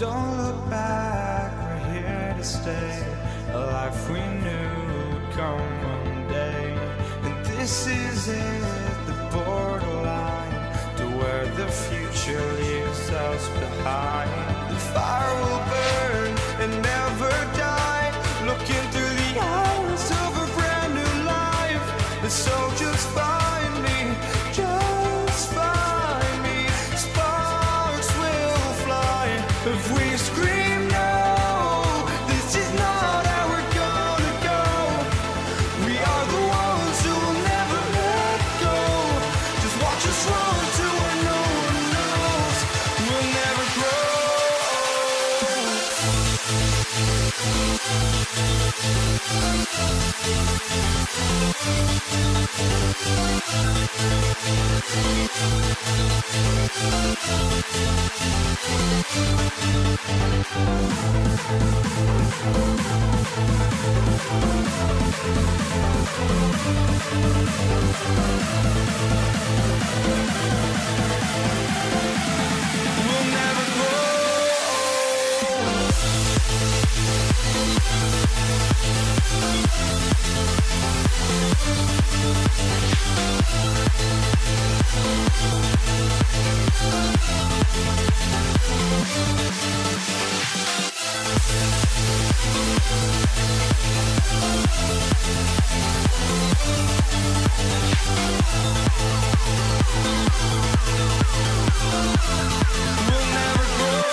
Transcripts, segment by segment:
Don't look back, we're here to stay. A life we knew would come one day. And this is it, the borderline to where the future leaves us behind. The fire will burn and never die, looking through the eyes of a brand new life. And so just find me, just find me. Sparks will fly if we scream no. This is not how we're gonna go. We are the ones who will never let go. Just watch us run to where no one knows. We'll never grow. We'll never grow. We'll never grow.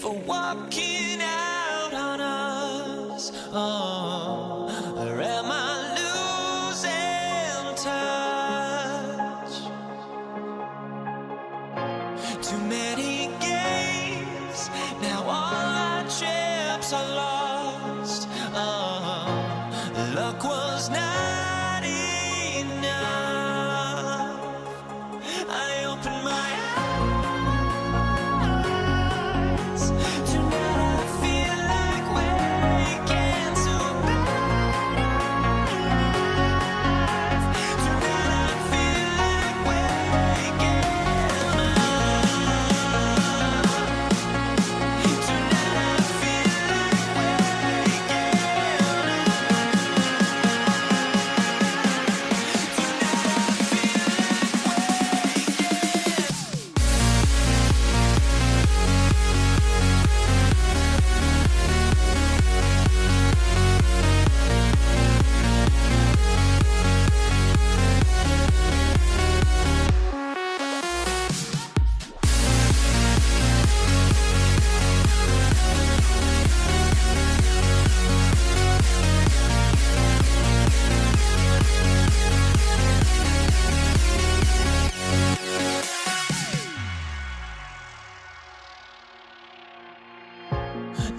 for walking out on us. Oh, or am I losing touch? Too many games, now all our chips are lost. Oh, luck was not enough. I opened my eyes. Tonight I feel like waking to a better life. Tonight I feel like waking up. Tonight I feel like waking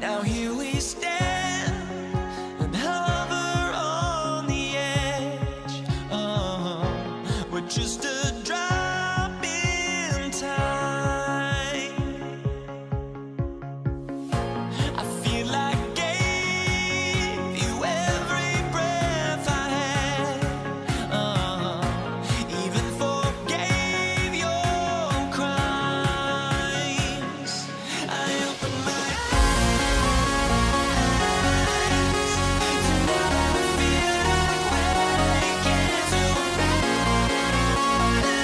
now here we stand and hover on the edge. Oh, we're just a drop in time. I feel like I gave you every breath I had. Even forgave your crimes. I opened my eyes. Tonight I feel like waking to a better life.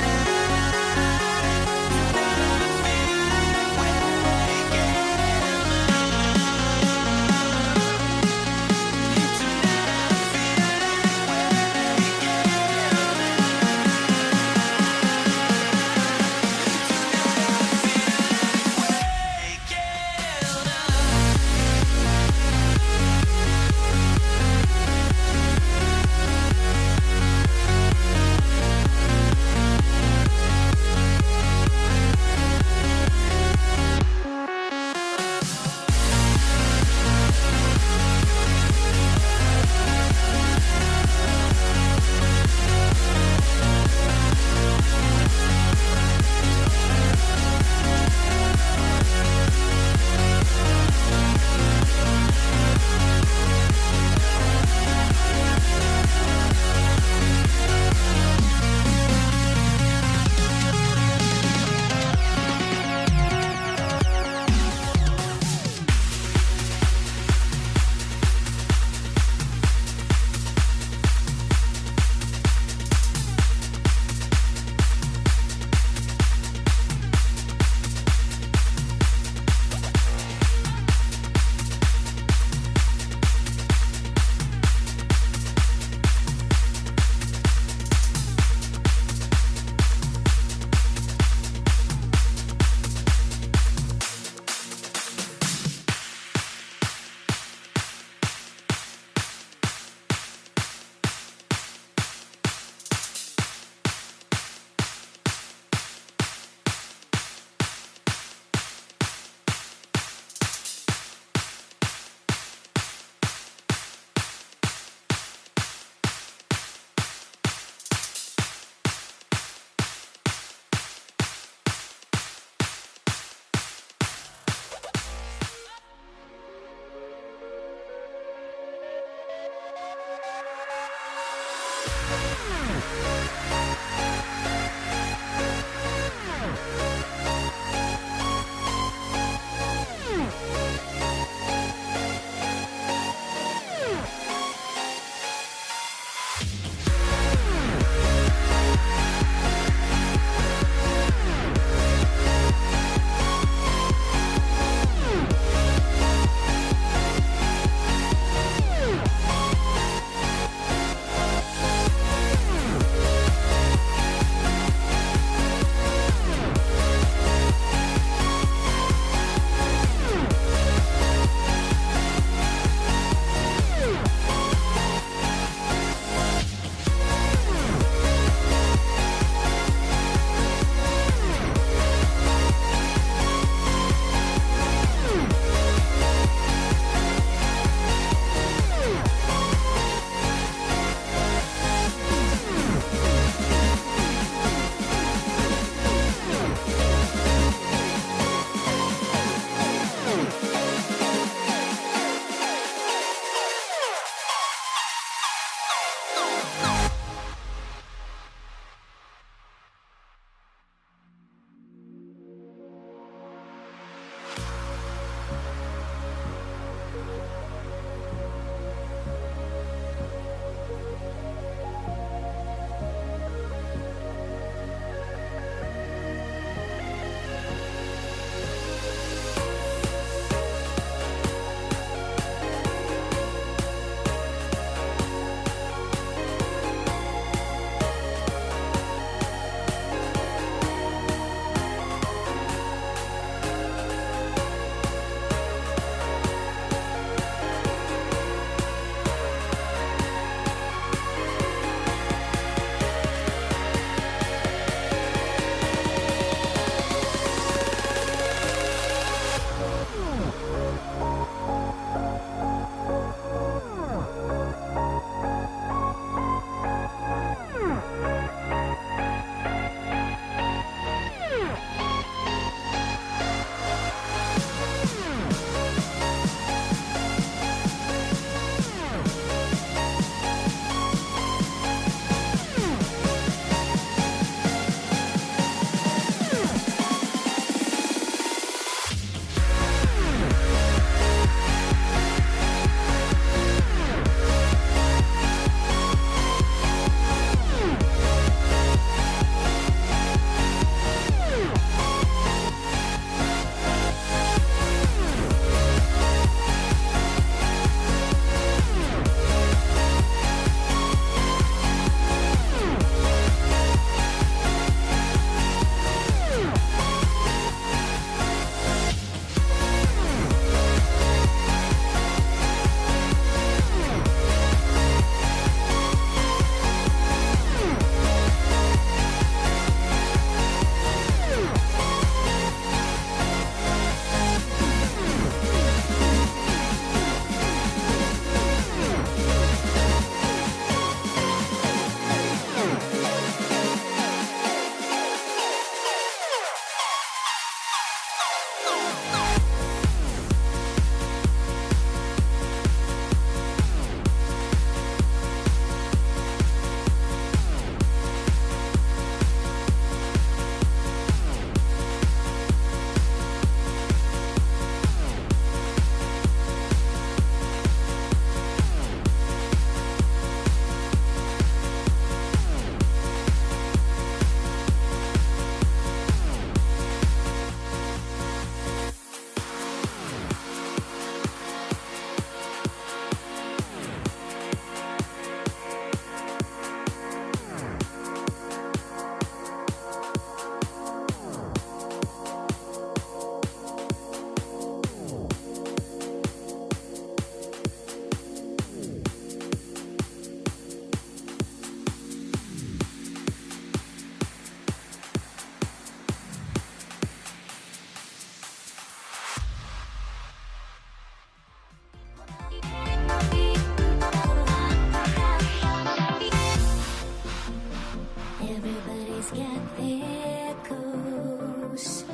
There goes,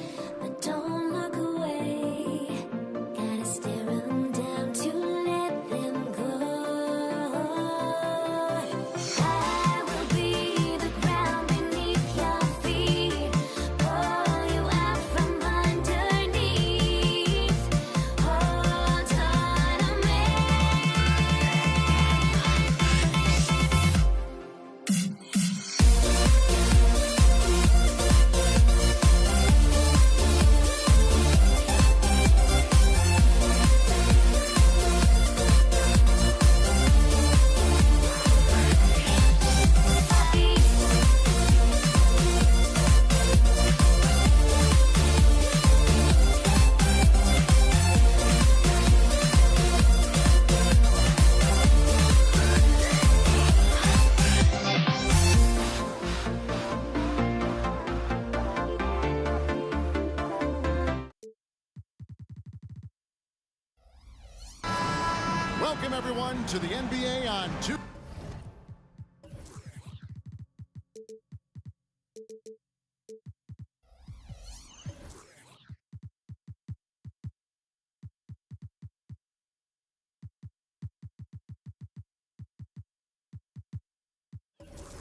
but don't look away. Gotta stare 'em down to let them go. I will be the ground beneath your feet, pull you out from underneath. Hold on to me. Welcome, everyone, to the NBA on 2.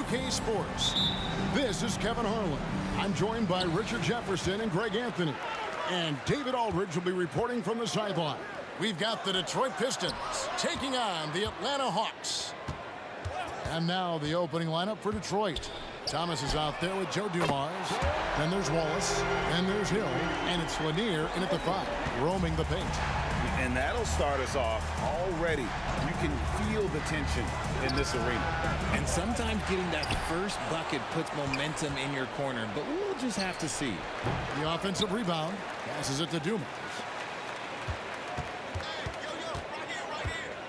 K Sports. This is Kevin Harlan. I'm joined by Richard Jefferson and Greg Anthony. And David Aldridge will be reporting from the sideline. We've got the Detroit Pistons taking on the Atlanta Hawks. And now the opening lineup for Detroit. Thomas is out there with Joe Dumars. Then there's Wallace. Then there's Hill. And it's Lanier in at the 5, roaming the paint. And that'll start us off already. You can feel the tension in this arena. And sometimes getting that first bucket puts momentum in your corner, but we'll just have to see. The offensive rebound passes it to Dumars.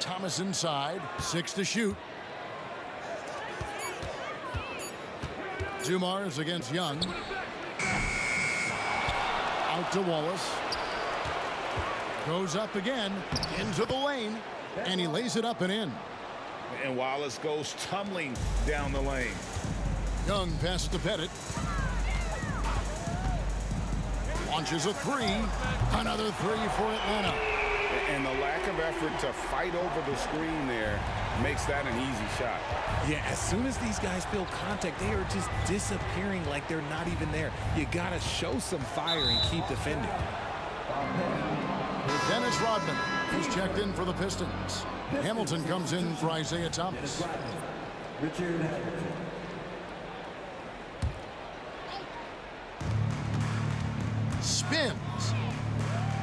Thomas inside, 6 to shoot. Dumars against Young. Out to Wallace. Goes up again, into the lane, and he lays it up and in. And Wallace goes tumbling down the lane. Young passes to Pettit. Launches a 3. Another 3 for Atlanta. And the lack of effort to fight over the screen there makes that an easy shot. Yeah, as soon as these guys feel contact, they are just disappearing like they're not even there. You got to show some fire and keep defending. Dennis Rodman, who's checked in for the Pistons. Hamilton comes in for Isaiah Thomas. Richard. Spins.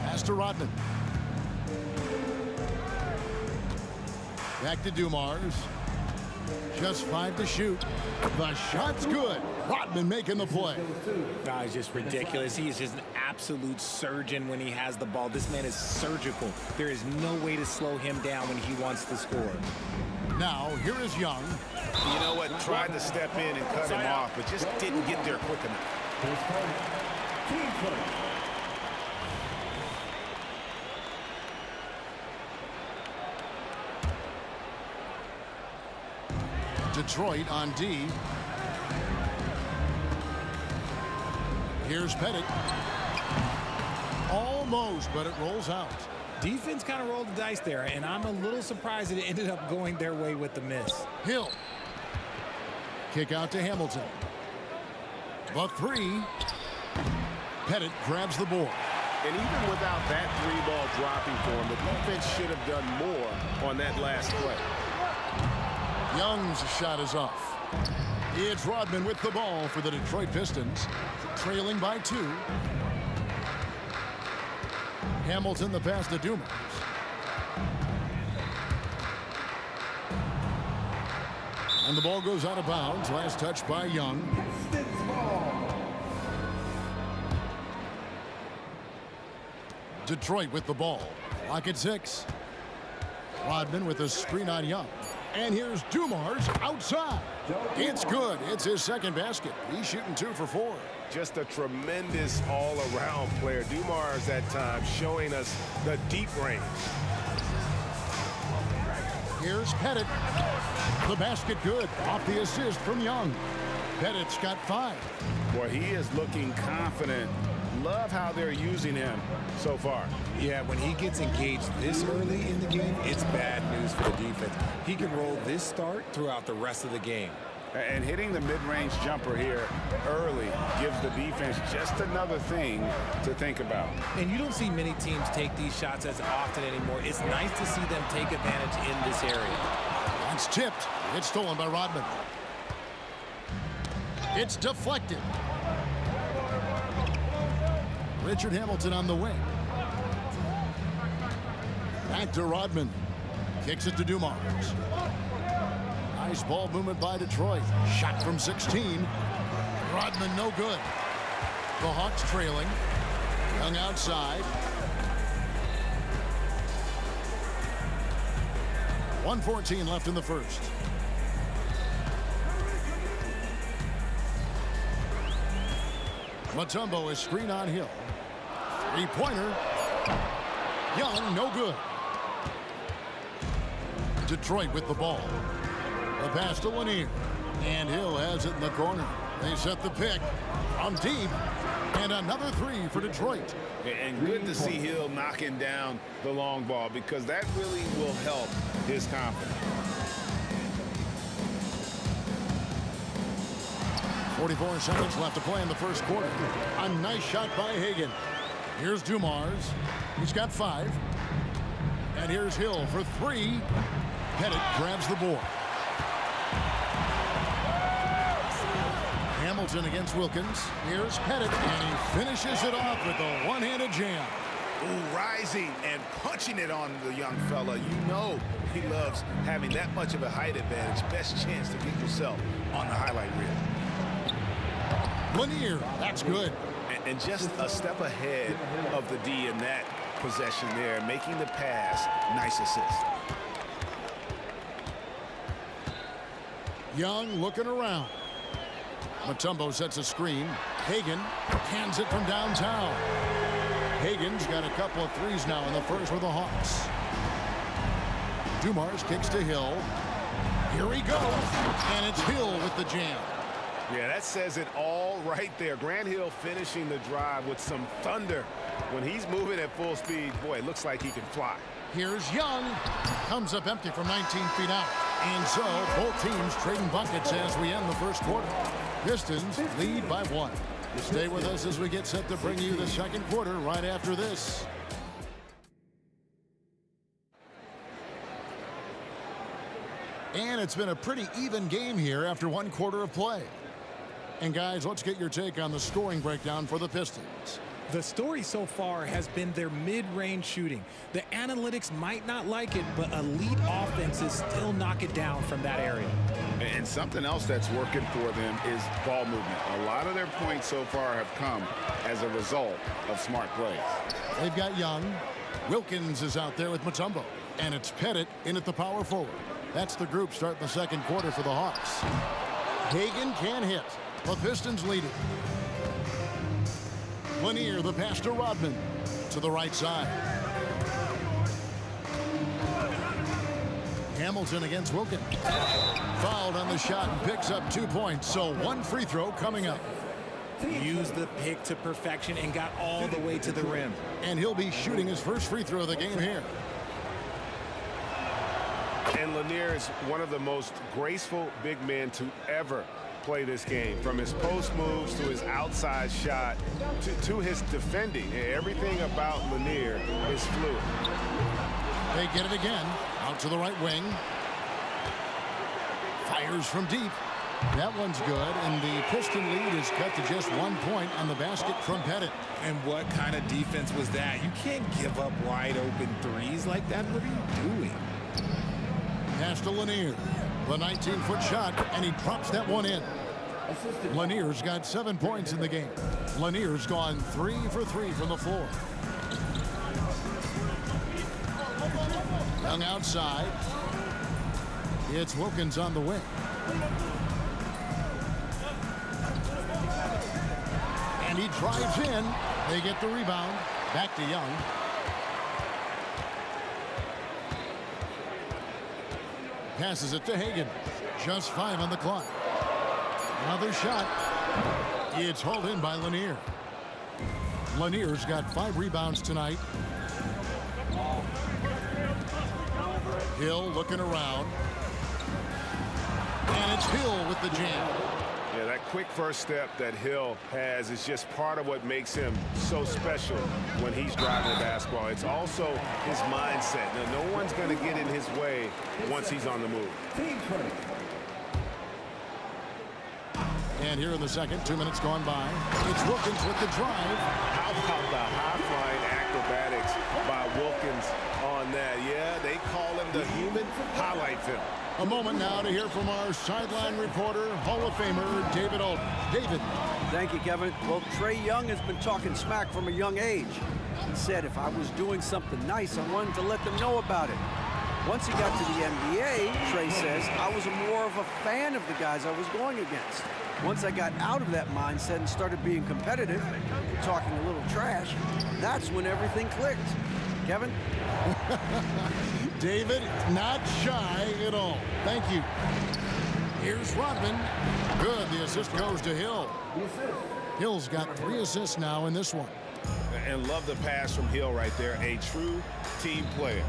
Pass to Rodman. Back to Dumars. Just 5 to shoot. The shot's good. Rodman making the play. No, he's just ridiculous. He is just an absolute surgeon when he has the ball. This man is surgical. There is no way to slow him down when he wants to score. Now, here is Young. You know what? Tried to step in and cut him off, but just didn't get there quick enough. Detroit on D. Here's Pettit. Almost, but it rolls out. Defense kind of rolled the dice there, and I'm a little surprised that it ended up going their way with the miss. Hill. Kick out to Hamilton. The 3. Pettit grabs the board. And even without that 3-ball dropping for him, the defense should have done more on that last play. Young's shot is off. It's Rodman with the ball for the Detroit Pistons, trailing by 2. Hamilton the pass to Dumars. And the ball goes out of bounds. Last touch by Young. Detroit with the ball. Clock at 6. Rodman with a screen on Young. And here's Dumars outside. It's good. It's his second basket. He's shooting 2 for 4. Just a tremendous all-around player. Dumars at times showing us the deep range. Here's Pettit. The basket good. Off the assist from Young. Pettit's got 5. Boy, he is looking confident. Love how they're using him so far. Yeah, when he gets engaged this early in the game, it's bad news for the defense. He can roll this start throughout the rest of the game. And hitting the mid-range jumper here early gives the defense just another thing to think about. And you don't see many teams take these shots as often anymore. It's nice to see them take advantage in this area. It's tipped. It's stolen by Rodman. It's deflected. Richard Hamilton on the wing. Back to Rodman. Kicks it to Dumars. Nice ball movement by Detroit. Shot from 16. Rodman no good. The Hawks trailing. Young outside. 1:14 left in the first. Mutombo is screen on Hill. Three-pointer. Young, no good. Detroit with the ball. The pass to Lanier. And Hill has it in the corner. They set the pick from deep. And another 3 for Detroit. And good to see Hill knocking down the long ball because that really will help his confidence. 44 seconds left to play in the first quarter. A nice shot by Hagan. Here's Dumars. He's got 5. And here's Hill for 3. Pettit grabs the board. Hamilton against Wilkins. Here's Pettit, and he finishes it off with a one-handed jam. Ooh, rising and punching it on the young fella. You know he loves having that much of a height advantage. Best chance to get yourself on the highlight reel. Lanier, that's good. And just a step ahead of the D in that possession there, making the pass. Nice assist. Young looking around. Mutombo sets a screen. Hagan hands it from downtown. Hagan's got a couple of threes now in the first for the Hawks. Dumars kicks to Hill. Here he goes. And it's Hill with the jam. Yeah, that says it all right there. Grant Hill finishing the drive with some thunder. When he's moving at full speed, boy, it looks like he can fly. Here's Young. Comes up empty from 19 feet out. And so both teams trading buckets as we end the first quarter. Pistons lead by 1. Stay with us as we get set to bring you the second quarter right after this. And it's been a pretty even game here after 1 quarter of play. And guys, let's get your take on the scoring breakdown for the Pistons. The story so far has been their mid-range shooting. The analytics might not like it, but elite offenses still knock it down from that area. And something else that's working for them is ball movement. A lot of their points so far have come as a result of smart plays. They've got Young. Wilkins is out there with Mutombo. And it's Pettit in at the power forward. That's the group starting the second quarter for the Hawks. Hagan can't hit. The Pistons lead it. Lanier, the pass to Rodman. To the right side. Hamilton against Wilkins. Fouled on the shot and picks up 2 points. So 1 free throw coming up. Used the pick to perfection and got all the way to the rim. And he'll be shooting his first free throw of the game here. And Lanier is one of the most graceful big men to ever play this game. From his post moves to his outside shot to his defending. Everything about Lanier is fluid. They get it again. Out to the right wing. Fires from deep. That one's good, and the Piston lead is cut to just 1 point on the basket from Pettit. And what kind of defense was that? You can't give up wide open threes like that. What are you doing? Pass to Lanier. The 19-foot shot, and he drops that one in. Lanier's got 7 points in the game. Lanier's gone 3 for 3 from the floor. Young outside. It's Wilkins on the wing. And he drives in. They get the rebound. Back to Young. Passes it to Hagan. Just 5 on the clock. Another shot. It's hauled in by Lanier. Lanier's got 5 rebounds tonight. Hill looking around. And it's Hill with the jam. Yeah, that quick first step that Hill has is just part of what makes him so special when he's driving the basketball. It's also his mindset. Now, no one's going to get in his way once he's on the move. And here in the second, 2 minutes gone by. It's Wilkins with the drive. How about the high-flying acrobatics by Wilkins on that? Yeah, they call him the human highlight film. A moment now to hear from our sideline reporter, Hall of Famer David Aldridge. David. Thank you, Kevin. Well, Trae Young has been talking smack from a young age. He said if I was doing something nice, I wanted to let them know about it. Once he got to the NBA, Trae says, I was more of a fan of the guys I was going against. Once I got out of that mindset and started being competitive, talking a little trash, that's when everything clicked. Kevin? David, not shy at all. Thank you. Here's Rodman. Good. The assist goes to Hill. Hill's got 3 assists now in this one. And love the pass from Hill right there. A true team player.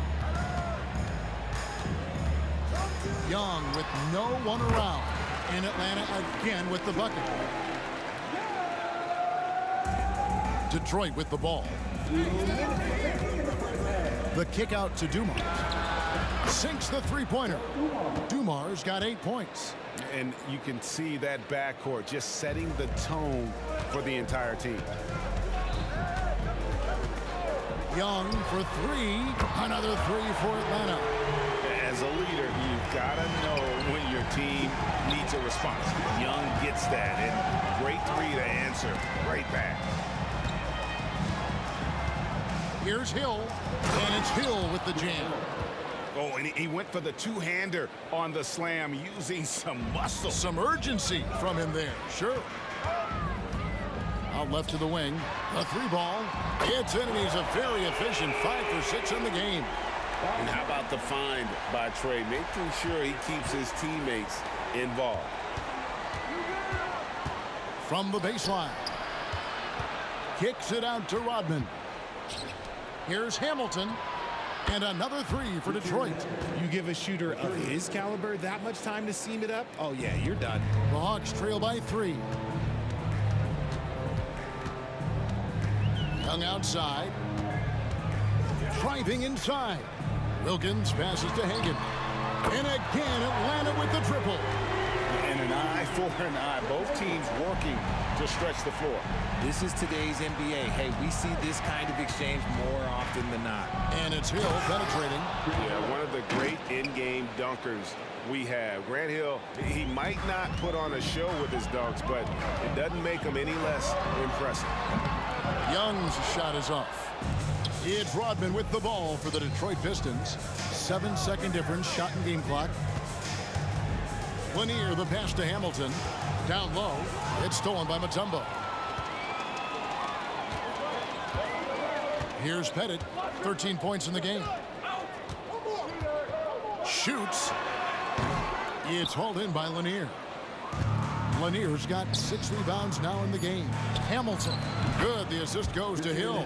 Young with no one around. And Atlanta again with the bucket. Detroit with the ball. The kick out to Dumars. Sinks the three-pointer. Dumars got 8 points. And you can see that backcourt just setting the tone for the entire team. Young for 3. Another 3 for Atlanta. As a leader, you've got to know when your team needs a response. Young gets that, and great 3 to answer right back. Here's Hill, and it's Hill with the jam. Oh, and he went for the two-hander on the slam, using some muscle. Some urgency from him there, sure. Out left to the wing, a 3-ball. It's in, and he's a very efficient 5 for 6 in the game. And how about the find by Trae, making sure he keeps his teammates involved. From the baseline. Kicks it out to Rodman. Here's Hamilton. And another 3 for Detroit. You give a shooter of his caliber that much time to seam it up? Oh, yeah, you're done. The Hawks trail by 3. Young outside. Driving inside. Wilkins passes to Hagan. And again, Atlanta with the triple. And an eye for an eye. Both teams working to stretch the floor. This is today's NBA. Hey, we see this kind of exchange more often than not. And it's Hill penetrating. Yeah, one of the great in-game dunkers we have. Grant Hill, he might not put on a show with his dunks, but it doesn't make him any less impressive. Young's shot is off. It's Rodman with the ball for the Detroit Pistons. 7-second difference, shot and game clock. Lanier, the pass to Hamilton. Down low. It's stolen by Mutombo. Here's Pettit. 13 points in the game. Shoots. It's hauled in by Lanier. Lanier's got 6 rebounds now in the game. Hamilton. Good. The assist goes to Hill.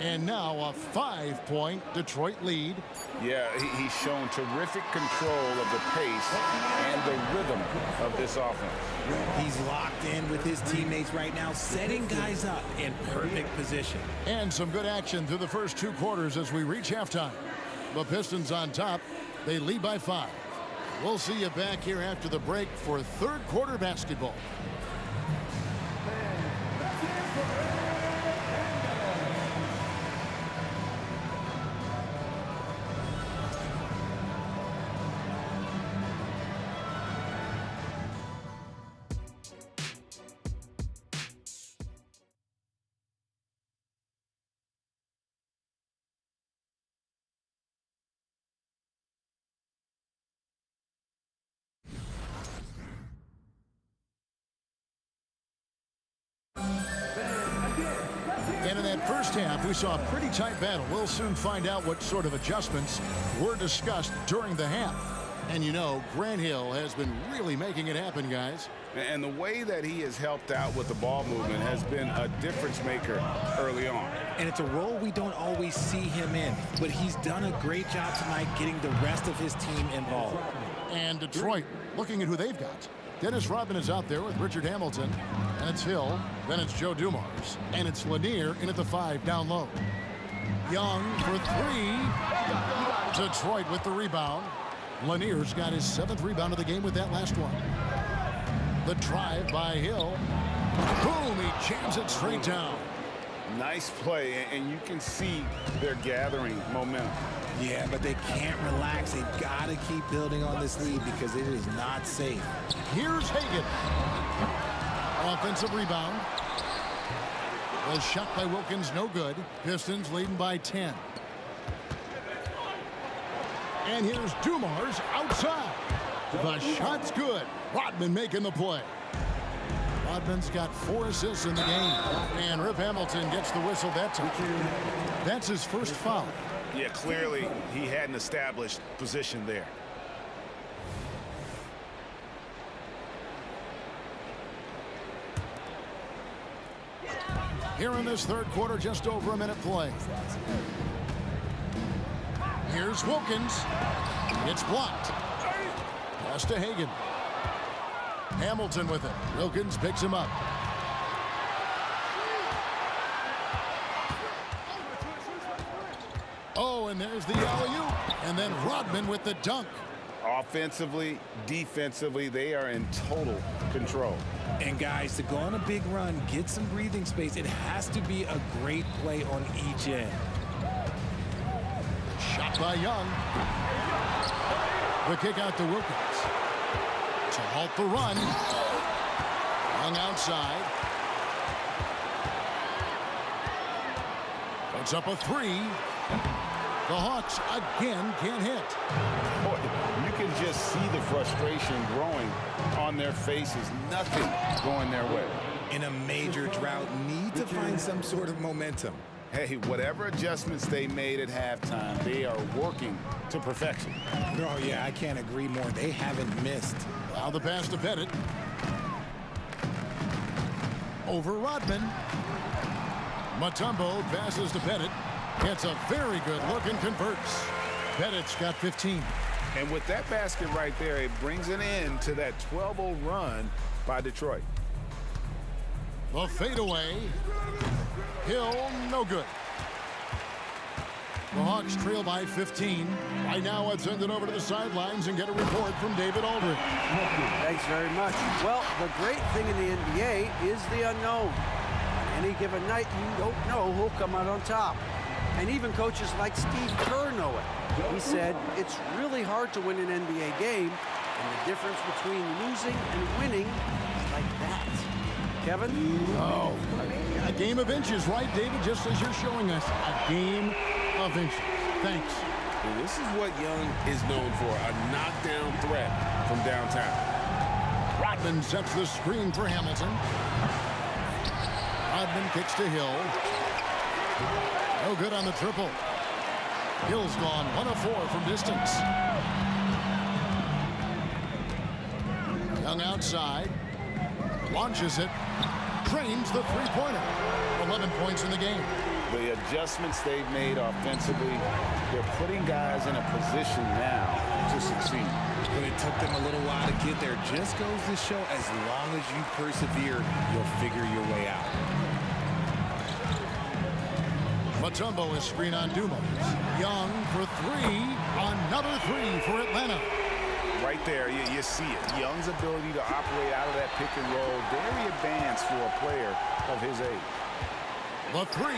And now a 5-point Detroit lead. Yeah, he's shown terrific control of the pace and the rhythm of this offense. He's locked in with his teammates right now, setting guys up in perfect position. And some good action through the first 2 quarters as we reach halftime. The Pistons on top. They lead by 5. We'll see you back here after the break for third quarter basketball. And in that first half, we saw a pretty tight battle. We'll soon find out what sort of adjustments were discussed during the half. And you know, Grant Hill has been really making it happen, guys. And the way that he has helped out with the ball movement has been a difference maker early on. And it's a role we don't always see him in, but he's done a great job tonight getting the rest of his team involved. And Detroit looking at who they've got. Dennis Rodman is out there with Richard Hamilton. And it's Hill. Then it's Joe Dumars. And it's Lanier in at the 5 down low. Young for 3. Detroit with the rebound. Lanier's got his 7th rebound of the game with that last one. The drive by Hill. Boom, he jams it straight down. Nice play, and you can see they're gathering momentum. Yeah, but they can't relax. They've got to keep building on this lead because it is not safe. Here's Hagan. Offensive rebound. The shot by Wilkins, no good. Pistons leading by 10. And here's Dumars outside. The shot's good. Rodman making the play. Rodman's got 4 assists in the game. And Rip Hamilton gets the whistle that time. That's his first foul. Yeah, clearly he had an established position there. Here in this third quarter, just over a minute play. Here's Wilkins. It's blocked. Pass to Hagan. Hamilton with it. Wilkins picks him up. Oh, and there's the alley-oop. And then Rodman with the dunk. Offensively, defensively, they are in total control. And guys, to go on a big run, get some breathing space, it has to be a great play on each end. Shot by Young. The kick out to Wilkins. To halt the run. Young outside. Puts up a 3. The Hawks again can't hit. Boy, you can just see the frustration growing on their faces. Nothing going their way. In a major drought, need to find some sort of momentum. Hey, whatever adjustments they made at halftime, they are working to perfection. Oh, yeah, I can't agree more. They haven't missed. Now the pass to Pettit. Over Rodman. Mutombo passes to Pettit. Gets a very good look and converts. Pettit's got 15. And with that basket right there, it brings an end to that 12-0 run by Detroit. The fadeaway. Hill, no good. The Hawks trail by 15. Right now, let's send it over to the sidelines and get a report from David Aldridge. Thanks very much. Well, the great thing in the NBA is the unknown. On any given night, you don't know who'll come out on top. And even coaches like Steve Kerr know it. He said, it's really hard to win an NBA game, and the difference between losing and winning is like that. Kevin? Oh, a game of inches, right, David? Just as you're showing us, a game of inches. Thanks. And this is what Young is known for, a knockdown threat from downtown. Rodman sets the screen for Hamilton. Rodman kicks to Hill. No good on the triple. Hill's gone 1 of 4 from distance. Young outside. Launches it. Drains the three-pointer. 11 points in the game. The adjustments they've made offensively, they're putting guys in a position now to succeed. But it took them a little while to get there. Just goes to show, as long as you persevere, you'll figure your way out. Mutombo is screen on Dumars. Young for 3. Another 3 for Atlanta. Right there, you see it. Young's ability to operate out of that pick and roll, very advanced for a player of his age. The 3.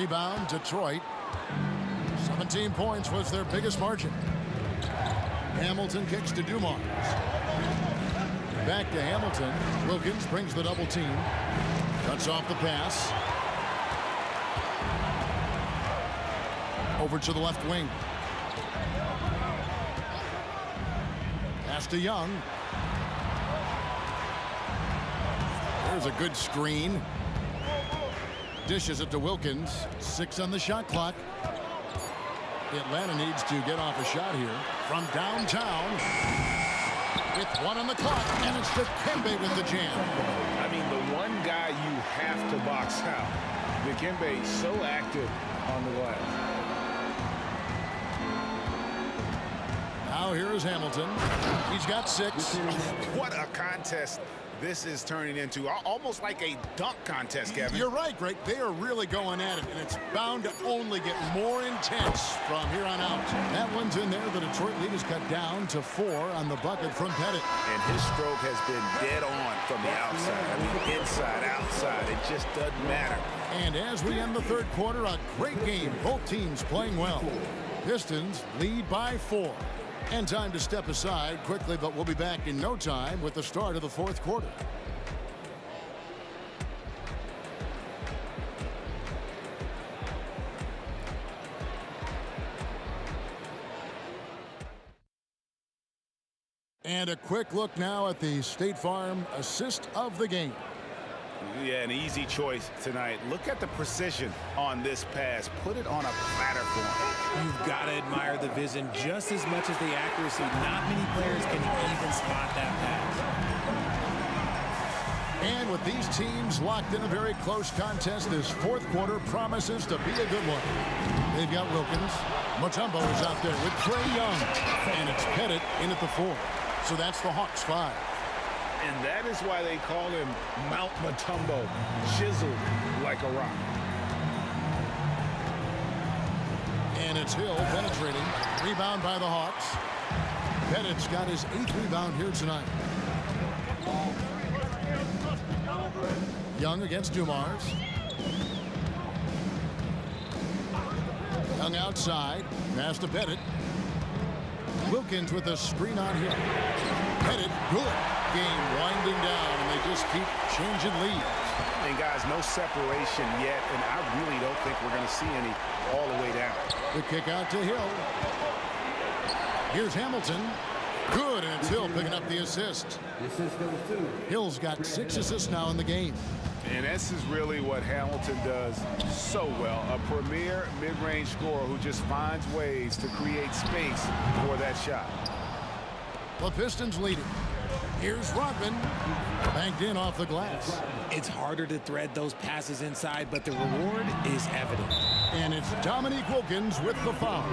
Rebound, Detroit. 17 points was their biggest margin. Hamilton kicks to Dumars. Back to Hamilton. Wilkins brings the double team. Cuts off the pass. Over to the left wing. Pass to Young. There's a good screen. Dishes it to Wilkins. 6 on the shot clock. Atlanta needs to get off a shot here from downtown. with one on the clock, and it's Dikembe with the jam. I mean, the one guy you have to box out. Dikembe so active on the glass. Now here is Hamilton. He's got 6. What a contest this is turning into. Almost like a dunk contest, Kevin. You're right, Greg. They are really going at it, and it's bound to only get more intense from here on out. That one's in there. The Detroit lead is cut down to 4 on the bucket from Pettit. And his stroke has been dead on from the outside. I mean, inside, outside. It just doesn't matter. And as we end the third quarter, a great game. Both teams playing well. Pistons lead by 4. And time to step aside quickly, but we'll be back in no time with the start of the fourth quarter. And a quick look now at the State Farm assist of the game. Yeah, an easy choice tonight. Look at the precision on this pass. Put it on a platter for him. You've got to admire the vision just as much as the accuracy. Not many players can even spot that pass. And with these teams locked in a very close contest, this fourth quarter promises to be a good one. They've got Wilkins. Mutombo is out there with Trae Young. And it's Pettit in at the 4. So that's the Hawks 5. And that is why they call him Mount Mutombo, chiseled like a rock. And it's Hill penetrating. Rebound by the Hawks. Pettit's got his 8th rebound here tonight. Young against Dumars. Young outside. Pass to Pettit. Wilkins with a screen on Hill. Pettit, good. Game winding down, and they just keep changing leads. And guys, no separation yet, and I really don't think we're going to see any all the way down. The kick out to Hill. Here's Hamilton. Good, and it's Hill picking up the assist. Hill's got 6 assists now in the game. And this is really what Hamilton does so well. A premier mid-range scorer who just finds ways to create space for that shot. The Pistons leading. Here's Rodman. Banked in off the glass. It's harder to thread those passes inside, but the reward is evident. And it's Dominique Wilkins with the foul.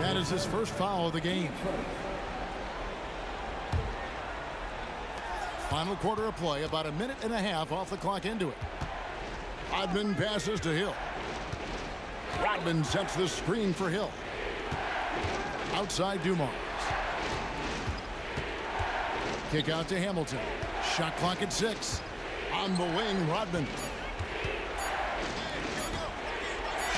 That is his first foul of the game. Final quarter of play, about a minute and a half off the clock into it. Rodman passes to Hill. Rodman sets the screen for Hill. Outside Dumars. Kick out to Hamilton. Shot clock at 6. On the wing, Rodman.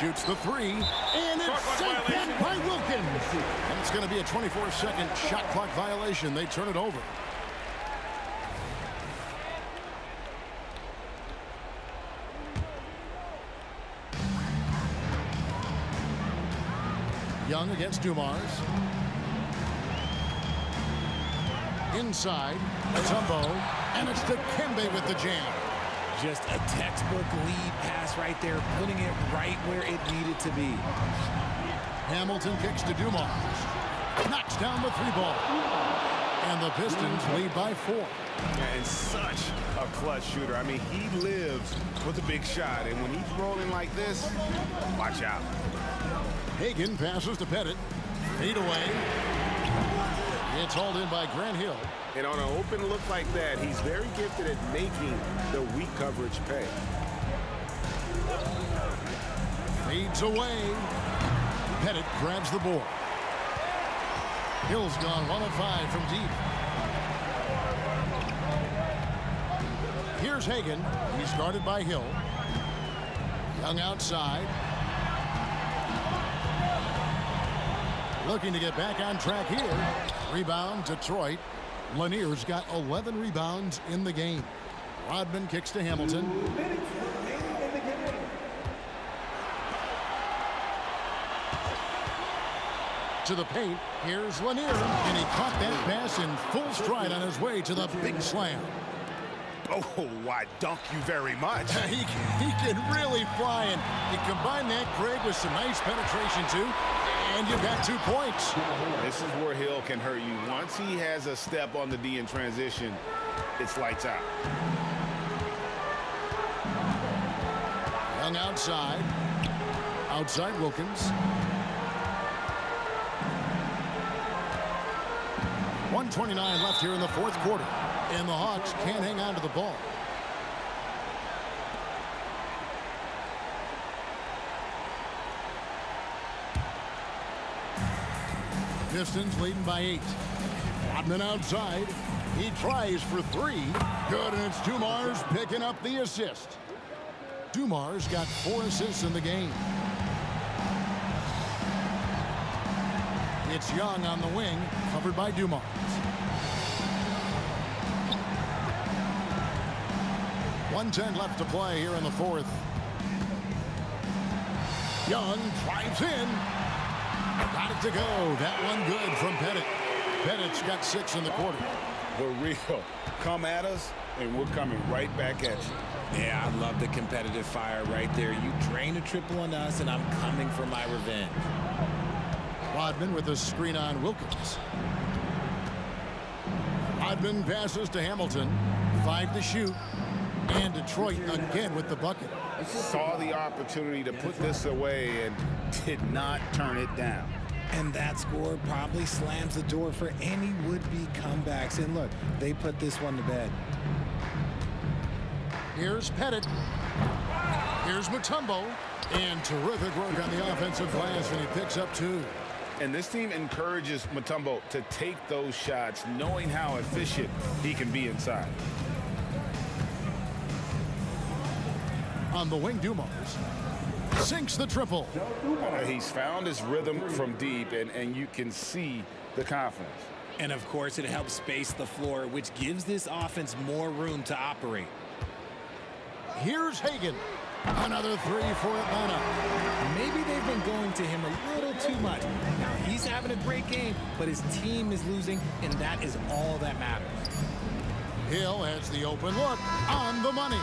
Shoots the 3. And it's sent back by Wilkins. And it's going to be a 24-second shot clock violation. They turn it over. Young against Dumars. Inside, Mutombo, and it's Dikembe with the jam. Just a textbook lead pass right there, putting it right where it needed to be. Hamilton kicks to Dumars. Knocks down the 3-ball. And the Pistons lead by 4. And such a clutch shooter. I mean, he lives with a big shot. And when he's rolling like this, watch out. Hagan passes to Pettit. Fade away. It's hauled in by Grant Hill. And on an open look like that, he's very gifted at making the weak coverage pay. Fades away. Pettit grabs the board. Hill's gone 1 of 5 from deep. Here's Hagan. He's guarded by Hill. Young outside. Looking to get back on track here. Rebound, Detroit. Lanier's got 11 rebounds in the game. Rodman kicks to Hamilton. To the paint. Here's Lanier. And he caught that pass in full stride on his way to the big slam. Oh, why, dunk you very much. he can really fly. And you combine that, Greg, with some nice penetration, too. And you've got 2 points. This is where Hill can hurt you. Once he has a step on the D in transition, it's lights out. Young outside. Outside Wilkins. 1:29 left here in the 4th quarter. And the Hawks can't hang on to the ball. Pistons leading by 8. Rodman outside. He tries for 3. Good, and it's Dumars picking up the assist. Dumars got 4 assists in the game. It's Young on the wing, covered by Dumars. .110 left to play here in the 4th. Young drives in. Got it to go. That one good from Pettit. Pettit's got 6 in the quarter. The real come at us, and we're coming right back at you. Yeah, I love the competitive fire right there. You drain a triple on us, and I'm coming for my revenge. Rodman with a screen on Wilkins. Rodman passes to Hamilton. 5 to shoot. And Detroit again with the bucket. Saw the opportunity to put this away and did not turn it down. And that score probably slams the door for any would-be comebacks. And look, they put this one to bed. Here's Pettit. Here's Mutombo. And terrific work on the offensive glass, and he picks up 2. And this team encourages Mutombo to take those shots, knowing how efficient he can be inside. On the wing, Dumars sinks the triple. He's found his rhythm from deep, and you can see the confidence. And, of course, it helps space the floor, which gives this offense more room to operate. Here's Hagan. Another 3 for Atlanta. Maybe they've been going to him a little too much. Now, he's having a great game, but his team is losing, and that is all that matters. Hill has the open look on the money.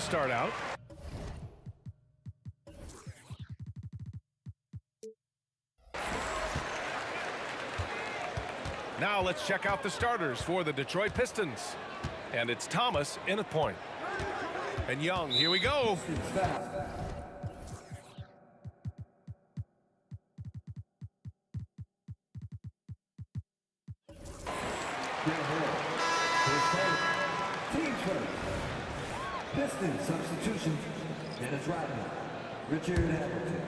start out. Now let's check out the starters for the Detroit Pistons. And it's Thomas in at point. And Young, here we go. Teams first. Pistons substitution. Dennis Rodman. Richard Hamilton.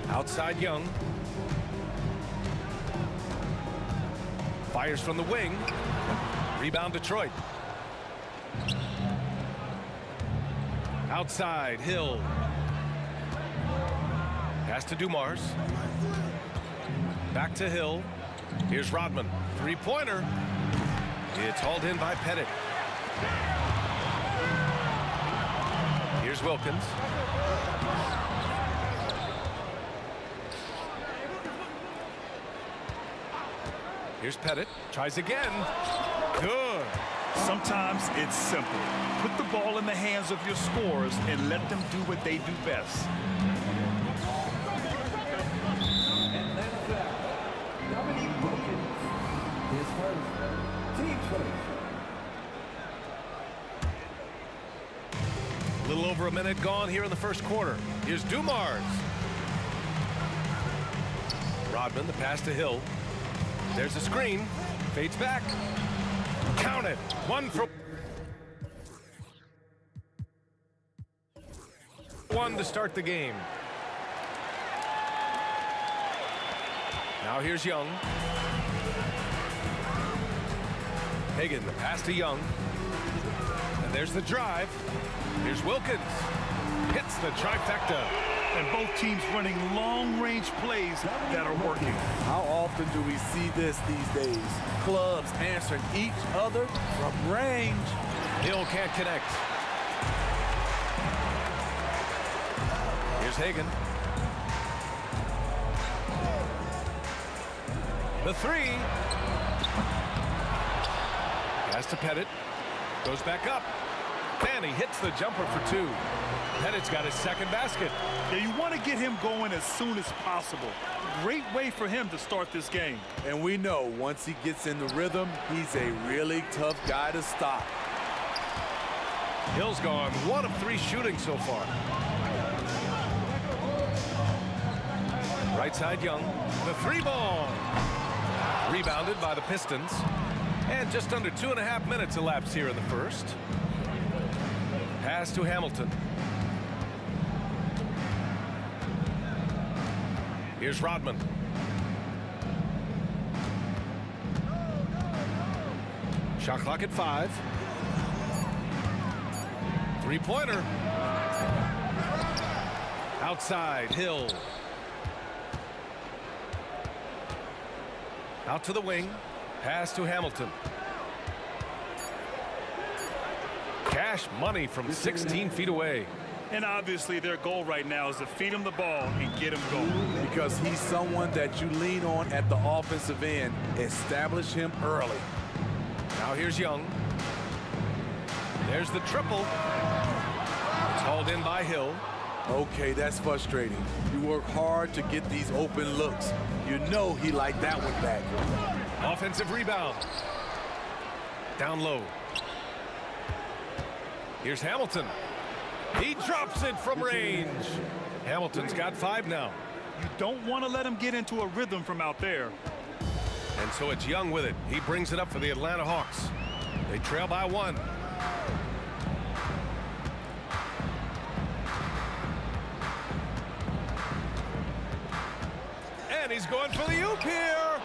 Outside Young. Fires from the wing. Rebound Detroit. Outside Hill. Pass to Dumars. Back to Hill. Here's Rodman. Three-pointer. It's hauled in by Pettit. Here's Wilkins. Here's Pettit. Tries again. Good. Sometimes it's simple. Put the ball in the hands of your scorers and let them do what they do best. A little over a minute gone here in the first quarter. Here's Dumars. Rodman, the pass to Hill. There's a screen. Fades back. Count it. One to start the game. Now here's Young. Hagan, the pass to Young. And there's the drive. Here's Wilkins. Hits the trifecta. And both teams running long-range plays that are working. How often do we see this these days? Clubs answering each other from range. Hill can't connect. Here's Hagan. The three. Pass to Pettit. Goes back up. And he hits the jumper for two. Pettit's got his second basket. Yeah, you want to get him going as soon as possible. Great way for him to start this game. And we know once he gets in the rhythm, he's a really tough guy to stop. Hill's gone 1 of 3 shooting so far. Right side Young. The three ball. Rebounded by the Pistons. And just under 2.5 minutes elapsed here in the first. Pass to Hamilton. Here's Rodman. Shot clock at 5. Three-pointer. Outside, Hill. Out to the wing. Pass to Hamilton. Cash money from 16 feet away. And obviously their goal right now is to feed him the ball and get him going. Because he's someone that you lean on at the offensive end. Establish him early. Now here's Young. There's the triple. It's hauled in by Hill. Okay, that's frustrating. You work hard to get these open looks. You know he liked that one back. Offensive rebound. Down low. Here's Hamilton. He drops it from range. Hamilton's got 5 now. You don't want to let him get into a rhythm from out there. And so it's Young with it. He brings it up for the Atlanta Hawks. They trail by 1. And he's going for the oop here.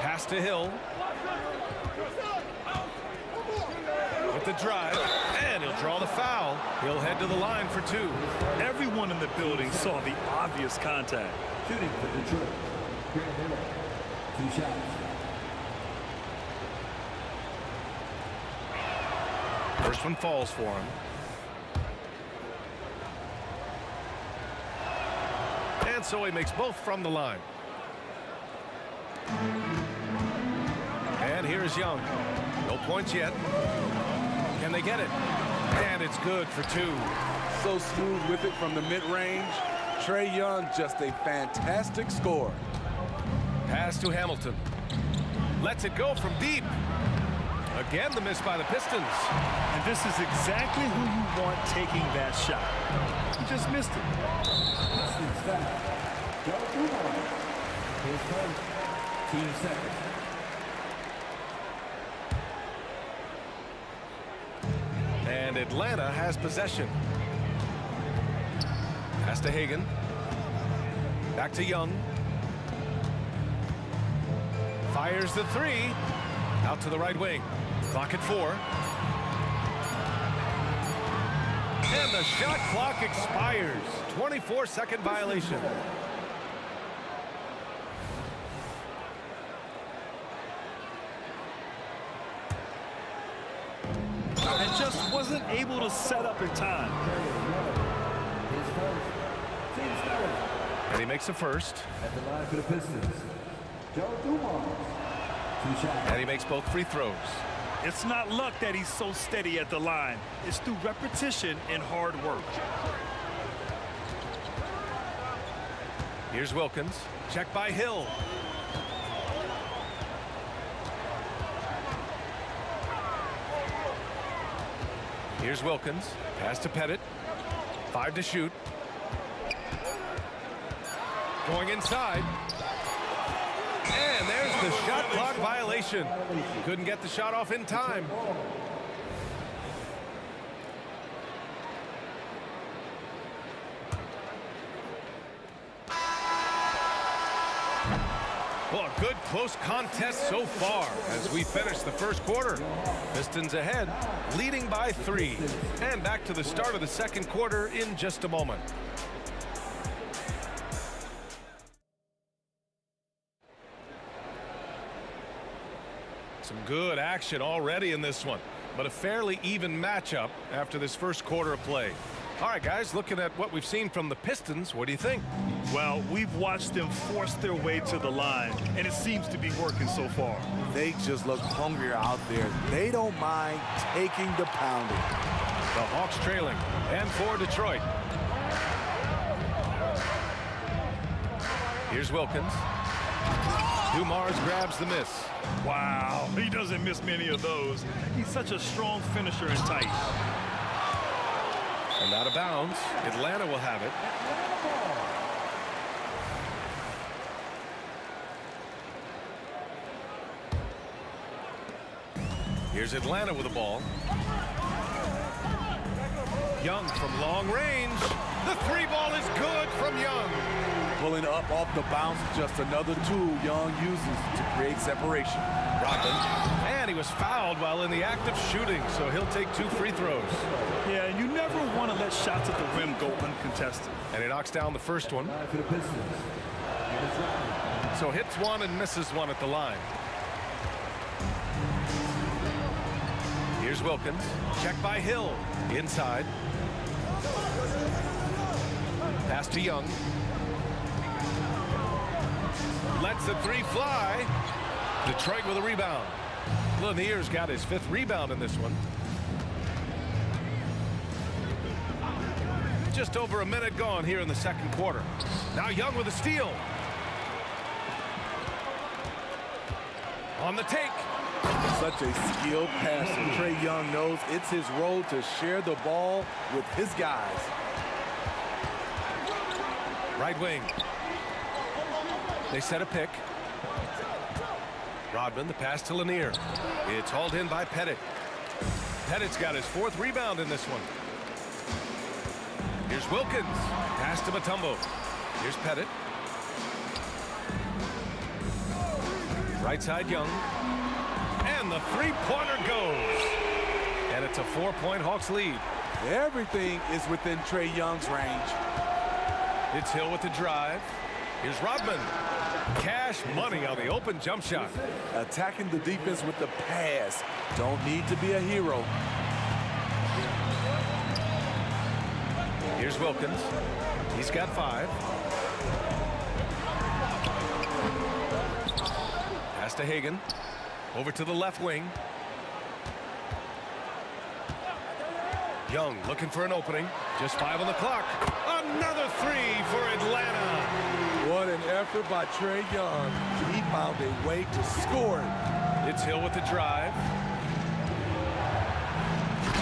Pass to Hill. With the drive, and he'll draw the foul. He'll head to the line for 2. Everyone in the building saw the obvious contact. Shooting for Detroit. Grant Hill. 2 shots. First one falls for him. And so he makes both from the line. And here's Young. No points yet. Can they get it? And it's good for 2. So smooth with it from the mid-range. Trae Young, just a fantastic scorer. Pass to Hamilton. Lets it go from deep. Again, the miss by the Pistons. And this is exactly who you want taking that shot. He just missed it. Pistons foul. Joe Dumars. His first. Team second. And Atlanta has possession. Pass to Hagan. Back to Young. Fires the 3. Out to the right wing. Clock at 4. And the shot clock expires. 24-second violation. And just wasn't able to set up in time. His first. Team third. And he makes a first. At the line for the Pistons, Joe Dumars. 2 shots. And he makes both free throws. It's not luck that he's so steady at the line. It's through repetition and hard work. Here's Wilkins. Check by Hill. Here's Wilkins. Pass to Pettit. 5 to shoot. Going inside. And there's the shot clock violation. Couldn't get the shot off in time. Well, a good close contest so far as we finish the first quarter. Pistons ahead, leading by 3. And back to the start of the second quarter in just a moment. Some good action already in this one, but a fairly even matchup after this first quarter of play. All right, guys, looking at what we've seen from the Pistons, what do you think? Well, we've watched them force their way to the line, and it seems to be working so far. They just look hungrier out there. They don't mind taking the pounding. The Hawks trailing, and for Detroit. Here's Wilkins. Dumars grabs the miss. Wow, he doesn't miss many of those. He's such a strong finisher and tight. And out of bounds. Atlanta will have it. Here's Atlanta with the ball. Young from long range. The 3 ball is good from Young. Pulling up off the bounce, just another tool Young uses to create separation. Rodman. And he was fouled while in the act of shooting, so he'll take 2 free throws. Yeah, and you never want to let shots at the rim go uncontested. And he knocks down the first one. For the Pistons. So hits 1 and misses 1 at the line. Here's Wilkins. Check by Hill. Inside. Pass to Young. Lets the 3 fly. Detroit with a rebound. Lanier's got his 5th rebound in this one. Just over a minute gone here in the second quarter. Now Young with a steal. On the take. Such a skilled passer. Trae Young knows it's his role to share the ball with his guys. Right wing. They set a pick. Rodman, the pass to Lanier. It's hauled in by Pettit. Pettit's got his 4th rebound in this one. Here's Wilkins. Pass to Mutombo. Here's Pettit. Right side Young. And the 3-pointer goes. And it's a 4-point Hawks lead. Everything is within Trae Young's range. It's Hill with the drive. Here's Rodman. Cash money on the open jump shot. Attacking the defense with the pass. Don't need to be a hero. Here's Wilkins. He's got 5. Pass to Hagan. Over to the left wing. Young looking for an opening. Just 5 on the clock. Another 3 for Atlanta. What an effort by Trae Young. He found a way to score it. It's Hill with the drive.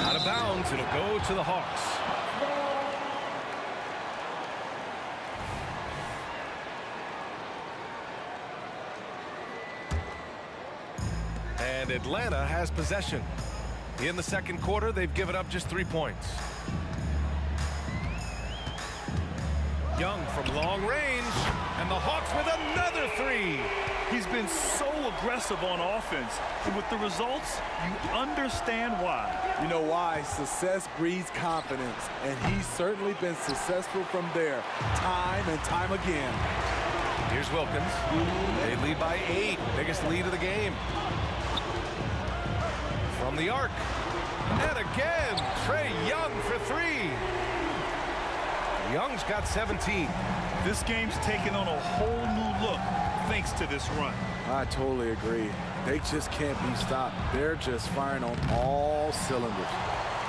Out of bounds. It'll go to the Hawks. And Atlanta has possession. In the second quarter, they've given up just 3 points. Young from long range, and the Hawks with another 3. He's been so aggressive on offense, and with the results, you understand why. You know why? Success breeds confidence, and he's certainly been successful from there, time and time again. Here's Wilkins. They lead by 8, biggest lead of the game. From the arc. And again, Trae Young for 3. Young's got 17. This game's taken on a whole new look thanks to this run. I totally agree. They just can't be stopped. They're just firing on all cylinders.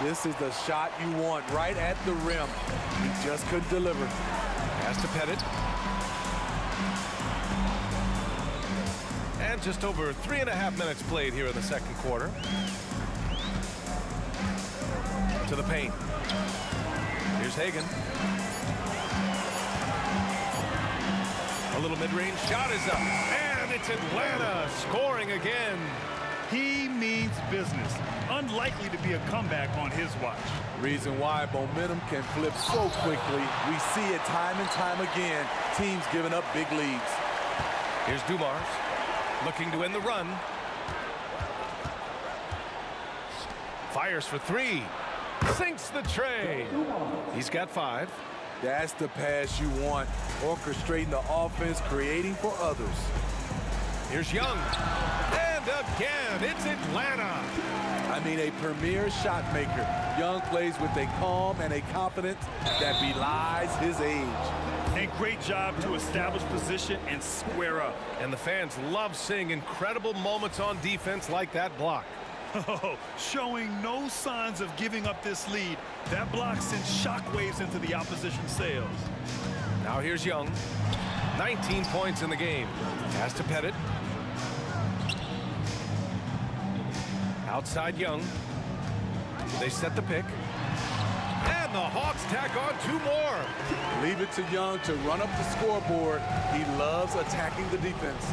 This is the shot you want right at the rim. He just couldn't deliver. Pass to Pettit. And just over 3.5 minutes played here in the second quarter. To the paint. Here's Hagan. A little mid-range shot is up. And it's Atlanta scoring again. He means business. Unlikely to be a comeback on his watch. Reason why momentum can flip so quickly. We see it time and time again. Teams giving up big leads. Here's Dumars. Looking to end the run. Fires for 3. Sinks the tray. He's got 5. That's the pass you want. Orchestrating the offense, creating for others. Here's Young. And again, it's Atlanta. I mean, a premier shot maker. Young plays with a calm and a confidence that belies his age. And great job to establish position and square up. And the fans love seeing incredible moments on defense like that block. Oh, showing no signs of giving up this lead. That block sends shockwaves into the opposition sails. Now here's Young. 19 points in the game. Pass to Pettit. Outside Young. They set the pick. And the Hawks tack on 2 more. Leave it to Young to run up the scoreboard. He loves attacking the defense.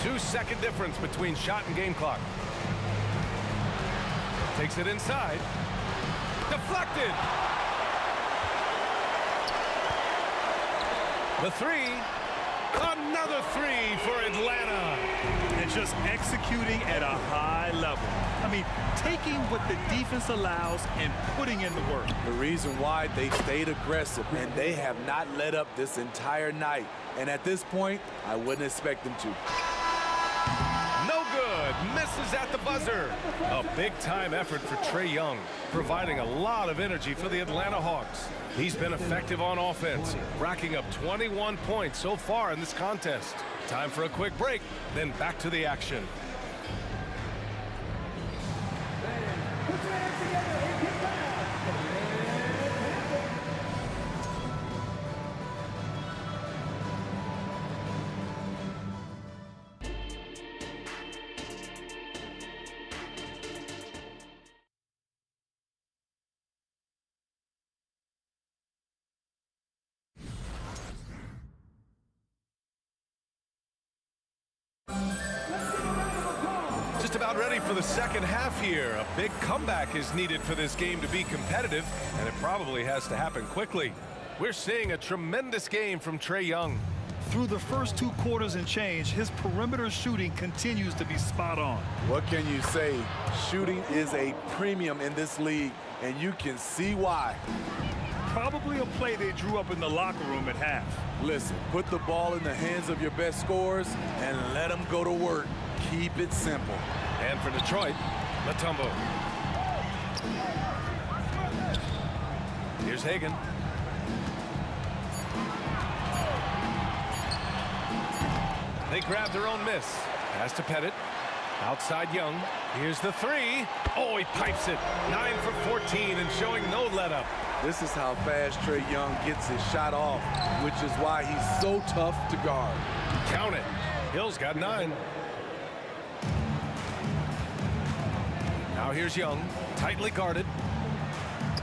2-second difference between shot and game clock. Takes it inside. Deflected. The 3. Another 3 for Atlanta. And just executing at a high level. I mean, taking what the defense allows and putting in the work. The reason why they stayed aggressive, and they have not let up this entire night. And at this point, I wouldn't expect them to. No good. Misses at the buzzer. A big-time effort for Trae Young, providing a lot of energy for the Atlanta Hawks. He's been effective on offense, racking up 21 points so far in this contest. Time for a quick break, then back to the action. Just about ready for the second half here. A big comeback is needed for this game to be competitive, and it probably has to happen quickly. We're seeing a tremendous game from Trae Young. Through the first 2 quarters and change, his perimeter shooting continues to be spot on. What can you say? Shooting is a premium in this league, and you can see why. Probably a play they drew up in the locker room at half. Listen, put the ball in the hands of your best scorers and let them go to work. Keep it simple. And for Detroit, Mutombo. Here's Hagan. They grab their own miss. Pass to Pettit. Outside Young. Here's the three. Oh, he pipes it. 9 for 14 and showing no let-up. This is how fast Trae Young gets his shot off, which is why he's so tough to guard. Count it. Hill's got 9. Now here's Young, tightly guarded.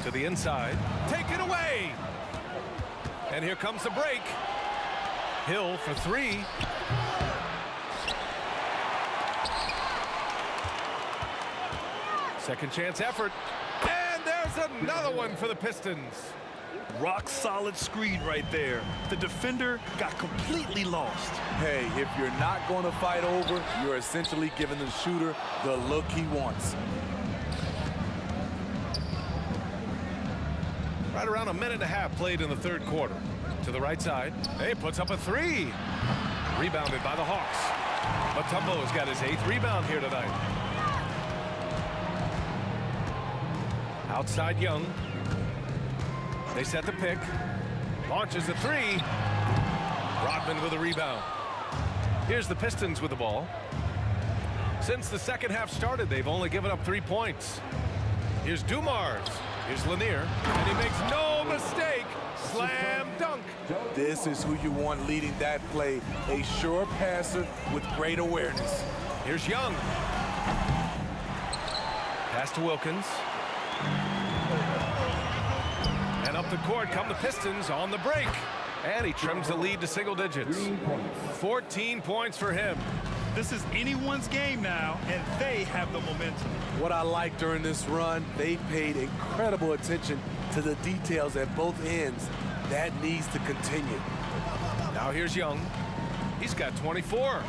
To the inside. Taken away. And here comes the break. Hill for 3. Second chance effort. And there's another one for the Pistons. Rock solid screen right there. The defender got completely lost. Hey, if you're not going to fight over, you're essentially giving the shooter the look he wants. Right around a minute and a half played in the third quarter. To the right side. Hey, puts up a 3. Rebounded by the Hawks. Mutombo's got his 8th rebound here tonight. Outside Young. They set the pick. Launches a 3. Rodman with a rebound. Here's the Pistons with the ball. Since the second half started, they've only given up 3 points. Here's Dumars. Here's Lanier. And he makes no mistake. Slam dunk. This is who you want leading that play. A sure passer with great awareness. Here's Young. Pass to Wilkins. And up the court come the Pistons on the break. And he trims the lead to single digits. 14 points for him. This is anyone's game now, and they have the momentum. What I like during this run, they paid incredible attention to the details at both ends. That needs to continue. Now here's Young. He's got 24.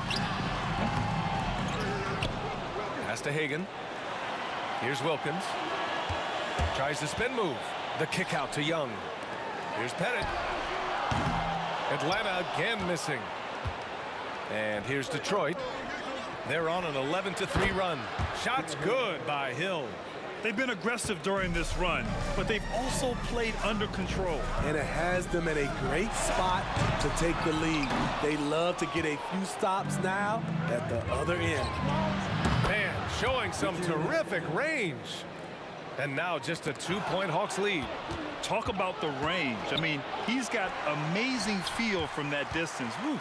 Pass to Hagan. Here's Wilkins. Tries the spin move. The kick out to Young. Here's Pettit. Atlanta again missing. And here's Detroit. They're on an 11-3 run. Shots good by Hill. They've been aggressive during this run, but they've also played under control. And it has them in a great spot to take the lead. They love to get a few stops now at the other end. Man, showing some terrific range. And now just a 2-point Hawks lead. Talk about the range. I mean, he's got amazing feel from that distance. Woo.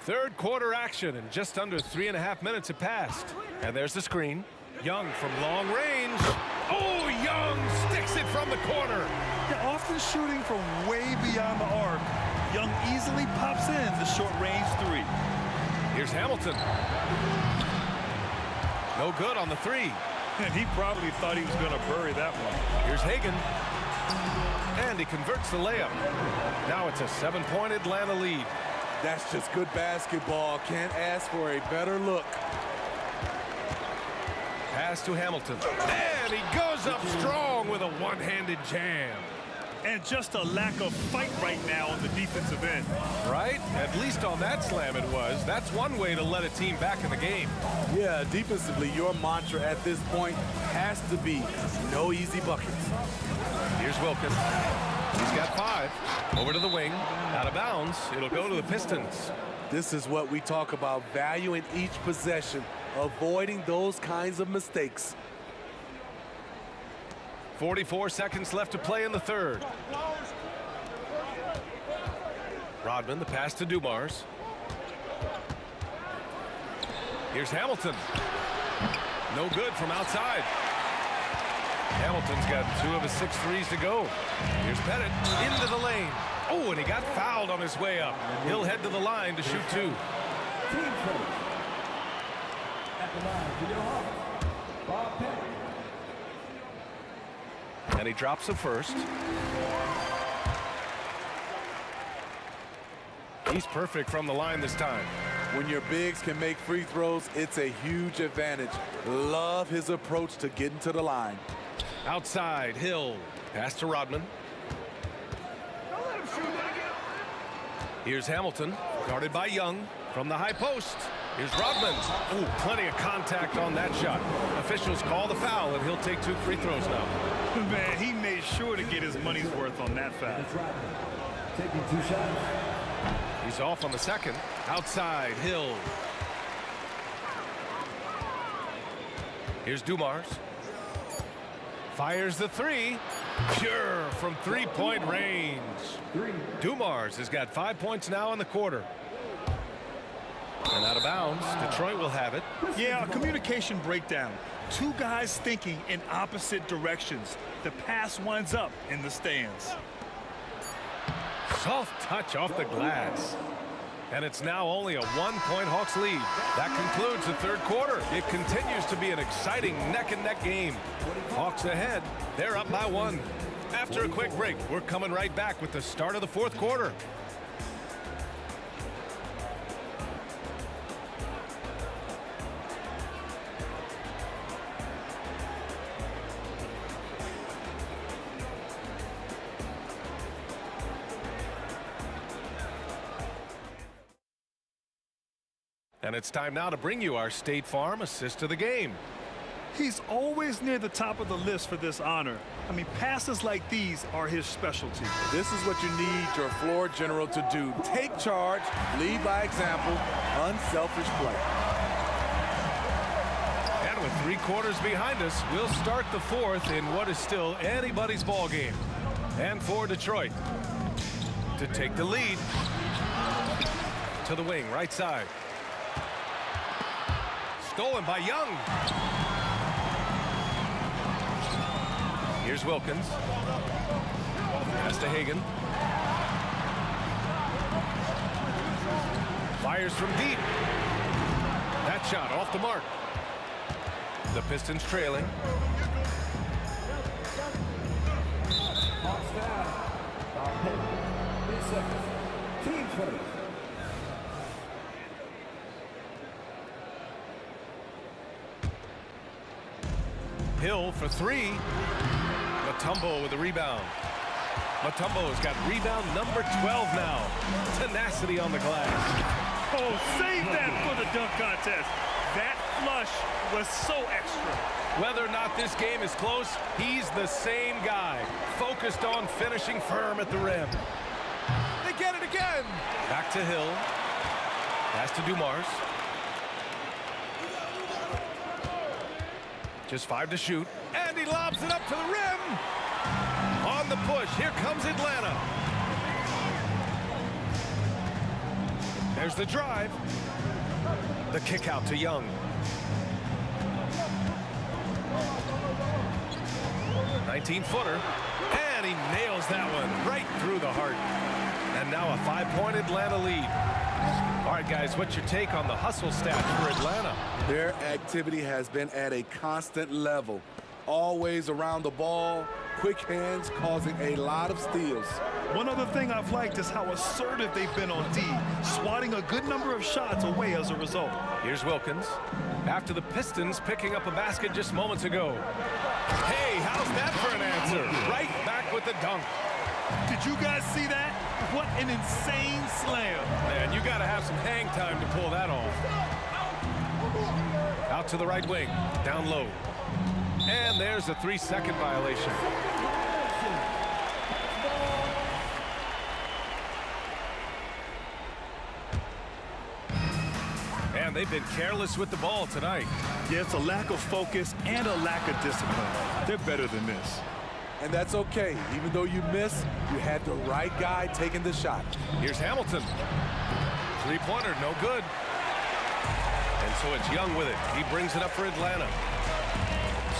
Third quarter action, and just under 3.5 minutes have passed. And there's the screen. Young from long range. Oh, Young sticks it from the corner. Yeah, often shooting from way beyond the arc. Young easily pops in the short-range 3. Here's Hamilton. No good on the 3. And he probably thought he was going to bury that one. Here's Hagan. And he converts the layup. Now it's a 7-point Atlanta lead. That's just good basketball. Can't ask for a better look. Pass to Hamilton. And he goes up strong with a one-handed jam. And just a lack of fight right now on the defensive end. Right? At least on that slam it was. That's one way to let a team back in the game. Yeah, defensively, your mantra at this point has to be no easy buckets. Here's Wilkins. He's got 5. Over to the wing. Out of bounds. It'll go to the Pistons. This is what we talk about, valuing each possession, avoiding those kinds of mistakes. 44 seconds left to play in the third. Rodman, the pass to Dumars. Here's Hamilton. No good from outside. Hamilton's got 2 of his 6 threes to go. Here's Pettit into the lane. Oh, and he got fouled on his way up. He'll head to the line to shoot 2. And he drops the first. He's perfect from the line this time. When your bigs can make free throws, it's a huge advantage. Love his approach to getting to the line. Outside, Hill. Pass to Rodman. Here's Hamilton, guarded by Young from the high post. Here's Rodman. Ooh, plenty of contact on that shot. Officials call the foul, and he'll take 2 free throws now. Man, he made sure to get his money's worth on that foul. Taking 2 shots. He's off on the second. Outside, Hill. Here's Dumars. Fires the three. Pure from three-point range. Dumars has got 5 points now in the quarter. And out of bounds. Detroit will have it. Yeah, a communication breakdown. Two guys thinking in opposite directions. The pass winds up in the stands. Soft touch off the glass. And it's now only a 1-point Hawks lead. That concludes the third quarter. It continues to be an exciting neck-and-neck game. Hawks ahead. They're up by 1. After a quick break, we're coming right back with the start of the fourth quarter. And it's time now to bring you our State Farm assist of the game. He's always near the top of the list for this honor. I mean, passes like these are his specialty. This is what you need your floor general to do. Take charge, lead by example, unselfish play. And with 3 quarters behind us, we'll start the fourth in what is still anybody's ball game. And for Detroit to take the lead to the wing, right side. Stolen by Young. Here's Wilkins. Pass to Hagan. Fires from deep. That shot off the mark. The Pistons trailing. Hawks down. Foul penalty. 3 seconds. Team 20. Hill for 3. Mutombo with the rebound. Mutombo's got rebound number 12 now. Tenacity on the glass. Oh, save that for the dunk contest. That flush was so extra. Whether or not this game is close, he's the same guy. Focused on finishing firm at the rim. They get it again. Back to Hill. Pass to Dumars. Just 5 to shoot. And he lobs it up to the rim. On the push, here comes Atlanta. There's the drive. The kick out to Young. 19-footer. And he nails that one right through the heart. And now a 5-point Atlanta lead. All right, guys, what's your take on the hustle stats for Atlanta? Their activity has been at a constant level. Always around the ball, quick hands causing a lot of steals. One other thing I've liked is how assertive they've been on D, swatting a good number of shots away as a result. Here's Wilkins. After the Pistons picking up a basket just moments ago. Hey, how's that for an answer? Right back with the dunk. Did you guys see that? What an insane slam. Man, you got to have some hang time to pull that off. Out to the right wing, down low. And there's a 3-second violation. And they've been careless with the ball tonight. Yeah, it's a lack of focus and a lack of discipline. They're better than this. And that's okay. Even though you miss, you had the right guy taking the shot. Here's Hamilton. 3-pointer, no good. And so it's Young with it. He brings it up for Atlanta.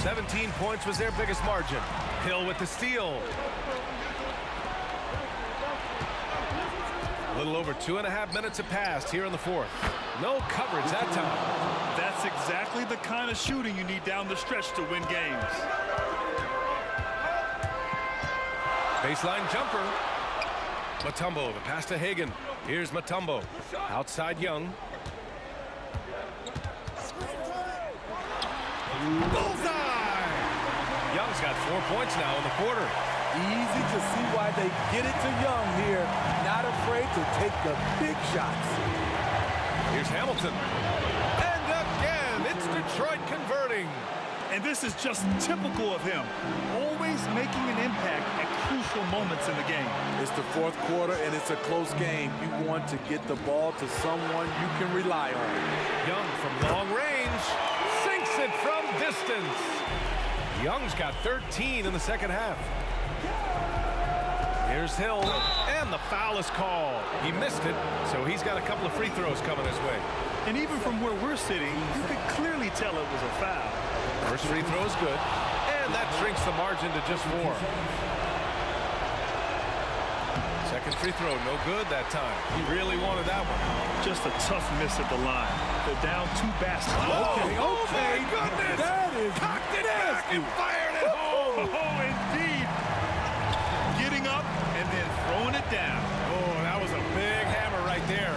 17 points was their biggest margin. Hill with the steal. A little over 2.5 minutes have passed here in the fourth. No coverage that time. That's exactly the kind of shooting you need down the stretch to win games. Baseline jumper. Mutombo, the pass to Hagan. Here's Mutombo. Outside Young. Bullseye! Young's got 4 points now in the quarter. Easy to see why they get it to Young here. Not afraid to take the big shots. Here's Hamilton. And again, it's Detroit converting. And this is just typical of him, always making an impact at crucial moments in the game. It's the fourth quarter, and it's a close game. You want to get the ball to someone you can rely on. Young from long range sinks it from distance. Young's got 13 in the second half. Here's Hill, and the foul is called. He missed it, so he's got a couple of free throws coming his way. And even from where we're sitting, you could clearly tell it was a foul. First free throw is good, and that shrinks the margin to just 4. Second free throw, no good that time. He really wanted that one. Just a tough miss at the line. They're down 2 baskets. Okay. Oh my goodness! That is cocked it back and fired it home. Oh, indeed. Getting up and then throwing it down. Oh, that was a big hammer right there.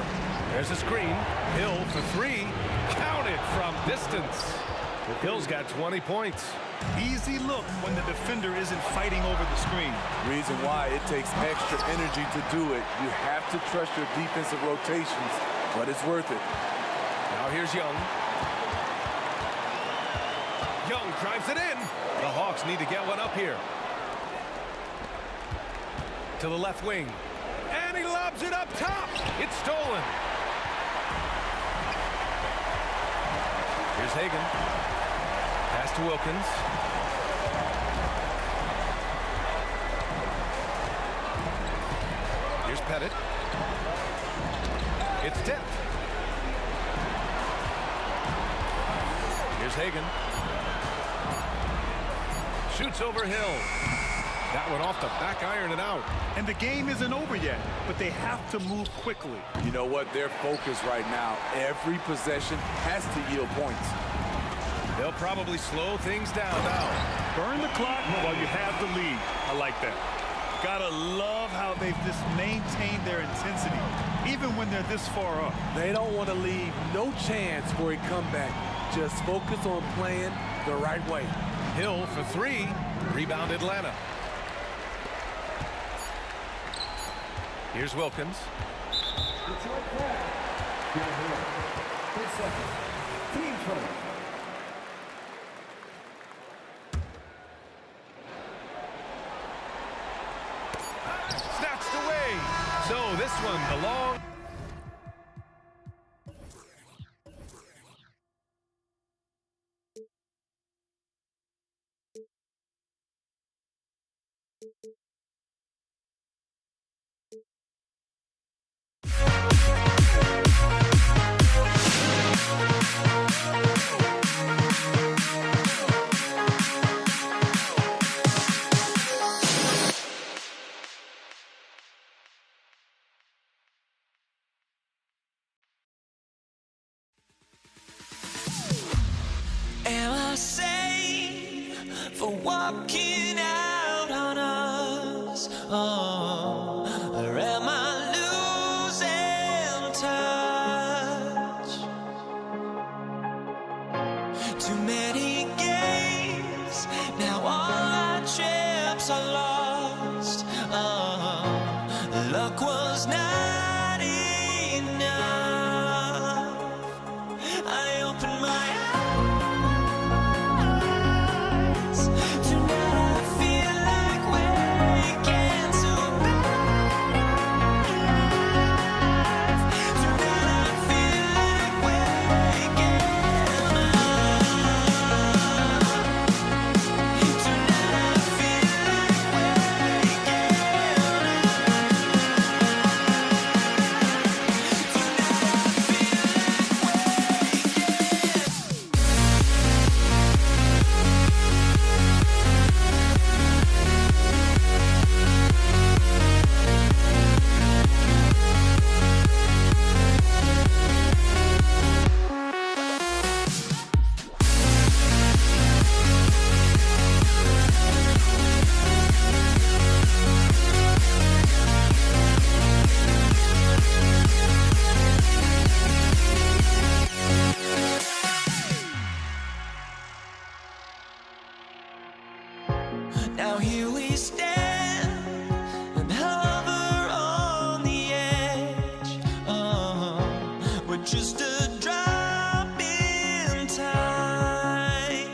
There's a screen. Hill for 3. Counted from distance. Hill's got 20 points. Easy look when the defender isn't fighting over the screen. Reason why it takes extra energy to do it. You have to trust your defensive rotations, but it's worth it. Now here's Young. Young drives it in. The Hawks need to get one up here. To the left wing. And he lobs it up top. It's stolen. Here's Hagan. Pass to Wilkins. Here's Pettit. It's tipped. Here's Hagan. Shoots over Hill. That one off the back iron and out. And the game isn't over yet, but they have to move quickly. You know what? They're focused right now. Every possession has to yield points. They'll probably slow things down now. Burn the clock while you have the lead. I like that. Gotta love how they've just maintained their intensity, even when they're this far up. They don't want to leave no chance for a comeback. Just focus on playing the right way. Hill for 3. Rebound Atlanta. Here's Wilkins. Team foul. Snatched away. So this one belongs. Am I sane for walking out on us? Oh, or am I losing touch? Too many games, now all our chips are lost. Oh, luck was not enough. I opened my now here we stand and hover on the edge. We're just a drop in time.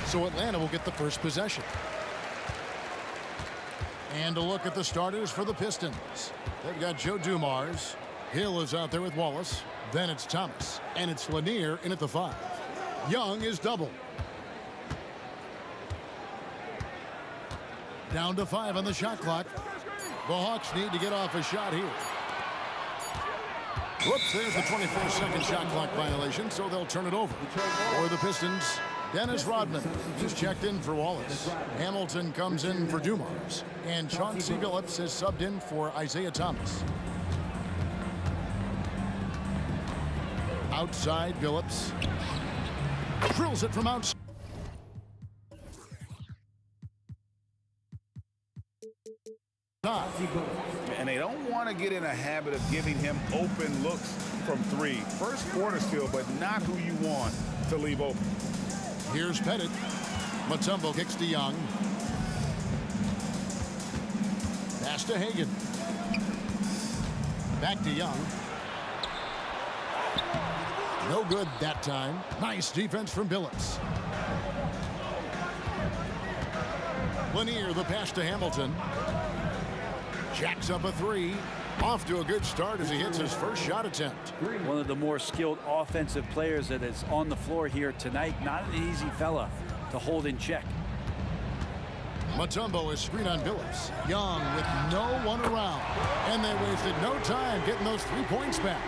So Atlanta will get the first possession. And a look at the starters for the Pistons. They've got Joe Dumars. Hill is out there with Wallace. Then it's Thomas. And it's Lanier in at the 5. Young is double. Down to 5 on the shot clock. The Hawks need to get off a shot here. Whoops, there's the 24-second shot clock violation, so they'll turn it over. For the Pistons, Dennis Rodman just checked in for Wallace. Hamilton comes in for Dumars. And Chauncey Billups is subbed in for Isaiah Thomas. Outside, Billups drills it from outside. And they don't want to get in a habit of giving him open looks from 3. First quarter still, but not who you want to leave open. Here's Pettit. Mutombo kicks to Young. Pass to Hagan. Back to Young. No good that time. Nice defense from Billups. Lanier, the pass to Hamilton. Jacks up a 3. Off to a good start as he hits his first shot attempt. One of the more skilled offensive players that is on the floor here tonight. Not an easy fella to hold in check. Mutombo is screen on Billups. Young with no one around. And they wasted no time getting those 3 points back.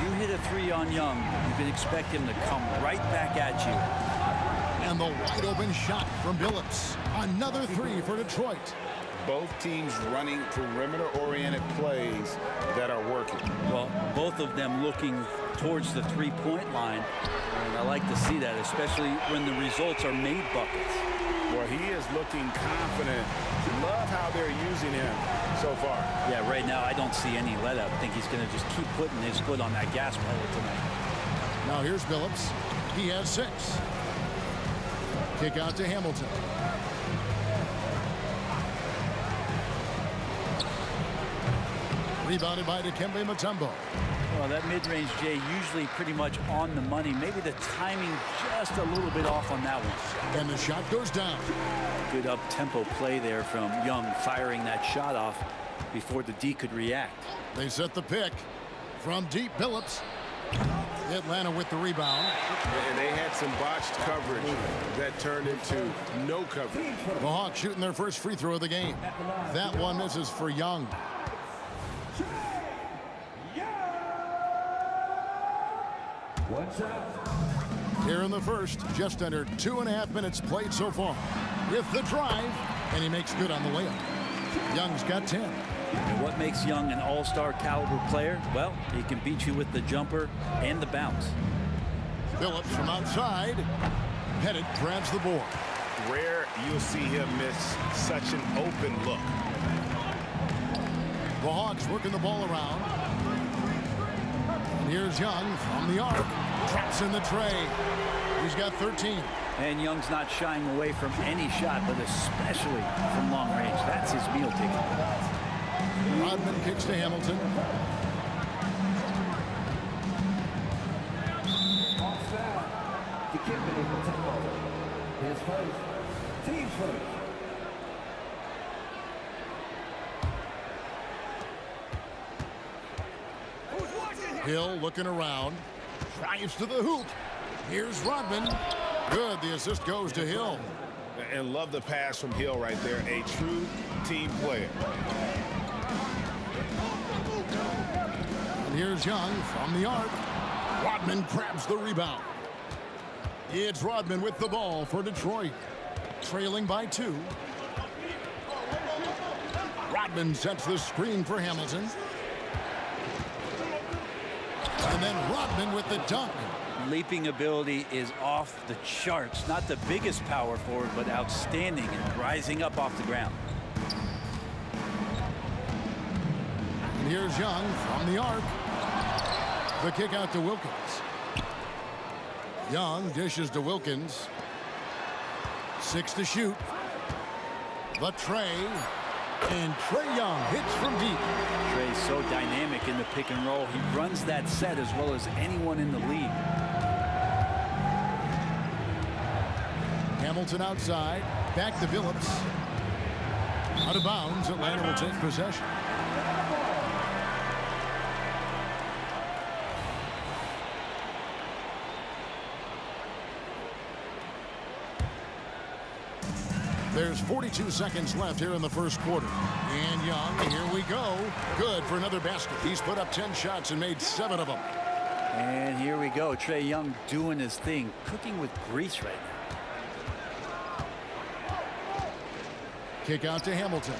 You hit a 3 on Young, you can expect him to come right back at you. And the wide open shot from Billups. Another 3 for Detroit. Both teams running perimeter-oriented plays that are working. Well, both of them looking towards the 3-point line. And I like to see that, especially when the results are made buckets. Well, he is looking confident. Love how they're using him so far. Yeah, right now I don't see any let up. I think he's going to just keep putting his foot on that gas pedal tonight. Now here's Billups. He has 6. Kick out to Hamilton. Rebounded by Dikembe Mutombo. Well, that mid-range, Jay, usually pretty much on the money. Maybe the timing just a little bit off on that one. And the shot goes down. Good up-tempo play there from Young, firing that shot off before the D could react. They set the pick from deep. Billups. Atlanta with the rebound. And they had some botched coverage that turned into no coverage. The Hawks shooting their first free throw of the game. That one misses for Young. Here in the first, just under 2.5 minutes played so far. With the drive, and he makes good on the layup. Young's got 10. And what makes Young an all-star caliber player? Well, he can beat you with the jumper and the bounce. Billups from outside. Pettit grabs the board. Rare you'll see him miss such an open look. The Hawks working the ball around. And here's Young from the arc. Traps in the tray. He's got 13. And Young's not shying away from any shot, but especially from long range. That's his meal ticket. Rodman kicks to Hamilton. His first. Team's first. Hill looking around. Drives to the hoop. Here's Rodman. Good. The assist goes to Hill. And love the pass from Hill right there. A true team player. And here's Young from the arc. Rodman grabs the rebound. It's Rodman with the ball for Detroit. Trailing by 2. Rodman sets the screen for Hamilton. And then Rodman with the dunk. Leaping ability is off the charts. Not the biggest power forward, but outstanding and rising up off the ground. And here's Young from the arc. The kick out to Wilkins. Young dishes to Wilkins. 6 to shoot. The Trey. And Trae Young hits from deep. Trey's so dynamic in the pick and roll. He runs that set as well as anyone in the league. Hamilton outside. Back to Billups. Out of bounds. Atlanta will take possession. There's 42 seconds left here in the first quarter. And Young, here we go. Good for another basket. He's put up 10 shots and made 7 of them. And here we go. Trae Young doing his thing. Cooking with grease right now. Kick out to Hamilton.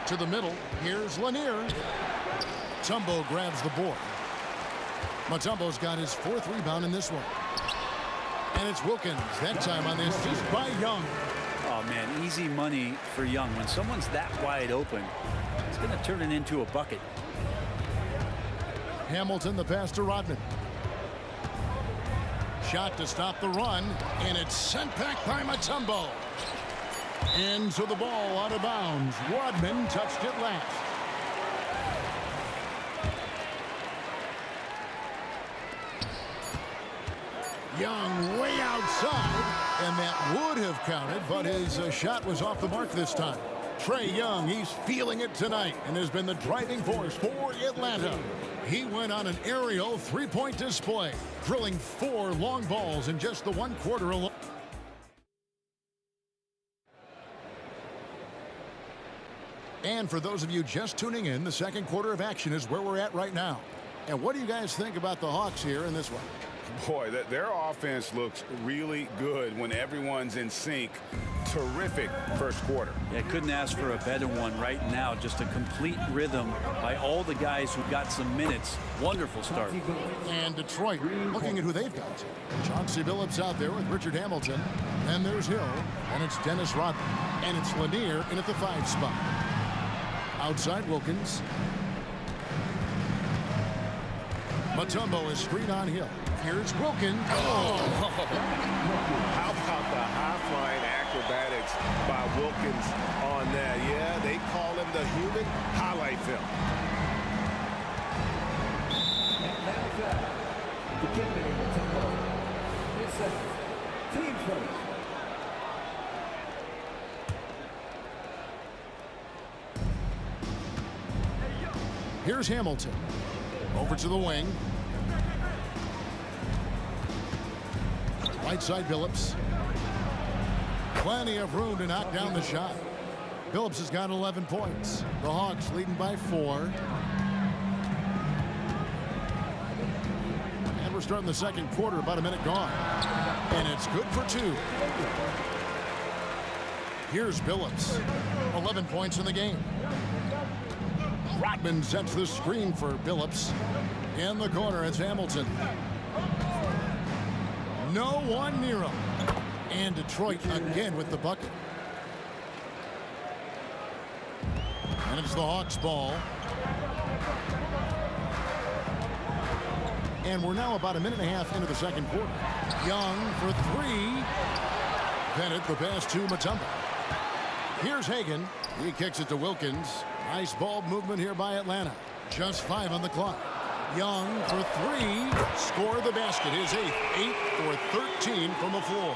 To the middle. Here's Lanier. Mutombo grabs the board. Mutombo's got his 4th rebound in this one. And it's Wilkins, that time on the assist by Young. Oh, man, easy money for Young. When someone's that wide open, it's going to turn it into a bucket. Hamilton, the pass to Rodman. Shot to stop the run, and it's sent back by Mutombo. And so the ball out of bounds. Rodman touched it last. Young way outside, and that would have counted, but his shot was off the mark this time. Trae Young, he's feeling it tonight and has been the driving force for Atlanta. He went on an aerial 3-point display, drilling 4 long balls in just the 1 quarter alone. And for those of you just tuning in, the second quarter of action is where we're at right now. And what do you guys think about the Hawks here in this one? Boy, their offense looks really good when everyone's in sync. Terrific first quarter. Yeah, couldn't ask for a better one right now. Just a complete rhythm by all the guys who got some minutes. Wonderful start. And Detroit looking at who they've got. Chauncey Billups out there with Richard Hamilton. And there's Hill. And it's Dennis Rodman. And it's Lanier in at the 5 spot. Outside Wilkins. Mutombo is screen on Hill. Here's Wilkins. Oh. How about the high-flying acrobatics by Wilkins on that? Yeah, they call him the human highlight film. Team first. Here's Hamilton. Over to the wing. Right side Billups. Plenty of room to knock down the shot. Billups has got 11 points. The Hawks leading by 4. And we're starting the second quarter, about a minute gone. And it's good for 2. Here's Billups. 11 points in the game. Rodman sets the screen for Billups. In the corner, it's Hamilton. No one near him. And Detroit again with the bucket. And it's the Hawks' ball. And we're now about a minute and a half into the second quarter. Young for 3. Bennett the pass to Mutombo. Here's Hagan. He kicks it to Wilkins. Nice ball movement here by Atlanta. Just 5 on the clock. Young for 3. Score the basket. His 8th. 8 for 13 from the floor.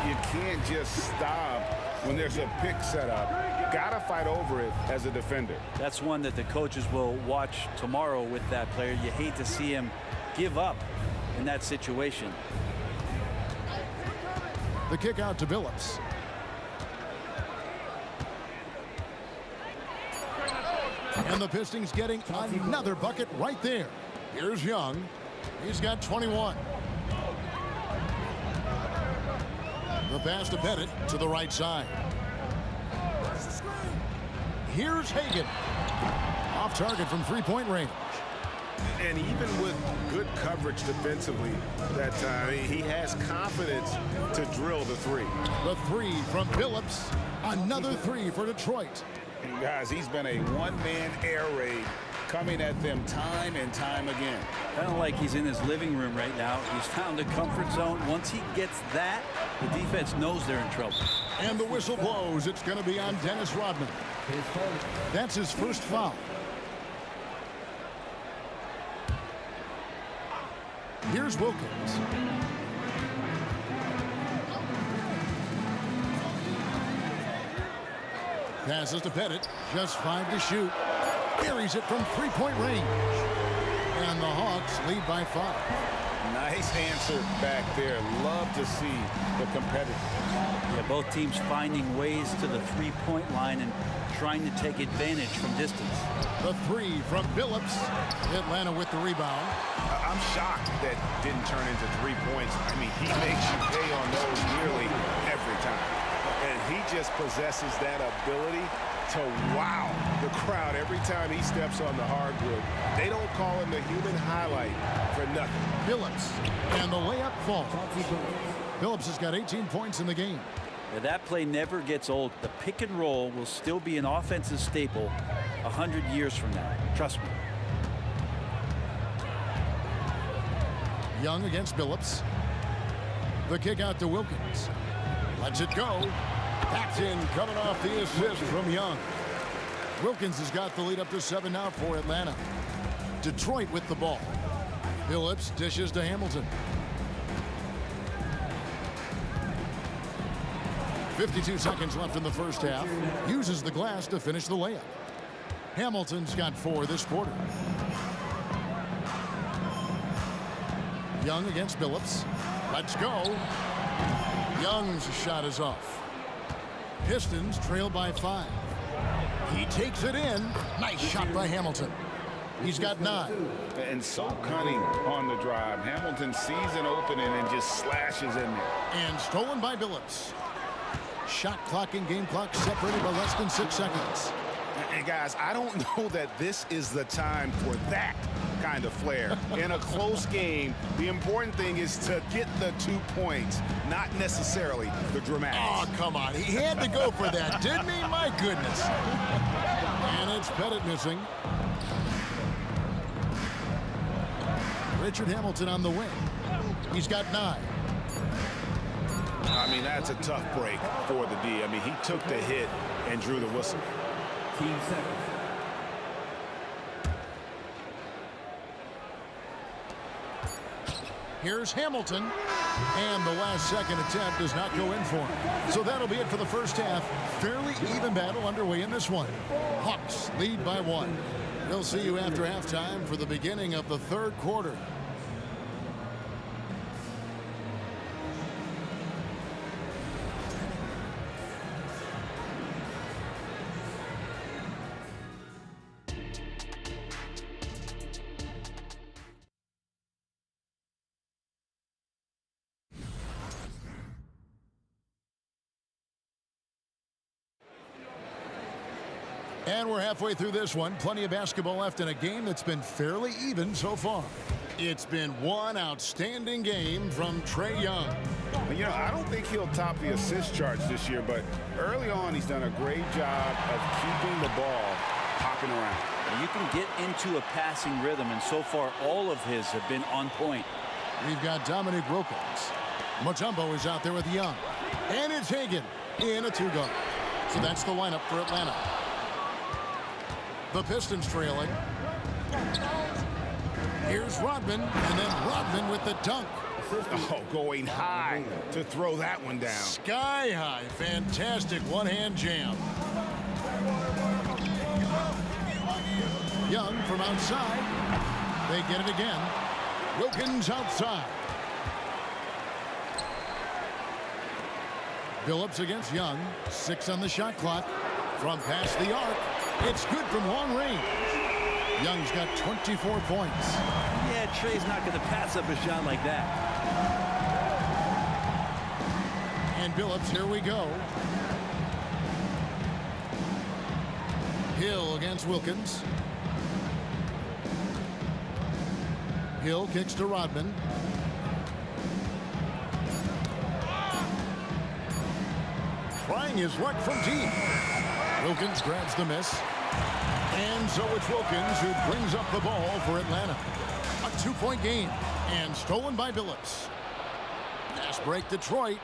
You can't just stop when there's a pick set up. Gotta fight over it as a defender. That's one that the coaches will watch tomorrow with that player. You hate to see him give up in that situation. The kick out to Billups. And the Pistons getting another bucket right there. Here's Young. He's got 21. The pass to Bennett to the right side. Here's Hagan. Off target from 3-point range. And even with good coverage defensively that time, he has confidence to drill the 3. The 3 from Billups. Another 3 for Detroit. Guys, he's been a one-man air raid coming at them time and time again. Kind of like he's in his living room right now. He's found a comfort zone. Once he gets that, the defense knows they're in trouble. And the whistle blows. It's going to be on Dennis Rodman. That's his first foul. Here's Wilkins. Passes to Pettit. Just 5 to shoot. Carries it from three-point range. And the Hawks lead by 5. Nice answer back there. Love to see the competitive. Yeah, both teams finding ways to the three-point line and trying to take advantage from distance. The three from Billups. Atlanta with the rebound. I'm shocked that didn't turn into 3 points. I mean, he makes you pay on those nearly every time. And he just possesses that ability to wow the crowd every time he steps on the hardwood. They don't call him the human highlight for nothing. Billups, and the layup falls. Billups has got 18 points in the game. Yeah, that play never gets old. The pick and roll will still be an offensive staple 100 years from now. Trust me. Young against Billups. The kick out to Wilkins. Lets it go. That's in, coming off the assist from Young. Wilkins has got the lead up to 7 now for Atlanta. Detroit with the ball. Billups dishes to Hamilton. 52 seconds left in the first half. Uses the glass to finish the layup. Hamilton's got 4 this quarter. Young against Billups. Let's go. Young's shot is off. Pistons trail by 5. He takes it in. Nice shot by Hamilton. He's got 9. And so cunning on the drive. Hamilton sees an opening and just slashes in there. And stolen by Billups. Shot clock and game clock separated by less than 6 seconds. And guys, I don't know that this is the time for that kind of flair. In a close game, the important thing is to get the 2 points, not necessarily the dramatics. Oh, come on. He had to go for that, didn't he? My goodness. And it's Pettit missing. Richard Hamilton on the wing. He's got 9. I mean, that's a tough break for the D. I mean, he took the hit and drew the whistle. Here's Hamilton, and the last second attempt does not go in for him. So that'll be it for the first half. Fairly even battle underway in this one. Hawks lead by 1. We'll see you after halftime for the beginning of the third quarter. And we're halfway through this one. Plenty of basketball left in a game that's been fairly even so far. It's been one outstanding game from Trae Young. You know, I don't think he'll top the assist charts this year, but early on he's done a great job of keeping the ball hopping around. You can get into a passing rhythm, and so far all of his have been on point. We've got Dominic Wilkins. Mutombo is out there with Young. And it's Hagan in a 2-guard. So that's the lineup for Atlanta. The Pistons trailing. Here's Rodman, and then Rodman with the dunk. Oh, going high to throw that one down. Sky high. Fantastic one-hand jam. Young from outside. They get it again. Wilkins outside. Billups against Young. 6 on the shot clock. From past the arc. It's good from long range. Young's got 24 points. Yeah, Trae's not going to pass up a shot like that. And Billups, here we go. Hill against Wilkins. Hill kicks to Rodman. Trying his luck from deep. Wilkins grabs the miss. And so it's Wilkins who brings up the ball for Atlanta. A 2-point game and stolen by Billups. Pass break Detroit.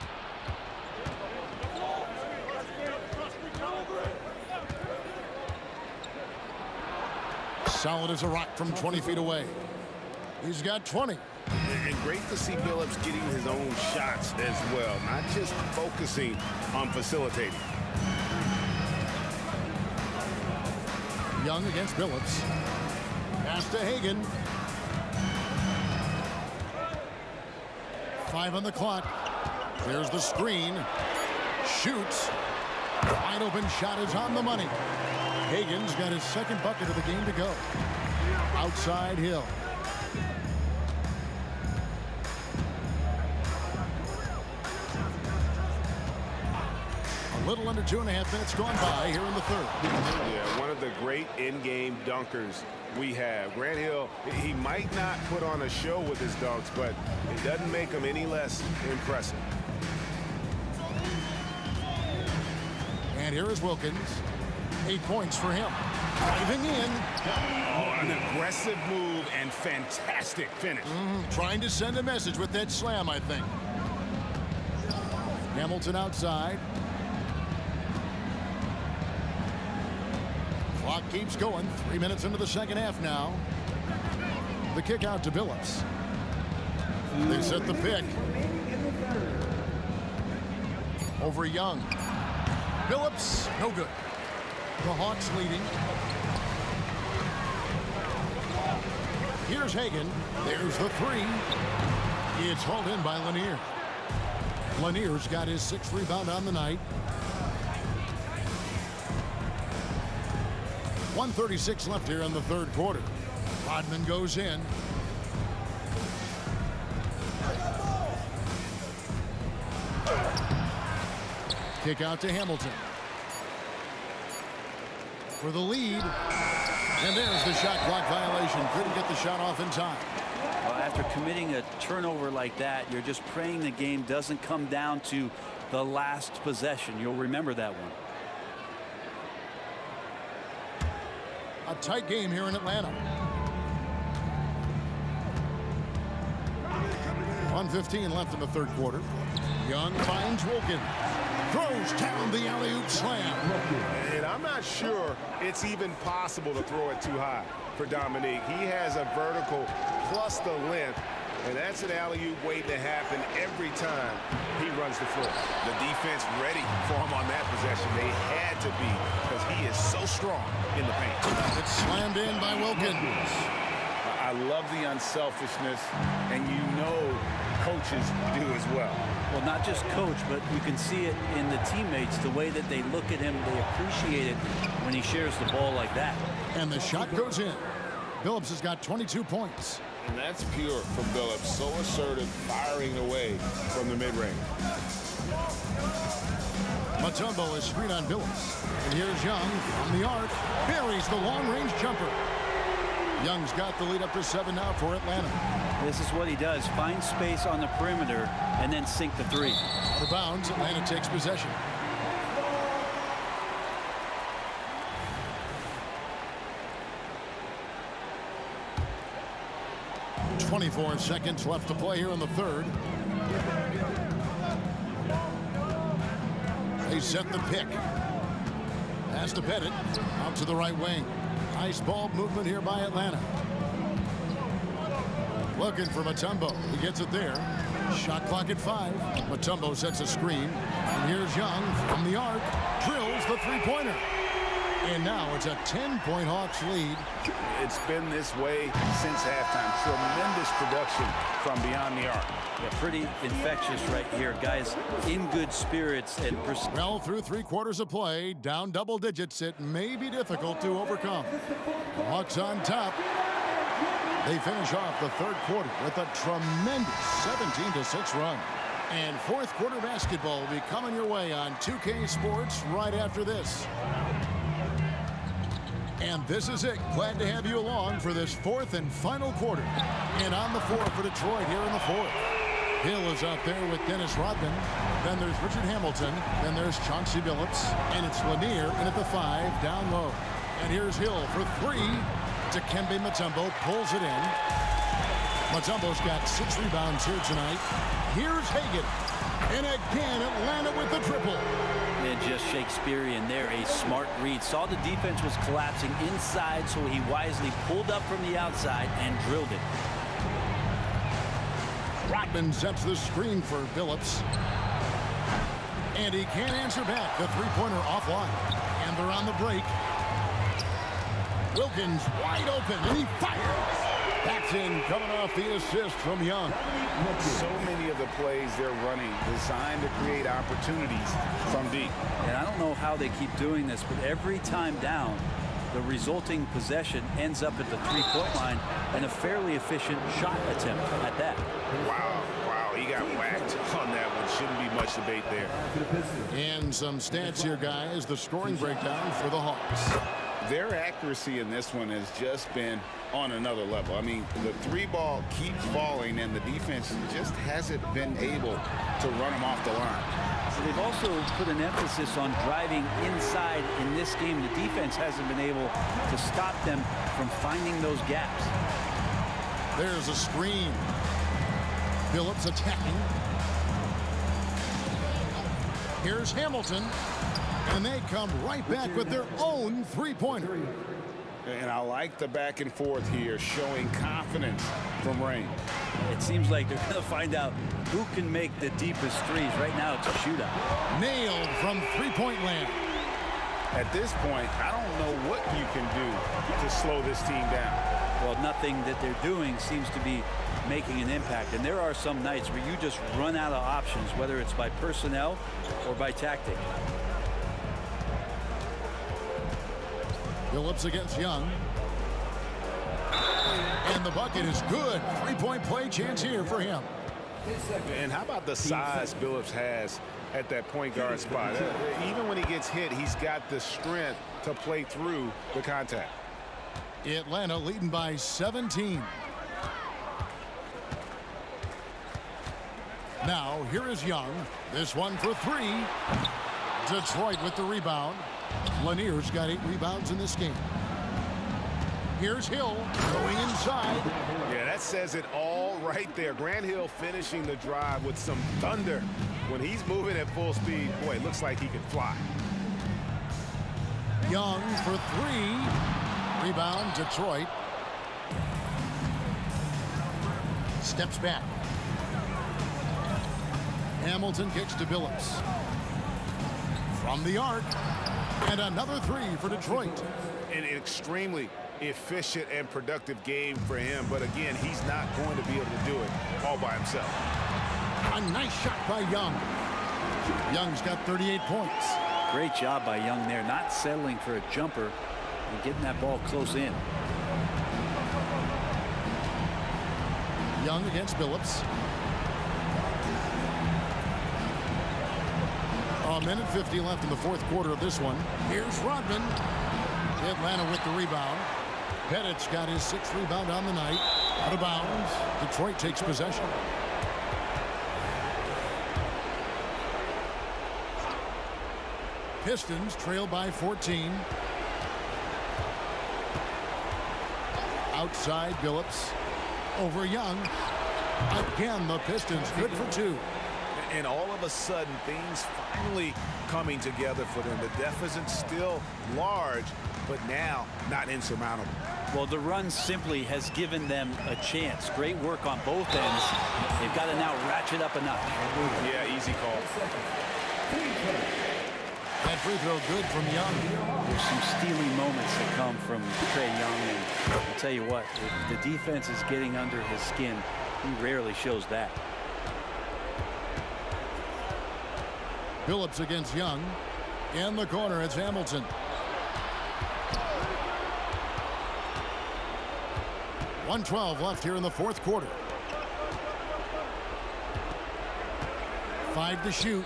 Solid as a rock from 20 feet away. He's got 20. And great to see Billups getting his own shots as well, not just focusing on facilitating. Young against Billups. Pass to Hagan. 5 on the clock. There's the screen. Shoots. Wide open shot is on the money. Hagan's got his second bucket of the game to go. Outside Hill. A little under 2.5 minutes gone by here in the third. Yeah, one of the great in-game dunkers we have. Grant Hill, he might not put on a show with his dunks, but it doesn't make him any less impressive. And here is Wilkins. 8 points for him. Driving in. Oh, an aggressive move and fantastic finish. Trying to send a message with that slam, I think. Hamilton outside. Clock keeps going. 3 minutes into the second half now. The kick out to Billups. They set the pick. Over Young. Billups, no good. The Hawks leading. Here's Hagan. There's the three. It's hauled in by Lanier. Lanier's got his 6th rebound on the night. 1:36 left here in the third quarter. Rodman goes in. Kick out to Hamilton. For the lead. And there's the shot clock violation. Couldn't get the shot off in time. Well, after committing a turnover like that, you're just praying the game doesn't come down to the last possession. You'll remember that one. A tight game here in Atlanta. 1:15 left in the third quarter. Young finds Wilkins. Throws down the alley-oop slam. And I'm not sure it's even possible to throw it too high for Dominique. He has a vertical plus the length, and that's an alley-oop waiting to happen every time he runs the floor. The defense ready for him on that possession. They had to be because he is so strong in the paint. It's slammed in by Wilkins. I love the unselfishness, and you know coaches do as well. Well, not just coach, but you can see it in the teammates, the way that they look at him. They appreciate it when he shares the ball like that. And the shot goes in. Billups has got 22 points. And that's pure from Billups. So assertive, firing away from the mid-range. Mutombo is screen on Billups. And here's Young on the arc. Buries the long-range jumper. Young's got the lead up to 7 now for Atlanta. This is what he does. Find space on the perimeter and then sink the three. Out of bounds, Atlanta takes possession. .24 seconds left to play here in the third. They set the pick. Pass to Pettit. Out to the right wing. Nice ball movement here by Atlanta. Looking for Mutombo. He gets it there. Shot clock at 5. Mutombo sets a screen. And here's Young from the arc. Drills the three-pointer. And now it's a 10-point Hawks lead. It's been this way since halftime. Tremendous production from beyond the arc. Yeah, pretty infectious right here. Guys in good spirits. And well, through 3 quarters of play, down double digits, it may be difficult to overcome. The Hawks on top. They finish off the third quarter with a tremendous 17-6 run. And fourth quarter basketball will be coming your way on 2K Sports right after this. And this is it. Glad to have you along for this fourth and final quarter. And on the floor for Detroit here in the fourth. Hill is out there with Dennis Rodman. Then there's Richard Hamilton. Then there's Chauncey Billups. And it's Lanier in at the 5 down low. And here's Hill for three. Dikembe Mutombo pulls it in. Mutombo's got 6 rebounds here tonight. Here's Hagan. And again, Atlanta with the triple. And just Shakespearean there, a smart read. Saw the defense was collapsing inside, so he wisely pulled up from the outside and drilled it. Rodman sets the screen for Billups. And he can't answer back. The three-pointer offline. And they're on the break. Wilkins wide open, and he fires. That's in, coming off the assist from Young. So many of the plays they're running designed to create opportunities from deep. And I don't know how they keep doing this, but every time down, the resulting possession ends up at the three-point line and a fairly efficient shot attempt at that. Wow, he got whacked on that one. Shouldn't be much debate there. And some stats here, guys. The scoring breakdown for the Hawks. Their accuracy in this one has just been on another level. I mean, the three ball keeps falling, and the defense just hasn't been able to run them off the line. They've also put an emphasis on driving inside in this game. The defense hasn't been able to stop them from finding those gaps. There's a screen. Billups attacking. Here's Hamilton. And they come right back with their own three-pointer. And I like the back and forth here, showing confidence from Rain. It seems like they're going to find out who can make the deepest threes. Right now, it's a shootout. Nailed from three-point land. At this point, I don't know what you can do to slow this team down. Well, nothing that they're doing seems to be making an impact. And there are some nights where you just run out of options, whether it's by personnel or by tactic. Billups against Young. And the bucket is good. Three-point play chance here for him. And how about the size Billups has at that point guard spot? Even when he gets hit, he's got the strength to play through the contact. Atlanta leading by 17. Now, here is Young. This one for three. Detroit with the rebound. Lanier's got 8 rebounds in this game. Here's Hill going inside. Yeah, that says it all right there. Grant Hill finishing the drive with some thunder. When he's moving at full speed, boy, it looks like he can fly. Young for three. Rebound, Detroit. Steps back. Hamilton kicks to Billups. From the arc. And another three for Detroit. An extremely efficient and productive game for him. But again, he's not going to be able to do it all by himself. A nice shot by Young. Young's got 38 points. Great job by Young there, not settling for a jumper and getting that ball close in. Young against Billups. A minute 50 left in the fourth quarter of this one. Here's Rodman. Atlanta with the rebound. Pettit's got his 6th rebound on the night. Out of bounds. Detroit takes possession. Pistons trail by 14. Outside Billups. Over Young. Again, the Pistons good for 2. And all of a sudden, things finally coming together for them. The deficit still large, but now not insurmountable. Well, the run simply has given them a chance. Great work on both ends. They've got to now ratchet up a notch. Yeah, easy call. That free throw good from Young. There's some steely moments that come from Trae Young. And I'll tell you what, if the defense is getting under his skin, he rarely shows that. Billups against Young. In the corner, it's Hamilton. .112 left here in the fourth quarter. 5 to shoot.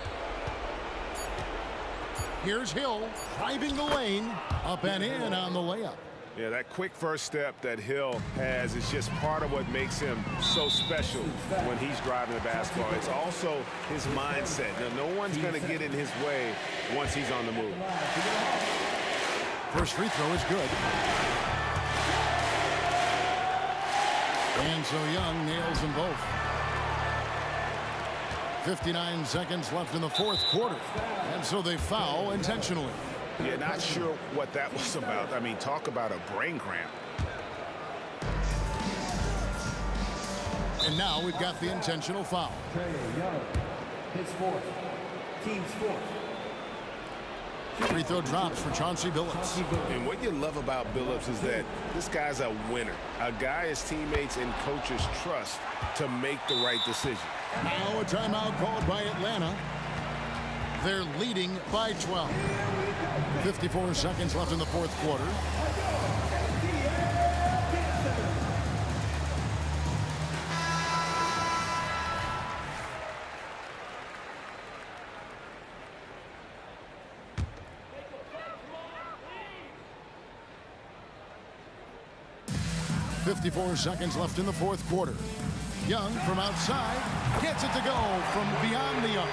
Here's Hill driving the lane. Up and in on the layup. Yeah, that quick first step that Hill has is just part of what makes him so special when he's driving the basketball. It's also his mindset. Now, no one's going to get in his way once he's on the move. First free throw is good. And so Young nails them both. 59 seconds left in the fourth quarter. And so they foul intentionally. Yeah, not sure what that was about. I mean, talk about a brain cramp. And now we've got the intentional foul. Trae Young, his fourth, team's fourth. Free throw drops for Chauncey Billups. And what you love about Billups is that this guy's a winner. A guy his teammates and coaches trust to make the right decision. Now a timeout called by Atlanta. They're leading by 12. 54 seconds left in the fourth quarter. .54 seconds left in the fourth quarter. Young from outside gets it to go from beyond the arc.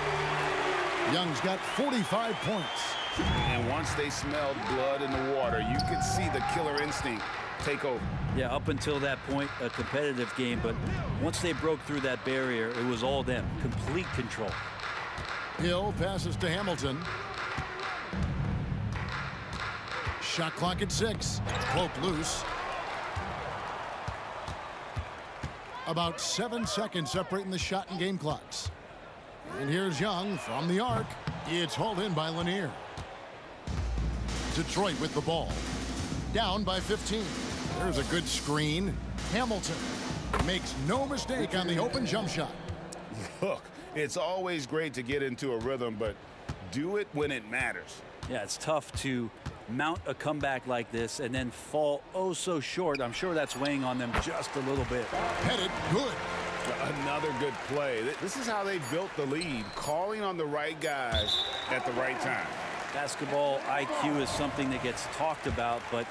Young's got 45 points. And once they smelled blood in the water, you could see the killer instinct take over. Yeah, up until that point, a competitive game, but once they broke through that barrier, it was all them. Complete control. Hill passes to Hamilton. Shot clock at 6. Cloak loose. About 7 seconds separating the shot and game clocks. And here's Young from the arc. It's hauled in by Lanier. Detroit with the ball. Down by 15. There's a good screen. Hamilton makes no mistake on the open jump shot. Look, it's always great to get into a rhythm, but do it when it matters. Yeah, it's tough to mount a comeback like this and then fall oh so short. I'm sure that's weighing on them just a little bit. Headed good. Another good play. This is how they built the lead, calling on the right guys at the right time. Basketball IQ is something that gets talked about, but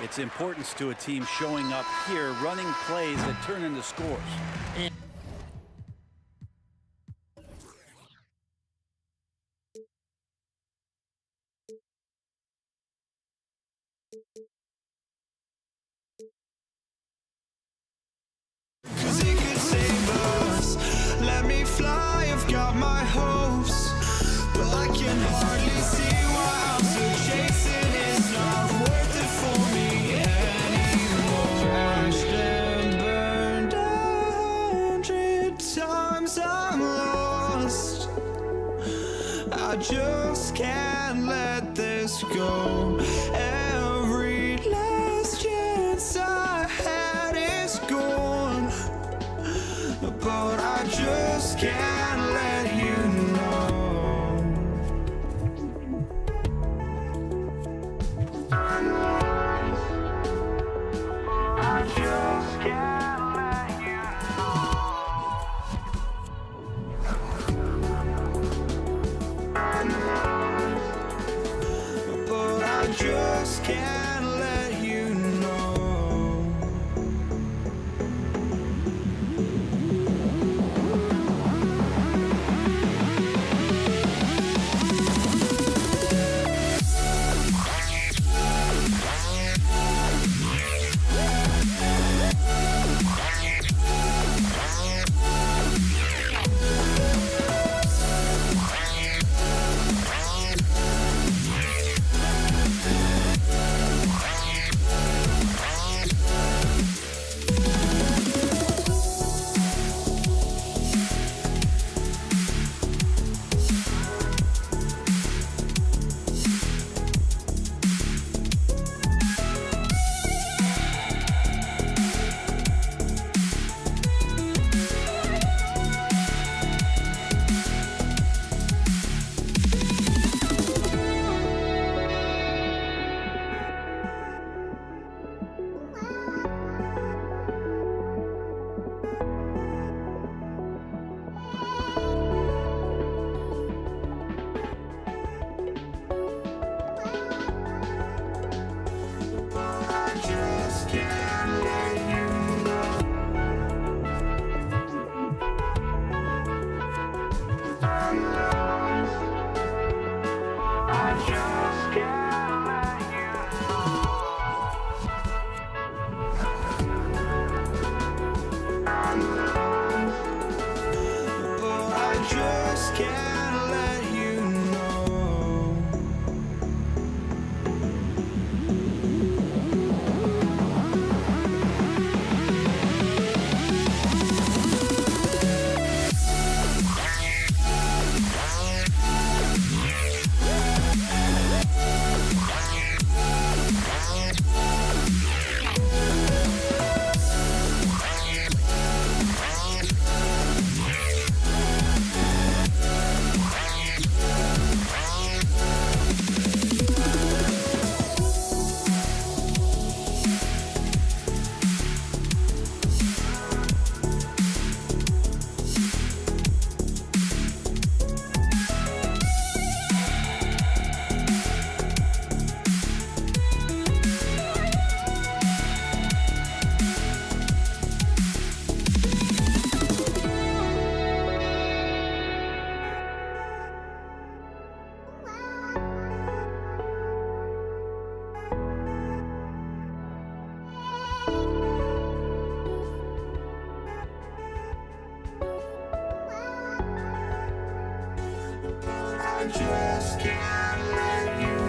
its importance to a team showing up here, running plays that turn into scores. Let me fly, I've got my hopes, but I can hardly see why I'm still chasing. It's not worth it for me anymore. Crashed and burned 100 times, I'm lost. I just can't let this go. Every last chance I had is gone, but I just can't let you know. I just can't let you know. But I just can't let you know. I just can't let you can't let you know. I just can't let you know.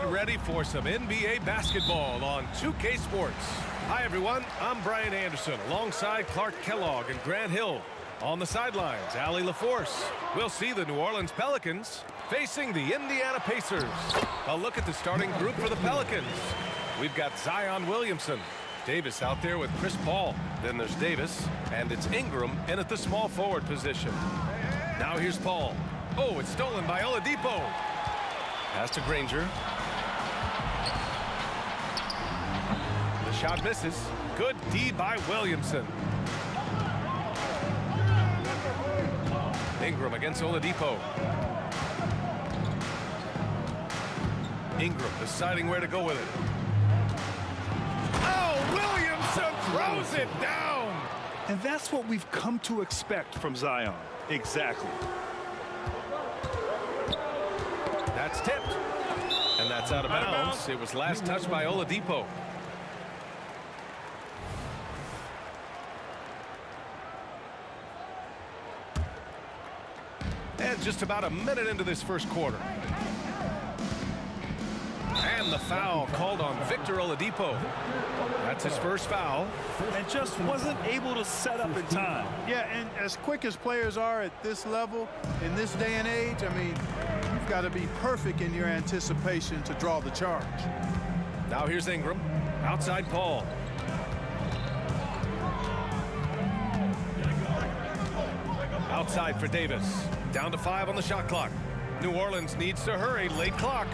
Ready for some NBA basketball on 2K Sports. Hi everyone, I'm Brian Anderson alongside Clark Kellogg and Grant Hill. On the sidelines, Allie LaForce. We'll see the New Orleans Pelicans facing the Indiana Pacers. A look at the starting group for the Pelicans. We've got Zion Williamson. Davis out there with Chris Paul. Then there's Davis, and it's Ingram in at the small forward position. Now here's Paul. Oh, it's stolen by Oladipo. Pass to Granger. The shot misses. Good D by Williamson. Ingram against Oladipo. Ingram deciding where to go with it. Oh, Williamson throws it down. And that's what we've come to expect from Zion. Exactly. That's tipped. And that's out of bounds. It was last touched by Oladipo. And just about a minute into this first quarter. And the foul called on Victor Oladipo. That's his first foul. And just wasn't able to set up in time. Yeah, and as quick as players are at this level, in this day and age, I mean, you've got to be perfect in your anticipation to draw the charge. Now here's Ingram. Outside Paul. Outside for Davis. Down to 5 on the shot clock. New Orleans needs to hurry. Late clock.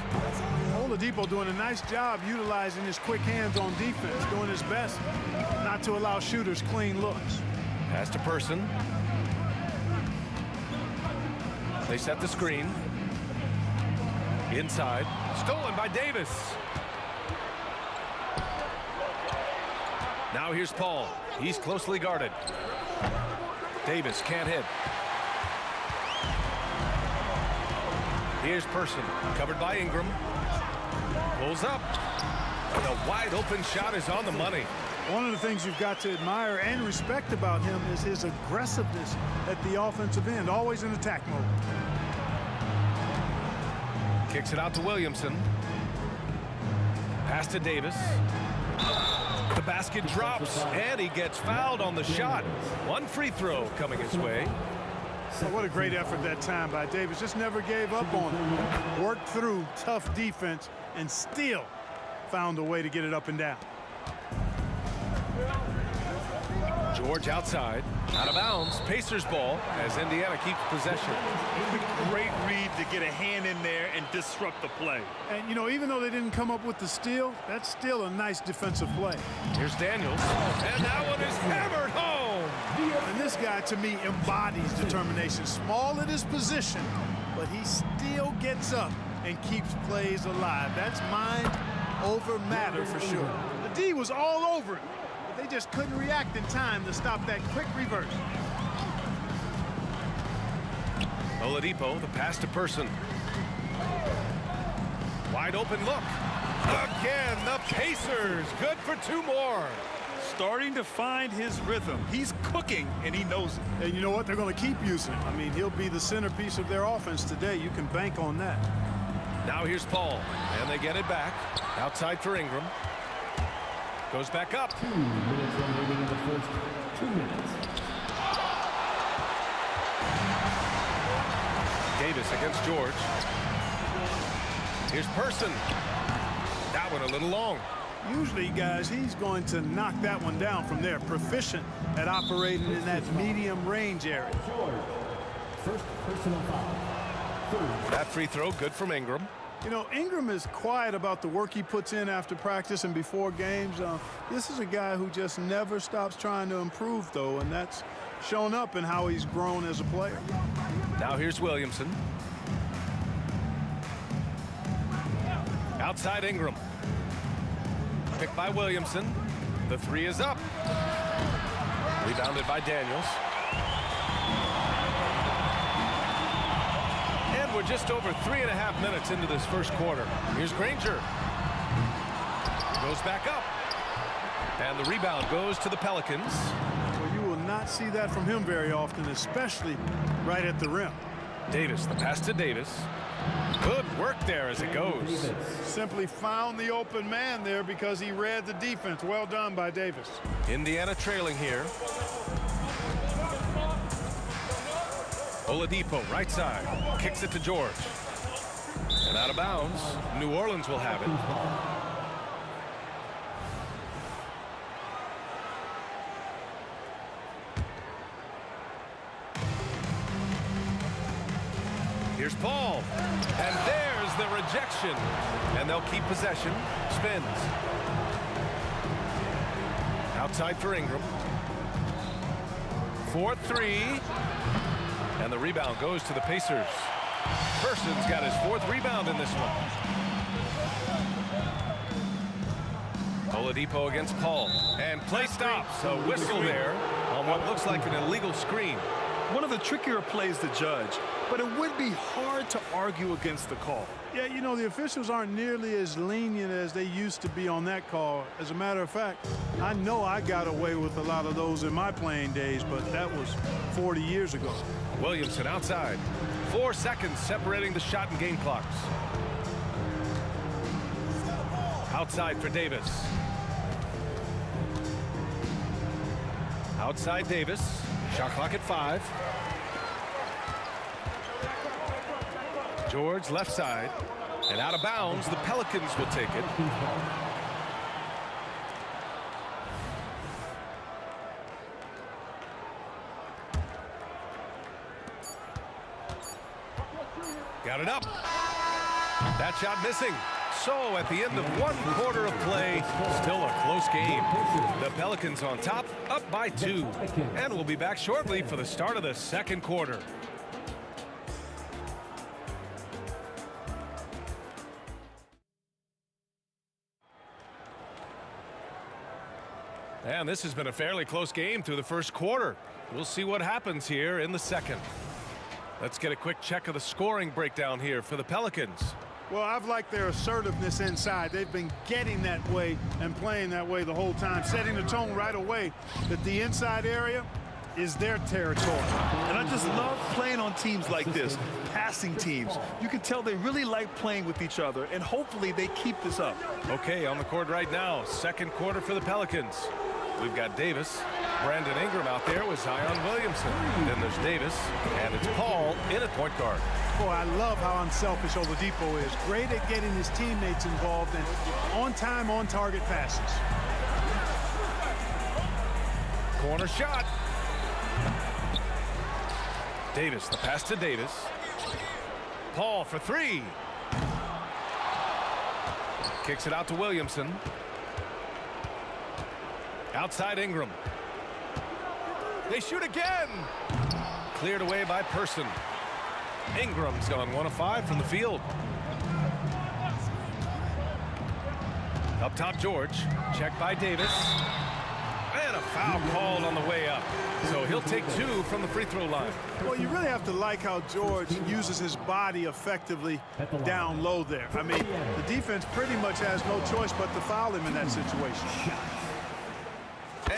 Oladipo doing a nice job utilizing his quick hands on defense, doing his best not to allow shooters clean looks. Pass to Person. They set the screen. Inside. Stolen by Davis. Now here's Paul. He's closely guarded. Davis can't hit. Here's Person, covered by Ingram. Pulls up. And a wide open shot is on the money. One of the things you've got to admire and respect about him is his aggressiveness at the offensive end, always in attack mode. Kicks it out to Williamson. Pass to Davis. The basket drops, and he gets fouled on the shot. One free throw coming his way. So what a great effort that time by Davis. Just never gave up on it. Worked through tough defense and still found a way to get it up and down. George outside. Out of bounds. Pacers ball as Indiana keeps possession. Great read to get a hand in there and disrupt the play. And, you know, even though they didn't come up with the steal, that's still a nice defensive play. Here's Daniels. And that one is hammered home. And this guy, to me, embodies determination. Small at his position, but he still gets up and keeps plays alive. That's mind over matter for sure. The D was all over it, but they just couldn't react in time to stop that quick reverse. Oladipo, the pass to Person. Wide open look. Again, the Pacers. Good for 2 more. Starting to find his rhythm. He's cooking, and he knows it. And you know what? They're going to keep using him. I mean, he'll be the centerpiece of their offense today. You can bank on that. Now here's Paul, and they get it back. Outside for Ingram. Goes back up. 2 minutes remaining in the first. 2 minutes. Davis against George. Here's Person. That one a little long. Usually, guys, he's going to knock that one down from there. Proficient at operating in that medium range area. First personal foul. That free throw good from Ingram. You know, Ingram is quiet about the work he puts in after practice and before games. This is a guy who just never stops trying to improve, though, and that's shown up in how he's grown as a player. Now here's Williamson. Outside Ingram. Picked by Williamson. The 3 is up. Rebounded by Daniels. And we're just over 3.5 minutes into this first quarter. Here's Granger. Goes back up. And the rebound goes to the Pelicans. Well, you will not see that from him very often, especially right at the rim. Davis, the pass to Davis. Good work there as it goes. Simply found the open man there because he read the defense. Well done by Davis. Indiana trailing here. Oladipo, right side. Kicks it to George. And out of bounds. New Orleans will have it. Here's Paul. And there's the rejection. And they'll keep possession. Spins. Outside for Ingram. 4-3. And the rebound goes to the Pacers. Person's got his 4th rebound in this one. Oladipo against Paul. And play stops. A whistle there on what looks like an illegal screen. One of the trickier plays to judge, but it would be hard to argue against the call. Yeah, you know, the officials aren't nearly as lenient as they used to be on that call. As a matter of fact, I know I got away with a lot of those in my playing days, but that was 40 years ago. Williamson outside. 4 seconds separating the shot and game clocks. Outside for Davis. Outside Davis. Shot clock at 5. George left side. And out of bounds, the Pelicans will take it. Got it up. That shot missing. So at the end of 1 quarter of play, still a close game. The Pelicans on top, up by 2. And we'll be back shortly for the start of the second quarter. And this has been a fairly close game through the first quarter. We'll see what happens here in the second. Let's get a quick check of the scoring breakdown here for the Pelicans. Well, I've liked their assertiveness inside. They've been getting that way and playing that way the whole time, setting the tone right away that the inside area is their territory. And I just love playing on teams like this, passing teams. You can tell they really like playing with each other, and hopefully they keep this up. Okay, on the court right now, second quarter for the Pelicans. We've got Davis, Brandon Ingram out there with Zion Williamson. Then there's Davis, and it's Paul in at point guard. Boy, I love how unselfish Oladipo is. Great at getting his teammates involved and on-time, on-target passes. Corner shot. Davis, the pass to Davis. Paul for 3. Kicks it out to Williamson. Outside Ingram. They shoot again. Cleared away by Person. Ingram's gone 1 of 5 from the field. Up top, George. Checked by Davis. And a foul called on the way up. So he'll take 2 from the free throw line. Well, you really have to like how George uses his body effectively down low there. I mean, the defense pretty much has no choice but to foul him in that situation.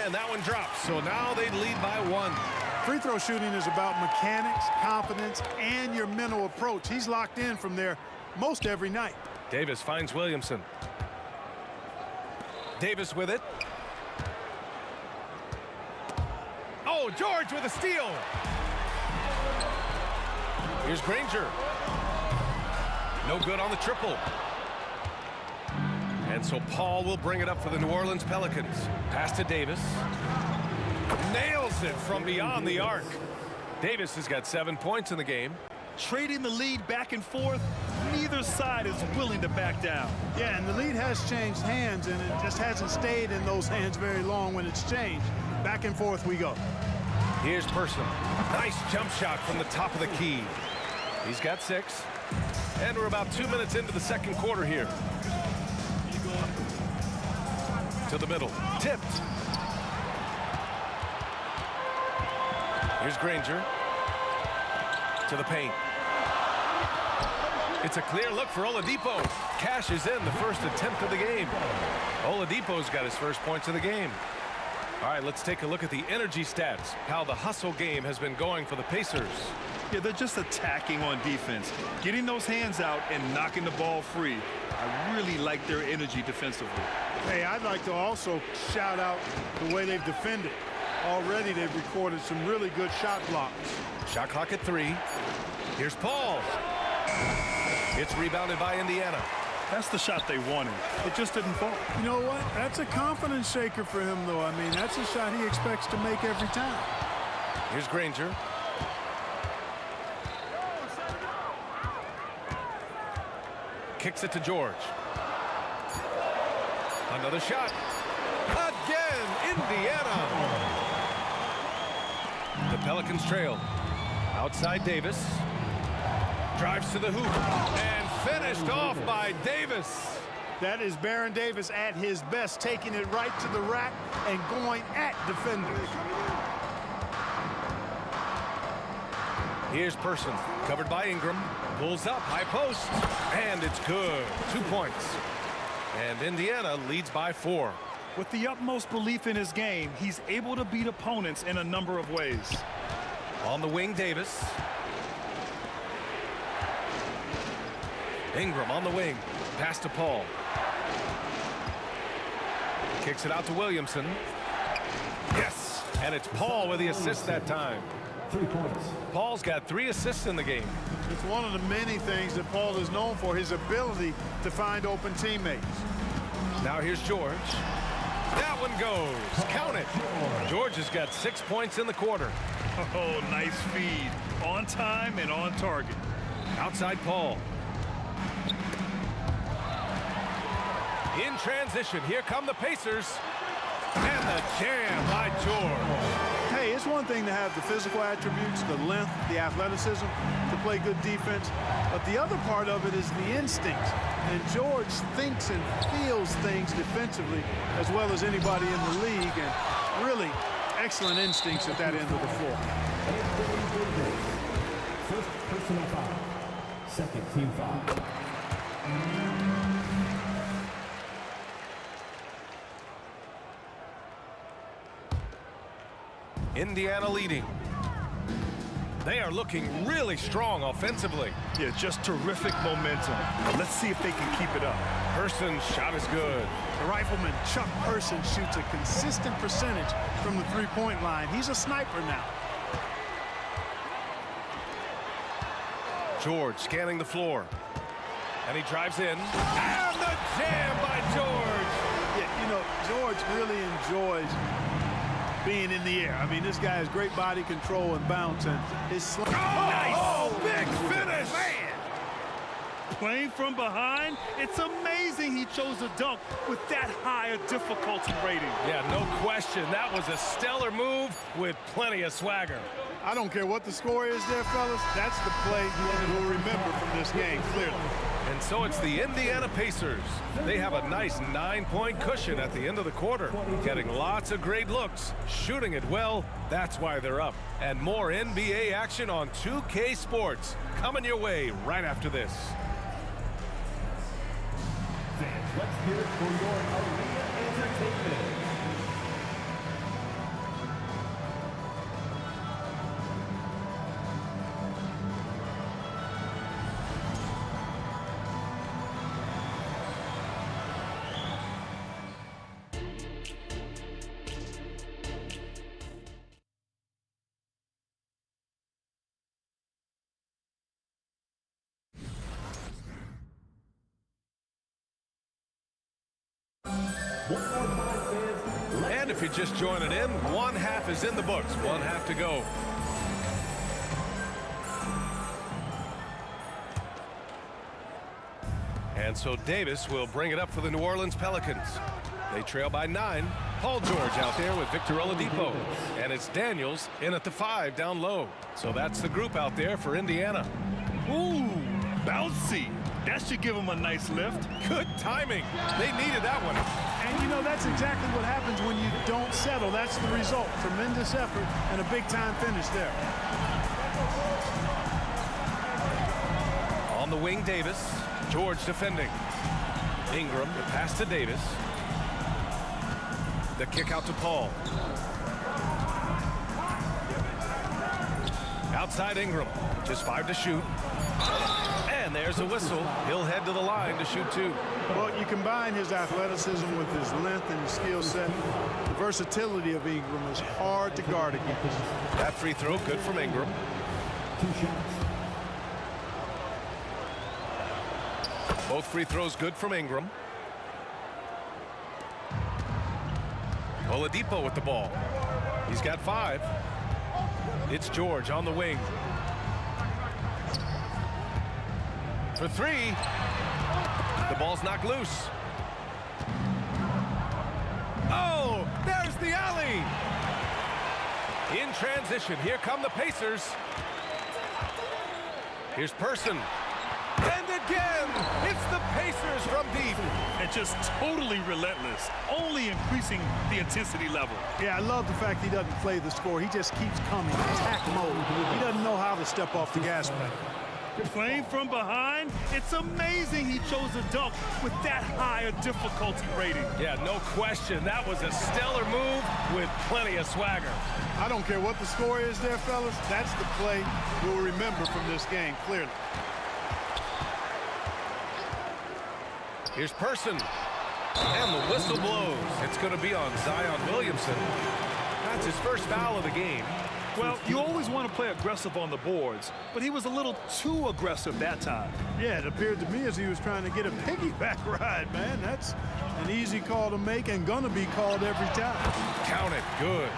And that one drops. So now they lead by 1. Free throw shooting is about mechanics, confidence, and your mental approach. He's locked in from there most every night. Davis finds Williamson. Davis with it. Oh, George with a steal. Here's Granger. No good on the triple. And so Paul will bring it up for the New Orleans Pelicans. Pass to Davis. Nails it from beyond the arc. Davis has got 7 points in the game. Trading the lead back and forth, neither side is willing to back down. Yeah, and the lead has changed hands, and it just hasn't stayed in those hands very long when it's changed. Back and forth we go. Here's Person. Nice jump shot from the top of the key. He's got 6. And we're about 2 minutes into the second quarter here. To the middle. Tipped. Here's Granger. To the paint. It's a clear look for Oladipo. Cashes in the first attempt of the game. Oladipo's got his first points of the game. All right, let's take a look at the energy stats. How the hustle game has been going for the Pacers. Yeah, they're just attacking on defense. Getting those hands out and knocking the ball free. I really like their energy defensively. Hey, I'd like to also shout out the way they've defended. Already they've recorded some really good shot blocks. Shot clock at 3. Here's Paul. It's rebounded by Indiana. That's the shot they wanted. It just didn't fall. You know what? That's a confidence shaker for him, though. I mean, that's a shot he expects to make every time. Here's Granger. Kicks it to George. Another shot. Again, Indiana. The Pelicans trail. Outside Davis. Drives to the hoop. And finished off by Davis. That is Baron Davis at his best, taking it right to the rack and going at defenders. Here's Person. Covered by Ingram. Pulls up. High post. And it's good. 2 points. And Indiana leads by 4. With the utmost belief in his game, he's able to beat opponents in a number of ways. On the wing, Davis. Ingram on the wing. Pass to Paul. Kicks it out to Williamson. Yes! And it's Paul with the assist that time. 3 points. Paul's got 3 assists in the game. It's one of the many things that Paul is known for, his ability to find open teammates. Now here's George. That one goes. Count it. George has got 6 points in the quarter. Oh, nice feed. On time and on target. Outside Paul. In transition, here come the Pacers. And the jam by George. Hey, it's one thing to have the physical attributes, the length, the athleticism, to play good defense. But the other part of it is the instincts. And George thinks and feels things defensively as well as anybody in the league. And really excellent instincts at that end of the floor. First personal foul. Second team foul. Indiana leading. They are looking really strong offensively. Yeah, just terrific momentum. Let's see if they can keep it up. Person's shot is good. The rifleman Chuck Person shoots a consistent percentage from the three-point line. He's a sniper now. George scanning the floor. And he drives in. And the jam by George. Yeah, you know, George really enjoys being in the air. I mean, this guy has great body control and bounce, and his nice big finish. Man. Playing from behind, it's amazing he chose a dunk with that high a difficulty rating. Yeah, no question. That was a stellar move with plenty of swagger. I don't care what the score is there, fellas. That's the play we'll remember from this game, clearly. And so it's the Indiana Pacers. They have a nice 9-point cushion at the end of the quarter, getting lots of great looks, shooting it well. That's why they're up. And more NBA action on 2K Sports coming your way right after this. Fans, let's hear it for your arena entertainment. And if you're just joining in, one half is in the books, one half to go. And so Davis will bring it up for the New Orleans Pelicans. They trail by 9. Paul George out there with Victor Oladipo. And it's Daniels in at the 5 down low. So that's the group out there for Indiana. Ooh, bouncy. That should give them a nice lift. Good timing. They needed that one. And, you know, that's exactly what happens when you don't settle. That's the result. Tremendous effort and a big-time finish there. On the wing, Davis. George defending. Ingram, the pass to Davis. The kick out to Paul. Outside Ingram. Just 5 to shoot. And there's a whistle. He'll head to the line to shoot 2. Well, you combine his athleticism with his length and his skill set. The versatility of Ingram is hard to guard against. That free throw good from Ingram. 2 shots. Both free throws good from Ingram. Oladipo with the ball. He's got 5. It's George on the wing. For 3. The ball's knocked loose. Oh, there's the alley. In transition, here come the Pacers. Here's Person. And again, it's the Pacers from deep. And just totally relentless, only increasing the intensity level. Yeah, I love the fact he doesn't play the score. He just keeps coming, attack mode. He doesn't know how to step off the gas pedal. Playing from behind, it's amazing he chose a dunk with that high a difficulty rating. Yeah, no question. That was a stellar move with plenty of swagger. I don't care what the score is there, fellas. That's the play we'll remember from this game, clearly. Here's Person. And the whistle blows. It's going to be on Zion Williamson. That's his first foul of the game. Well, you always want to play aggressive on the boards, but he was a little too aggressive that time. Yeah, it appeared to me as he was trying to get a piggyback ride, man. That's an easy call to make and gonna be called every time. Count it. Good.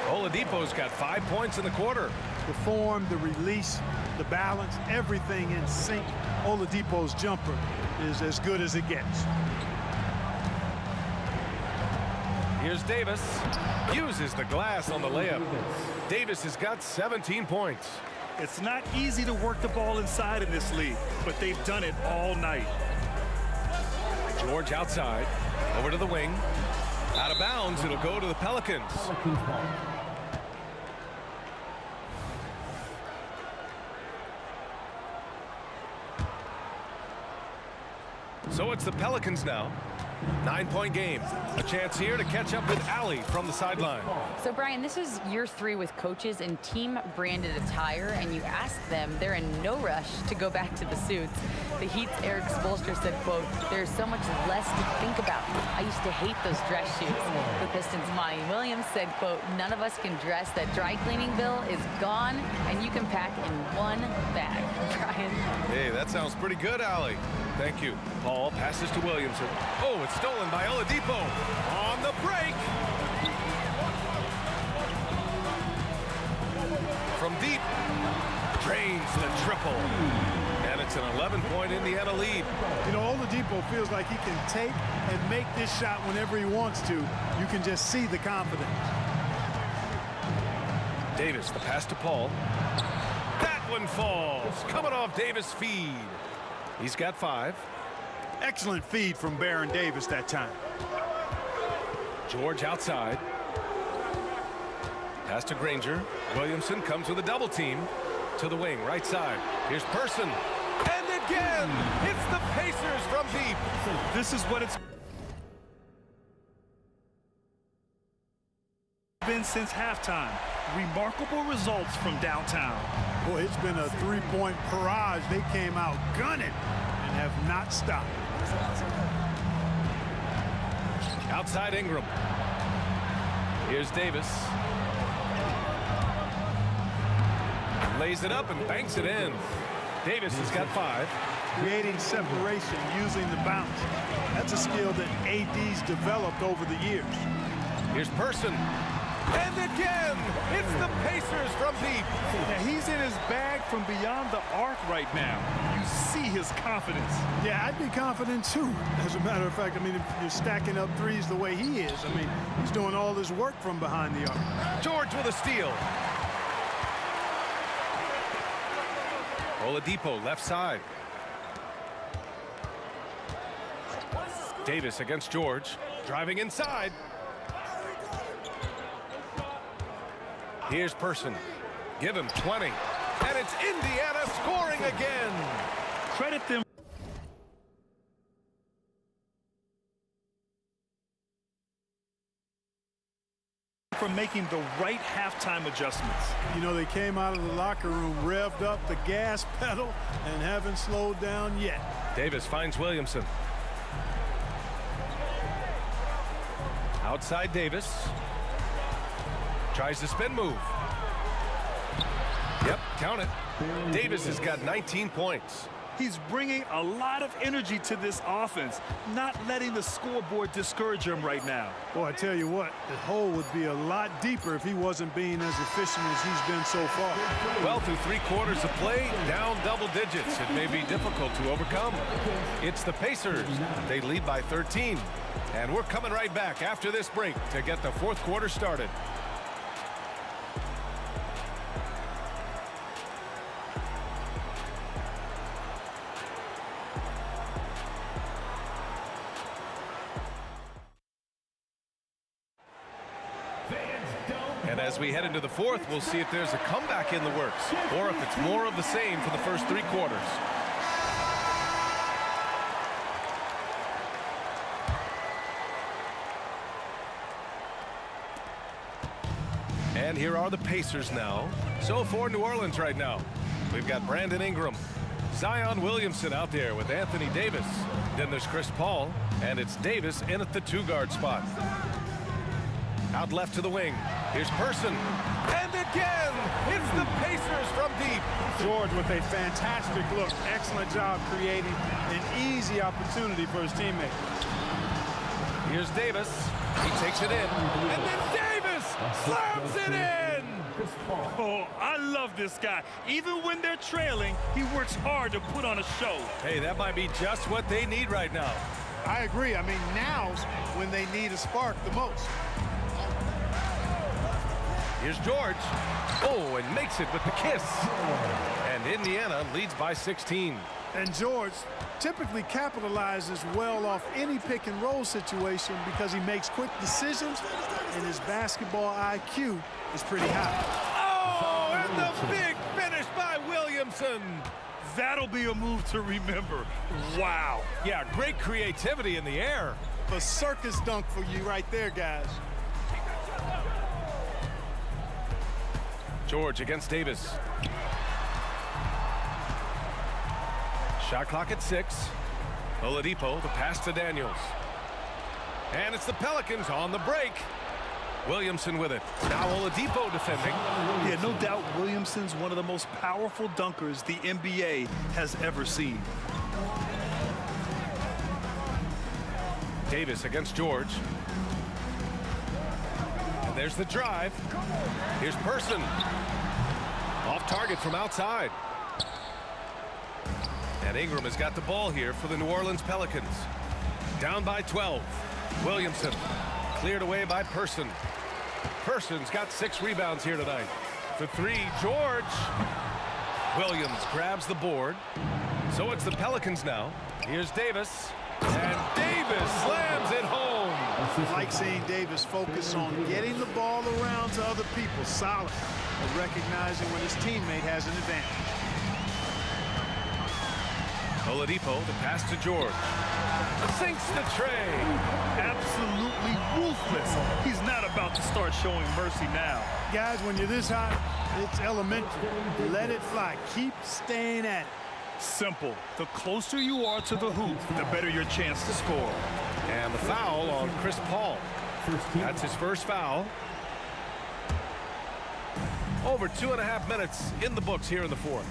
Oladipo's got 5 points in the quarter. The form, the release, the balance, everything in sync. Oladipo's jumper is as good as it gets. Here's Davis. Uses the glass on the layup. Davis has got 17 points. It's not easy to work the ball inside in this league, but they've done it all night. George outside. Over to the wing. Out of bounds. It'll go to the Pelicans. So it's the Pelicans now. 9-point game. A chance here to catch up with Allie from the sideline. So, Brian, this is year 3 with coaches in team-branded attire, and you ask them, they're in no rush to go back to the suits. The Heat's Eric Spoelstra said, quote, "There's so much less to think about. I used to hate those dress shoes." The Pistons' Monty Williams said, quote, "None of us can dress. That dry cleaning bill is gone, and you can pack in one bag." Brian? Hey, that sounds pretty good, Allie. Thank you. Paul passes to Williamson. Oh, it's stolen by Oladipo. On the break. From deep. Drains the triple. And it's an 11-point Indiana lead. You know, Oladipo feels like he can take and make this shot whenever he wants to. You can just see the confidence. Davis, the pass to Paul. That one falls. Coming off Davis' feed. He's got 5. Excellent feed from Baron Davis that time. George outside. Pass to Granger. Williamson comes with a double team to the wing, right side. Here's Person. And again, it's the Pacers from deep. This is what it's been since halftime. Remarkable results from downtown. Boy, it's been a three-point barrage. They came out gunning and have not stopped. Outside Ingram. Here's Davis. Lays it up and banks it in. Davis has got 5. Creating separation using the bounce. That's a skill that AD's developed over the years. Here's Person. And again, it's the Pacers from deep. Yeah, he's in his bag from beyond the arc right now. You see his confidence. Yeah, I'd be confident too. As a matter of fact, I mean, if you're stacking up threes the way he is, I mean, he's doing all this work from behind the arc. George with a steal. Oladipo left side. Davis against George. Driving inside. Here's Person. Give him 20. And it's Indiana scoring again. Credit them for making the right halftime adjustments. You know, they came out of the locker room, revved up the gas pedal, and haven't slowed down yet. Davis finds Williamson. Outside Davis. Tries the spin move. Yep, count it. Davis has got 19 points. He's bringing a lot of energy to this offense, not letting the scoreboard discourage him right now. Boy, I tell you what, the hole would be a lot deeper if he wasn't being as efficient as he's been so far. Well, through 3 quarters of play, down double digits. It may be difficult to overcome. It's the Pacers. They lead by 13. And we're coming right back after this break to get the 4th quarter started. And as we head into the 4th, we'll see if there's a comeback in the works or if it's more of the same for the first 3 quarters. And here are the Pacers now. So for New Orleans right now, we've got Brandon Ingram, Zion Williamson out there with Anthony Davis. Then there's Chris Paul, and it's Davis in at the 2-guard spot. Out left to the wing. Here's Person. And again, it's the Pacers from deep. George with a fantastic look. Excellent job creating an easy opportunity for his teammate. Here's Davis. He takes it in. And then Davis slams it in. Oh, I love this guy. Even when they're trailing, he works hard to put on a show. Hey, that might be just what they need right now. I agree. I mean, now's when they need a spark the most. Here's George. Oh, and makes it with the kiss. And Indiana leads by 16. And George typically capitalizes well off any pick and roll situation because he makes quick decisions and his basketball IQ is pretty high. Oh, and the big finish by Williamson. That'll be a move to remember. Wow. Yeah, great creativity in the air. A circus dunk for you right there, guys. George against Davis. Shot clock at 6. Oladipo, the pass to Daniels. And it's the Pelicans on the break. Williamson with it. Now Oladipo defending. Yeah, no doubt Williamson's one of the most powerful dunkers the NBA has ever seen. Davis against George. And there's the drive. Here's Person. Off target from outside. And Ingram has got the ball here for the New Orleans Pelicans. Down by 12. Williamson cleared away by Person. Person's got 6 rebounds here tonight. for three. George. Williams grabs the board. So it's the Pelicans now. Here's Davis. And Davis slams it home. I like seeing Davis focus on getting the ball around to other people. Solid. But recognizing when his teammate has an advantage. Oladipo, the pass to George. Sinks the tray. Absolutely ruthless. He's not about to start showing mercy now. Guys, when you're this hot, it's elementary. Let it fly. Keep staying at it. Simple. The closer you are to the hoop, the better your chance to score. And the foul on Chris Paul. That's his first foul. Over 2.5 minutes in the books here in the fourth.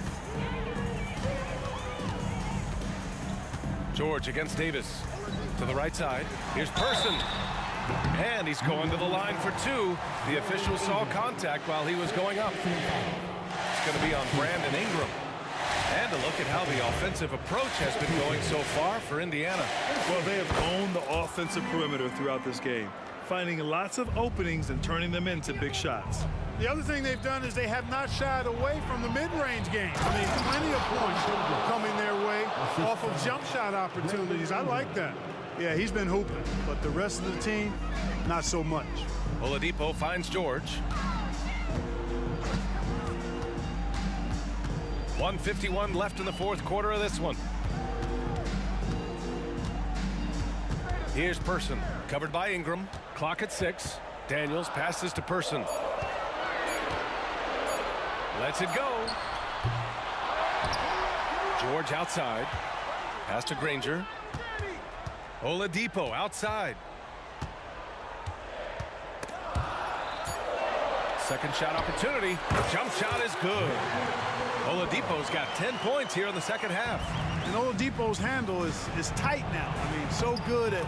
George against Davis. To the right side. Here's Person. And he's going to the line for two. The official saw contact while he was going up. It's going to be on Brandon Ingram. And a look at how the offensive approach has been going so far for Indiana. Well, they have owned the offensive perimeter throughout this game, finding lots of openings and turning them into big shots. The other thing they've done is they have not shied away from the mid-range game. I mean, plenty of points coming their way off of jump shot opportunities. I like that. Yeah, he's been hooping, but the rest of the team, not so much. Oladipo finds George. 1:51 left in the fourth quarter of this one. Here's Person, covered by Ingram. Clock at 6. Daniels passes to Person. Lets it go. George outside. Pass to Granger. Oladipo outside. Second shot opportunity. Jump shot is good. Oladipo's got 10 points here in the second half. And Oladipo's handle is tight now. I mean, so good at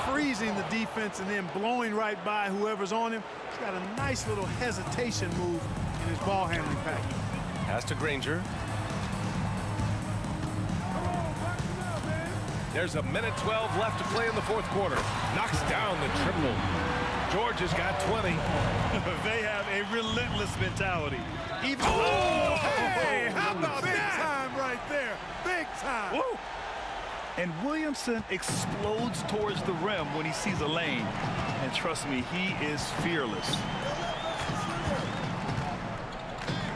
freezing the defense and then blowing right by whoever's on him. He's got a nice little hesitation move in his ball handling package. Pass to Granger. There's 1:12 left to play in the fourth quarter. Knocks down the triple. George has got 20. They have a relentless mentality. Even hey, how about big time right there? Big time. Woo. And Williamson explodes towards the rim when he sees a lane. And trust me, he is fearless.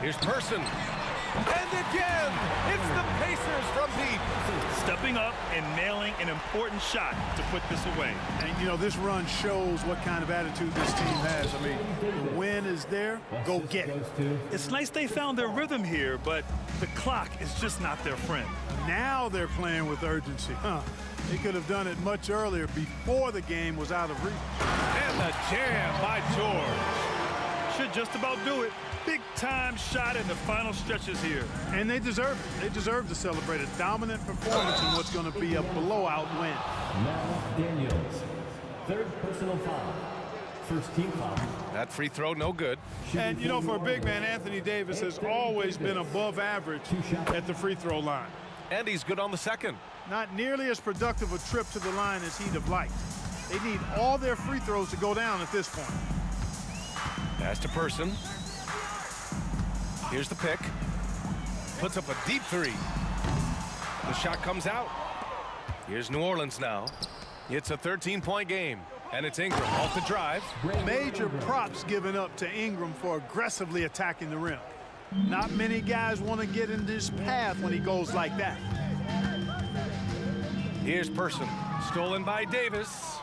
Here's Person. And again, it's the Pacers from deep. Stepping up and nailing an important shot to put this away. And, you know, this run shows what kind of attitude this team has. I mean, the win is there, go get it. It's nice they found their rhythm here, but the clock is just not their friend. Now they're playing with urgency. They could have done it much earlier before the game was out of reach. And the jam by George. Should just about do it. Big-time shot in the final stretches here. And they deserve it. They deserve to celebrate a dominant performance in what's going to be a blowout win. Now Daniels, third personal foul. First team foul. That free throw, no good. And, you know, for a big man, Anthony Davis has always been above average at the free throw line. And he's good on the second. Not nearly as productive a trip to the line as he'd have liked. They need all their free throws to go down at this point. Pass to Person. Here's the pick. Puts up a deep three. The shot comes out. Here's New Orleans now. It's a 13-point game. And it's Ingram off the drive. Major props given up to Ingram for aggressively attacking the rim. Not many guys want to get in this path when he goes like that. Here's Person. Stolen by Davis.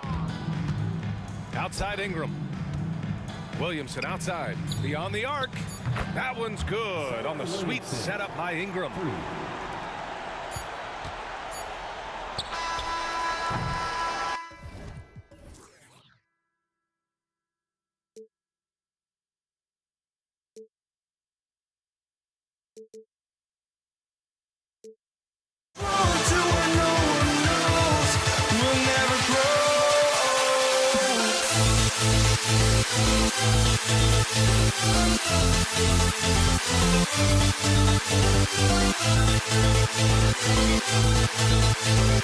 Outside Ingram. Williamson outside. Beyond the arc. That one's good on the sweet setup by Ingram. We'll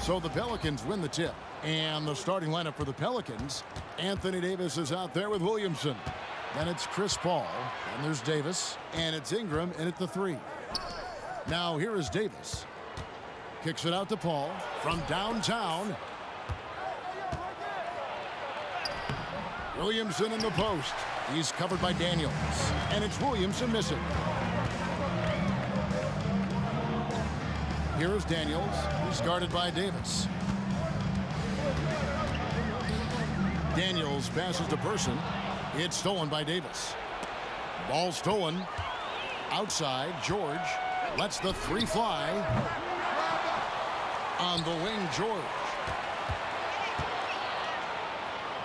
So the Pelicans win the tip. And the starting lineup for the Pelicans, Anthony Davis is out there with Williamson. Then it's Chris Paul. And there's Davis. And it's Ingram in at the 3. Now here is Davis. Kicks it out to Paul from downtown. Williamson in the post. He's covered by Daniels. And it's Williamson missing. Here is Daniels. He's guarded by Davis. Daniels passes to Person. It's stolen by Davis. Ball stolen. Outside, George lets the 3 fly. On the wing, George.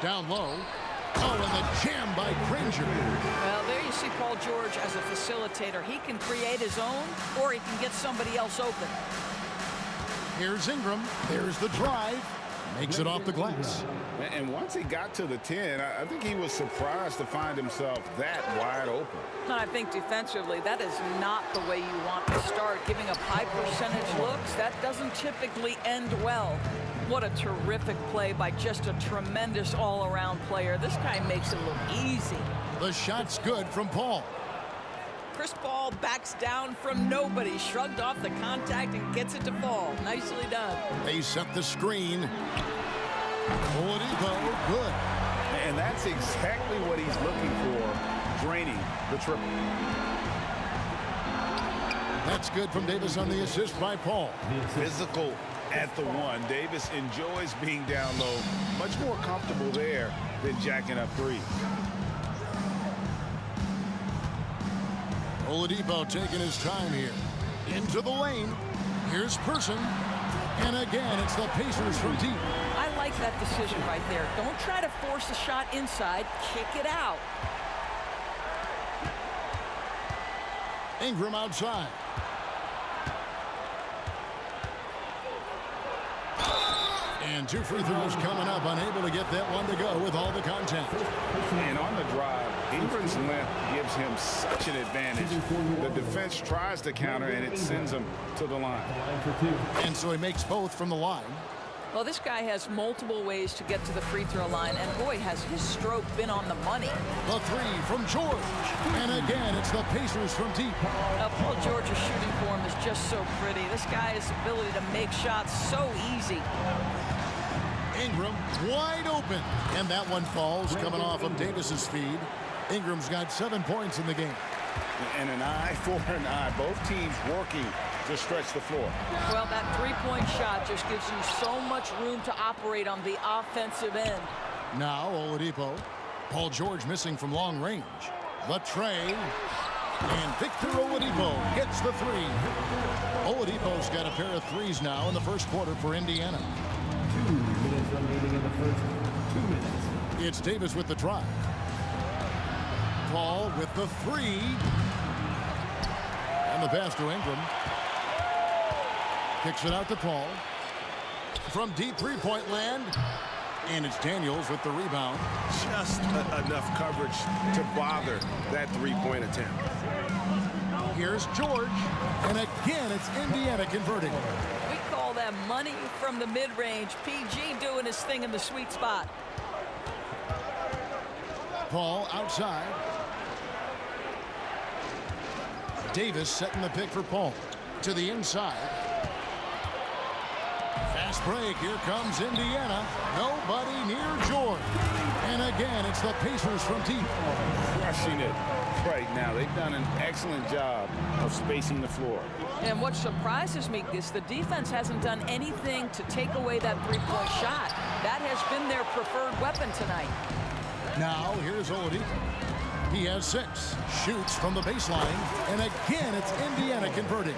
Down low. Oh, and the jam by Granger. Well, there you see Paul George as a facilitator. He can create his own, or he can get somebody else open. Here's Ingram. There's the drive. Makes it off the glass. And once he got to the 10, I think he was surprised to find himself that wide open. And I think defensively, that is not the way you want to start. Giving up high percentage looks, that doesn't typically end well. What a terrific play by just a tremendous all-around player. This guy makes it look easy. The shot's good from Paul. Chris Paul backs down from nobody, shrugged off the contact and gets it to fall. Nicely done. They set the screen. Oladipo, good. And that's exactly what he's looking for, draining the triple. That's good from Davis on the assist by Paul. Physical at the one. Davis enjoys being down low, much more comfortable there than jacking up three. Oladipo taking his time here. Into the lane. Here's Person. And again, it's the Pacers from deep. I like that decision right there. Don't try to force a shot inside. Kick it out. Ingram outside. And 2 free throws coming up. Unable to get that one to go with all the contact. And on the drive, Ingram's length gives him such an advantage. The defense tries to counter, and it sends him to the line. And so he makes both from the line. Well, this guy has multiple ways to get to the free throw line, and boy, has his stroke been on the money. The three from George. And again, it's the Pacers from deep. Paul George's shooting form is just so pretty. This guy's ability to make shots so easy. Ingram wide open. And that one falls coming off of Davis's feed. Ingram's got 7 points in the game. And an eye for an eye. Both teams working to stretch the floor. Well, that three-point shot just gives you so much room to operate on the offensive end. Now Oladipo. Paul George missing from long range. The tray. And Victor Oladipo gets the three. Oladipo's got a pair of threes now in the first quarter for Indiana. 2 minutes remaining in the first 2 minutes. It's Davis with the drive. Paul with the three. And the pass to Ingram. Kicks it out to Paul. From deep three-point land. And it's Daniels with the rebound. Just enough coverage to bother that three-point attempt. Here's George. And again, it's Indiana converting. We call that money from the mid-range. PG doing his thing in the sweet spot. Paul outside. Davis setting the pick for Paul. To the inside. Fast break. Here comes Indiana. Nobody near George. And again, it's the Pacers from deep. Crushing it right now. They've done an excellent job of spacing the floor. And what surprises me is the defense hasn't done anything to take away that three-point shot. That has been their preferred weapon tonight. Now, here's Oladipo. He has 6. Shoots from the baseline. And again, it's Indiana converting.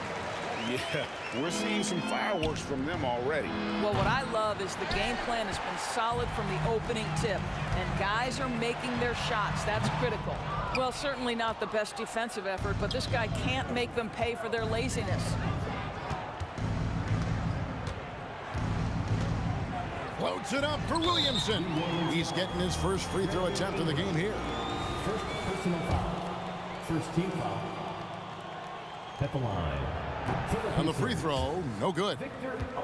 Yeah, we're seeing some fireworks from them already. Well, what I love is the game plan has been solid from the opening tip. And guys are making their shots. That's critical. Well, certainly not the best defensive effort, but this guy can't make them pay for their laziness. Floats it up for Williamson. He's getting his first free throw attempt of the game here. First personal foul. First team foul. At the line. On the free throw, no good.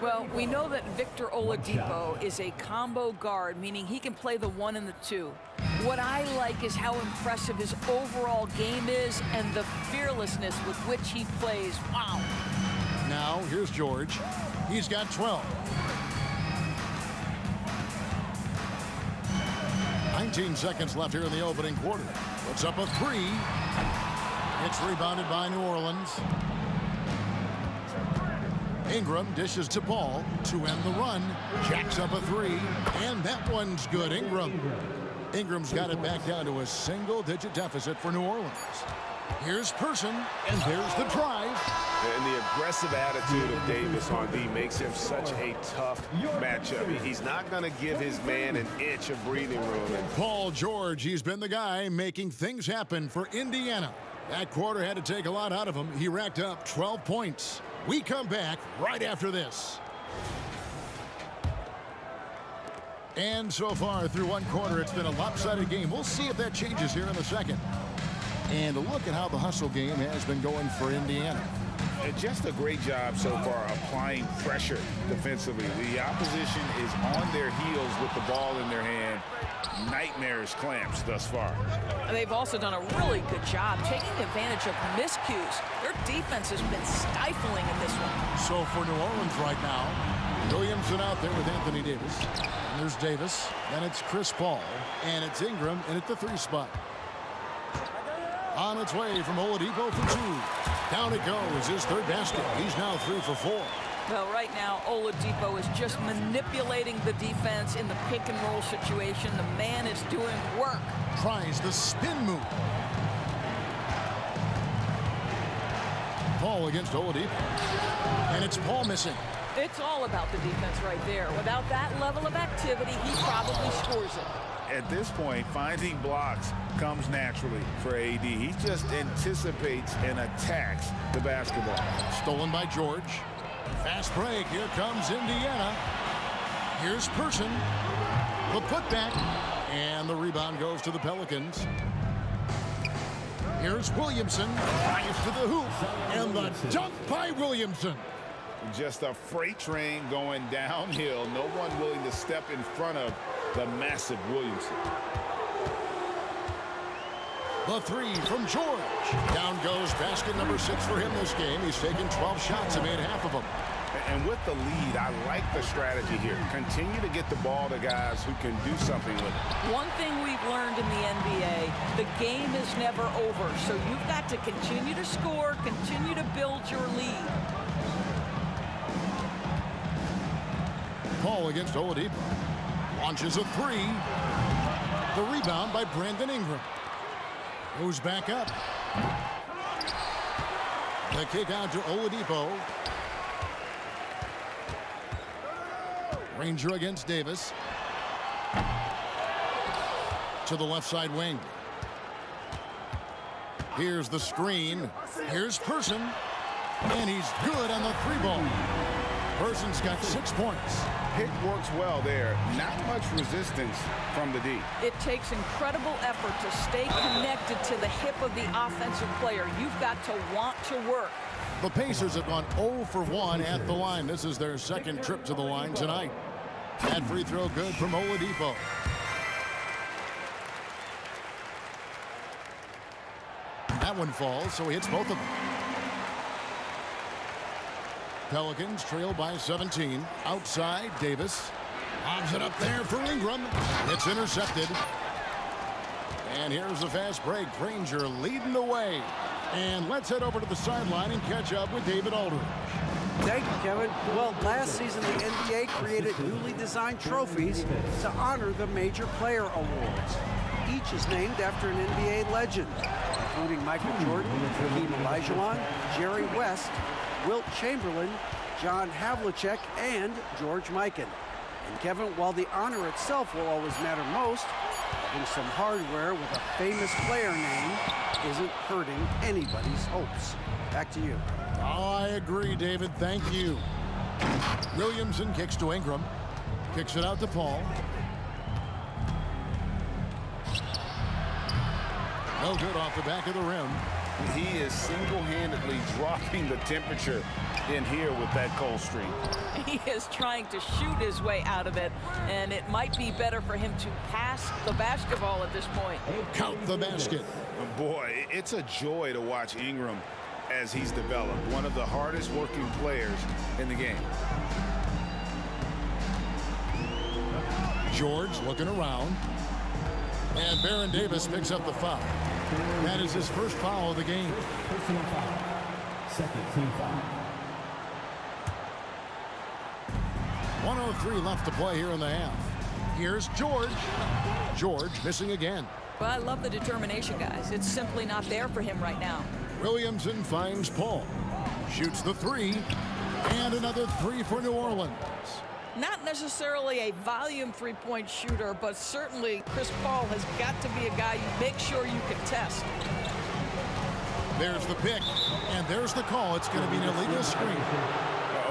Well, we know that Victor Oladipo is a combo guard, meaning he can play the 1 and the 2. What I like is how impressive his overall game is and the fearlessness with which he plays. Wow. Now, here's George. He's got 12. 19 seconds left here in the opening quarter. Puts up a 3. It's rebounded by New Orleans. Ingram dishes to Paul to end the run. Jacks up a 3. And that one's good. Ingram's got it back down to a single-digit deficit for New Orleans. Here's Person, and there's the drive. And the aggressive attitude of Davis on D makes him such a tough matchup. He's not going to give his man an inch of breathing room. Paul George, he's been the guy making things happen for Indiana. That quarter had to take a lot out of him. He racked up 12 points. We come back right after this. And so far through one quarter, it's been a lopsided game. We'll see if that changes here in the second. And a look at how the hustle game has been going for Indiana. Just a great job so far applying pressure defensively. The opposition is on their heels with the ball in their hand. Nightmares clamps thus far. They've also done a really good job taking advantage of miscues. Their defense has been stifling in this one. So for New Orleans right now, Williamson out there with Anthony Davis. And there's Davis. Then it's Chris Paul. And it's Ingram in at the 3 spot. On its way from Oladipo for 2. Down it goes, his 3rd basket. He's now 3 for 4. Well, right now, Oladipo is just manipulating the defense in the pick and roll situation. The man is doing work. Tries the spin move. Paul against Oladipo. And it's Paul missing. It's all about the defense right there. Without that level of activity, he probably scores it. At this point, finding blocks comes naturally for AD. He just anticipates and attacks the basketball. Stolen by George. Fast break. Here comes Indiana. Here's Person. The putback. And the rebound goes to the Pelicans. Here's Williamson. Drives to the hoop. And the dunk by Williamson. Just a freight train going downhill. No one willing to step in front of the massive Williamson. The 3 from George. Down goes basket number 6 for him this game. He's taken 12 shots and made half of them. And with the lead, I like the strategy here. Continue to get the ball to guys who can do something with it. One thing we've learned in the NBA, the game is never over. So you've got to continue to score, continue to build your lead. Paul against Oladipo. Launches a 3. The rebound by Brandon Ingram. Goes back up. The kick out to Oladipo. Ranger against Davis. To the left side wing. Here's the screen. Here's Person. And he's good on the 3-ball. Person's got 6 points. Pick works well there. Not much resistance from the D. It takes incredible effort to stay connected to the hip of the offensive player. You've got to want to work. The Pacers have gone 0 for 1 at the line. This is their 2nd trip to the line tonight. That free throw good from Oladipo. That one falls, so he hits both of them. Pelicans trail by 17. Outside, Davis. Lobs it up there for Ingram. It's intercepted. And here's the fast break. Ranger leading the way. And let's head over to the sideline and catch up with David Aldridge. Thank you, Kevin. Well, last season, the NBA created newly designed trophies to honor the major player awards. Each is named after an NBA legend, including Michael Jordan, Hakeem Olajuwon, Jerry West, Wilt Chamberlain, John Havlicek, and George Mikan. And Kevin, while the honor itself will always matter most, having some hardware with a famous player name isn't hurting anybody's hopes. Back to you. Oh, I agree, David. Thank you. Williamson kicks to Ingram. Kicks it out to Paul. No good off the back of the rim. He is single-handedly dropping the temperature in here with that cold streak. He is trying to shoot his way out of it, and it might be better for him to pass the basketball at this point. Count the basket. Boy, it's a joy to watch Ingram as he's developed. One of the hardest working players in the game. George looking around. And Baron Davis picks up the foul. That is his first foul of the game. Personal foul. Second team foul. 1:03 left to play here in the half. Here's George. George missing again. Well, I love the determination, guys. It's simply not there for him right now. Williamson finds Paul. Shoots the three. And another three for New Orleans. Not necessarily a volume three-point shooter, but certainly Chris Paul has got to be a guy you make sure you can test. There's the pick, and there's the call. It's going to be an illegal screen.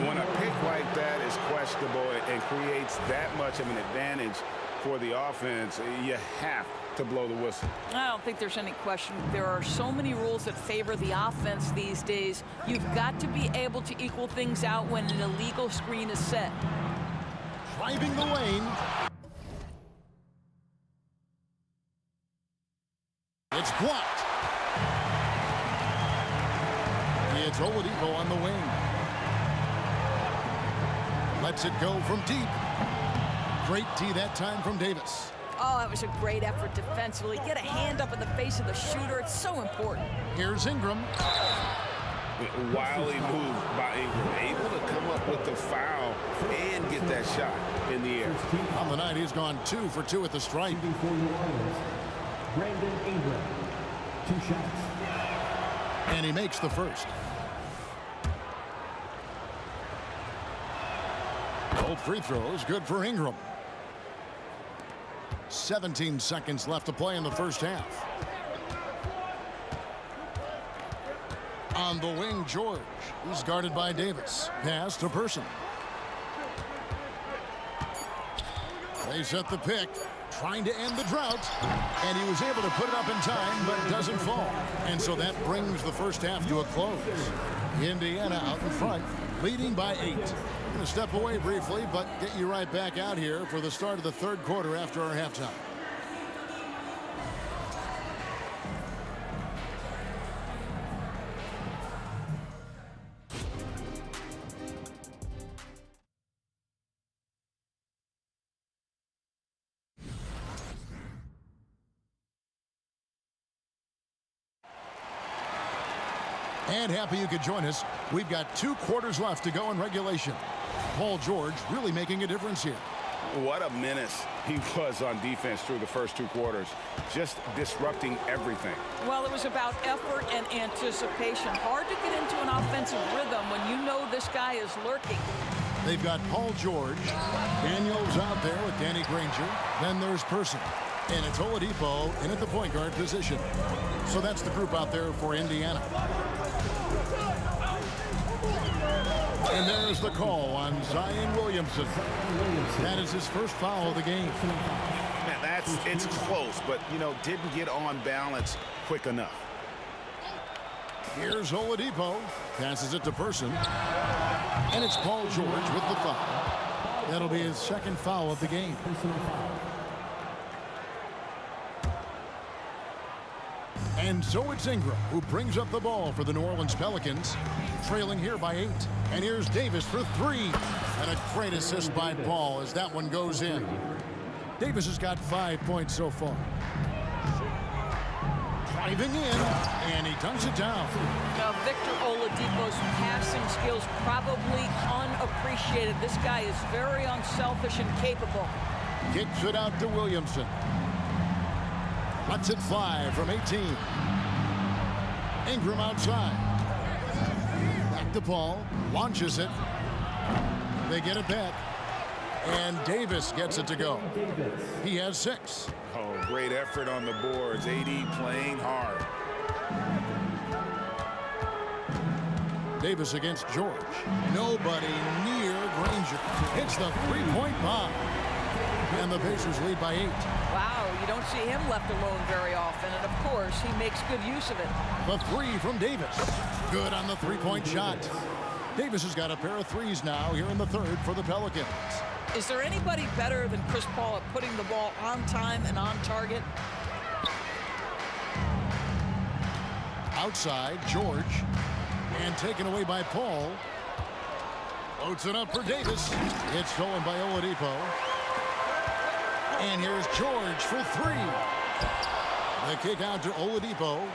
When a pick like that is questionable and creates that much of an advantage for the offense, you have to blow the whistle. I don't think there's any question. There are so many rules that favor the offense these days. You've got to be able to equal things out when an illegal screen is set. Driving the lane. It's blocked. It's Oladipo on the wing. Lets it go from deep. Great D that time from Davis. Oh, that was a great effort defensively. Get a hand up in the face of the shooter. It's so important. Here's Ingram. Wily move by Ingram. Able to come up with the foul and get that shot in the air. On the night, he's gone 2 for 2 at the stripe. Brandon Ingram, 2 shots. And he makes the first. Both free throws, good for Ingram. 17 seconds left to play in the first half. On the wing, George. He's guarded by Davis. Pass to Person. They set the pick, trying to end the drought. And he was able to put it up in time, but it doesn't fall. And so that brings the first half to a close. Indiana out in front, leading by 8. Going to step away briefly, but get you right back out here for the start of the third quarter after our halftime. And happy you could join us. We've got 2 quarters left to go in regulation. Paul George really making a difference here. What a menace he was on defense through the first 2 quarters. Just disrupting everything. Well, it was about effort and anticipation. Hard to get into an offensive rhythm when you know this guy is lurking. They've got Paul George. Daniel's out there with Danny Granger. Then there's Person. And it's Oladipo in at the point guard position. So that's the group out there for Indiana. And there's the call on Zion Williamson. That is his first foul of the game. Man, it's close, but, didn't get on balance quick enough. Here's Oladipo. Passes it to Person. And it's Paul George with the foul. That'll be his second foul of the game. And so it's Ingram who brings up the ball for the New Orleans Pelicans, trailing here by 8. And here's Davis for 3. And a great assist by Paul as that one goes in. Davis has got 5 points so far. Driving in, and he dunks it down. Now, Victor Oladipo's passing skills probably unappreciated. This guy is very unselfish and capable. Kicks it out to Williamson. Lets it fly from 18. Ingram outside. Back to Paul. Launches it. They get it back. And Davis gets it to go. He has 6. Oh, great effort on the boards. AD playing hard. Davis against George. Nobody near Granger. Hits the three-point bomb. And the Pacers lead by 8. Wow, you don't see him left alone very often. And, of course, he makes good use of it. The 3 from Davis. Good on the three-point shot. Davis has got a pair of threes now here in the third for the Pelicans. Is there anybody better than Chris Paul at putting the ball on time and on target? Outside, George. And taken away by Paul. Floats it up for Davis. It's stolen by Oladipo. And here's George for 3. The kick out to Oladipo.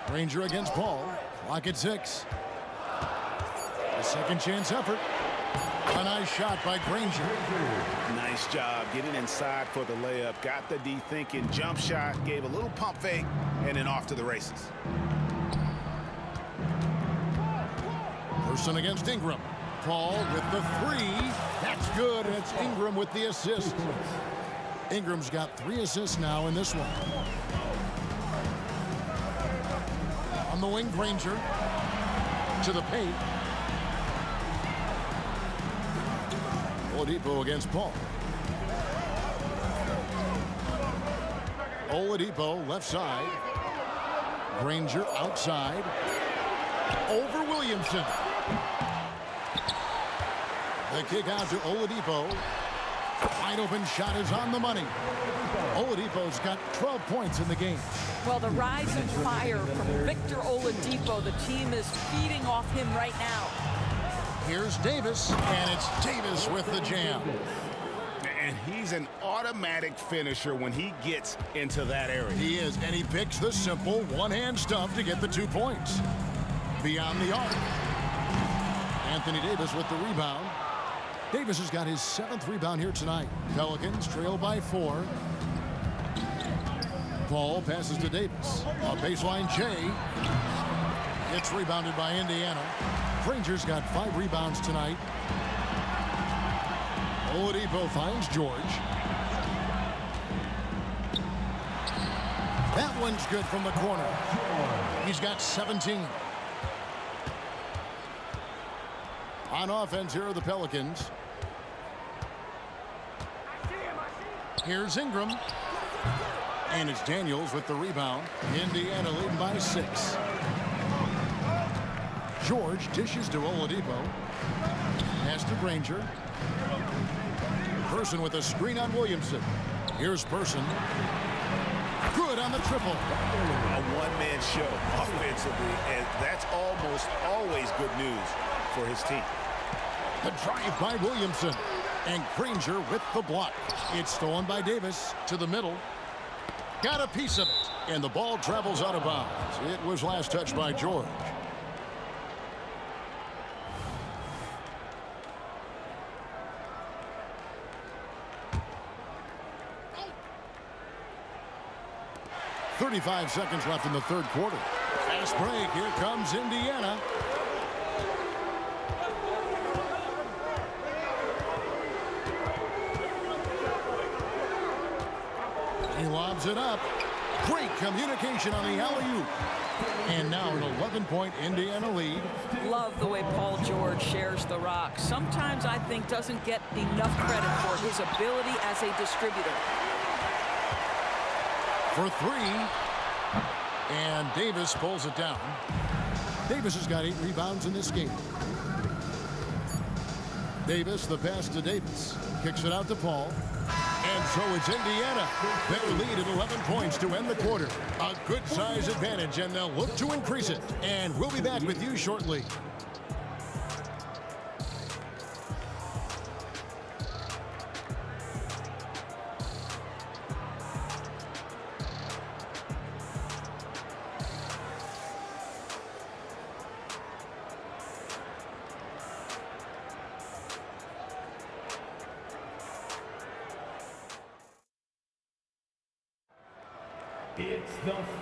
Granger against Paul. Clock at 6. A second chance effort. A nice shot by Granger. Nice job getting inside for the layup. Got the D thinking. Jump shot. Gave a little pump fake. And then off to the races. Person against Ingram. Paul with the three. That's good. And it's Ingram with the assist. Ingram's got 3 assists now in this one. On the wing, Granger. To the paint. Oladipo against Paul. Oladipo left side. Granger outside. Over Williamson. The kick out to Oladipo. Wide open shot is on the money. Oladipo's got 12 points in the game. Well, the rise and fire from Victor Oladipo, the team is feeding off him right now. Here's Davis, and it's Davis with the jam. And he's an automatic finisher when he gets into that area. He is, and he picks the simple one-hand stuff to get the 2 points. Beyond the arc. Anthony Davis with the rebound. Davis has got his 7th rebound here tonight. Pelicans trail by 4. Paul passes to Davis. A baseline J. It's rebounded by Indiana. Granger's got 5 rebounds tonight. Oladipo finds George. That one's good from the corner. He's got 17. On offense, here are the Pelicans. Here's Ingram. And it's Daniels with the rebound. Indiana leading by 6. George dishes to Oladipo. Pass to Granger. Person with a screen on Williamson. Here's Person. Good on the triple. A one-man show offensively, and that's almost always good news for his team. The drive by Williamson. And Granger with the block. It's stolen by Davis to the middle. Got a piece of it. And the ball travels out of bounds. It was last touched by George. .35 seconds left in the 3rd quarter. Fast break. Here comes Indiana. He lobs it up. Great communication on the alley-oop. And now an 11-point Indiana lead. Love the way Paul George shares the rock. Sometimes I think doesn't get enough credit for his ability as a distributor. For 3. And Davis pulls it down. Davis has got 8 rebounds in this game. Davis, the pass to Davis. Kicks it out to Paul. And so it's Indiana. Their lead at 11 points to end the quarter. A good size advantage, and they'll look to increase it. And we'll be back with you shortly.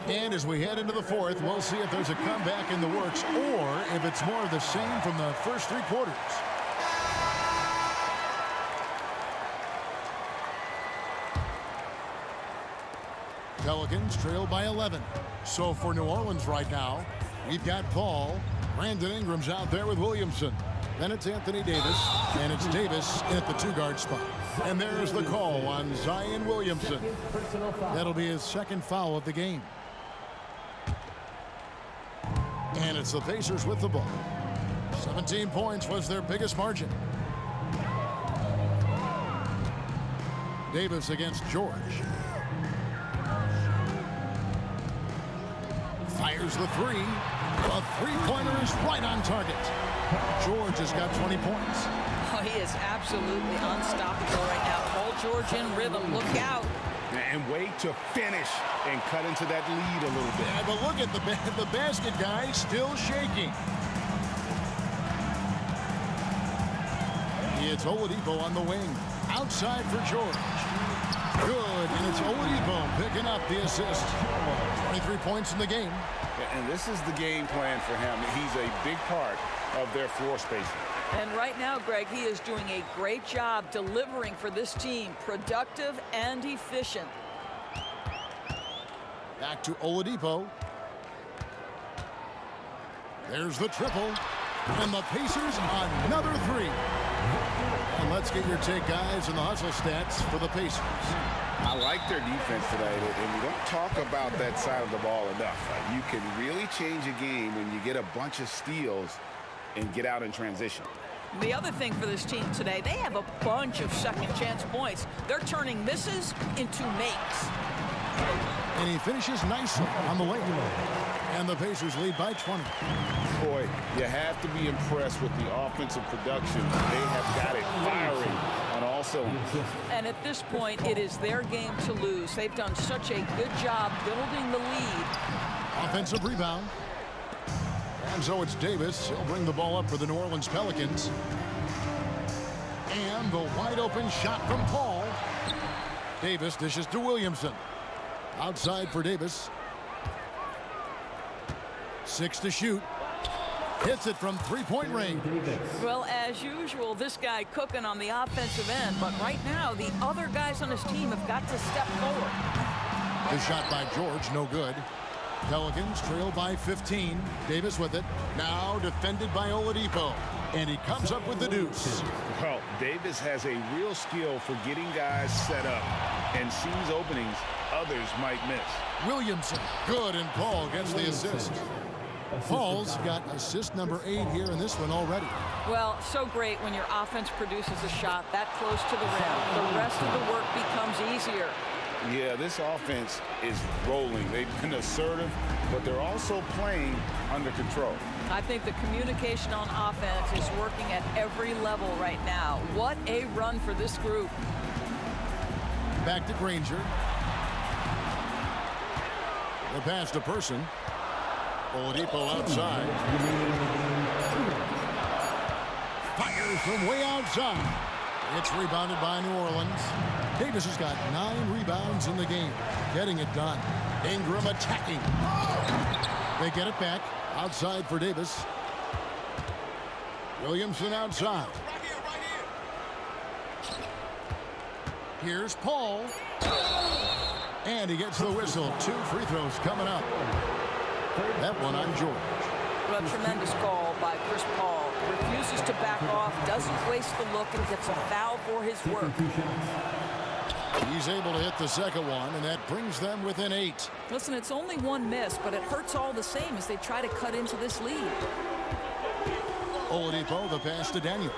And as we head into the 4th, we'll see if there's a comeback in the works or if it's more of the same from the first 3 quarters. Pelicans trail by 11. So for New Orleans right now, we've got Paul. Brandon Ingram's out there with Williamson. Then it's Anthony Davis, and it's Davis at the 2-guard spot. And there's the call on Zion Williamson. That'll be his 2nd foul of the game. And it's the Pacers with the ball. 17 points was their biggest margin. Davis against George. Fires the 3. A 3-pointer is right on target. George has got 20 points. Oh, he is absolutely unstoppable right now. Paul George in rhythm. Look out. And wait to finish and cut into that lead a little bit. Yeah, but look at the basket guy still shaking. It's Oladipo on the wing. Outside for George. Good, and it's Oladipo picking up the assist. 23 points in the game. And this is the game plan for him. He's a big part of their floor spacing. And right now, Greg, he is doing a great job delivering for this team, productive and efficient. Back to Oladipo. There's the triple. And the Pacers another three. And let's get your take, guys, on the hustle stats for the Pacers. I like their defense today, and we don't talk about that side of the ball enough. You can really change a game when you get a bunch of steals and get out in transition. The other thing for this team today, they have a bunch of second chance points. They're turning misses into makes. And he finishes nicely on the way. And the Pacers lead by 20. Boy, you have to be impressed with the offensive production. They have got it firing on all cylinders. And at this point, it is their game to lose. They've done such a good job building the lead. Offensive rebound. And so it's Davis. He'll bring the ball up for the New Orleans Pelicans. And the wide open shot from Paul. Davis dishes to Williamson. Outside for Davis. 6 to shoot. Hits it from three-point range. Well, as usual, this guy cooking on the offensive end. But right now, the other guys on his team have got to step forward. The shot by George, no good. Pelicans trail by 15. Davis with it. Now defended by Oladipo. And he comes up with the deuce. Well, Davis has a real skill for getting guys set up and sees openings others might miss. Williamson, good, and Paul gets the assist. Paul's got assist number 8 here in this one already. Well, so great when your offense produces a shot that close to the rim. The rest of the work becomes easier. Yeah, this offense is rolling. They've been assertive, but they're also playing under control. I think the communication on offense is working at every level right now. What a run for this group. Back to Granger. The pass to Person. Oladipo outside. Fires from way outside. It's rebounded by New Orleans. Davis has got 9 rebounds in the game. Getting it done. Ingram attacking. They get it back. Outside for Davis. Williamson outside. Here's Paul. And he gets the whistle. 2 free throws coming up. That one on George. Well, a tremendous call by Chris Paul. Refuses to back off, doesn't waste the look, and gets a foul for his work. He's able to hit the second one, and that brings them within 8. Listen, it's only 1 miss, but it hurts all the same as they try to cut into this lead. Oladipo, the pass to Daniels.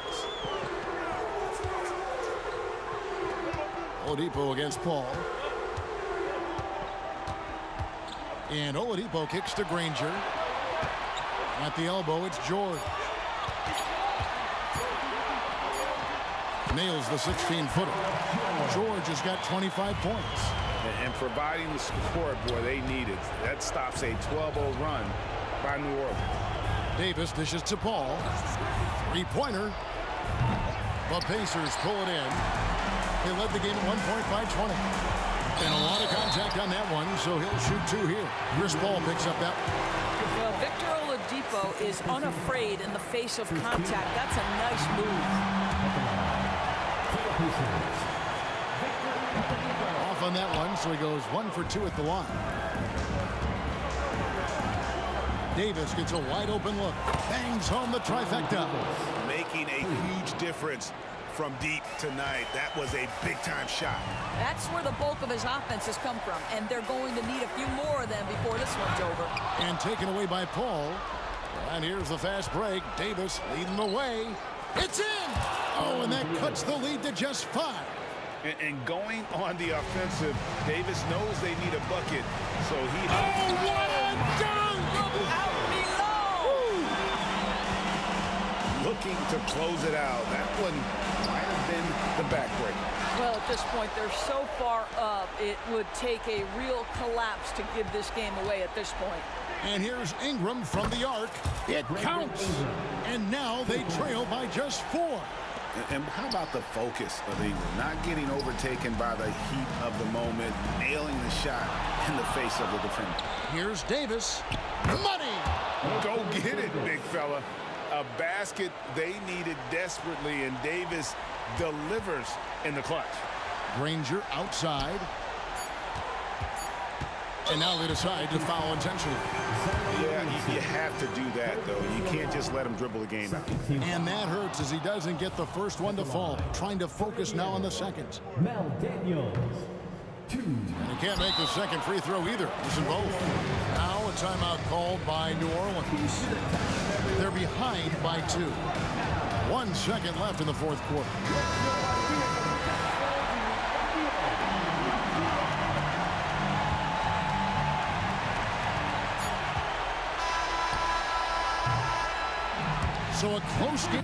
Oladipo against Paul. And Oladipo kicks to Granger. At the elbow, it's George. Nails the 16-footer. George has got 25 points. And providing the support, boy, they needed. That stops a 12-0 run by New Orleans. Davis dishes to Paul. 3-pointer. The Pacers pull it in. They led the game at 1 point by 20. And a lot of contact on that one, so he'll shoot 2 here. Chris Paul picks up that one. Well, Victor Oladipo is unafraid in the face of contact. That's a nice move. Off on that one, so he goes 1 for 2 at the line. Davis gets a wide open look. Bangs home the trifecta. Making a huge difference from deep tonight. That was a big-time shot. That's where the bulk of his offense has come from, and they're going to need a few more of them before this one's over. And taken away by Paul. And here's the fast break. Davis leading the way. It's in! Oh, and that cuts the lead to just 5. And going on the offensive, Davis knows they need a bucket, so he... Oh, what a dunk! Out below! Looking to close it out. That one might have been the backbreaker. Well, at this point, they're so far up, it would take a real collapse to give this game away at this point. And here's Ingram from the arc. It counts. And now they trail by just 4. And how about the focus of Ingram? Not getting overtaken by the heat of the moment, nailing the shot in the face of the defender. Here's Davis. Money! Go get it, big fella. A basket they needed desperately, and Davis delivers in the clutch. Granger outside. And now they decide to foul intentionally. Yeah, you have to do that, though. You can't just let him dribble the game out. And that hurts as he doesn't get the first one to fall. Trying to focus now on the second. Mel Daniels. 2. And he can't make the second free throw either. Listen both. Now a timeout called by New Orleans. They're behind by 2. 1 second left in the fourth quarter. So a close game.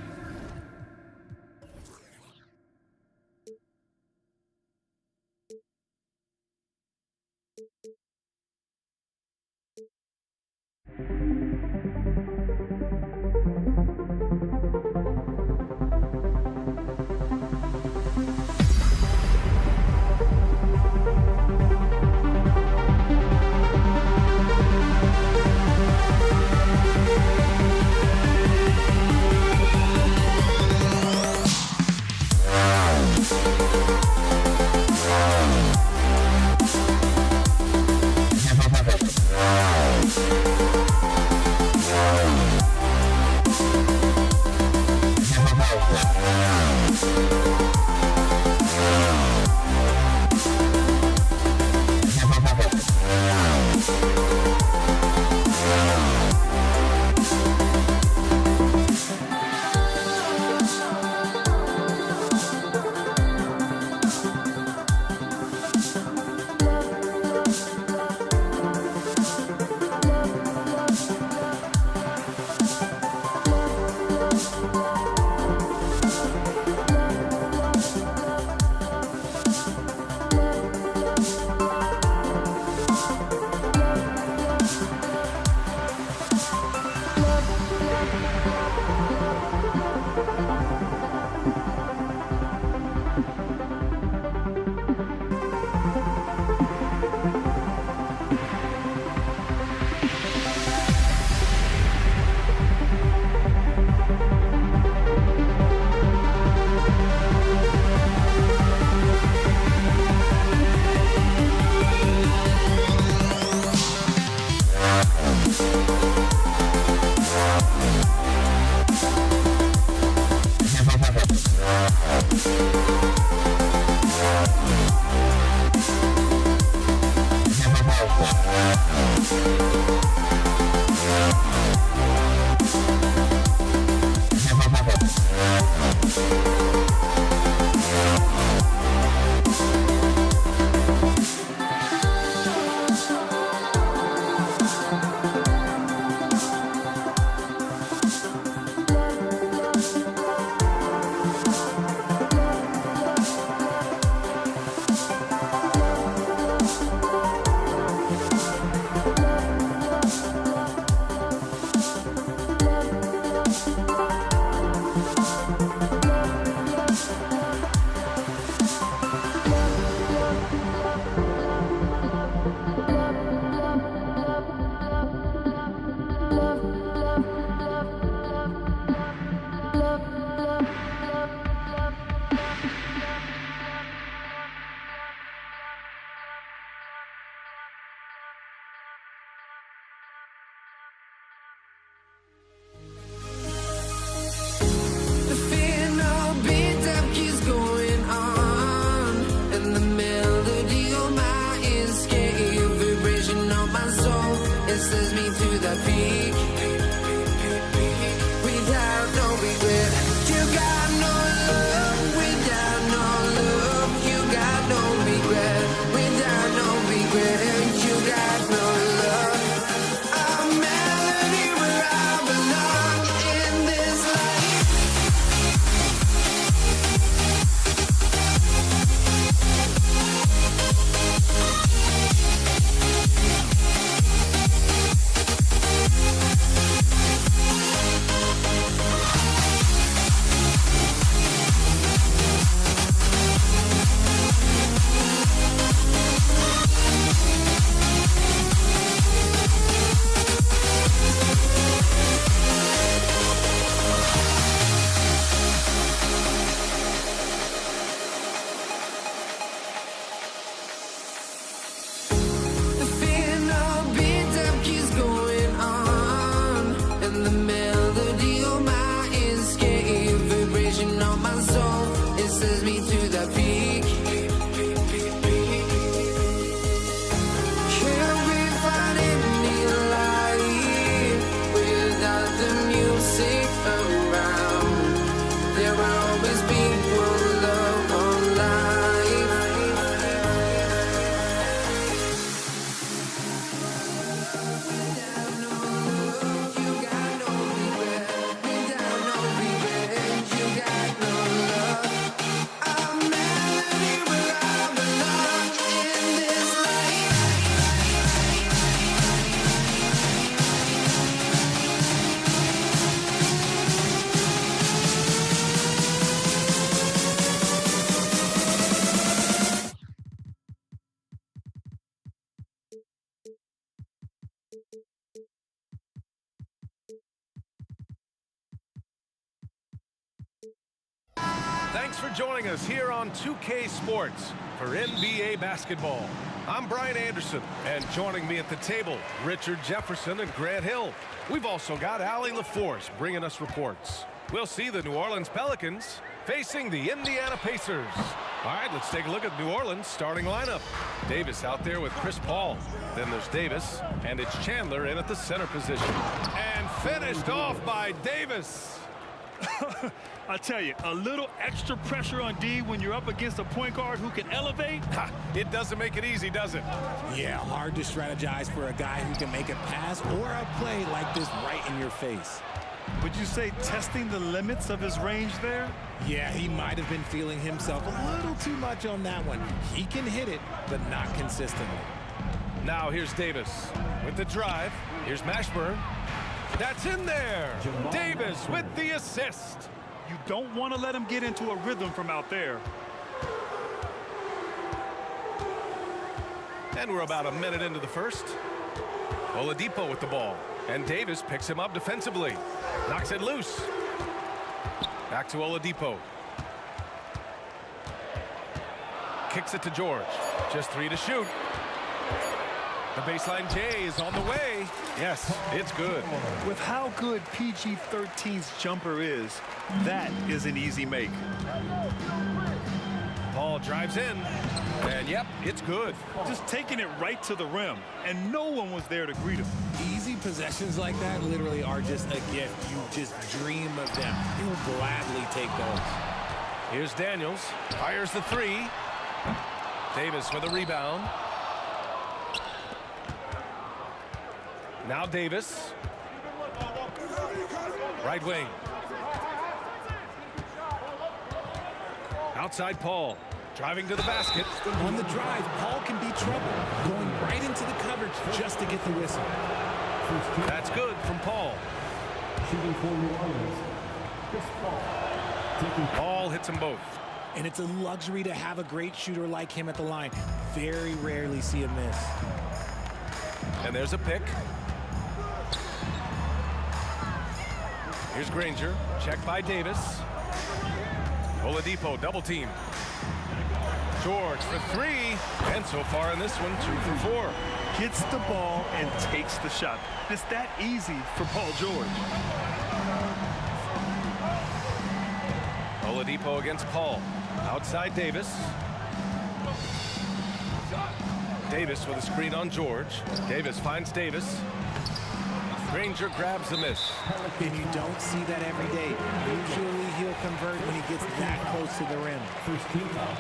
closest me to the peak. Can we find any light without the music around? There will always be one love on life. Without no love, you got no regret. Without no revenge, you got no love. A melody will I belong in this life. Thanks for joining us here on 2K Sports for NBA basketball. I'm Brian Anderson, and joining me at the table, Richard Jefferson and Grant Hill. We've also got Allie LaForce bringing us reports. We'll see the New Orleans Pelicans facing the Indiana Pacers. All right, let's take a look at New Orleans' starting lineup. Davis out there with Chris Paul. Then there's Davis, and it's Chandler in at the center position. And finished off by Davis. I tell you, a little extra pressure on D when you're up against a point guard who can elevate. It doesn't make it easy, does it? Yeah, hard to strategize for a guy who can make a pass or a play like this right in your face. Would you say testing the limits of his range there? Yeah, he might have been feeling himself a little too much on that one. He can hit it, but not consistently. Now here's Davis with the drive. Here's Mashburn. That's in there. Davis with the assist. You don't want to let him get into a rhythm from out there. And we're about a minute into the first. Oladipo with the ball. And Davis picks him up defensively. Knocks it loose. Back to Oladipo. Kicks it to George. Just 3 to shoot. The baseline J is on the way. Yes, it's good. With how good PG-13's jumper is, that is an easy make. Paul drives in, and yep, it's good. Just taking it right to the rim, and no one was there to greet him. Easy possessions like that literally are just a gift. You just dream of them. He'll gladly take those. Here's Daniels. Fires the 3. Davis with a rebound. Now Davis. Right wing. Outside Paul. Driving to the basket. On the drive, Paul can be trouble. Going right into the coverage just to get the whistle. That's good from Paul. Shooting for New Orleans, Chris Paul. Paul hits them both. And it's a luxury to have a great shooter like him at the line. Very rarely see him miss. And there's a pick. Here's Granger. Check by Davis. Oladipo double team. George for 3. And so far in this one, 2 for 4. Gets the ball and takes the shot. It's that easy for Paul George. Oladipo against Paul. Outside Davis. Davis with a screen on George. Davis finds Davis. Granger grabs the miss. And you don't see that every day. Usually he'll convert when he gets that close to the rim. First team foul.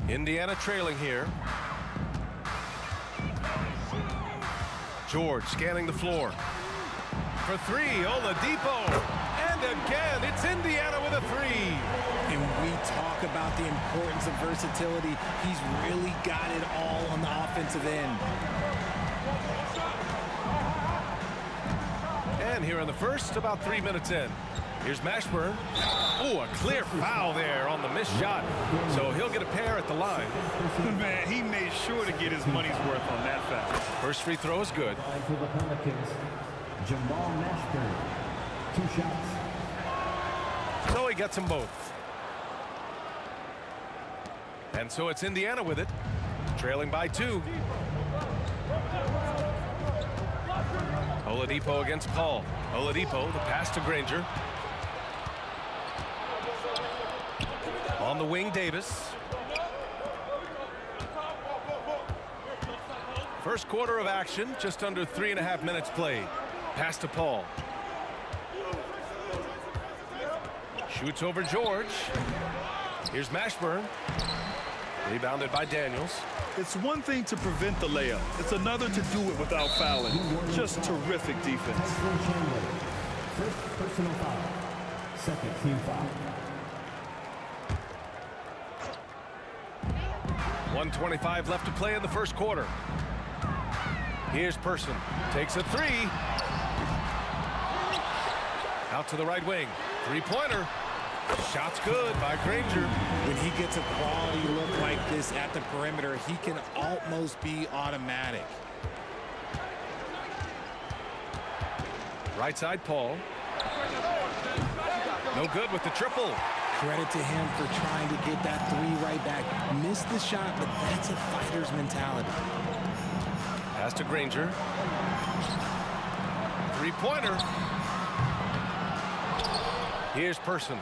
Indiana trailing here. George scanning the floor. For 3, Oladipo. And again, it's Indiana with a 3. And we talk about the importance of versatility. He's really got it all on the offensive end. And here in the first, about 3 minutes in. Here's Mashburn. Oh, a clear foul there on the missed shot. So he'll get a pair at the line. Man, he made sure to get his money's worth on that foul. First free throw is good. For the Pelicans, Jamal Mashburn. 2 shots. So he gets them both. And so it's Indiana with it, trailing by 2. Oladipo against Paul. Oladipo, the pass to Granger. On the wing, Davis. First quarter of action, just under 3.5 minutes played. Pass to Paul. Shoots over George. Here's Mashburn. Rebounded by Daniels. It's one thing to prevent the layup. It's another to do it without fouling. Just terrific defense. First personal foul. Second team foul. 1:25 left to play in the first quarter. Here's Person. Takes a 3. Out to the right wing. 3-pointer. Shot's good by Granger. When he gets a quality look like this at the perimeter, he can almost be automatic. Right side, Paul. No good with the triple. Credit to him for trying to get that 3 right back. Missed the shot, but that's a fighter's mentality. Pass to Granger. 3-pointer. Here's Person.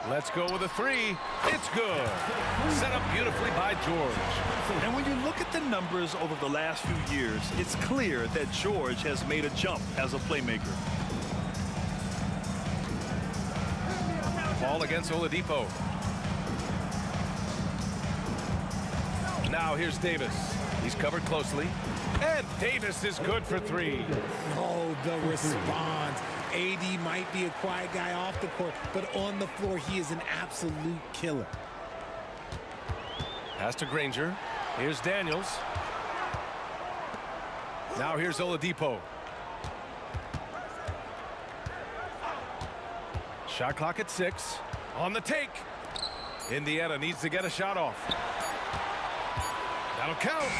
Let's go with a 3. It's good. Set up beautifully by George. And when you look at the numbers over the last few years, it's clear that George has made a jump as a playmaker. Ball against Oladipo. Now here's Davis. He's covered closely. And Davis is good for 3. Oh, the response. AD might be a quiet guy off the court, but on the floor, he is an absolute killer. Pass to Granger. Here's Daniels. Now here's Oladipo. Shot clock at 6. On the take. Indiana needs to get a shot off. That'll count.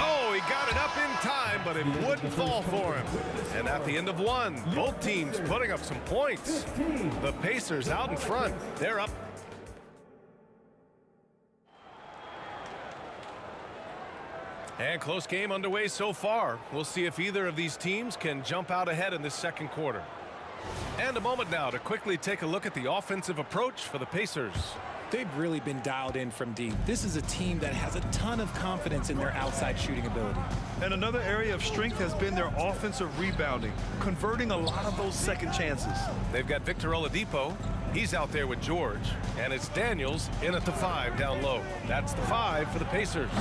Oh, he got it up in time, but it wouldn't fall for him. And at the end of 1, both teams putting up some points. The Pacers out in front. They're up. And close game underway so far. We'll see if either of these teams can jump out ahead in this second quarter. And a moment now to quickly take a look at the offensive approach for the Pacers. They've really been dialed in from deep. This is a team that has a ton of confidence in their outside shooting ability. And another area of strength has been their offensive rebounding, converting a lot of those second chances. They've got Victor Oladipo. He's out there with George. And it's Daniels in at the 5 down low. That's the 5 for the Pacers.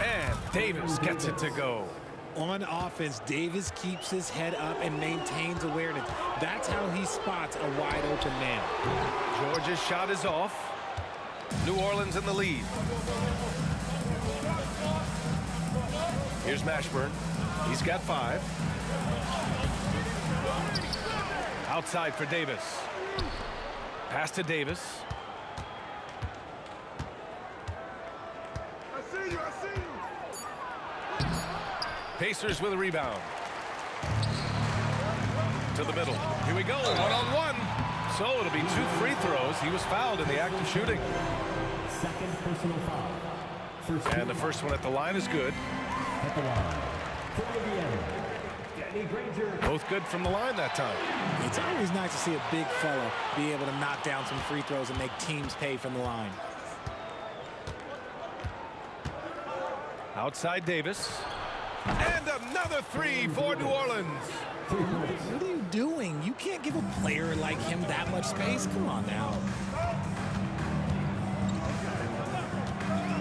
And Davis gets it to go. On offense, Davis keeps his head up and maintains awareness. That's how he spots a wide open man. George's shot is off. New Orleans in the lead. Here's Mashburn. He's got 5. Outside for Davis. Pass to Davis. I see you. Pacers with a rebound. To the middle. Here we go. 1-on-1. So it'll be 2 free throws. He was fouled in the act of shooting. Second personal foul. And the first one at the line is good. At the line. For Indiana, Danny Granger. Both good from the line that time. It's always nice to see a big fella be able to knock down some free throws and make teams pay from the line. Outside Davis. And another 3 for New Orleans. What are you doing? You can't give a player like him that much space. Come on now.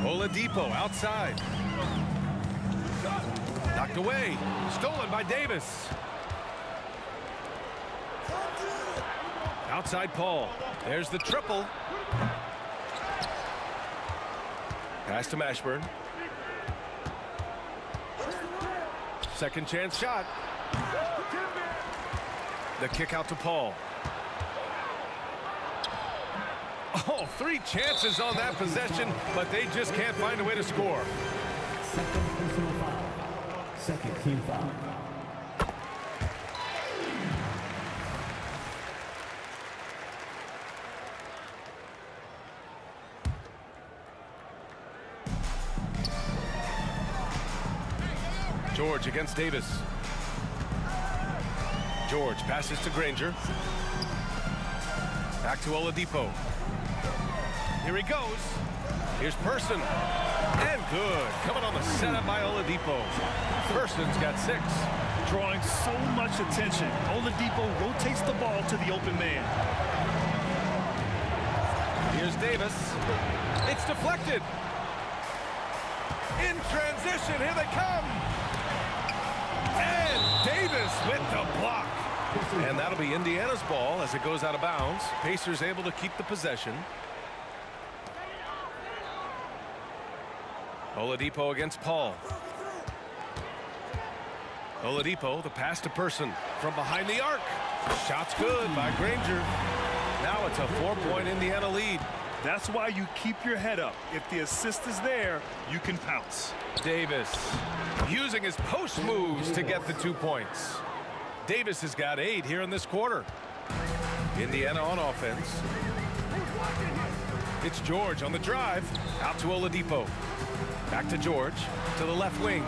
Oladipo outside. Knocked away. Stolen by Davis. Outside Paul. There's the triple. Pass to Mashburn. Second chance shot. The kick out to Paul. Oh, 3 chances on that possession, but they just can't find a way to score. Second personal foul. Second team foul. George against Davis. George passes to Granger. Back to Oladipo. Here he goes. Here's Person. And good. Coming on the setup by Oladipo. Person's got 6. Drawing so much attention. Oladipo rotates the ball to the open man. Here's Davis. It's deflected. In transition, here they come. And Davis with the block. And that'll be Indiana's ball as it goes out of bounds. Pacers able to keep the possession. Oladipo against Paul. Oladipo, the pass to Person from behind the arc. Shot's good by Granger. Now it's a 4-point Indiana lead. That's why you keep your head up. If the assist is there, you can pounce. Davis using his post moves to get the 2 points. Davis has got 8 here in this quarter. Indiana on offense. It's George on the drive. Out to Oladipo. Back to George. To the left wing.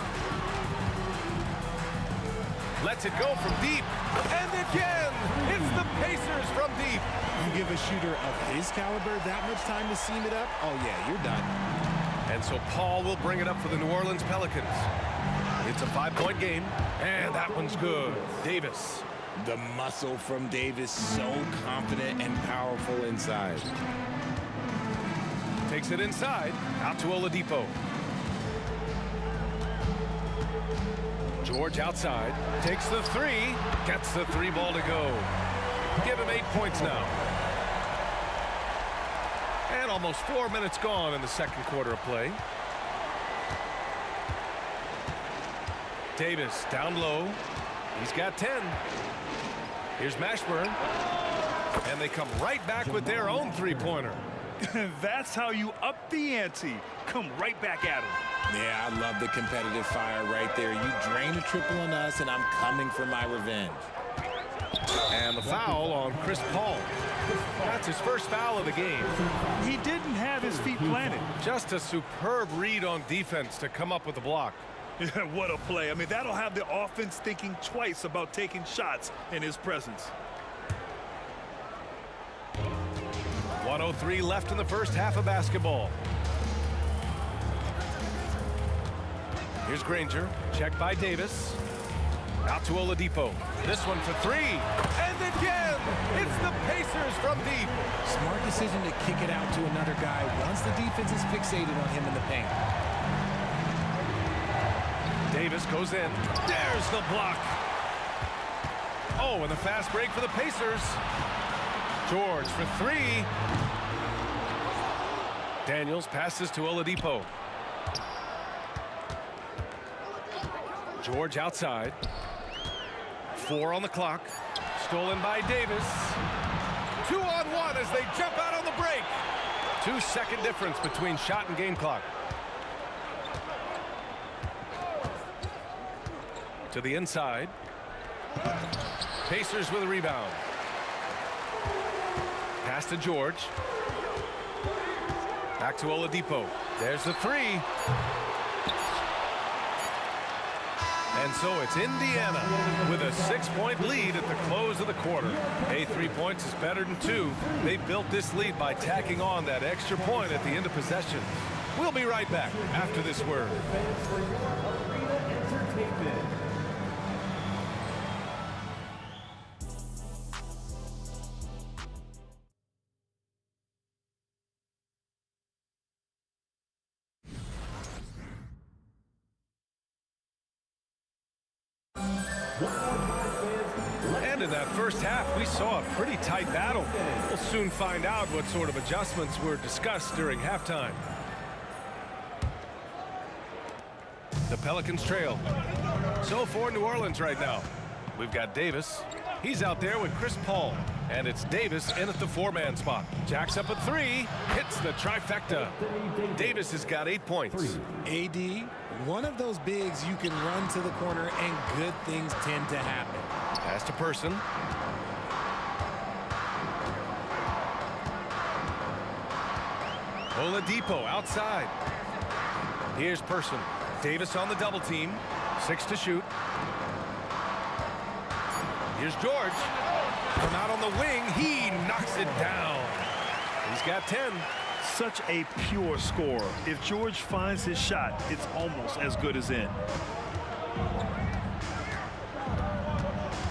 Lets it go from deep. And again, it's the Pacers from deep. You give a shooter of his caliber that much time to seam it up, oh yeah, you're done. And so Paul will bring it up for the New Orleans Pelicans. It's a 5-point game, and that one's good. Davis. The muscle from Davis, so confident and powerful inside. Takes it inside, out to Oladipo. George outside, takes the 3, gets the 3 ball to go. Give him 8 points now. And almost 4 minutes gone in the second quarter of play. Davis down low. He's got 10. Here's Mashburn. And they come right back with their own 3-pointer. That's how you up the ante. Come right back at him. Yeah, I love the competitive fire right there. You drain a triple on us, and I'm coming for my revenge. And the foul on Chris Paul. That's his first foul of the game. He didn't have his feet planted. Just a superb read on defense to come up with the block. What a play. I mean, that'll have the offense thinking twice about taking shots in his presence. 1:03 left in the first half of basketball. Here's Granger, checked by Davis. Out to Oladipo. This one for 3. And again, it's the Pacers from deep. Smart decision to kick it out to another guy once the defense is fixated on him in the paint. Davis goes in. There's the block. Oh, and the fast break for the Pacers. George for 3. Daniels passes to Oladipo. George outside. 4 on the clock. Stolen by Davis. 2-on-1 as they jump out on the break. 2-second difference between shot and game clock. To the inside. Pacers with a rebound. Pass to George. Back to Oladipo. There's the 3. And so it's Indiana with a 6-point lead at the close of the quarter. 3 points is better than 2. They built this lead by tacking on that extra point at the end of possession. We'll be right back after this word. And in that first half, we saw a pretty tight battle. We'll soon find out what sort of adjustments were discussed during halftime. The Pelicans trail. So for New Orleans right now, we've got Davis. He's out there with Chris Paul. And it's Davis in at the 4-man spot. Jacks up a 3, hits the trifecta. Davis has got 8 points. AD, one of those bigs you can run to the corner and good things tend to happen. Pass to Person. Oladipo outside. Here's Person. Davis on the double team. 6 to shoot. Here's George. From out on the wing, he knocks it down. He's got 10. Such a pure scorer. If George finds his shot, it's almost as good as in.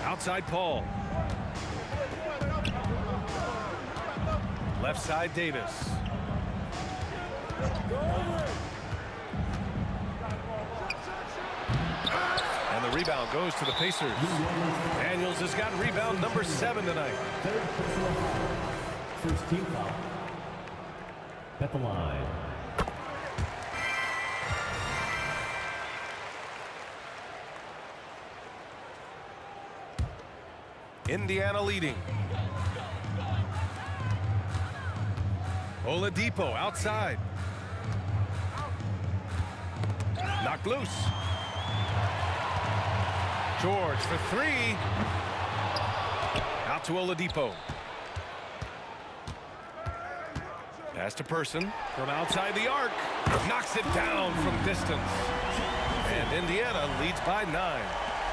Outside Paul. Left side Davis. And the rebound goes to the Pacers. Daniels has got rebound number 7 tonight. First team foul. At the line. Indiana leading. Oladipo outside. Knocked loose. George for 3. Out to Oladipo. Pass to Person from outside the arc. Knocks it down from distance. And Indiana leads by 9.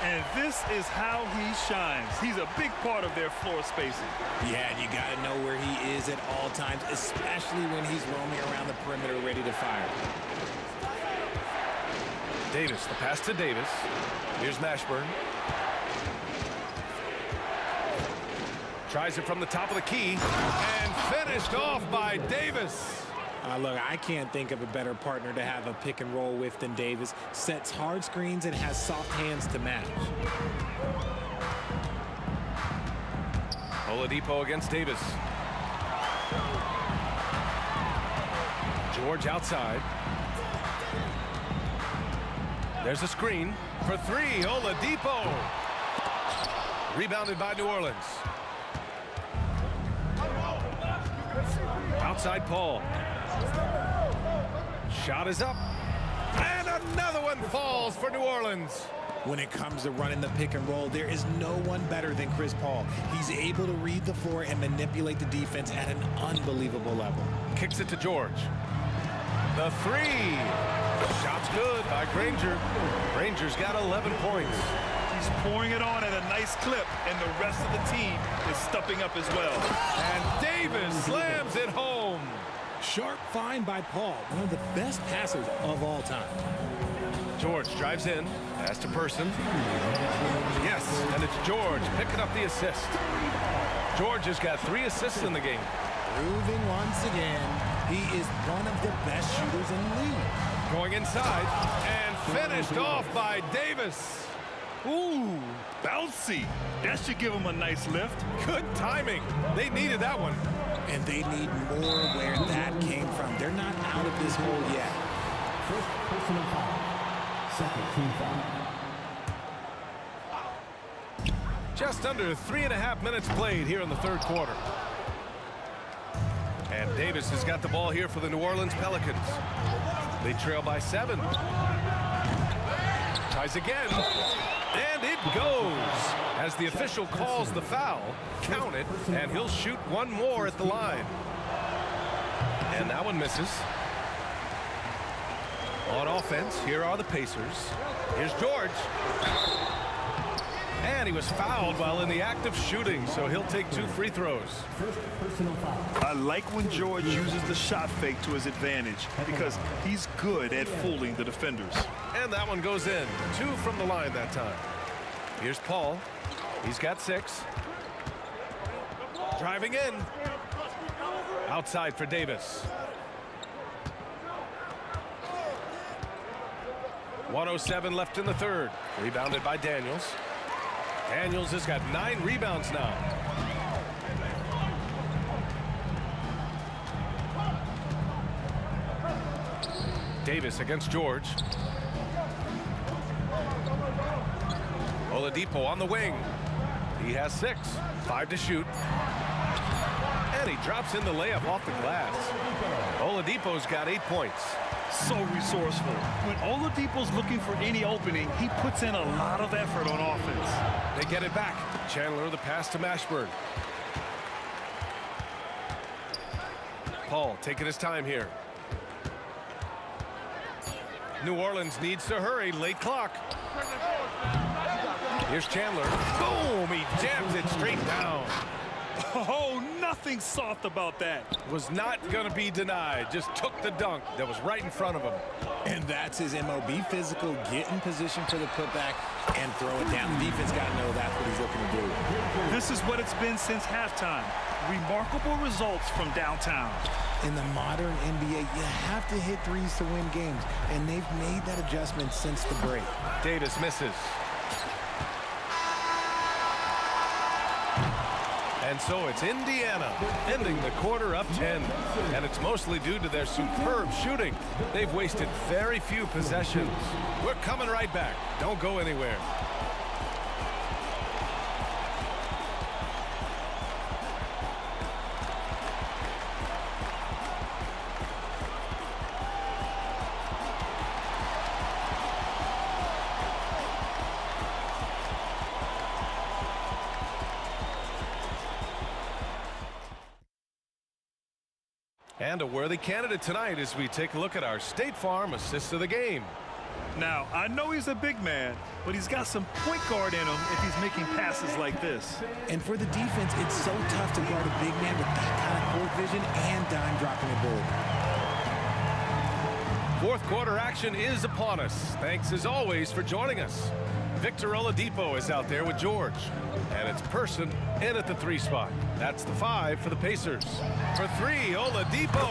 And this is how he shines. He's a big part of their floor spacing. Yeah, and you got to know where he is at all times, especially when he's roaming around the perimeter ready to fire. Davis, the pass to Davis. Here's Mashburn. Tries it from the top of the key and finished off by Davis. Look, I can't think of a better partner to have a pick and roll with than Davis. Sets hard screens and has soft hands to match. Oladipo against Davis. George outside. There's a screen for 3. Oladipo. Rebounded by New Orleans. Outside Paul. Shot is up. And another one falls for New Orleans. When it comes to running the pick and roll, there is no one better than Chris Paul. He's able to read the floor and manipulate the defense at an unbelievable level. Kicks it to George. The 3. Shot's good by Granger. Granger's got 11 points. He's pouring it on at a nice clip, and the rest of the team is stepping up as well. And Davis slams it home. Sharp find by Paul, one of the best passers of all time. George drives in, pass to Person. Yes, and it's George picking up the assist. George has got 3 assists in the game. Proving once again, he is one of the best shooters in the league. Going inside and finished off by Davis. Ooh, bouncy. That should give him a nice lift. Good timing. They needed that one. And they need more where that came from. They're not out of this hole yet. First personal foul. Second team foul. Just under 3.5 minutes played here in the third quarter. And Davis has got the ball here for the New Orleans Pelicans. They trail by 7. Tries again. And it goes. As the official calls the foul, count it, and he'll shoot one more at the line. And that one misses. On offense, here are the Pacers. Here's George. And he was fouled while in the act of shooting, so he'll take 2 free throws. First personal foul. I like when George uses the shot fake to his advantage because he's good at fooling the defenders. And that one goes in. 2 from the line that time. Here's Paul. He's got 6. Driving in. Outside for Davis. 1:07 left in the third. Rebounded by Daniels. Daniels has got 9 rebounds now. Davis against George. Oladipo on the wing. He has 6. 5 to shoot. And he drops in the layup off the glass. Oladipo's got 8 points. So resourceful. When Oladipo's looking for any opening, he puts in a lot of effort on offense. They get it back. Chandler the pass to Mashburn. Paul taking his time here. New Orleans needs to hurry. Late clock. Here's Chandler. Boom! He jams it straight down. Oh, nothing soft about that. Was not going to be denied. Just took the dunk that was right in front of him. And that's his MO. Be physical, get in position for the putback, and throw it down. The defense got to know that's what he's looking to do. This is what it's been since halftime. Remarkable results from downtown. In the modern NBA, you have to hit threes to win games, and they've made that adjustment since the break. Davis misses. And so it's Indiana ending the quarter up 10. And it's mostly due to their superb shooting. They've wasted very few possessions. We're coming right back. Don't go anywhere. And a worthy candidate tonight as we take a look at our State Farm assist of the game. Now, I know he's a big man, but he's got some point guard in him if he's making passes like this. And for the defense, it's so tough to guard a big man with that kind of court vision and dime dropping ability. Fourth quarter action is upon us. Thanks as always for joining us. Victor Oladipo is out there with George. And it's Person in at the 3 spot. That's the 5 for the Pacers. For 3, Oladipo.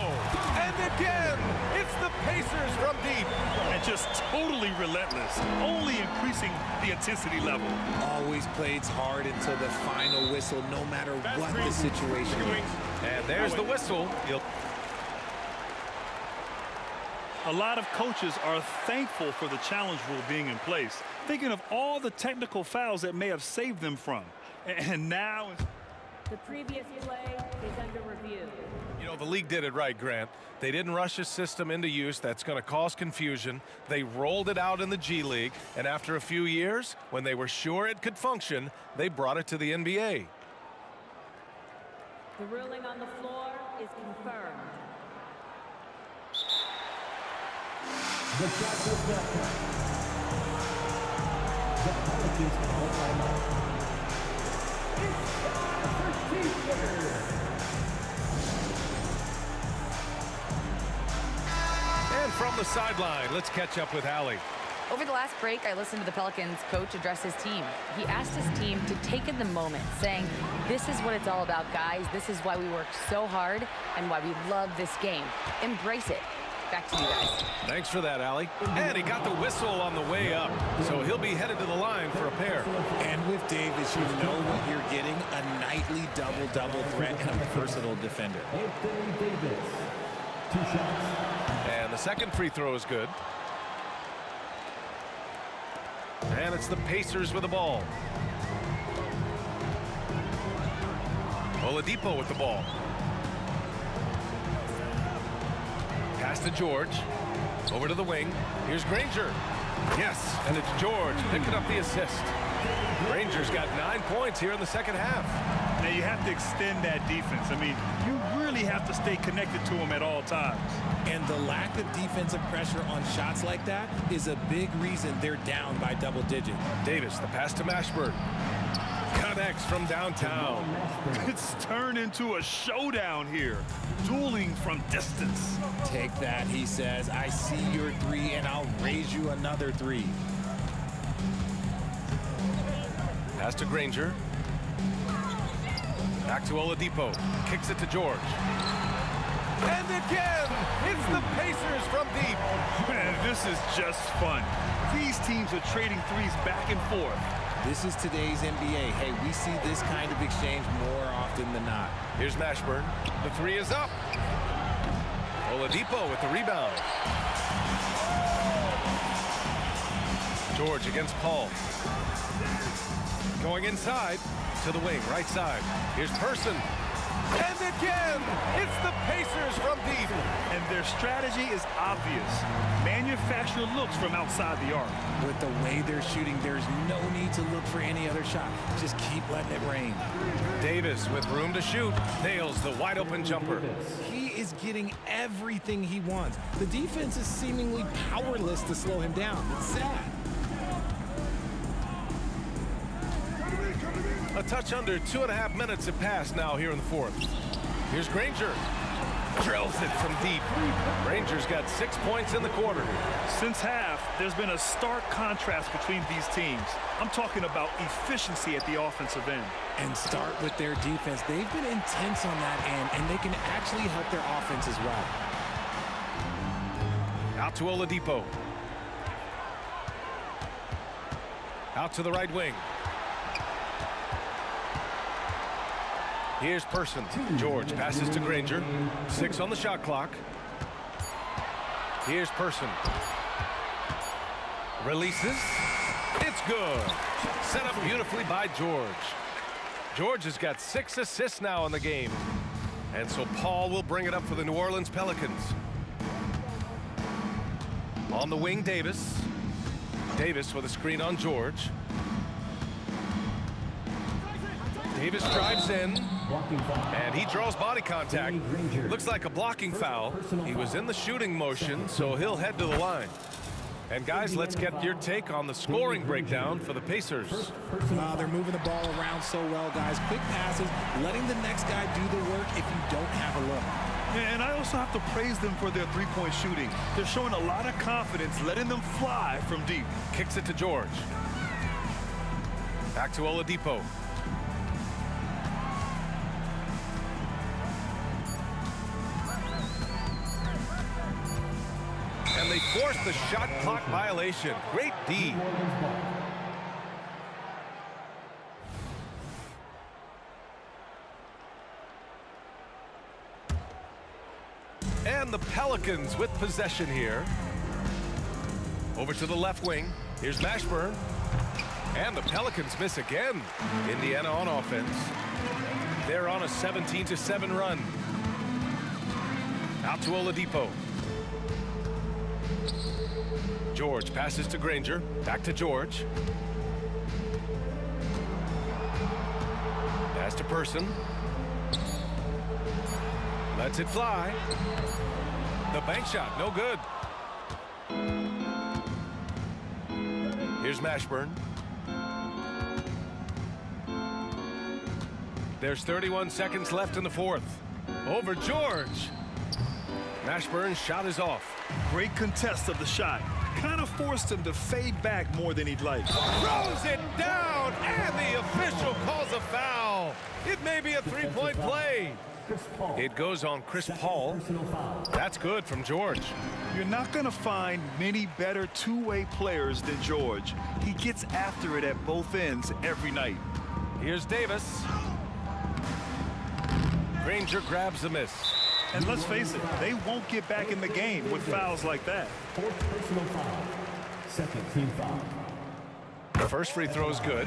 And again, it's the Pacers from deep. And just totally relentless, only increasing the intensity level. Always plays hard until the final whistle, no matter what the situation is. And there's the whistle. A lot of coaches are thankful for the challenge rule being in place, thinking of all the technical fouls that may have saved them from. And now the previous play is under review. You know, the league did it right, Grant. They didn't rush a system into use that's going to cause confusion. They rolled it out in the G League, and after a few years, when they were sure it could function, they brought it to the NBA. The ruling on the floor is confirmed. The shot goes back. The Pelicans call timeout. It's time for teachers. And from the sideline, let's catch up with Allie. Over the last break, I listened to the Pelicans coach address his team. He asked his team to take in the moment, saying, "This is what it's all about, guys. This is why we work so hard and why we love this game. Embrace it." Back to you guys. Thanks for that, Allie. And he got the whistle on the way up, so he'll be headed to the line for a pair. And with Davis, you know what you're getting, a nightly double-double threat and a versatile defender. Anthony Davis, 2 shots. And the second free throw is good. And it's the Pacers with the ball. Oladipo with the ball. Pass to George. Over to the wing. Here's Granger. Yes, and it's George picking up the assist. Granger's got 9 points here in the second half. Now you have to extend that defense. I mean, you really have to stay connected to him at all times. And the lack of defensive pressure on shots like that is a big reason they're down by double digits. Davis, the pass to Mashburn. Connects from downtown. It's turned into a showdown here. Dueling from distance. Take that, he says. I see your 3, and I'll raise you another 3. Pass to Granger. Back to Oladipo. Kicks it to George. And again, it's the Pacers from deep. Man, this is just fun. These teams are trading threes back and forth. This is today's NBA. Hey, we see this kind of exchange more often than not. Here's Mashburn. The 3 is up. Oladipo with the rebound. George against Paul. Going inside to the wing, right side. Here's Person. And again, it's the Pacers from deep. And their strategy is obvious. Manufacture looks from outside the arc. With the way they're shooting, there's no need to look for any other shot. Just keep letting it rain. Davis with room to shoot. Nails the wide open jumper. He is getting everything he wants. The defense is seemingly powerless to slow him down. It's sad. touch under 2.5 minutes have passed now here in the fourth. Here's Granger. Drills it from deep. Granger's got 6 points in the quarter. Since half, there's been a stark contrast between these teams. I'm talking about efficiency at the offensive end. And start with their defense. They've been intense on that end, and they can actually help their offense as well. Out to Oladipo. Out to the right wing. Here's Person. George passes to Granger. 6 on the shot clock. Here's Person. Releases. It's good. Set up beautifully by George. George has got 6 assists now in the game. And so Paul will bring it up for the New Orleans Pelicans. On the wing, Davis. Davis with a screen on George. Davis drives in, and he draws body contact. Looks like a blocking foul. He was in the shooting motion, so he'll head to the line. And guys, let's get your take on the scoring breakdown for the Pacers. They're moving the ball around so well, guys. Quick passes, letting the next guy do the work if you don't have a look. And I also have to praise them for their three-point shooting. They're showing a lot of confidence, letting them fly from deep. Kicks it to George. Back to Oladipo. And they force the shot clock violation. Great D. And the Pelicans with possession here. Over to the left wing. Here's Mashburn. And the Pelicans miss again. Indiana on offense. They're on a 17-7 run. Out to Oladipo. George passes to Granger. Back to George. Pass to Person. Lets it fly. The bank shot, no good. Here's Mashburn. There's 31 seconds left in the fourth. Over George. Mashburn's shot is off. Great contest of the shot. Kind of forced him to fade back more than he'd like. Throws it down, and the official calls a foul. It may be a three-point play. It goes on Chris Paul. That's good from George. You're not going to find many better two-way players than George. He gets after it at both ends every night. Here's Davis. Granger grabs the miss. And let's face it, they won't get back in the game with fouls like that. Fourth personal foul. Second team foul. The first free throw is good.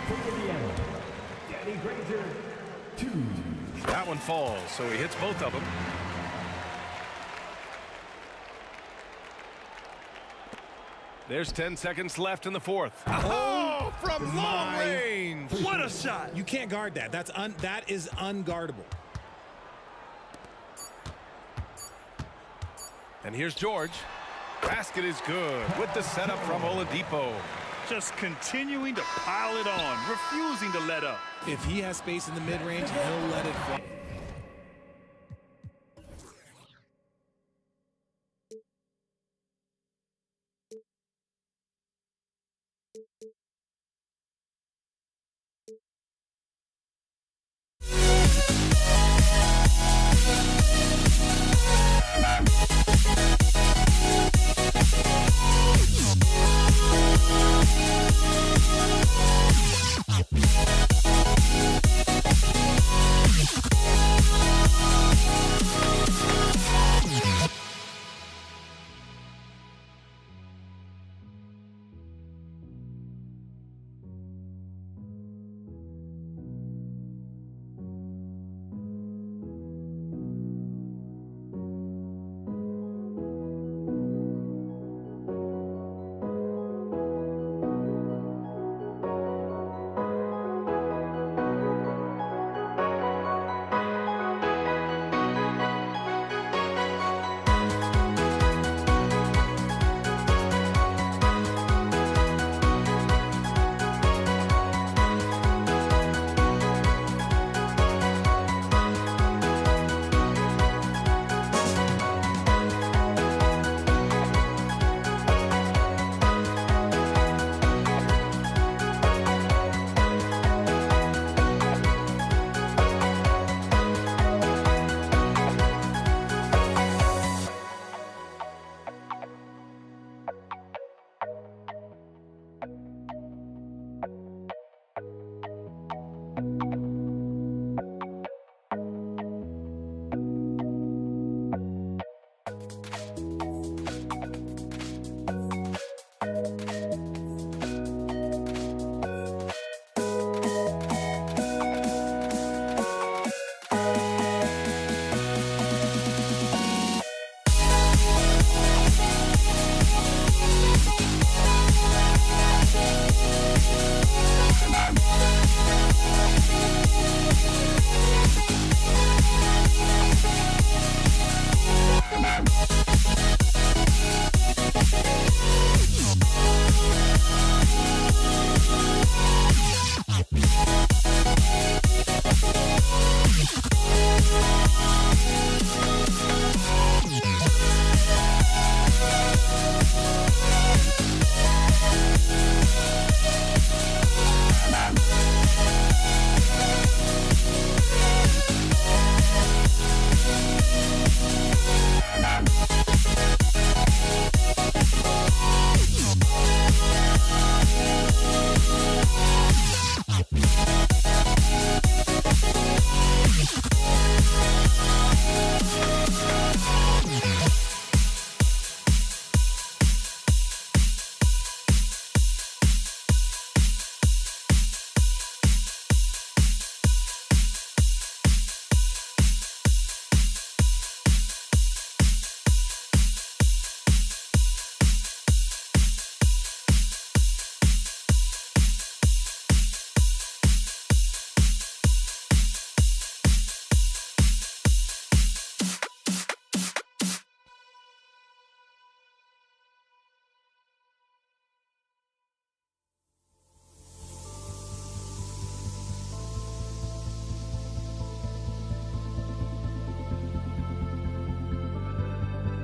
For Indiana, Danny Granger, 2. That one falls, so he hits both of them. There's 10 seconds left in the fourth. Oh, from long range! What a shot! You can't guard that. That is unguardable. And here's George. Basket is good with the setup from Oladipo. Just continuing to pile it on, refusing to let up. If he has space in the mid-range, he'll let it fly.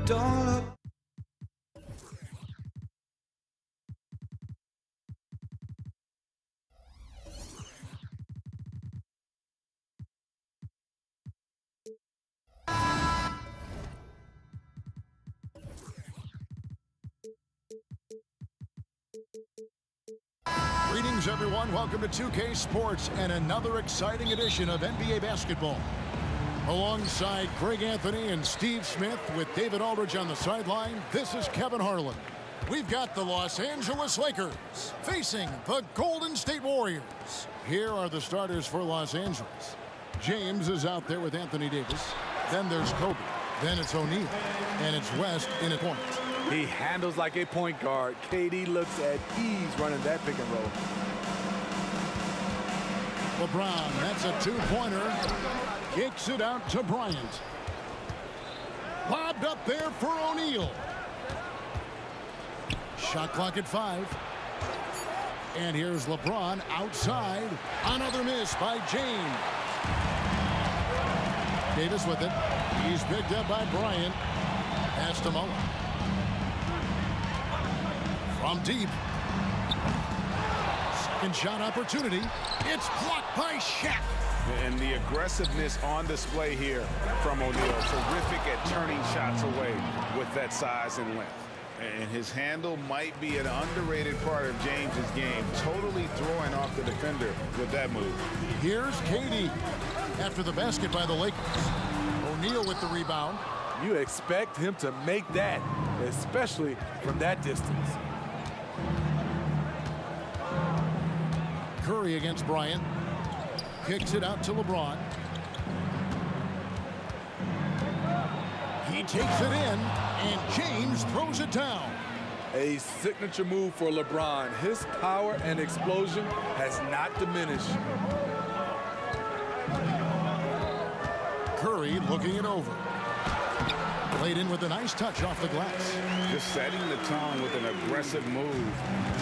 Don't look. Greetings, everyone. Welcome to 2K Sports and another exciting edition of NBA basketball. Alongside Greg Anthony and Steve Smith with David Aldridge on the sideline, this is Kevin Harlan. We've got the Los Angeles Lakers facing the Golden State Warriors. Here are the starters for Los Angeles. James is out there with Anthony Davis. Then there's Kobe. Then it's O'Neal. And it's West in a point. He handles like a point guard. KD looks at ease running that pick and roll. LeBron, that's a two-pointer. Kicks it out to Bryant. Lobbed up there for O'Neal. Shot clock at 5. And here's LeBron outside. Another miss by James. Davis with it. He's picked up by Bryant. Pass to Mullen. From deep. Second shot opportunity. It's blocked by Shaq. And the aggressiveness on display here from O'Neal. Terrific at turning shots away with that size and length. And his handle might be an underrated part of James's game. Totally throwing off the defender with that move. Here's KD. After the basket by the Lakers. O'Neal with the rebound. You expect him to make that, especially from that distance. Curry against Bryant. Kicks it out to LeBron. He takes it in, and James throws it down. A signature move for LeBron. His power and explosion has not diminished. Curry looking it over. Played in with a nice touch off the glass. Just setting the tone with an aggressive move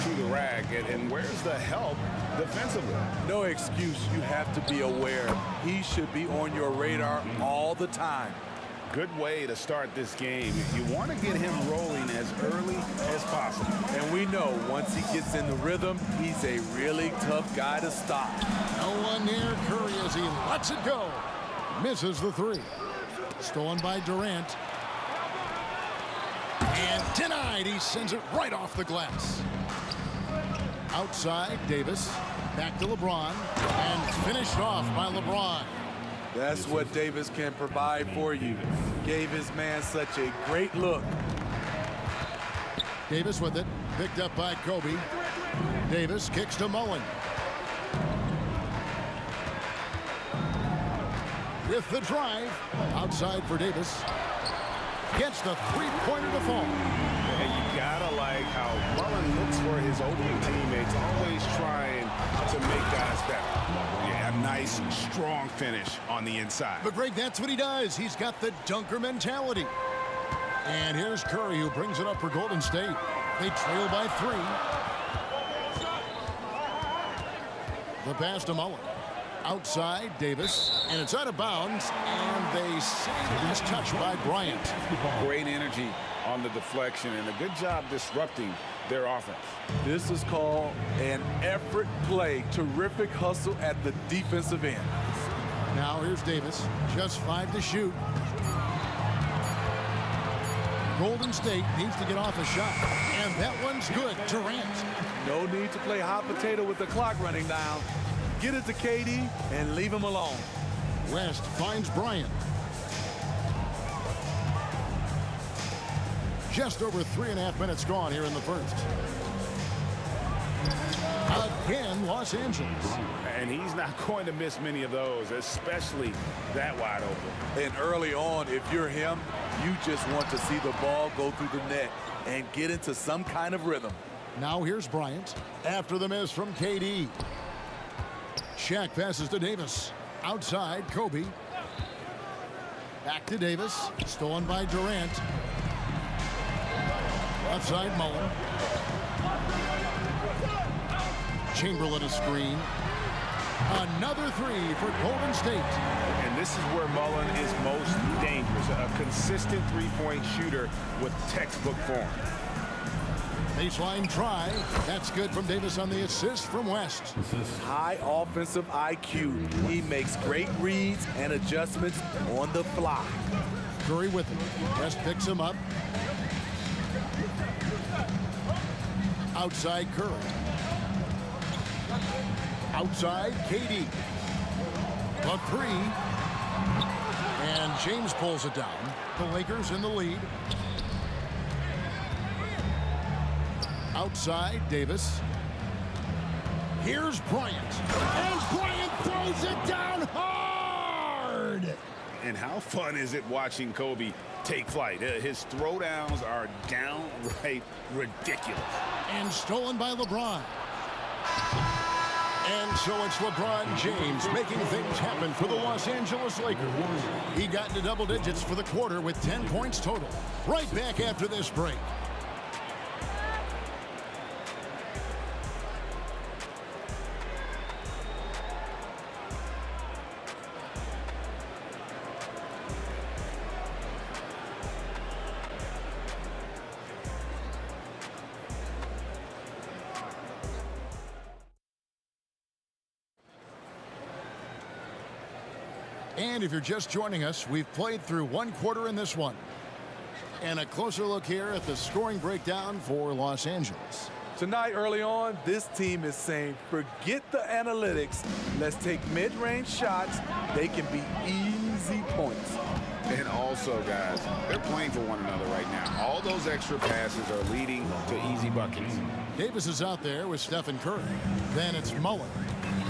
to the rack. And where's the help defensively? No excuse. You have to be aware. He should be on your radar all the time. Good way to start this game. You want to get him rolling as early as possible. And we know once he gets in the rhythm, he's a really tough guy to stop. No one near Curry as he lets it go. Misses the three. Stolen by Durant. And denied. He sends it right off the glass. Outside, Davis. Back to LeBron. And finished off by LeBron. That's what Davis can provide for you. Gave his man such a great look. Davis with it. Picked up by Kobe. Davis kicks to Mullen. With the drive. Outside for Davis. Gets the three-pointer to fall. And you gotta like how Mullen looks for his open teammates, always trying to make guys better. Yeah, a nice, strong finish on the inside. But Greg, that's what he does. He's got the dunker mentality. And here's Curry, who brings it up for Golden State. They trail by 3. The pass to Mullen. Outside, Davis, and it's out of bounds, and they say last touch by Bryant. Great energy on the deflection, and a good job disrupting their offense. This is called an effort play. Terrific hustle at the defensive end. Now here's Davis, just 5 to shoot. Golden State needs to get off a shot, and that one's good. Durant. No need to play hot potato with the clock running down. Get it to KD and leave him alone. West finds Bryant. Just over 3.5 minutes gone here in the first. Again, Los Angeles. And he's not going to miss many of those, especially that wide open. And early on, if you're him, you just want to see the ball go through the net and get into some kind of rhythm. Now here's Bryant after the miss from KD. Shaq passes to Davis. Outside, Kobe. Back to Davis. Stolen by Durant. Left side, Mullen. Chamberlain a screen. Another three for Golden State. And this is where Mullen is most dangerous. A consistent three-point shooter with textbook form. Baseline try. That's good from Davis on the assist from West. High offensive IQ. He makes great reads and adjustments on the fly. Curry with it. West picks him up. Outside Curry. Outside KD. The three. And James pulls it down. The Lakers in the lead. Outside Davis. Here's Bryant. And Bryant throws it down hard. And how fun is it watching Kobe take flight? His throwdowns are downright ridiculous. And stolen by LeBron. And so it's LeBron James making things happen for the Los Angeles Lakers. He got into double digits for the quarter with 10 points total. Right back after this break. And if you're just joining us, we've played through one quarter in this one. And a closer look here at the scoring breakdown for Los Angeles. Tonight, early on, this team is saying, forget the analytics. Let's take mid-range shots. They can be easy points. And also, guys, they're playing for one another right now. All those extra passes are leading to easy buckets. Davis is out there with Stephen Curry. Then it's Mullen.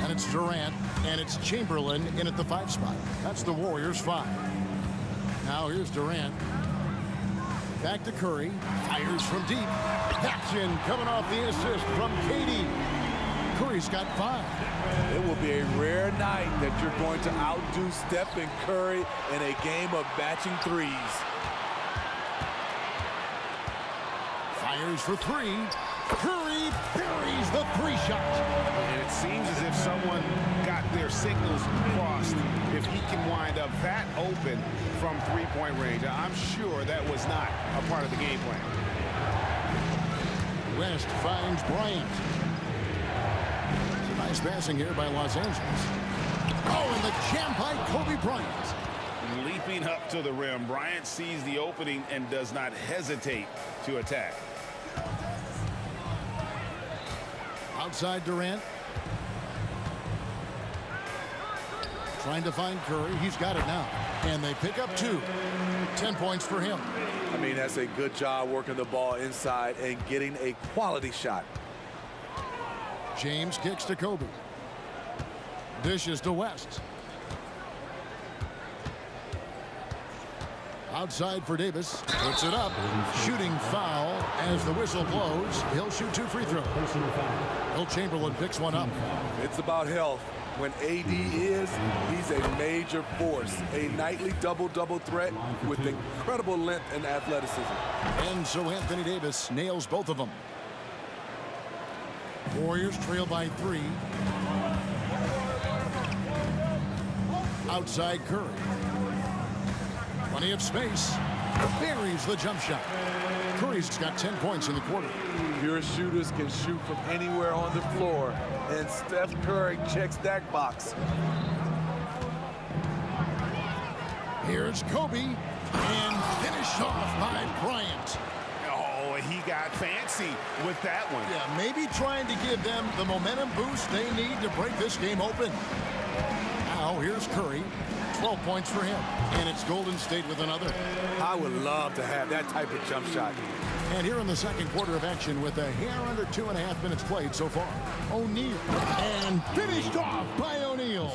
And it's Durant. And it's Chamberlain in at the 5 spot. That's the Warriors 5. Now here's Durant. Back to Curry. Fires from deep. Action coming off the assist from KD. Curry's got 5. It will be a rare night that you're going to outdo Stephen Curry in a game of batching threes. Fires for 3. Curry buries the 3 shot. And it seems as if someone got their signals crossed. If he can wind up that open from three-point range, I'm sure that was not a part of the game plan. West finds Bryant. Nice passing here by Los Angeles. Oh, and the jam by Kobe Bryant. Leaping up to the rim, Bryant sees the opening and does not hesitate to attack. Outside Durant. Trying to find Curry. He's got it now. And they pick up 2. 10 points for him. I mean, that's a good job working the ball inside and getting a quality shot. James kicks to Kobe. Dishes to West. Outside for Davis. Puts it up. Shooting foul as the whistle blows. He'll shoot 2 free throws. Will Chamberlain picks one up. It's about health. When AD he's a major force. A nightly double-double threat with incredible length and athleticism. And so Anthony Davis nails both of them. Warriors trail by 3. Outside Curry. Plenty of space. Buries the jump shot. Curry's got 10 points in the quarter. Your shooters can shoot from anywhere on the floor, and Steph Curry checks that box. Here's Kobe, and finished off by Bryant. Oh, he got fancy with that one. Yeah, maybe trying to give them the momentum boost they need to break this game open. Now here's Curry. 12 points for him. And it's Golden State with another. I would love to have that type of jump shot. And here in the second quarter of action with a hair under 2.5 minutes played so far. O'Neal. And finished off by O'Neal.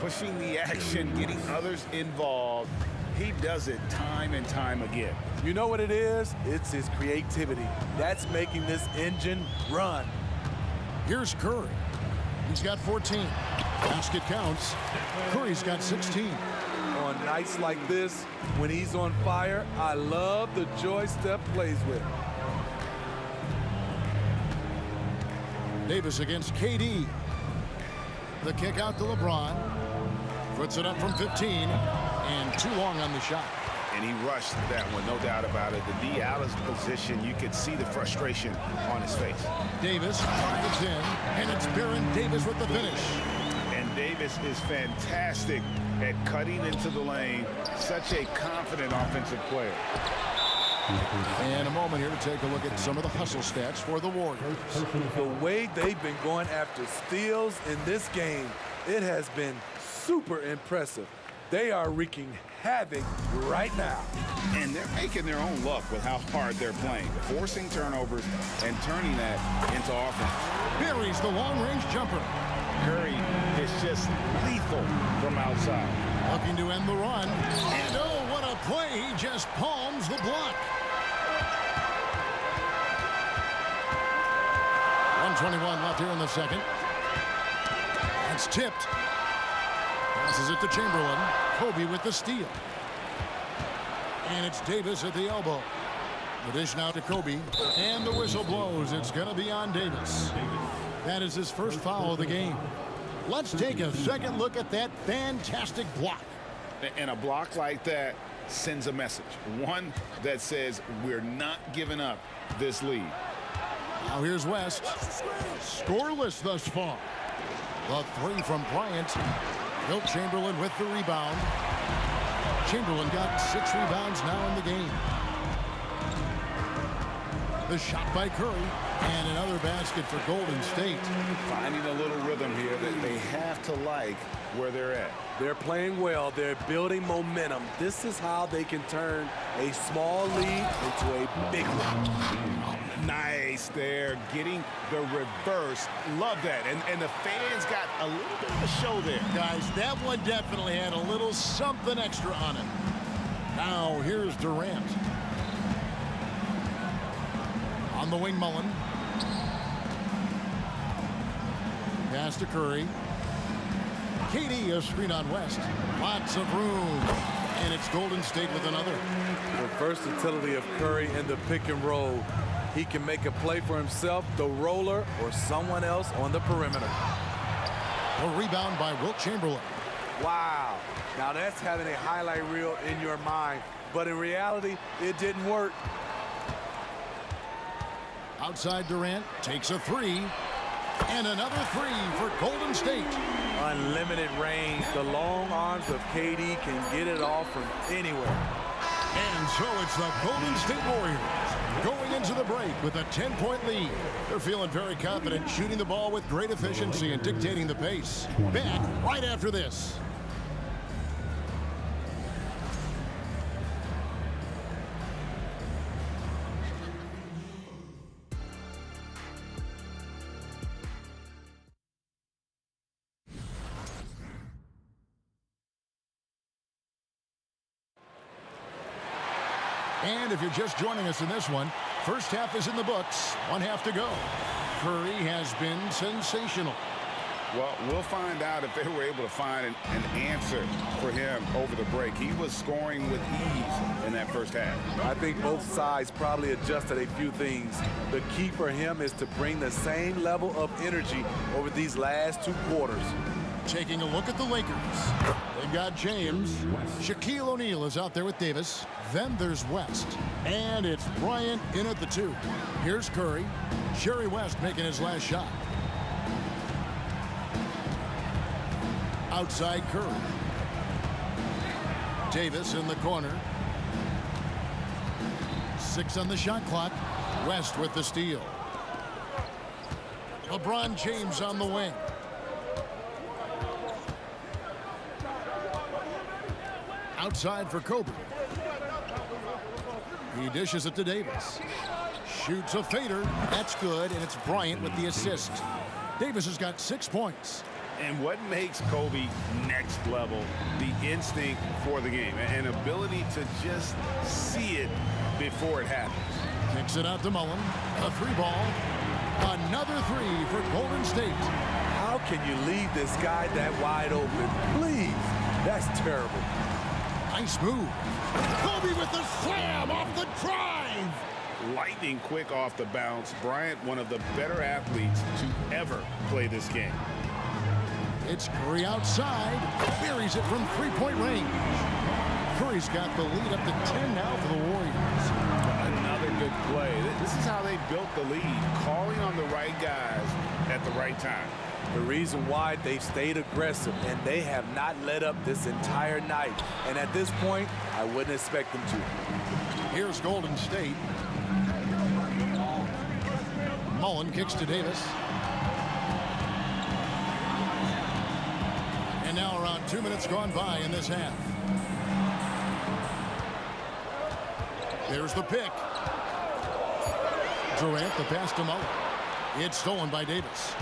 Pushing the action, getting others involved. He does it time and time again. You know what it is? It's his creativity. That's making this engine run. Here's Curry. He's got 14. Basket counts. Curry's got 16. On nights like this, when he's on fire, I love the joy Steph plays with. Davis against KD. The kick out to LeBron. Puts it up from 15, and too long on the shot. And he rushed that one, no doubt about it. The D out of position, you could see the frustration on his face. Davis drives in, and it's Baron Davis with the finish. And Davis is fantastic at cutting into the lane. Such a confident offensive player. And a moment here to take a look at some of the hustle stats for the Warriors. The way they've been going after steals in this game, it has been super impressive. They are wreaking havoc right now. And they're making their own luck with how hard they're playing, forcing turnovers and turning that into offense. Buries the long-range jumper. Curry is just lethal from outside. Looking to end the run. And oh, what a play. He just palms the block. 1:21 left here in the second. It's tipped. Passes it to Chamberlain. Kobe with the steal. And it's Davis at the elbow. The dish now to Kobe. And the whistle blows. It's going to be on Davis. That is his first foul of the game. Let's take a second look at that fantastic block. And a block like that sends a message. One that says we're not giving up this lead. Now here's West. Scoreless thus far. The three from Bryant. Wilt Chamberlain with the rebound. Chamberlain got 6 rebounds now in the game. The shot by Curry. And another basket for Golden State. Finding a little rhythm here that they have to like where they're at. They're playing well. They're building momentum. This is how they can turn a small lead into a big one. Nice there, getting the reverse. Love that. And the fans got a little bit of a show there. Guys, that one definitely had a little something extra on it. Now here's Durant. On the wing, Mullen. Pass to Curry. KD, a screen on West. Lots of room. And it's Golden State with another. The versatility of Curry in the pick and roll. He can make a play for himself, the roller, or someone else on the perimeter. A rebound by Wilt Chamberlain. Wow. Now that's having a highlight reel in your mind. But in reality, it didn't work. Outside Durant takes a three. And another three for Golden State. Unlimited range. The long arms of KD can get it off from anywhere. And so it's the Golden State Warriors going into the break with a 10-point lead. They're feeling very confident, shooting the ball with great efficiency and dictating the pace. Back right after this. And if you're just joining us in this one, first half is in the books. 1 half to go. Curry has been sensational. Well, we'll find out if they were able to find an answer for him over the break. He was scoring with ease in that first half. I think both sides probably adjusted a few things. The key for him is to bring the same level of energy over these last 2 quarters. Taking a look at the Lakers. They've got James. Shaquille O'Neal is out there with Davis. Then there's West. And it's Bryant in at the 2. Here's Curry. Jerry West making his last shot. Outside Curry. Davis in the corner. 6 on the shot clock. West with the steal. LeBron James on the wing. Outside for Kobe. He dishes it to Davis. Shoots a fader. That's good, and it's Bryant with the assist. Davis has got 6 points. And what makes Kobe next level, the instinct for the game, an ability to just see it before it happens. Kicks it out to Mullen. A 3-ball. Another 3 for Golden State. How can you leave this guy that wide open? Please. That's terrible. Nice move. Kobe with the slam off the drive. Lightning quick off the bounce. Bryant, one of the better athletes to ever play this game. It's Curry outside. Buries it from three-point range. Curry's got the lead up to 10 now for the Warriors. Another good play. This is how they built the lead, calling on the right guys at the right time. The reason why they've stayed aggressive, and they have not let up this entire night. And at this point, I wouldn't expect them to. Here's Golden State. Mullen kicks to Davis. And now around 2 minutes gone by in this half. There's the pick. Durant, the pass to Mullen. It's stolen by Davis.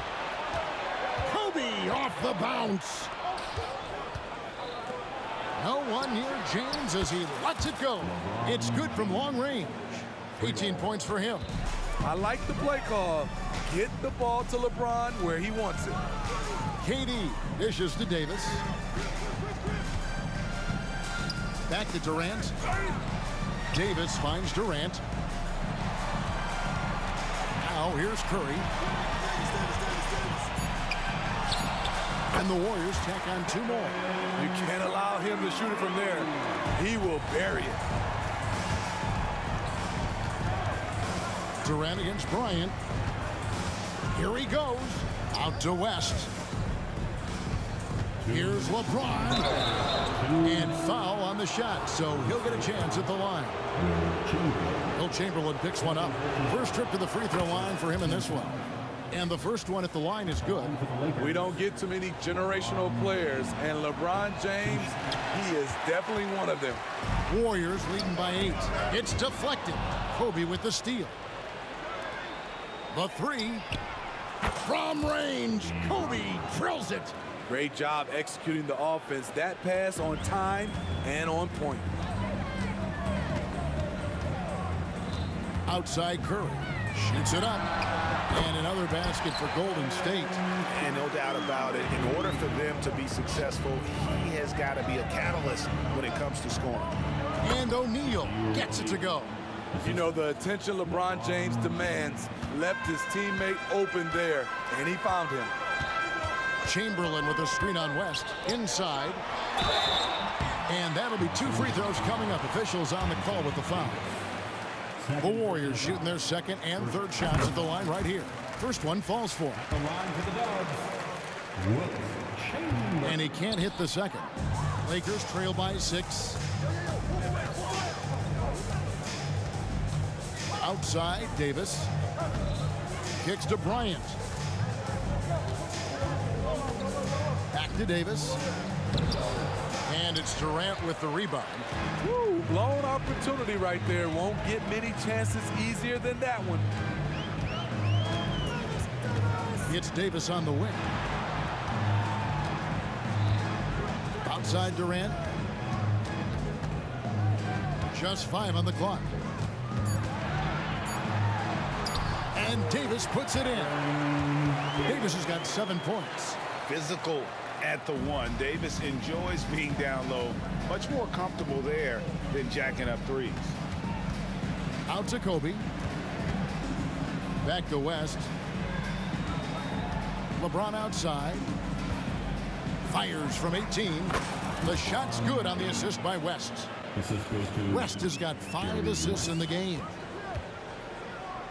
Kobe off the bounce. No one near James as he lets it go. It's good from long range. 18 points for him. I like the play call. Get the ball to LeBron where he wants it. KD dishes to Davis. Back to Durant. Davis finds Durant. Now here's Curry. And the Warriors tack on 2 more. You can't allow him to shoot it from there. He will bury it. Durant against Bryant. Here he goes. Out to West. Here's LeBron. And foul on the shot, so he'll get a chance at the line. Will Chamberlain picks one up. First trip to the free throw line for him in this one. And the first one at the line is good. We don't get too many generational players, and LeBron James, he is definitely one of them. Warriors leading by 8. It's deflected. Kobe with the steal. The 3. From range, Kobe drills it. Great job executing the offense. That pass on time and on point. Outside Curry. Shoots it up. And another basket for Golden State. And no doubt about it, in order for them to be successful, he has got to be a catalyst when it comes to scoring. And O'Neal gets it to go. You know, the attention LeBron James demands left his teammate open there, and he found him. Chamberlain with a screen on West. Inside. And that'll be 2 free throws coming up. Officials on the call with the foul. The Warriors shooting their second and third shots at the line right here. First one falls for him. And he can't hit the second. Lakers trail by 6. Outside, Davis. Kicks to Bryant. Back to Davis. And it's Durant with the rebound. Woo, blown opportunity right there. Won't get many chances easier than that one. It's Davis on the wing. Outside Durant. Just 5 on the clock. And Davis puts it in. Davis has got 7 points. Physical at the 1. Davis enjoys being down low. Much more comfortable there than jacking up threes. Out to Kobe. Back to West. LeBron outside. Fires from 18. The shot's good on the assist by West. West has got 5 assists in the game.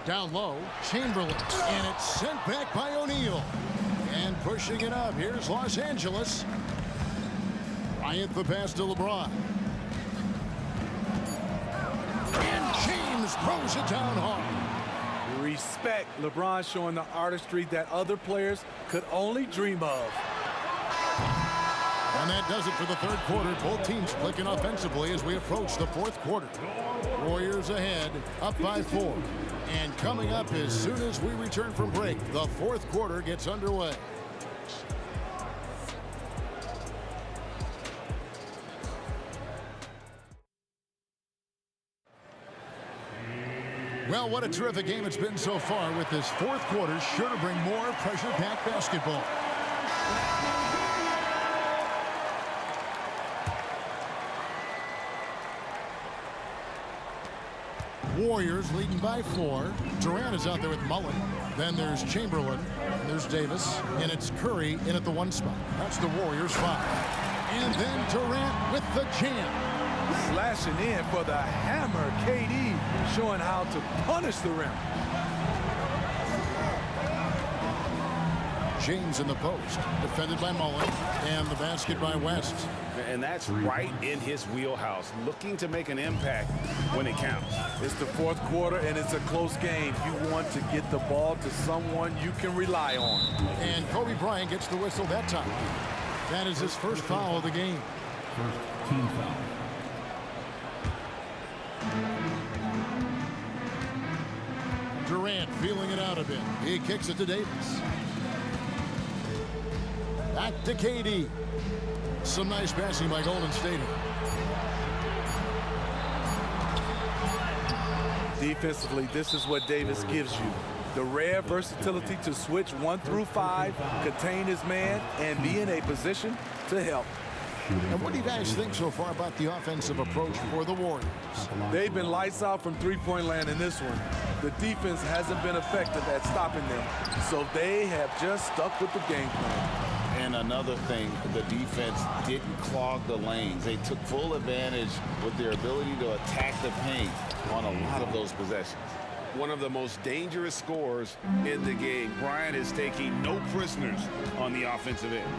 Down low, Chamberlain, and it's sent back by O'Neal. And pushing it up, here's Los Angeles. Bryant the pass to LeBron. And James throws it down hard. Respect. LeBron showing the artistry that other players could only dream of. And that does it for the third quarter. Both teams clicking offensively as we approach the fourth quarter. Warriors ahead, up by 4. And coming up as soon as we return from break, the fourth quarter gets underway. Well, what a terrific game it's been so far, with this fourth quarter sure to bring more pressure-packed basketball. Warriors leading by 4. Durant is out there with Mullen. Then there's Chamberlain. There's Davis. And it's Curry in at the 1 spot. That's the Warriors 5. And then Durant with the jam. Slashing in for the hammer. KD showing how to punish the rim. James in the post. Defended by Mullen. And the basket by West. And that's right in his wheelhouse. Looking to make an impact when it counts. It's the 4th quarter, and it's a close game. You want to get the ball to someone you can rely on. And Kobe Bryant gets the whistle that time. That is his first foul of the game. First team foul. Durant feeling it out a bit. He kicks it to Davis. Back to KD. Some nice passing by Golden State. Defensively, this is what Davis gives you. The rare versatility to switch 1 through 5, contain his man, and be in a position to help. And what do you guys think so far about the offensive approach for the Warriors? They've been lights out from three-point land in this one. The defense hasn't been effective at stopping them, so they have just stuck with the game plan. And another thing, the defense didn't clog the lanes. They took full advantage with their ability to attack the paint on a lot of those possessions. One of the most dangerous scorers in the game. Bryant is taking no prisoners on the offensive end.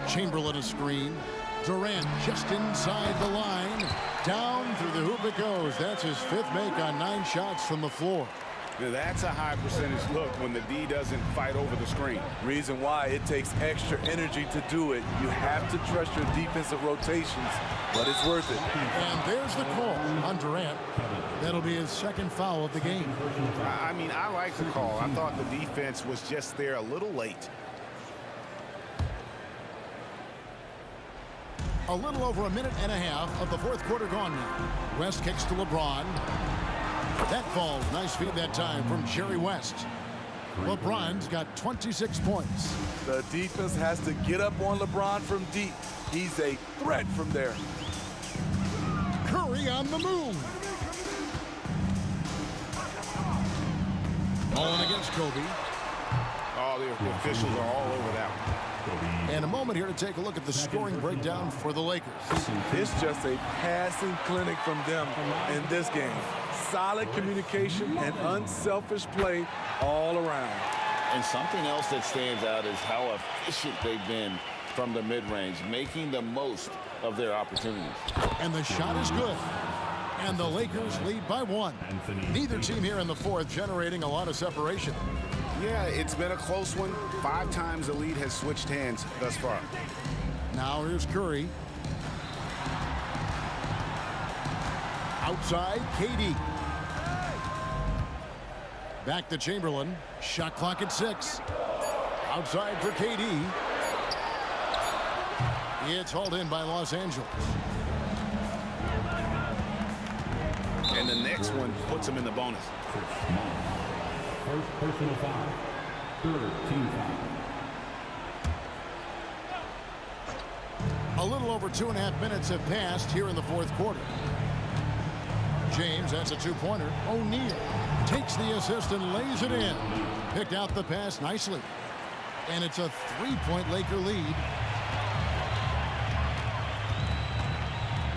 Chamberlain a screen. Durant just inside the line. Down through the hoop it goes. That's his 5th make on 9 shots from the floor. Now that's a high percentage look when the D doesn't fight over the screen. Reason why it takes extra energy to do it. You have to trust your defensive rotations, but it's worth it. And there's the call on Durant. That'll be his 2nd foul of the game. I mean, I like the call. I thought the defense was just there a little late. A little over a minute and a half of the 4th quarter gone now. West kicks to LeBron. That falls. Nice feed that time from Jerry West. LeBron's got 26 points. The defense has to get up on LeBron from deep. He's a threat from there. Curry on the move. Mullen against Kobe. Oh, the officials are all over that one. And a moment here to take a look at the scoring breakdown for the Lakers. It's just a passing clinic from them in this game. Solid communication and unselfish play all around. And something else that stands out is how efficient they've been from the mid-range, making the most of their opportunities. And the shot is good. And the Lakers lead by 1. Neither team here in the 4th generating a lot of separation. Yeah, it's been a close one. 5 times the lead has switched hands thus far. Now here's Curry. Outside, KD. Back to Chamberlain. Shot clock at 6. Outside for KD. It's hauled in by Los Angeles. And the next one puts him in the bonus. First personal foul. 3rd team foul. A little over 2.5 minutes have passed here in the 4th quarter. James, that's a 2-pointer. O'Neal takes the assist and lays it in. Picked out the pass nicely. And it's a 3-point Laker lead.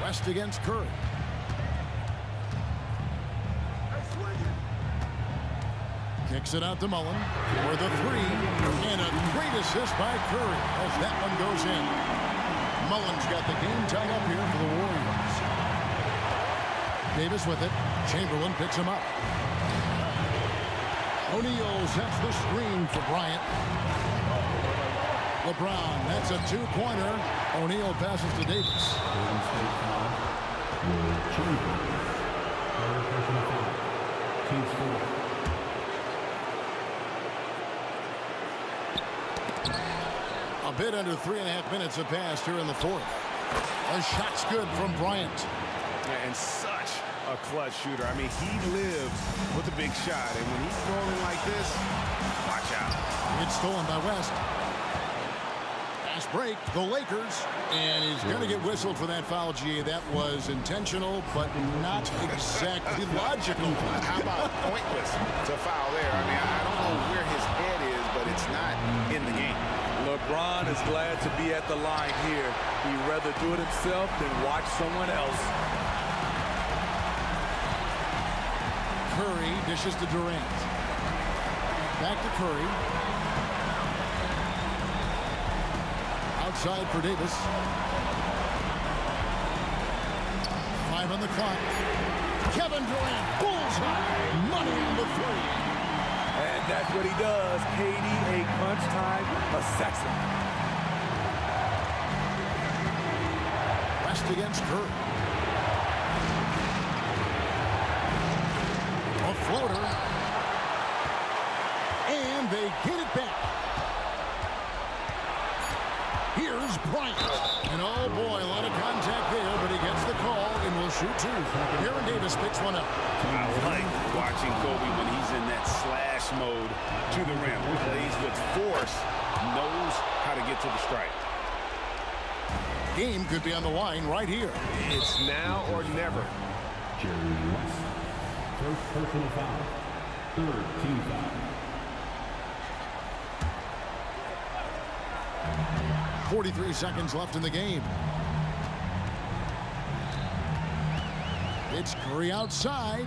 West against Curry. Kicks it out to Mullen for the 3. And a great assist by Curry as that one goes in. Mullen's got the game tied up here for the Warriors. Davis with it. Chamberlain picks him up. O'Neal sets the screen for Bryant. LeBron, that's a 2-pointer. O'Neal passes to Davis. A bit under 3.5 minutes have passed here in the 4th. A shot's good from Bryant. And such a clutch shooter. I mean, he lives with a big shot. And when he's throwing like this, watch out. It's stolen by West. Pass break, the Lakers. And he's going to get whistled for that foul, G. That was intentional, but not exactly logical. How about pointless to foul there? I mean, I don't know where his head is, but it's not in the game. LeBron is glad to be at the line here. He'd rather do it himself than watch someone else. Curry dishes to Durant. Back to Curry. Outside for Davis. 5 on the clock. Kevin Durant, bullseye, money the three. And that's what he does. KD, a crunch time assassin. West against Curry. A floater. And they get it back. Here's Bryant. And oh boy, a lot of contact there, but he gets the call and will shoot 2. Aaron Davis picks one up. I like watching Kobe when he's in that slash mode to the rim. Plays with force, knows how to get to the stripe. Game could be on the line right here. It's now or never. Jerry West. First personal foul. Third team foul. 43 seconds left in the game. It's Curry outside.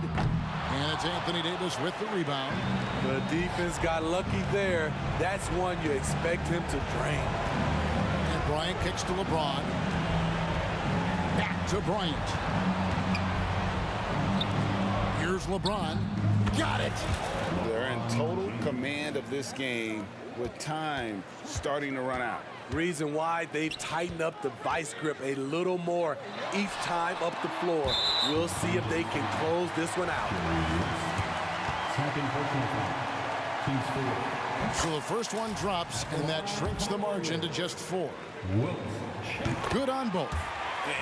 And it's Anthony Davis with the rebound. The defense got lucky there. That's one you expect him to drain. And Bryant kicks to LeBron. Back to Bryant. Here's LeBron. Got it. They're in total command of this game with time starting to run out. Reason why they've tightened up the vice grip a little more each time up the floor. We'll see if they can close this one out. Second personal foul. Team score. So the first one drops, and that shrinks the margin to just 4. Good on both.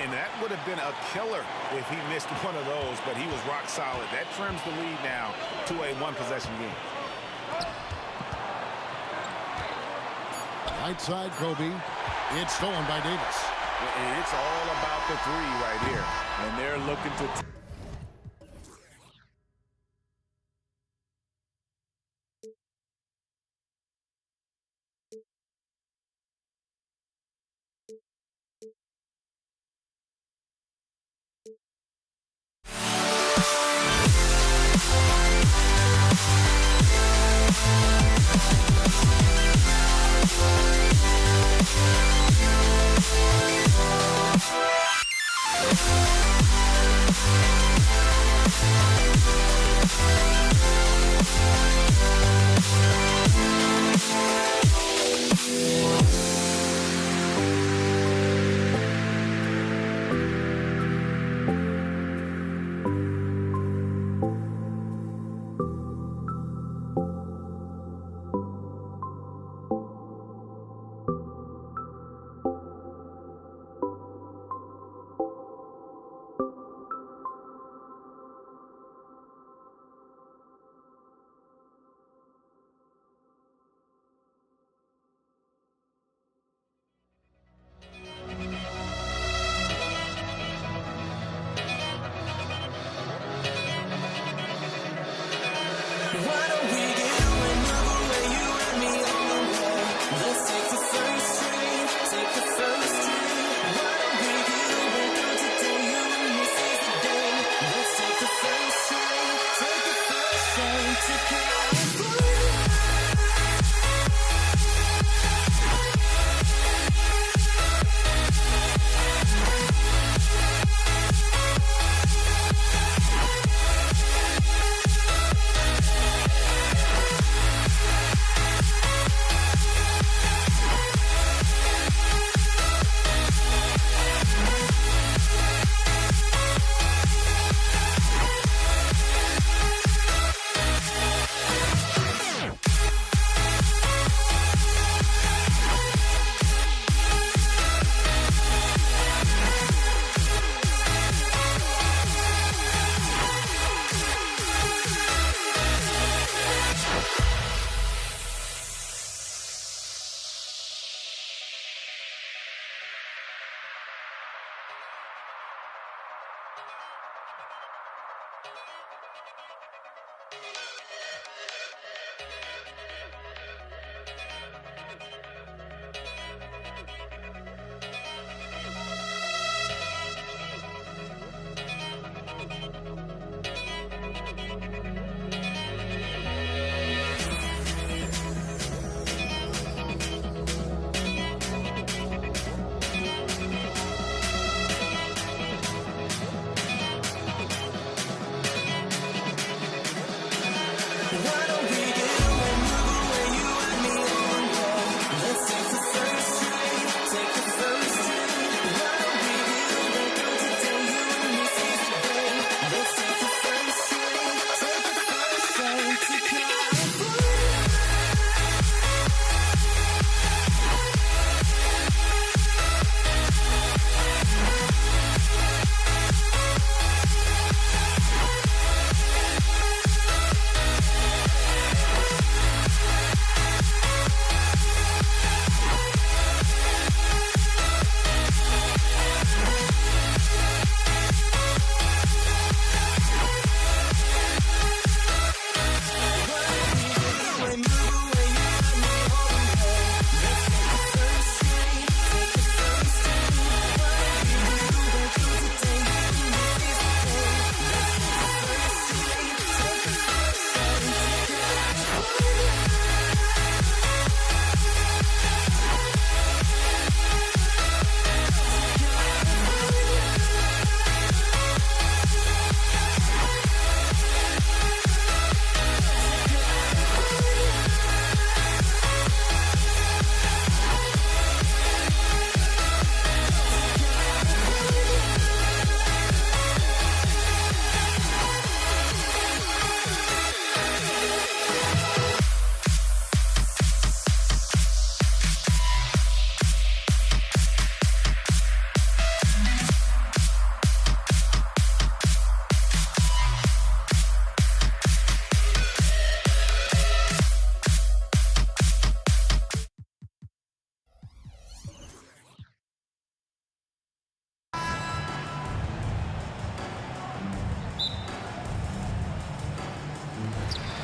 And that would have been a killer if he missed one of those, but he was rock solid. That trims the lead now to a one-possession game. Right side, Kobe. It's stolen by Davis. And it's all about the 3 right here. And they're looking to... We'll be right back.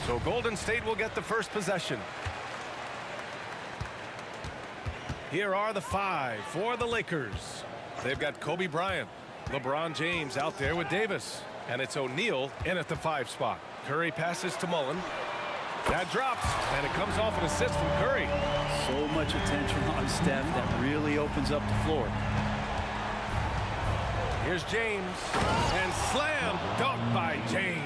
So Golden State will get the first possession. Here are the 5 for the Lakers. They've got Kobe Bryant, LeBron James out there with Davis. And it's O'Neal in at the 5 spot. Curry passes to Mullen. That drops, and it comes off an assist from Curry. So much attention on Steph that really opens up the floor. Here's James, and slam dunk by James.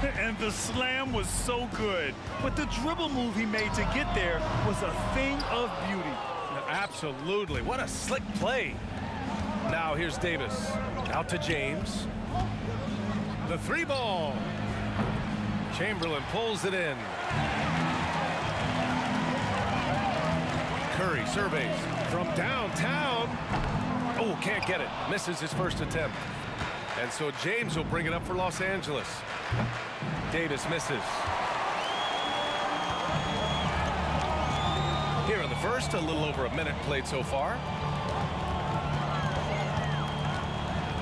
And the slam was so good, but the dribble move he made to get there was a thing of beauty. Absolutely, what a slick play. Now here's Davis, out to James. The 3 ball. Chamberlain pulls it in. Curry surveys from downtown. Oh, can't get it. Misses his first attempt. And so James will bring it up for Los Angeles. Davis misses. Here in the first, a little over a minute played so far.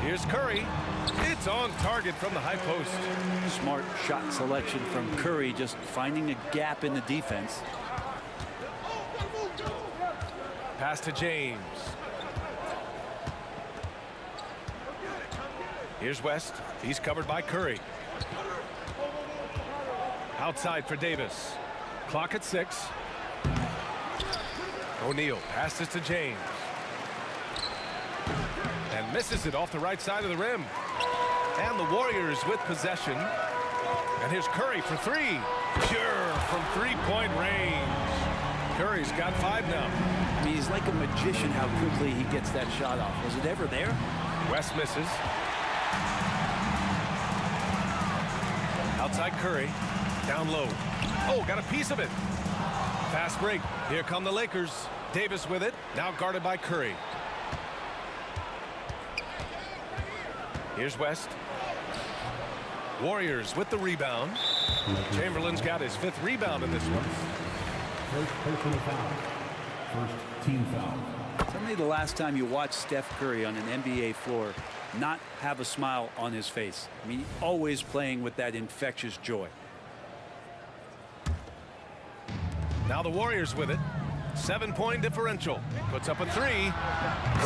Here's Curry. It's on target from the high post. Smart shot selection from Curry, just finding a gap in the defense. Pass to James. Here's West. He's covered by Curry. Outside for Davis. Clock at 6. O'Neal passes to James. And misses it off the right side of the rim. And the Warriors with possession. And here's Curry for 3. Pure from 3-point range. Curry's got 5 now. I mean, he's like a magician how quickly he gets that shot off. Was it ever there? West misses. Outside Curry. Down low. Oh, got a piece of it. Fast break. Here come the Lakers. Davis with it. Now guarded by Curry. Here's West. Warriors with the rebound. Chamberlain's got his 5th rebound in this one. First personal foul. First team foul. Tell me the last time you watched Steph Curry on an NBA floor not have a smile on his face. I mean, always playing with that infectious joy. Now the Warriors with it. 7-point differential. Puts up a three.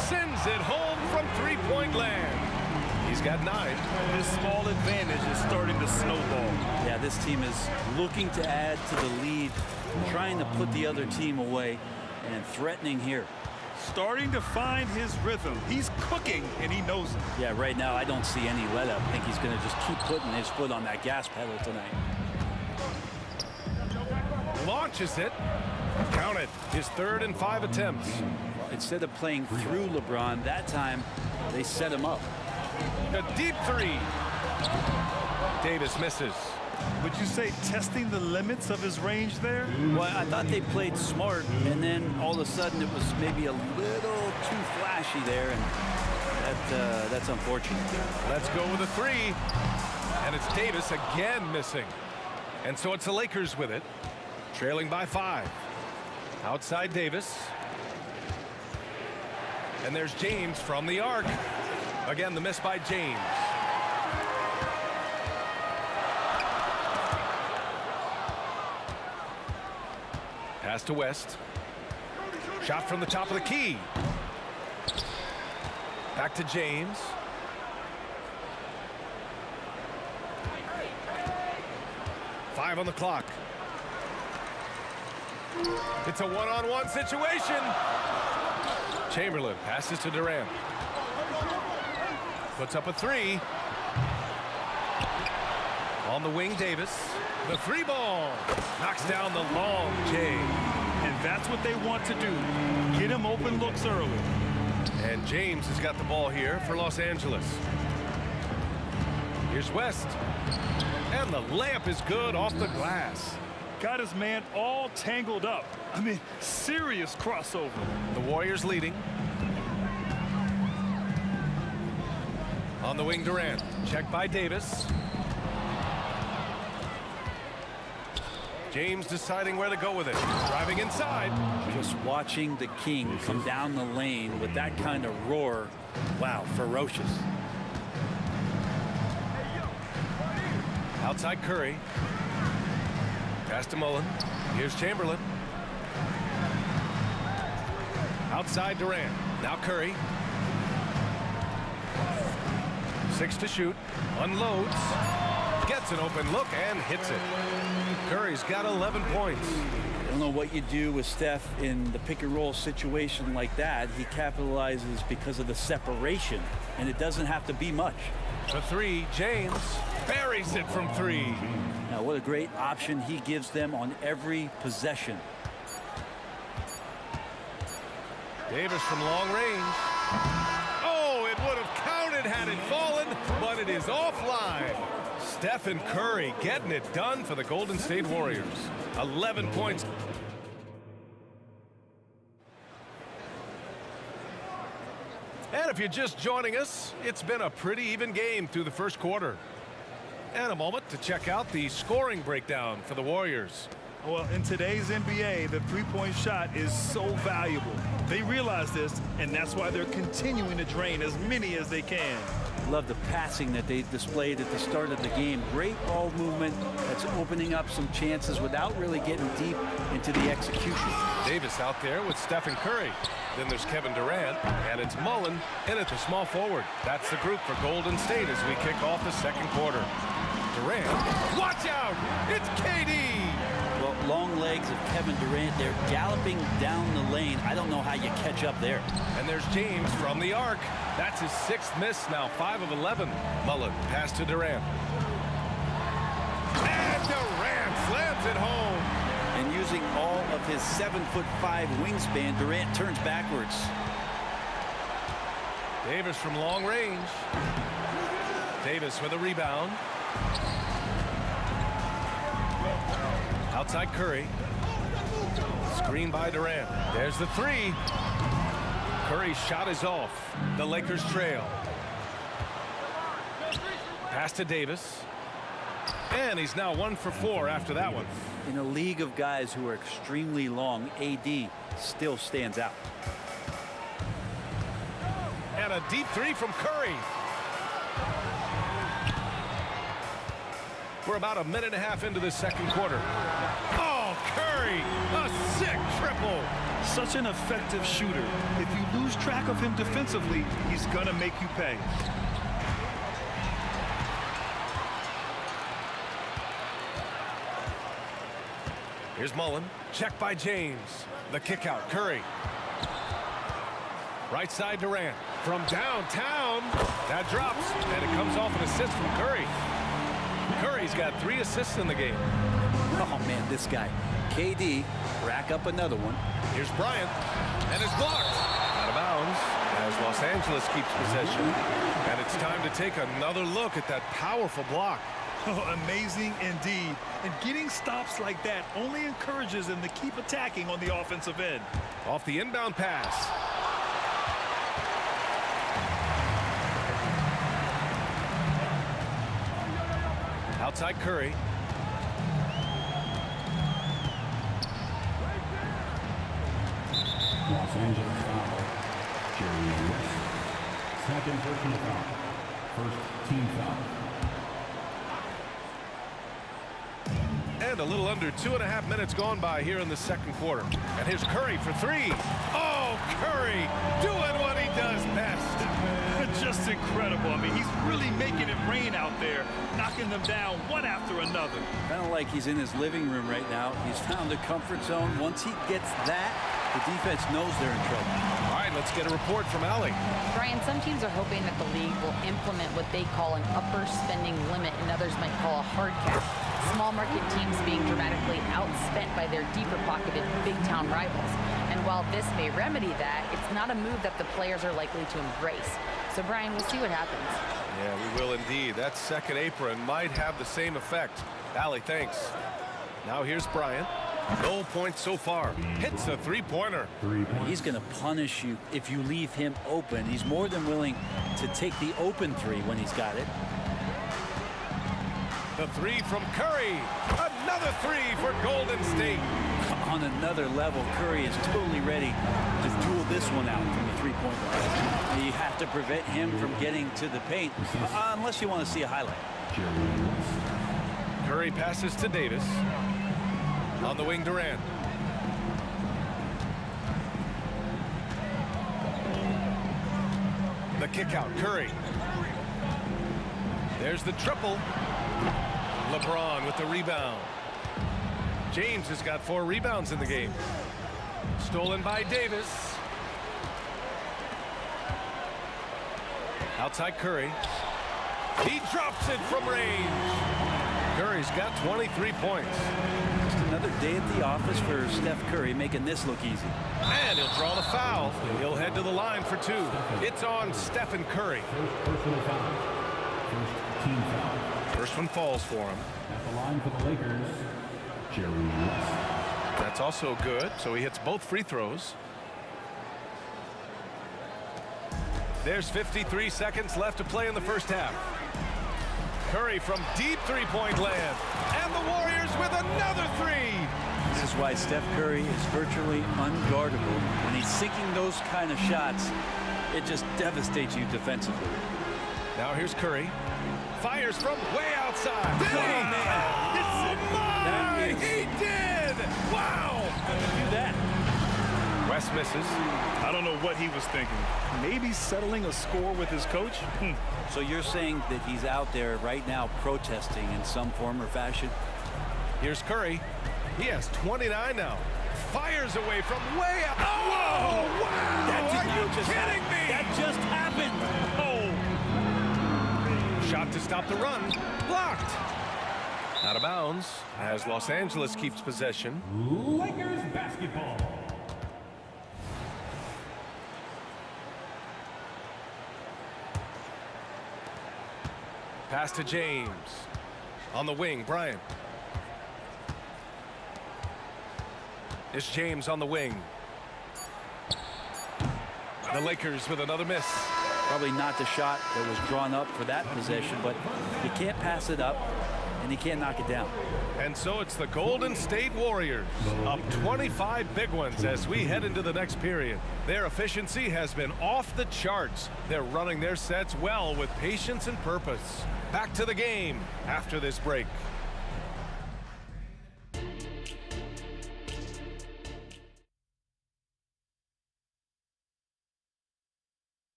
Sends it home from three-point land. He's got 9. This small advantage is starting to snowball. Yeah, this team is looking to add to the lead, trying to put the other team away, and threatening here. Starting to find his rhythm. He's cooking, and he knows it. Yeah, right now I don't see any let up. I think he's going to just keep putting his foot on that gas pedal tonight. Launches it. Count it. His 3rd and 5 attempts. Instead of playing through LeBron, that time they set him up. A deep three. Davis misses. Would you say testing the limits of his range there? Well, I thought they played smart, and then all of a sudden it was maybe a little too flashy there, and that's unfortunate. Let's go with a three. And it's Davis again missing. And so it's the Lakers with it. Trailing by 5. Outside Davis. And there's James from the arc. Again, the miss by James. Pass to West. Shot from the top of the key. Back to James. Five on the clock. It's a one-on-one situation. Chamberlain passes to Durant. Puts up a three. On the wing, Davis. The three ball. Knocks down the long J. And that's what they want to do. Get him open looks early. And James has got the ball here for Los Angeles. Here's West. And the layup is good off the glass. Got his man all tangled up. I mean, serious crossover. The Warriors leading. On the wing, Durant. Checked by Davis. James deciding where to go with it. Driving inside. Just watching the King come down the lane with that kind of roar. Wow, ferocious. Outside Curry. Pass to Mullen. Here's Chamberlain. Outside Durant. Now Curry. 6 to shoot. Unloads. Gets an open look and hits it. Curry's got 11 points. I don't know what you do with Steph in the pick and roll situation like that. He capitalizes because of the separation, and it doesn't have to be much. The three, James buries it from 3. Now, what a great option he gives them on every possession. Davis from long range. Oh, it would have counted had it fallen, but it is offline. Stephen Curry getting it done for the Golden State Warriors. 11 points. And if you're just joining us, it's been a pretty even game through the first quarter. And a moment to check out the scoring breakdown for the Warriors. Well, in today's NBA, the three-point shot is so valuable. They realize this, and that's why they're continuing to drain as many as they can. Love the passing that they displayed at the start of the game. Great ball movement that's opening up some chances without really getting deep into the execution. Davis out there with Stephen Curry. Then there's Kevin Durant, and it's Mullen in at the small forward. That's the group for Golden State as we kick off the second quarter. Durant, watch out! It's KD! Well, long legs of Kevin Durant. They're galloping down the lane. I don't know how you catch up there. And there's James from the arc. That's his 6th miss now, 5 of 11. Mullen pass to Durant. And Durant slams it home. And using all of his 7'5" wingspan, Durant turns backwards. Davis from long range. Davis with a rebound. Outside Curry. Screen by Durant. There's the three. Curry's shot is off. The Lakers trail. Pass to Davis. And he's now 1 for 4 after that one. In a league of guys who are extremely long, AD still stands out. And a deep three from Curry. We're about a minute and a half into the second quarter. Oh, Curry, a sick triple. Such an effective shooter. If you lose track of him defensively, he's going to make you pay. Here's Mullen. Check by James. The kick out. Curry. Right side Durant. From downtown. That drops. And it comes off an assist from Curry. Curry's got 3 assists in the game. Oh, man, this guy. KD, rack up another one. Here's Bryant. And it's blocked. Out of bounds as Los Angeles keeps possession. And it's time to take another look at that powerful block. Oh, amazing indeed. And getting stops like that only encourages him to keep attacking on the offensive end. Off the inbound pass. Outside Curry. Los Angeles foul. Jerry West. Second personal foul. First team foul. And a little under 2.5 minutes gone by here in the second quarter. And here's Curry for 3. Oh, Curry doing what he does best. Just incredible. I mean, he's really making it rain out there, knocking them down one after another. Kind of like he's in his living room right now. He's found a comfort zone. Once he gets that, the defense knows they're in trouble. All right, let's get a report from Allie. Brian, some teams are hoping that the league will implement what they call an upper spending limit and others might call a hard cap. Small market teams being dramatically outspent by their deeper pocketed big town rivals. And while this may remedy that, it's not a move that the players are likely to embrace. So Brian, we'll see what happens. Yeah, we will indeed. That second apron might have the same effect. Allie, thanks. Now here's Bryant. No points so far. Hits a three-pointer. He's going to punish you if you leave him open. He's more than willing to take the open 3 when he's got it. The 3 from Curry. Another 3 for Golden State. On another level, Curry is totally ready to duel this one out from the 3-point line. You have to prevent him from getting to the paint, unless you want to see a highlight. Curry passes to Davis. On the wing, Durant. The kick out, Curry. There's the triple. LeBron with the rebound. James has got 4 rebounds in the game. Stolen by Davis. Outside Curry. He drops it from range. Curry's got 23 points. Just another day at the office for Steph Curry, making this look easy. And he'll draw the foul. He'll head to the line for 2. It's on Stephen Curry. First personal foul. First team foul. First one falls for him. At the line for the Lakers, Jerry West. That's also good, so he hits both free throws. There's 53 seconds left to play in the first half. Curry from deep 3-point land. And the Warriors with another 3. This is why Steph Curry is virtually unguardable. When he's sinking those kind of shots, it just devastates you defensively. Now here's Curry. Fires from way outside. Did he? Oh, my! He did! Wow! How did he do that? West misses. I don't know what he was thinking. Maybe settling a score with his coach? So you're saying that he's out there right now protesting in some form or fashion? Here's Curry. He has 29 now. Fires away from way out. Oh! Wow! Are you kidding me? That just happened. Oh! Shot to stop the run. Blocked. Out of bounds as Los Angeles keeps possession. Lakers basketball. Pass to James. On the wing, Bryant. It's James on the wing. The Lakers with another miss. Probably not the shot that was drawn up for that possession, but you can't pass it up, and you can't knock it down. And so it's the Golden State Warriors, up 25 big ones as we head into the next period. Their efficiency has been off the charts. They're running their sets well with patience and purpose. Back to the game after this break.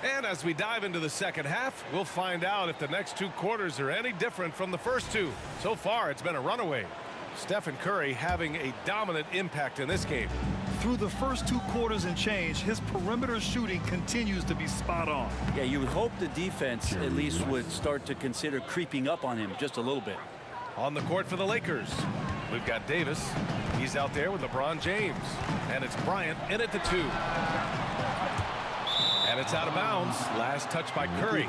And as we dive into the second half, we'll find out if the next 2 quarters are any different from the first 2. So far, it's been a runaway. Stephen Curry having a dominant impact in this game. Through the first 2 quarters and change, his perimeter shooting continues to be spot on. Yeah, you would hope the defense at least would start to consider creeping up on him just a little bit. On the court for the Lakers, we've got Davis. He's out there with LeBron James. And it's Bryant in at the 2. And it's out of bounds. Last touch by Curry.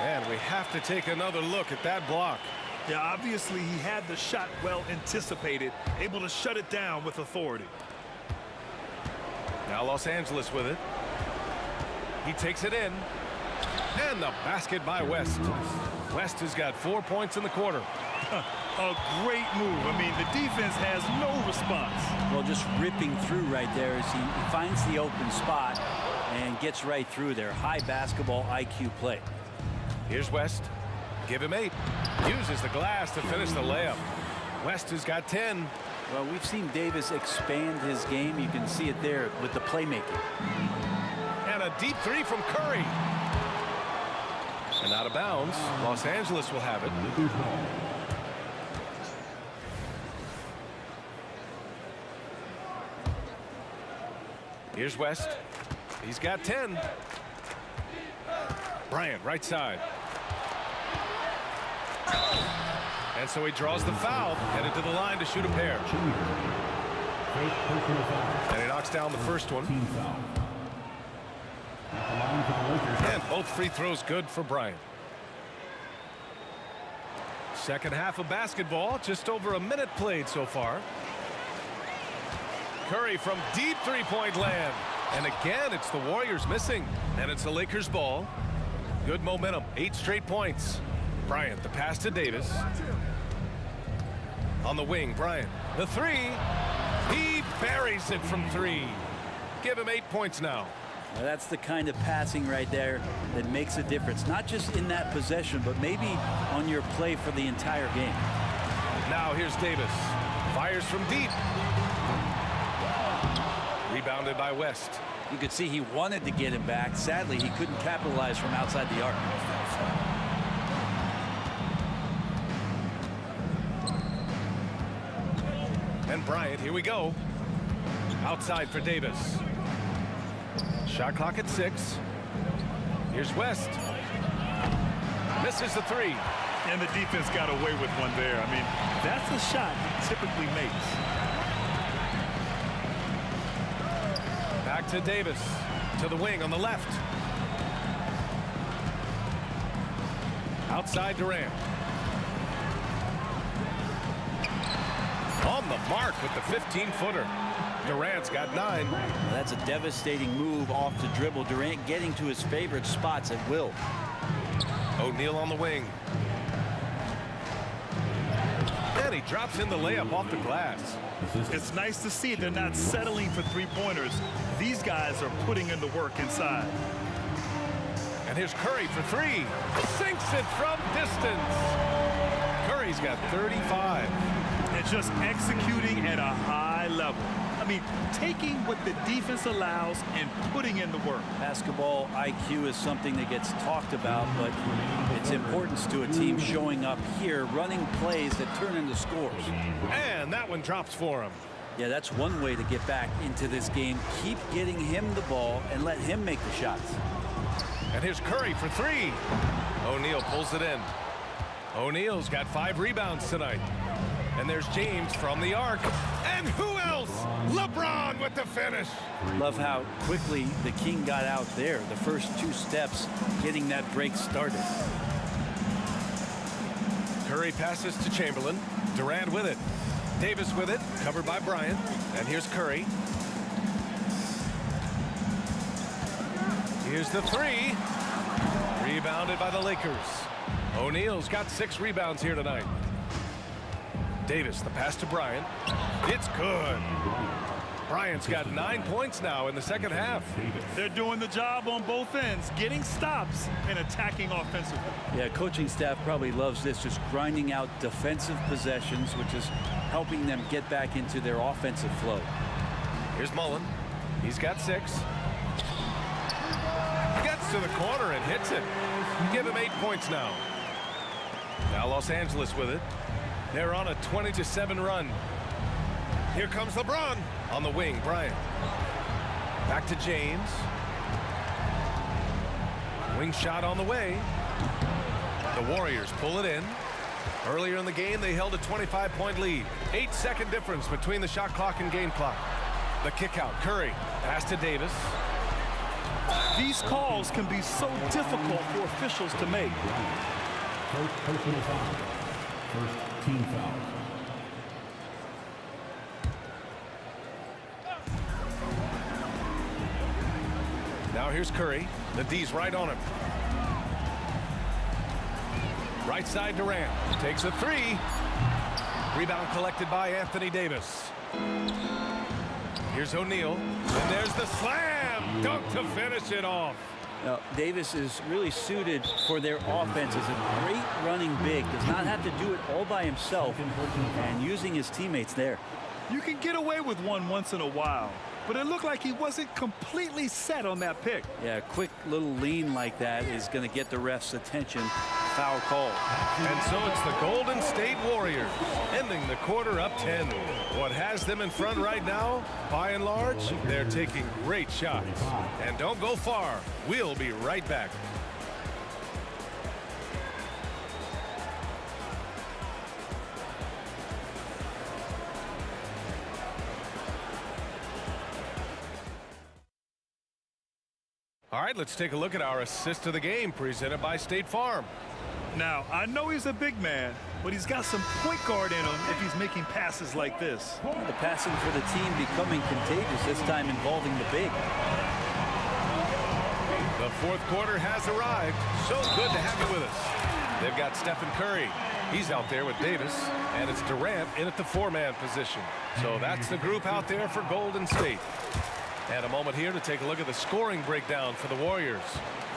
And we have to take another look at that block. Yeah, obviously he had the shot well anticipated, able to shut it down with authority. Now Los Angeles with it. He takes it in. And the basket by West. West has got 4 points in the quarter. A great move. I mean, the defense has no response. Well, just ripping through right there as he finds the open spot and gets right through there. High basketball IQ play. Here's West. Give him 8. Uses the glass to finish the layup. West has got 10. Well, we've seen Davis expand his game. You can see it there with the playmaking. And a deep 3 from Curry. And out of bounds. Los Angeles will have it. Here's West. He's got 10. Bryant, right side. And so he draws the foul, headed to the line to shoot a pair. And he knocks down the first one. And both free throws good for Bryant. Second half of basketball, just over a minute played so far. Curry from deep three-point land. And again, it's the Warriors missing. And it's the Lakers ball. Good momentum, 8 straight points. Bryant, the pass to Davis. On the wing, Bryant. The 3. He buries it from 3. Give him 8 points now. Well, that's the kind of passing right there that makes a difference. Not just in that possession, but maybe on your play for the entire game. Now here's Davis. Fires from deep. Rebounded by West. You could see he wanted to get him back. Sadly, he couldn't capitalize from outside the arc. And Bryant, here we go. Outside for Davis. Shot clock at 6. Here's West. Misses the 3. And the defense got away with one there. I mean, that's a shot he typically makes. Back to Davis. To the wing on the left. Outside Durant. On the mark with the 15-footer. Durant's got 9. That's a devastating move off the dribble. Durant getting to his favorite spots at will. O'Neal on the wing. And he drops in the layup off the glass. It's nice to see they're not settling for three-pointers. These guys are putting in the work inside. And here's Curry for 3. Sinks it from distance. Curry's got 35. And just executing at a high level. I mean, taking what the defense allows and putting in the work. Basketball IQ is something that gets talked about, but its importance to a team showing up here, running plays that turn into scores. And that one drops for him. Yeah, that's one way to get back into this game. Keep getting him the ball and let him make the shots. And here's Curry for 3. O'Neal pulls it in. O'Neal's got 5 rebounds tonight. And there's James from the arc. And who else? LeBron with the finish. Love how quickly the King got out there. The first 2 steps getting that break started. Curry passes to Chamberlain. Durant with it. Davis with it. Covered by Bryant. And here's Curry. Here's the 3. Rebounded by the Lakers. O'Neal's got 6 rebounds here tonight. Davis, the pass to Bryant. It's good. Bryant's got 9 points now in the second half. They're doing the job on both ends, getting stops and attacking offensively. Yeah, coaching staff probably loves this, just grinding out defensive possessions, which is helping them get back into their offensive flow. Here's Mullen. He's got 6. the corner and hits it. Give him 8 points now. Now Los Angeles with it. They're on a 20-7 run. Here comes LeBron on the wing. Bryant. Back to James. Wing shot on the way. The Warriors pull it in. Earlier in the game, they held a 25-point lead. 8-second difference between the shot clock and game clock. The kick out. Curry. Pass to Davis. These calls can be so difficult for officials to make. First personal foul. First team foul. Now here's Curry. The D's right on him. Right side Durant. Takes a three. Rebound collected by Anthony Davis. Here's O'Neal. And there's the slam. Dunk to finish it off. Now, Davis is really suited for their offense as a great running big. Does not have to do it all by himself and using his teammates there. You can get away with one once in a while, but it looked like he wasn't completely set on that pick. Yeah, a quick little lean like that is going to get the ref's attention. Foul call. And so it's the Golden State Warriors ending the quarter up 10. What has them in front right now, by and large, they're taking great shots. And don't go far. We'll be right back. All right, let's take a look at our assist of the game presented by State Farm. Now, I know he's a big man, but he's got some point guard in him if he's making passes like this. The passing for the team becoming contagious, this time involving the big. The fourth quarter has arrived. So good to have you with us. They've got Stephen Curry. He's out there with Davis, and it's Durant in at the four-man position. So that's the group out there for Golden State. And a moment here to take a look at the scoring breakdown for the Warriors.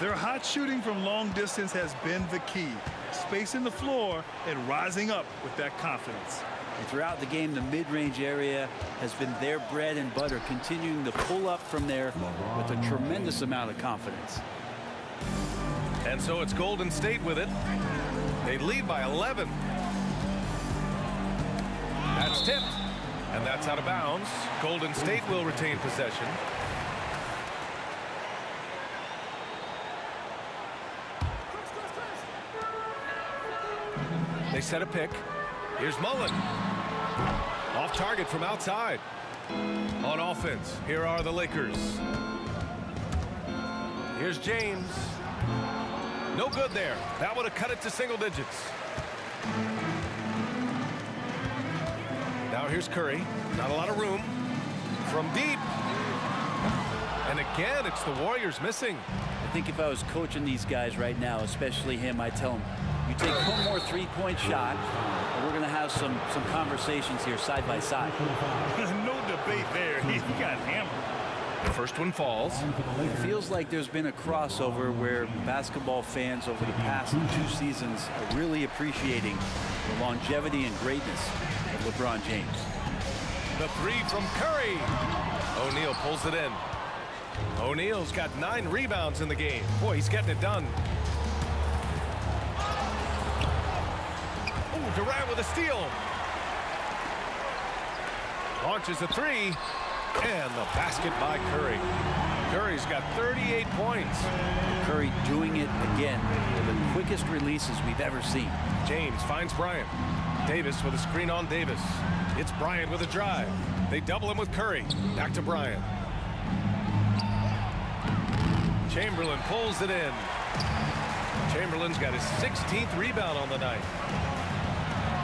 Their hot shooting from long distance has been the key. Spacing the floor and rising up with that confidence. And throughout the game, the mid-range area has been their bread and butter, continuing to pull up from there with a tremendous amount of confidence. And so it's Golden State with it. They lead by 11. That's tipped. And that's out of bounds. Golden State will retain possession. They set a pick. Here's Mullen. Off target from outside. On offense, here are the Lakers. Here's James. No good there. That would have cut it to single digits. Now here's Curry. Not a lot of room. From deep. And again, it's the Warriors missing. I think if I was coaching these guys right now, especially him, I'd tell him, you take one more three-point shot, and we're going to have some conversations here side by side. No debate there. He got hammered. The first one falls. It feels like there's been a crossover where basketball fans over the past 2 seasons are really appreciating the longevity and greatness of LeBron James. The three from Curry. O'Neal pulls it in. O'Neal's got 9 rebounds in the game. Boy, he's getting it done. Oh, Durant with a steal. Launches a three. And the basket by Curry. Curry's got 38 points. Curry doing it again. The quickest releases we've ever seen. James finds Bryant. Davis with a screen on Davis. It's Bryant with a drive. They double him with Curry. Back to Bryant. Chamberlain pulls it in. Chamberlain's got his 16th rebound on the night.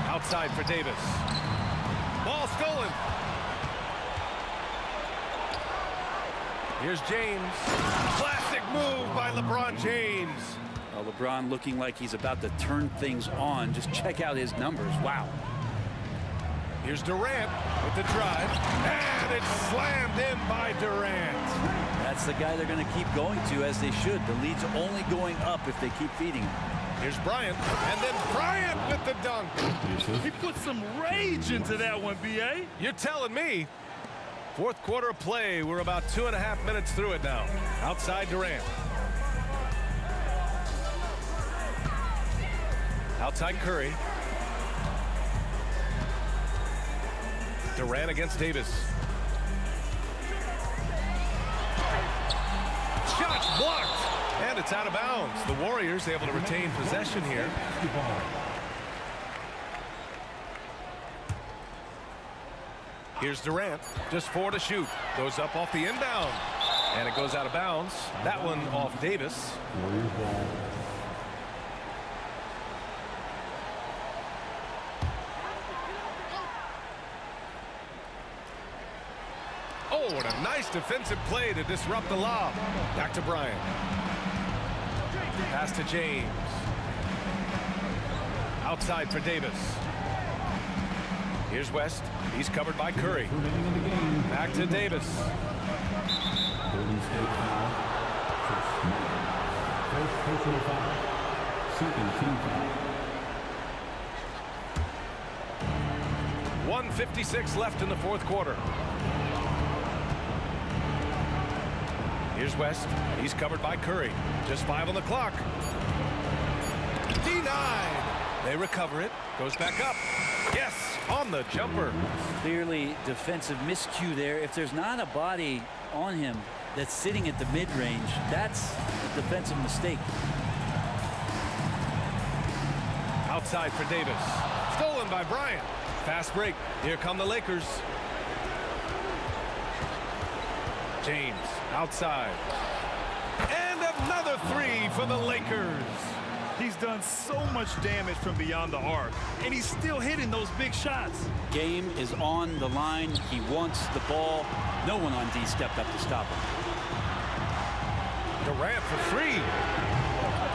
Outside for Davis. Ball stolen. Here's James. Classic move by LeBron James. LeBron looking like he's about to turn things on. Just check out his numbers. Wow. Here's Durant with the drive. And it's slammed in by Durant. That's the guy they're going to keep going to, as they should. The lead's only going up if they keep feeding him. Here's Bryant. And then Bryant with the dunk. He put some rage into that one, B.A. You're telling me. Fourth quarter of play. We're about 2.5 minutes through it now. Outside Durant. Outside Curry. Durant against Davis. Shot blocked. And it's out of bounds. The Warriors able to retain possession here. Here's Durant. Just 4 to shoot. Goes up off the inbound. And it goes out of bounds. That one off Davis. Warriors ball. Oh, what a nice defensive play to disrupt the lob. Back to Bryant. Pass to James. Outside for Davis. Here's West. He's covered by Curry. Back to Davis. Golden State foul. First personal foul. Second team foul. 1:56 left in the fourth quarter. Here's West. He's covered by Curry. Just 5 on the clock. Denied. They recover it. Goes back up. Yes, on the jumper. Clearly defensive miscue there. If there's not a body on him that's sitting at the mid-range, that's a defensive mistake. Outside for Davis. Stolen by Bryant. Fast break. Here come the Lakers. James outside. And another 3 for the Lakers. He's done so much damage from beyond the arc, and he's still hitting those big shots. Game is on the line. He wants the ball. No one on D stepped up to stop him. Durant for 3.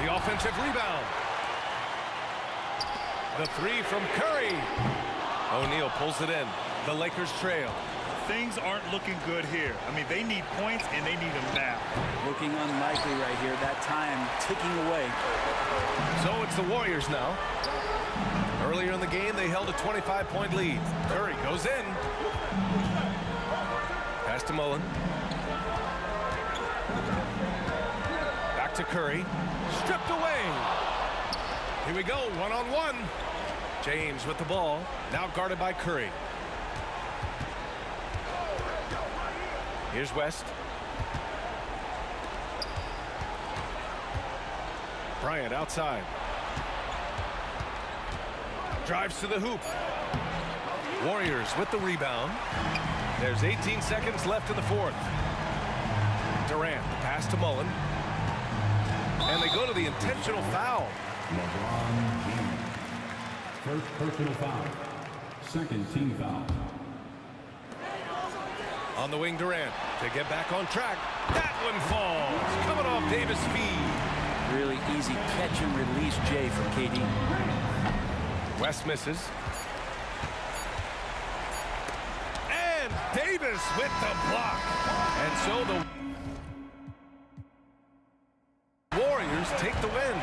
The offensive rebound. The 3 from Curry. O'Neal pulls it in. The Lakers trail. Things aren't looking good here. I mean, they need points, and they need them now. Looking unlikely right here. That time ticking away. So it's the Warriors now. Earlier in the game, they held a 25-point lead. Curry goes in. Pass to Mullen. Back to Curry. Stripped away. Here we go, one-on-one. James with the ball. Now guarded by Curry. Here's West. Bryant outside. Drives to the hoop. Warriors with the rebound. There's 18 seconds left in the fourth. Durant, pass to Mullen. And they go to the intentional foul. LeBron James. First personal foul. Second team foul. On the wing, Durant to get back on track. That one falls. Coming off Davis' feed. Really easy catch and release, Jay, from KD. West misses. And Davis with the block. And so the Warriors take the win.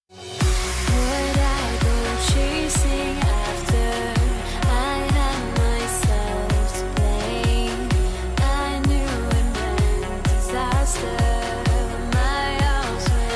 Would I go chasing after I had myself to blame? I knew it meant disaster. My house went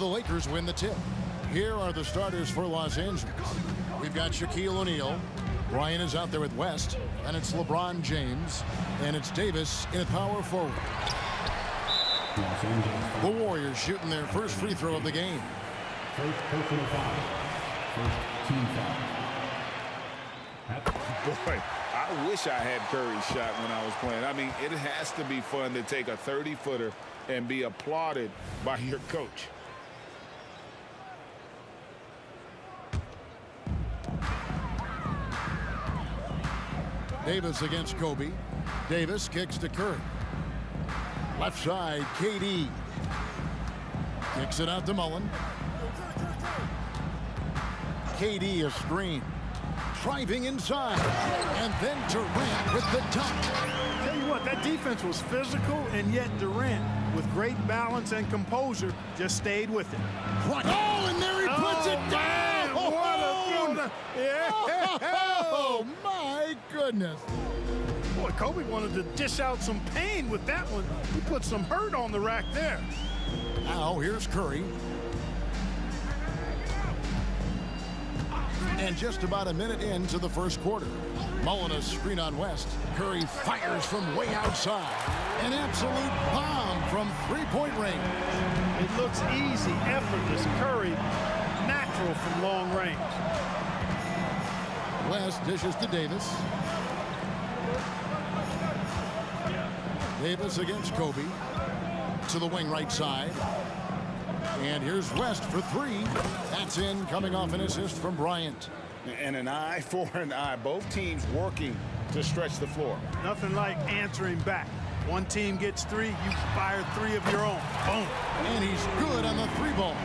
the Lakers win the tip. Here are the starters for Los Angeles. We've got Shaquille O'Neal. Bryant is out there with West. And it's LeBron James. And it's Davis in power forward. The Warriors shooting their first free throw of the game. First personal foul. First team foul. Boy, I wish I had Curry's shot when I was playing. I mean, it has to be fun to take a 30-footer and be applauded by your coach. Davis against Kobe. Davis kicks to Curry. Left side, KD. Kicks it out to Mullen. KD a screen. Driving inside. And then Durant with the dunk. Tell you what, that defense was physical, and yet Durant, with great balance and composure, just stayed with it. What? Oh, and there he puts it down! Man, what a yeah. Oh, my goodness. Boy, Kobe wanted to dish out some pain with that one. He put some hurt on the rack there. Now, here's Curry. And just about a minute into the first quarter. Mullen a screen on West. Curry fires from way outside. An absolute bomb from three-point range. It looks easy, effortless. Curry, natural from long range. West dishes to Davis. Davis against Kobe. To the wing right side. And here's West for three. That's in, coming off an assist from Bryant. And an eye for an eye. Both teams working to stretch the floor. Nothing like answering back. One team gets three, you fire three of your own. Boom. And he's good on the three ball.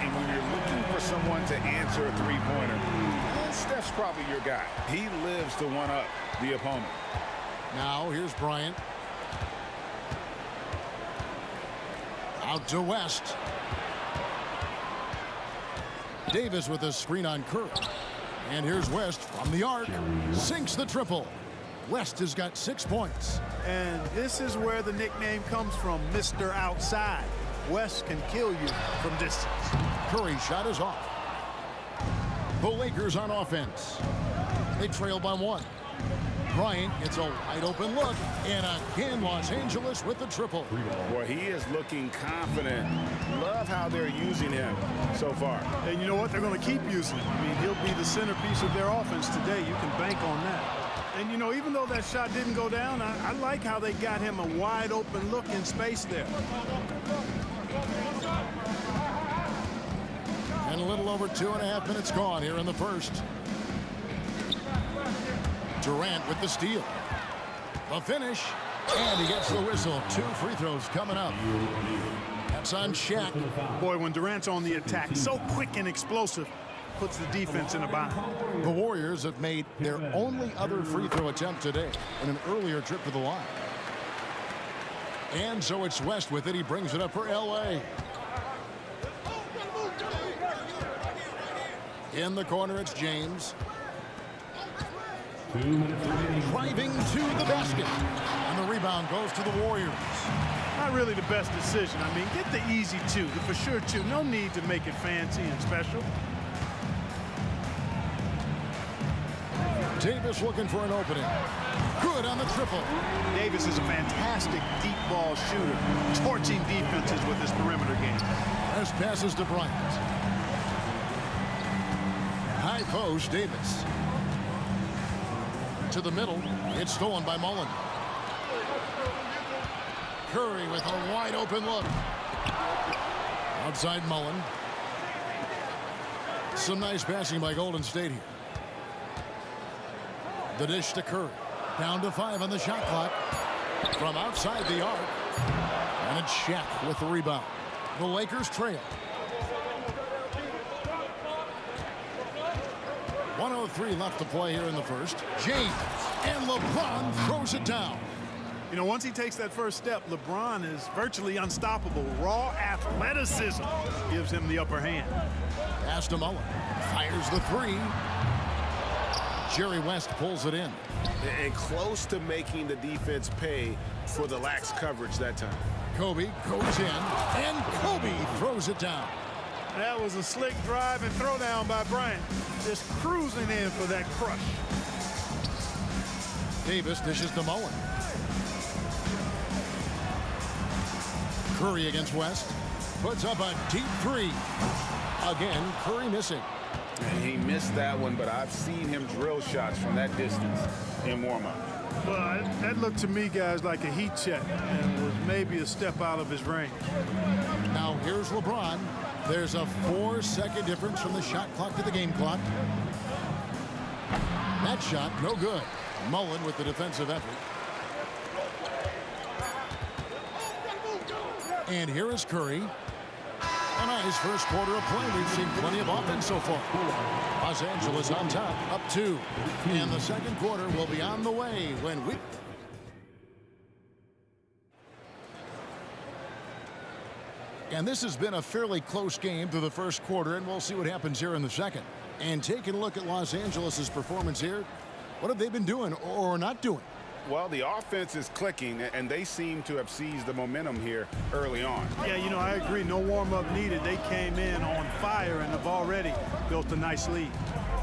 And when you're looking for someone to answer a three-pointer, Steph's probably your guy. He lives to one-up the opponent. Now here's Bryant. Out to West. Davis with a screen on Curry. And here's West from the arc. Sinks the triple. West has got 6 points. And this is where the nickname comes from, Mr. Outside. West can kill you from distance. Curry's shot is off. The Lakers on offense. They trail by 1. Bryant gets a wide open look, and again Los Angeles with the triple. Boy, he is looking confident. Love how they're using him so far. And you know what? They're going to keep using him. I mean, he'll be the centerpiece of their offense today. You can bank on that. And, you know, even though that shot didn't go down, I like how they got him a wide open look in space there. And a little over 2.5 minutes gone here in the first. Durant with the steal. The finish. And he gets the whistle. 2 free throws coming up. That's on Shaq. Boy, when Durant's on the attack, so quick and explosive, puts the defense in a bind. The Warriors have made their only other free throw attempt today in an earlier trip to the line. And so it's West with it. He brings it up for L.A. In the corner, it's James. 2 minutes remaining. Driving to the basket. And the rebound goes to the Warriors. Not really the best decision. I mean, get the easy 2, the for sure 2. No need to make it fancy and special. Davis looking for an opening. Good on the triple. Davis is a fantastic deep ball shooter, torching defenses with his perimeter game. As passes to Bryant. High post, Davis. To the middle. It's stolen by Mullen. Curry with a wide open look. Outside Mullen. Some nice passing by Golden State here. The dish to Curry. Down to 5 on the shot clock. From outside the arc. And it's Shaq with the rebound. The Lakers trail. 1:03 left to play here in the first. James and LeBron throws it down. You know, once he takes that first step, LeBron is virtually unstoppable. Raw athleticism gives him the upper hand. Pass to Mullen. Fires the 3. Jerry West pulls it in. And close to making the defense pay for the lax coverage that time. Kobe goes in, and Kobe throws it down. That was a slick drive and throw down by Bryant. Just cruising in for that crush. Davis dishes to Mullen. Curry against West. Puts up a deep three. Again, Curry missing. And he missed that one, but I've seen him drill shots from that distance in warm-up. Well, that looked to me, guys, like a heat check and was maybe a step out of his range. Now here's LeBron. There's a 4-second difference from the shot clock to the game clock. That shot, no good. Mullen with the defensive effort. And here is Curry. A nice first quarter of play. We've seen plenty of offense so far. Los Angeles on top, up 2. And the second quarter will be on the way when we... And this has been a fairly close game through the first quarter, and we'll see what happens here in the second. And taking a look at Los Angeles' performance here, what have they been doing or not doing? Well, the offense is clicking, and they seem to have seized the momentum here early on. Yeah, you know, I agree. No warm-up needed. They came in on fire and have already built a nice lead.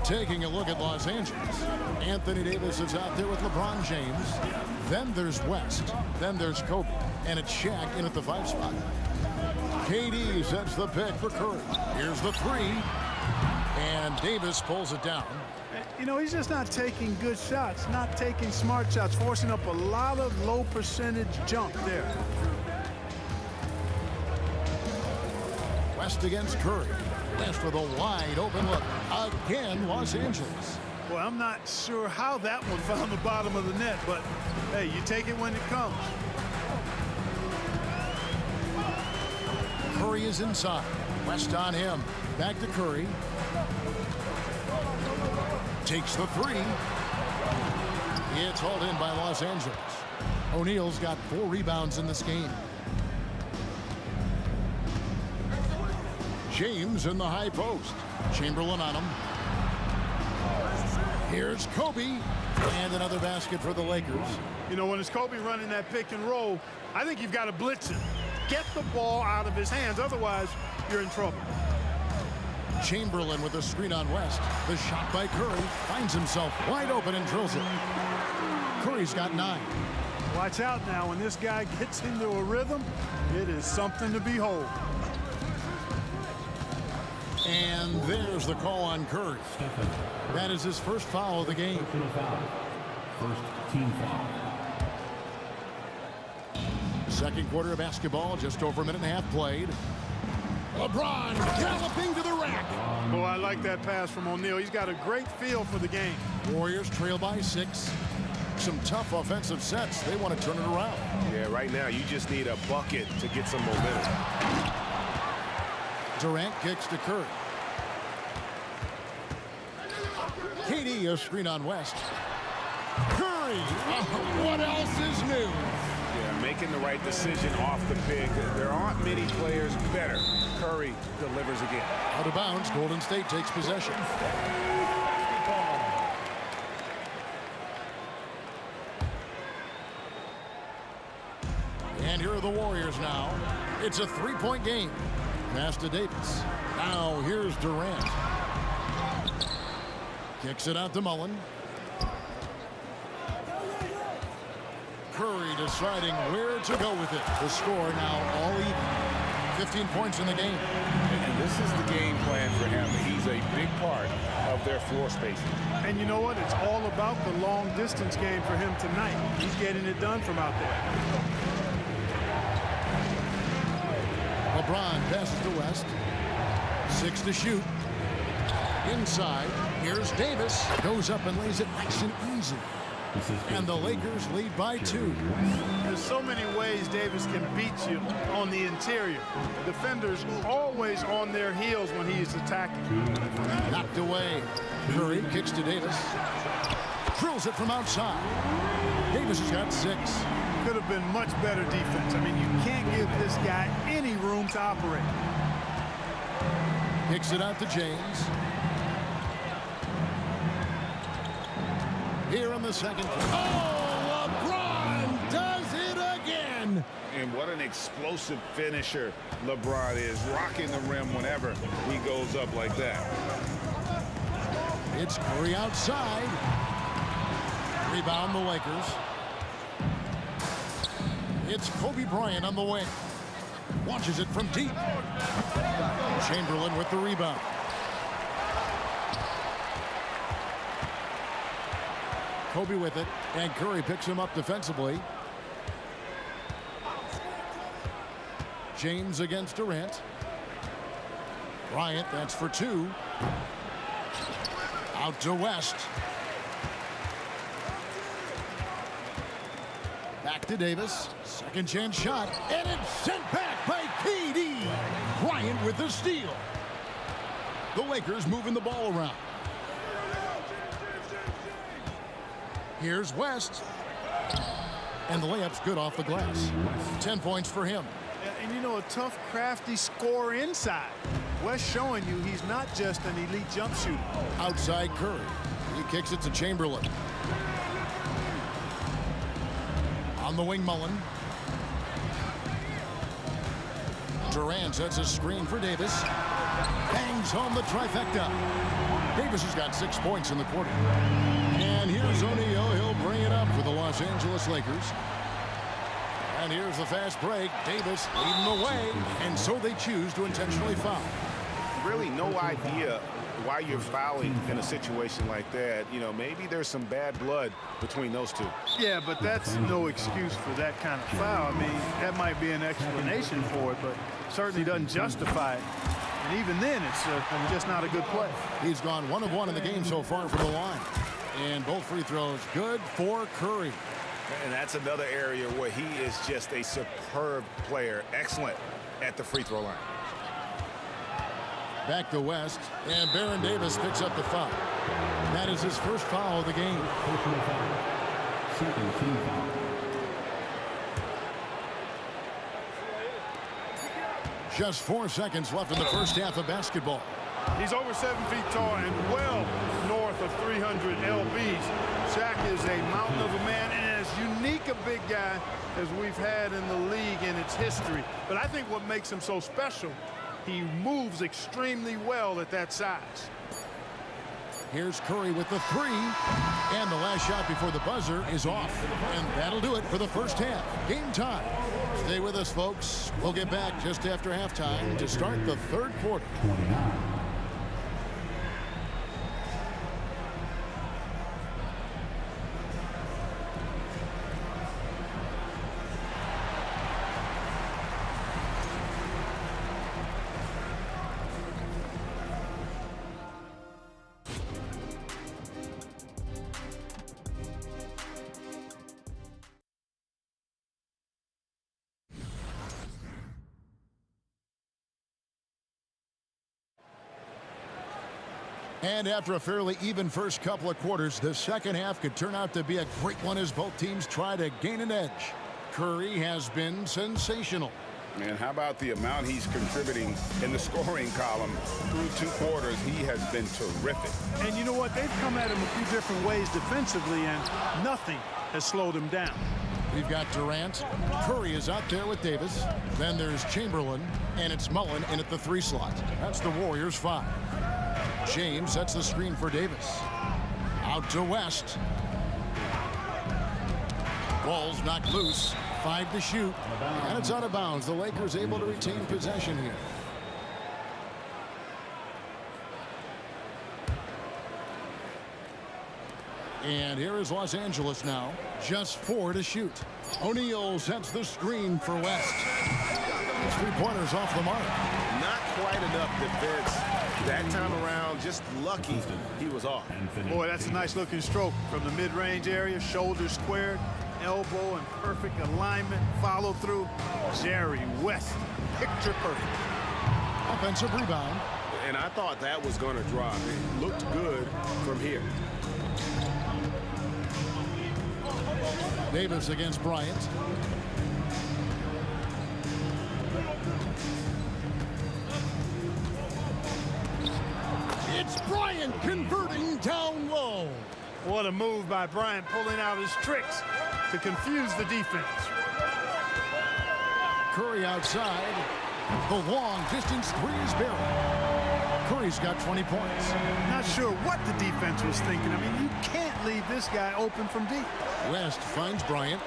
Taking a look at Los Angeles, Anthony Davis is out there with LeBron James. Then there's West. Then there's Kobe. And it's Shaq in at the 5 spot. KD sets the pick for Curry. Here's the 3. And Davis pulls it down. You know, he's just not taking good shots, not taking smart shots, forcing up a lot of low percentage jump there. West against Curry. West with a wide open look. Again, Los Angeles. Well, I'm not sure how that one found the bottom of the net, but hey, you take it when it comes. Curry is inside. West on him. Back to Curry. Takes the 3. It's hauled in by Los Angeles. O'Neal's got 4 rebounds in this game. James in the high post. Chamberlain on him. Here's Kobe. And another basket for the Lakers. You know, when it's Kobe running that pick and roll, I think you've got to blitz him. Get the ball out of his hands. Otherwise, you're in trouble. Chamberlain with a screen on West. The shot by Curry finds himself wide open and drills it. Curry's got 9. Watch out now. When this guy gets into a rhythm, it is something to behold. And there's the call on Curry. That is his first foul of the game. First team foul. Second quarter of basketball, just over a minute and a half played. LeBron galloping to the rack. Oh, I like that pass from O'Neal. He's got a great feel for the game. Warriors trail by 6. Some tough offensive sets. They want to turn it around. Yeah, right now you just need a bucket to get some momentum. Durant kicks to Curry. KD a screen on West. Curry. What else is new? Yeah, making the right decision off the pick. There aren't many players better. Curry delivers again. Out of bounds, Golden State takes possession. And here are the Warriors now. It's a 3-point game. Pass to Davis. Now here's Durant. Kicks it out to Mullen. Curry deciding where to go with it. The score now all even. 15 points in the game. And this is the game plan for him. He's a big part of their floor spacing. And you know what? It's all about the long distance game for him tonight. He's getting it done from out there. LeBron passes to West. 6 to shoot. Inside. Here's Davis. Goes up and lays it nice and easy. And the Lakers lead by 2. There's so many ways Davis can beat you on the interior. Defenders always on their heels when he's attacking. Knocked away. Curry kicks to Davis. Drills it from outside. Davis has got 6. Could have been much better defense. I mean, you can't give this guy any room to operate. Kicks it out to James. Here in the second. Oh, LeBron does it again. one. And what an explosive finisher LeBron is, rocking the rim whenever he goes up like that. It's Curry outside. Rebound the Lakers. It's Kobe Bryant on the wing. Launches it from deep. Chamberlain with the rebound. Kobe with it, and Curry picks him up defensively. James against Durant. Bryant, that's for two. Out to West. Back to Davis. Second chance shot, and it's sent back by KD. Bryant with the steal. The Lakers moving the ball around. Here's West. And the layup's good off the glass. 10 points for him. And you know, a tough, crafty scorer inside. West showing you he's not just an elite jump shooter. Outside Curry. He kicks it to Chamberlain. On the wing, Mullen. Durant sets a screen for Davis. Bangs home the trifecta. Davis has got 6 points in the quarter. And here's O'Neal. He'll bring it up for the Los Angeles Lakers. And here's the fast break. Davis leading the way. And so they choose to intentionally foul. Really no idea why you're fouling in a situation like that. You know, maybe there's some bad blood between those two. Yeah, but that's no excuse for that kind of foul. I mean, that might be an explanation for it, but certainly doesn't justify it. And even then, it's just not a good play. He's gone 1 of 1 in the game so far from the line. And both free throws good for Curry. And that's another area where he is just a superb player. Excellent at the free throw line. Back to West, and Baron Davis picks up the foul. That is his first foul of the game. Just 4 seconds left in the first half of basketball. He's over 7 feet tall and well north of 300 lbs. Shaq is a mountain of a man and as unique a big guy as we've had in the league in its history. But I think what makes him so special, he moves extremely well at that size. Here's Curry with the three. And the last shot before the buzzer is off. And that'll do it for the first half. Game time. Stay with us, folks. We'll get back just after halftime to start the third quarter. And after a fairly even first couple of quarters, the second half could turn out to be a great one as both teams try to gain an edge. Curry has been sensational. And how about the amount he's contributing in the scoring column through 2 quarters? He has been terrific. And you know what? They've come at him a few different ways defensively, and nothing has slowed him down. We've got Durant. Curry is out there with Davis. Then there's Chamberlain, and it's Mullen in at the 3 slot. That's the Warriors' 5. James sets the screen for Davis. Out to West. Ball's knocked loose. 5 to shoot. And it's out of bounds. The Lakers able to retain possession here. And here is Los Angeles now. Just 4 to shoot. O'Neal sets the screen for West. His 3-pointers off the mark. Not quite enough defense. That time around, just lucky he was off. Boy, that's a nice looking stroke from the mid-range area. Shoulders squared, elbow in perfect alignment, follow through. Jerry West, picture perfect. Offensive rebound. And I thought that was going to drop. It looked good from here. Davis against Bryant. It's Bryant converting down low. What a move by Bryant, pulling out his tricks to confuse the defense. Curry outside. The long distance three is buried. Curry's got 20 points. Not sure what the defense was thinking. I mean, you can't leave this guy open from deep. West finds Bryant.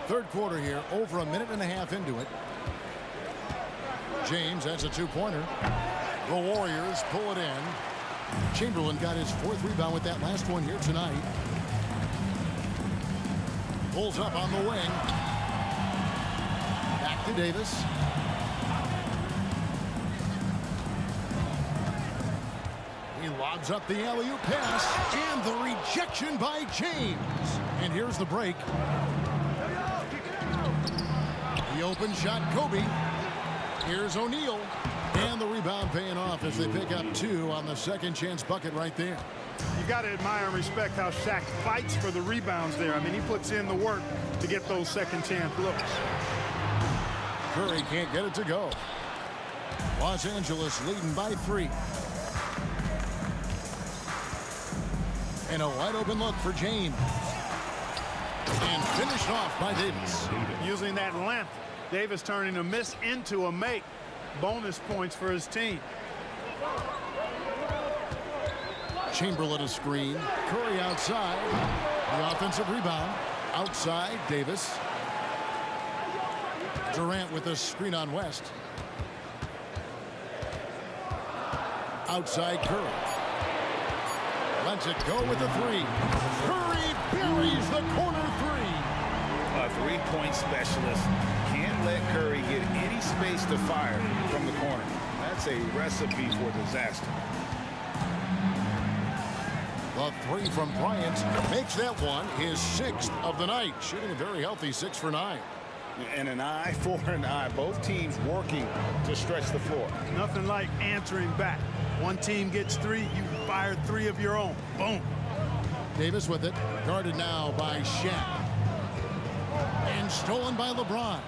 Third quarter here, over a minute and a half into it. James has a two-pointer. The Warriors pull it in. Chamberlain got his fourth rebound with that last one here tonight. Pulls up on the wing. Back to Davis. He lobs up the alley-oop pass. And the rejection by James. And here's the break. The open shot, Kobe. Here's O'Neal. And the rebound paying off as they pick up two on the second chance bucket right there. You got to admire and respect how Shaq fights for the rebounds there. I mean, he puts in the work to get those second chance looks. Curry can't get it to go. Los Angeles leading by 3. And a wide open look for James. And finished off by Davis. Using that length, Davis turning a miss into a make. Bonus points for his team. Chamberlain a screen. Curry outside. The offensive rebound. Outside, Davis. Durant with a screen on West. Outside, Curry. Lets it go with the three. Curry buries the corner three. A three-point specialist can't let Curry get any space to fire from the corner. That's a recipe for disaster. The three from Bryant makes that one his 6th of the night, shooting a very healthy 6 for 9. And an eye for an eye. Both teams working to stretch the floor. Nothing like answering back. One team gets 3, you fire 3 of your own. Boom. Davis with it, guarded now by Shaq. And stolen by LeBron.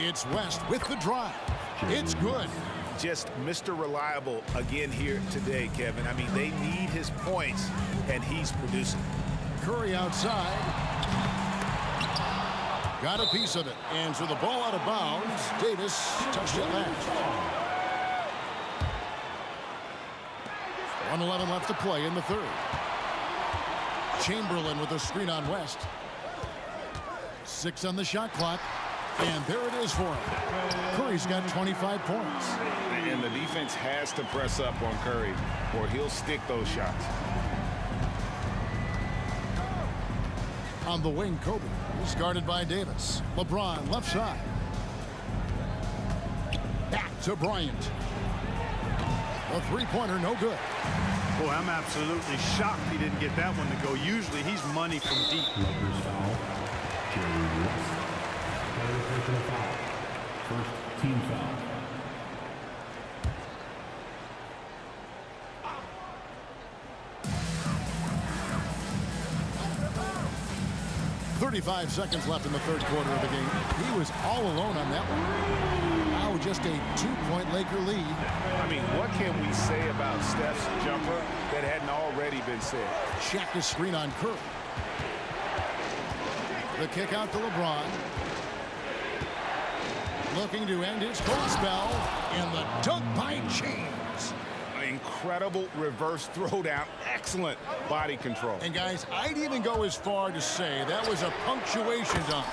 It's West with the drive. It's good. Just Mr. Reliable again here today, Kevin. I mean, they need his points, and he's producing. Curry outside. Got a piece of it. And so the ball out of bounds. Davis touched it last. 1:11 left to play in the third. Chamberlain with a screen on West. 6 on the shot clock. And there it is for him. Curry's got 25 points. And the defense has to press up on Curry or he'll stick those shots. On the wing, Kobe. He's guarded by Davis. LeBron left side. Back to Bryant. A three-pointer, no good. Boy, I'm absolutely shocked he didn't get that one to go. Usually he's money from deep. Lakers foul. Jerry West. Personal foul. First team foul. .35 seconds left in the third quarter of the game. He was all alone on that one. Now just a 2-point Laker lead. I mean, what can we say about Steph's jumper that hadn't already been said? Shaq a screen on Curry. The kick out to LeBron. Looking to end his cold spell. And the dunk by James. Incredible reverse throwdown. Excellent body control. And guys, I'd even go as far to say that was a punctuation dunk.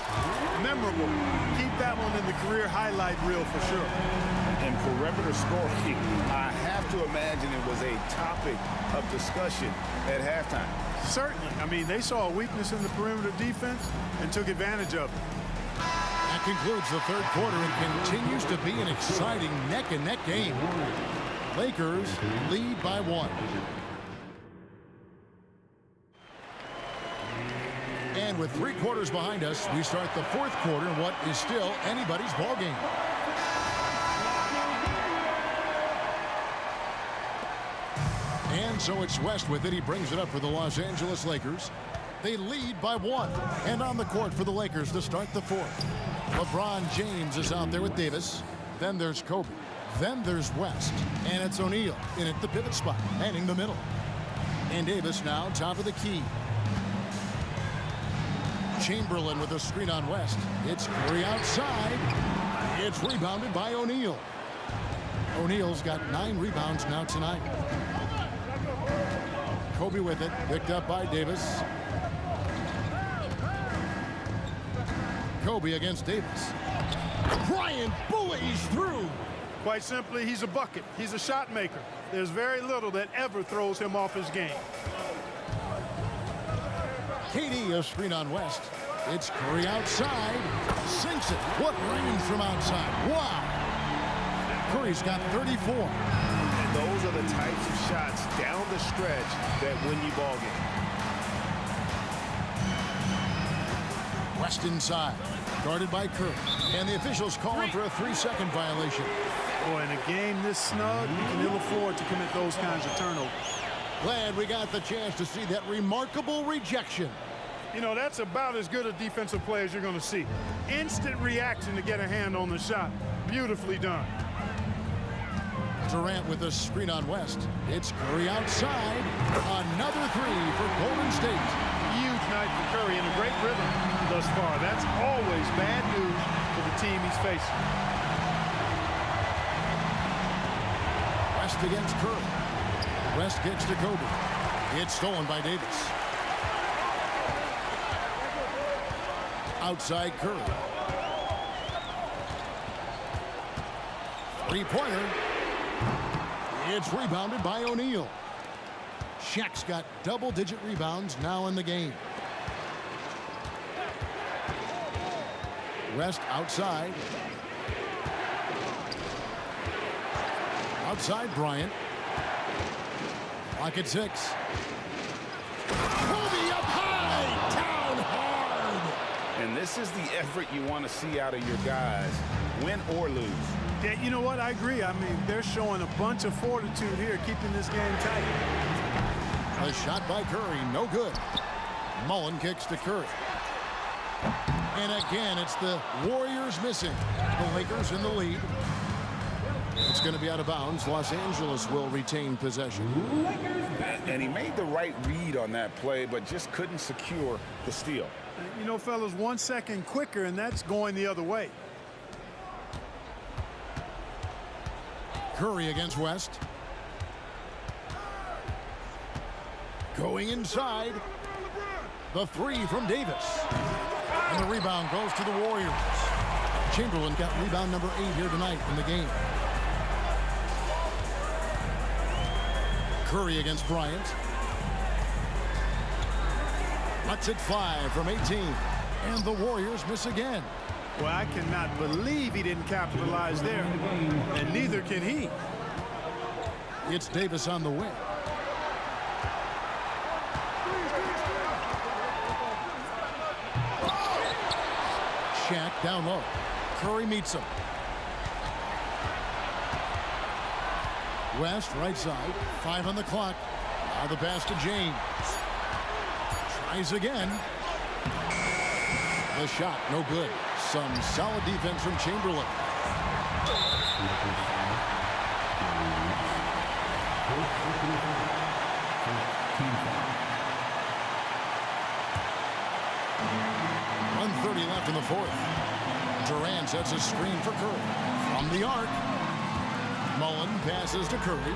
Memorable. Keep that one in the career highlight reel for sure. And perimeter scoring, I have to imagine it was a topic of discussion at halftime. Certainly. I mean, they saw a weakness in the perimeter defense and took advantage of it. That concludes the third quarter and continues to be an exciting neck-and-neck game. Lakers lead by 1. And with 3 quarters behind us, we start the fourth quarter in what is still anybody's ball game. And so it's West with it. He brings it up for the Los Angeles Lakers. They lead by 1. And on the court for the Lakers to start the fourth. LeBron James is out there with Davis. Then there's Kobe. Then there's West, and it's O'Neal in at the pivot spot, heading the middle. And Davis now top of the key. Chamberlain with a screen on West. It's Curry outside. It's rebounded by O'Neal. O'Neal's got 9 rebounds now tonight. Kobe with it, picked up by Davis. Kobe against Davis. Bryant bullies through. Quite simply, he's a bucket. He's a shot maker. There's very little that ever throws him off his game. KD a screen on West. It's Curry outside. Sinks it. What range from outside. Wow. Curry's got 34. And those are the types of shots down the stretch that win you ball games. West inside. Guarded by Curry. And the officials calling for a 3-second violation. Boy, in a game this snug, you can ill afford to commit those kinds of turnovers. Glad we got the chance to see that remarkable rejection. You know, that's about as good a defensive play as you're going to see. Instant reaction to get a hand on the shot. Beautifully done. Durant with a screen on West. It's Curry outside. Another 3 for Golden State. Huge night for Curry and a great rhythm thus far. That's always bad news for the team he's facing. West against Curry. West kicks to Kobe. It's stolen by Davis. Outside Curry. Three-pointer. It's rebounded by O'Neal. Shaq's got double-digit rebounds now in the game. West outside. Outside Bryant. Clock at 6. Kobe up high, down hard. And this is the effort you want to see out of your guys, win or lose. Yeah, you know what? I agree. I mean, they're showing a bunch of fortitude here, keeping this game tight. A shot by Curry, no good. Mullen kicks to Curry. And again, it's the Warriors missing. The Lakers in the lead. It's going to be out of bounds. Los Angeles will retain possession. And he made the right read on that play, but just couldn't secure the steal. You know, fellas, 1 second quicker, and that's going the other way. Curry against West. Going inside. The 3 from Davis. And the rebound goes to the Warriors. Chamberlain got rebound number 8 here tonight in the game. Curry against Bryant. Lets it fly from 18. And the Warriors miss again. Well, I cannot believe he didn't capitalize there. And neither can he. It's Davis on the wing. Shaq down low. Curry meets him. West right side. 5 on the clock. Now the pass to James. Tries again. The shot no good. Some solid defense from Chamberlain. .130 left in the 4th. Durant sets a screen for Curry. From the arc. Mullen passes to Curry.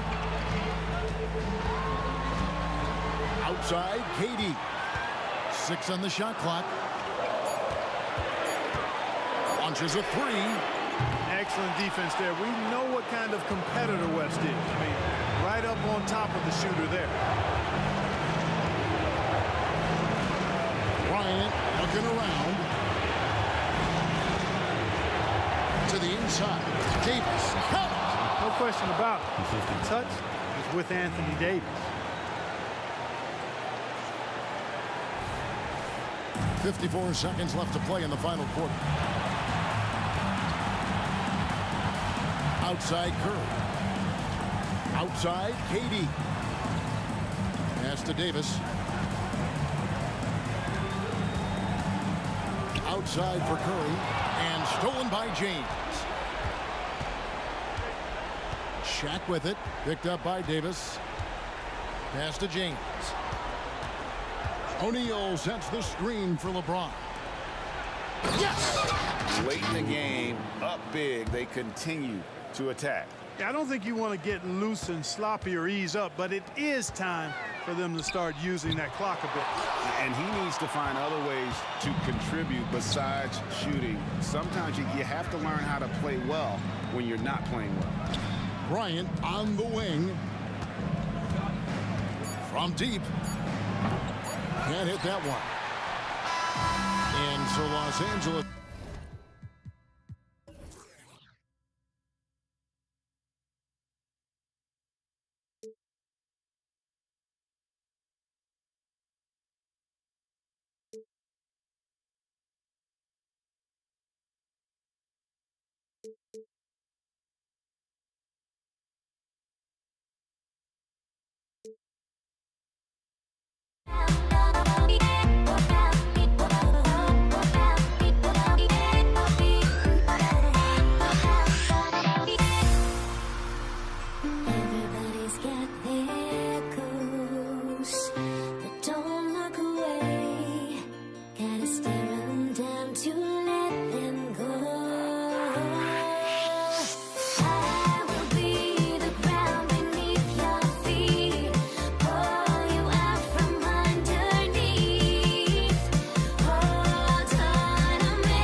Outside, KD. 6 on the shot clock. Launches a 3. Excellent defense there. We know what kind of competitor West is. I mean, right up on top of the shooter there. Bryant looking around. To the inside. Davis. Cut. No question about it. The touch is with Anthony Davis. 54 seconds left to play in the final quarter. Outside Curry. Outside KD. Pass to Davis. Outside for Curry. And stolen by James. Shaq with it. Picked up by Davis. Pass to James. O'Neal sets the screen for LeBron. Yes! Late in the game, up big, they continue to attack. Yeah, I don't think you want to get loose and sloppy or ease up, but it is time for them to start using that clock a bit. And he needs to find other ways to contribute besides shooting. Sometimes you have to learn how to play well when you're not playing well. Bryant on the wing. From deep. Can't hit that one. And so Los Angeles. Everybody's got their ghosts, but don't look away. Gotta stare them down to let them go. I will be the ground beneath your feet, pull you out from underneath. Hold on to me.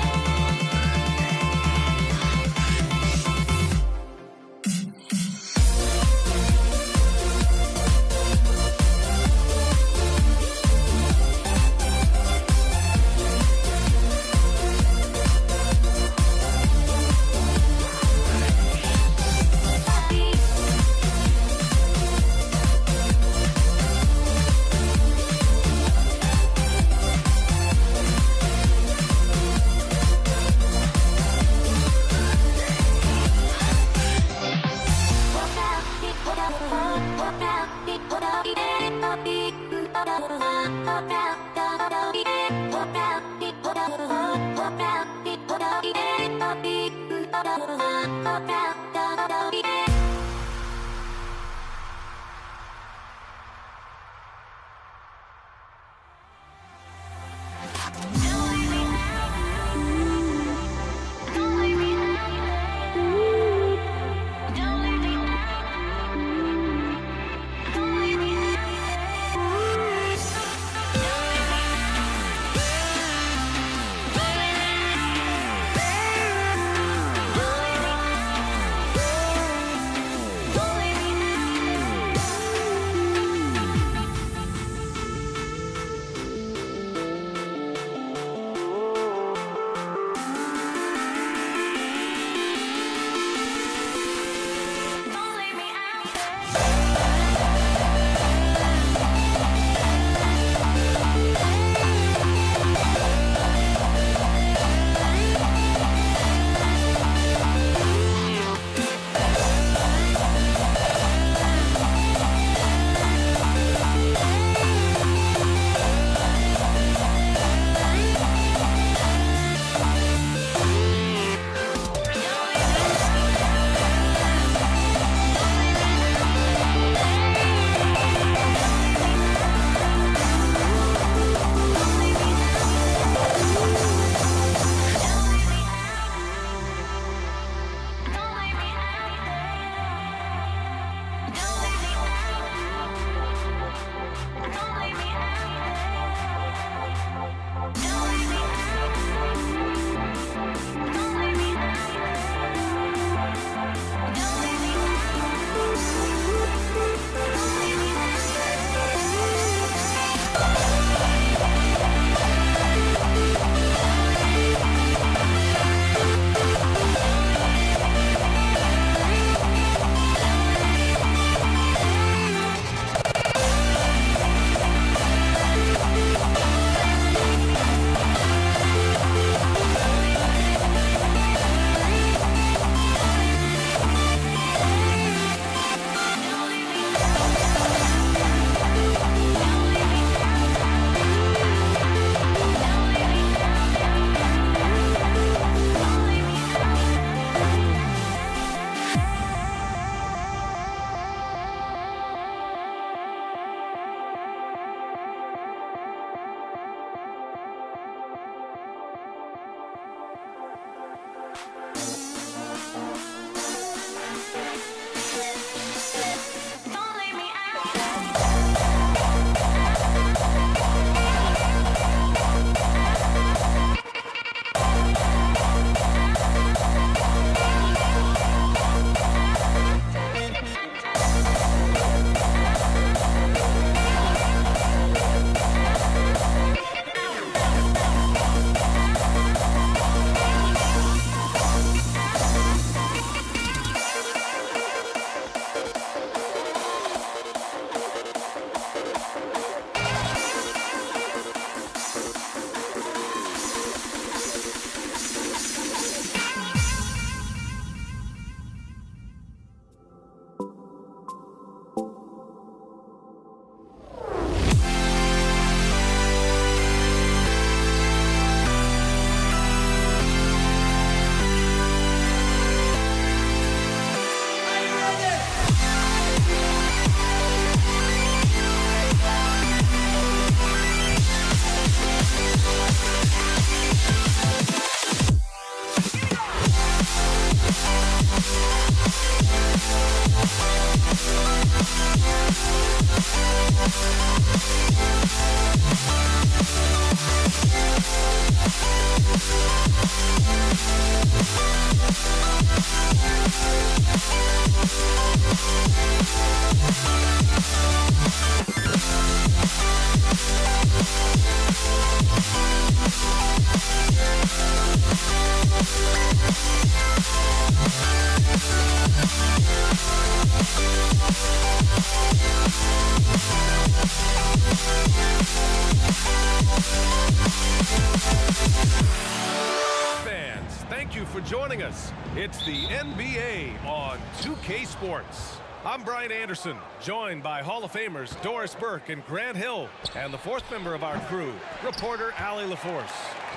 joining us. It's the NBA on 2K Sports. I'm Brian Anderson, joined by Hall of Famers Doris Burke and Grant Hill, and the fourth member of our crew, reporter Allie LaForce.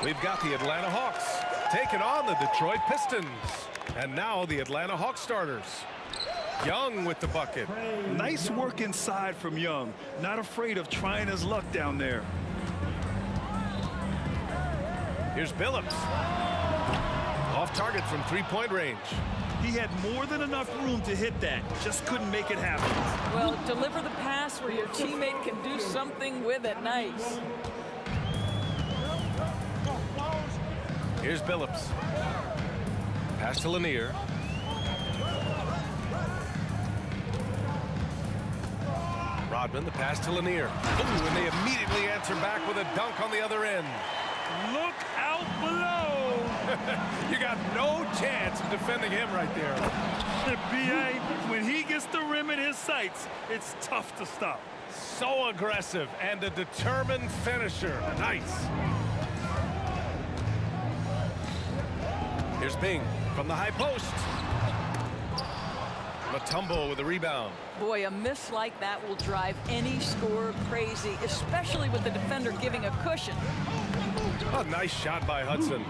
We've got the Atlanta Hawks taking on the Detroit Pistons. And now the Atlanta Hawks starters. Young with the bucket. Nice work inside from Young. Not afraid of trying his luck down there. Here's Billups. Off target from three-point range. He had more than enough room to hit that. Just couldn't make it happen. Well, deliver the pass where your teammate can do something with it. Nice. Here's Billups. Pass to Lanier. Rodman, the pass to Lanier. Ooh, and they immediately answer back with a dunk on the other end. Look out below. You got no chance of defending him right there. B.A., when he gets the rim in his sights, it's tough to stop. So aggressive and a determined finisher. Nice. Here's Bing from the high post. Mutombo with the rebound. Boy, a miss like that will drive any scorer crazy, especially with the defender giving a cushion. A nice shot by Hudson.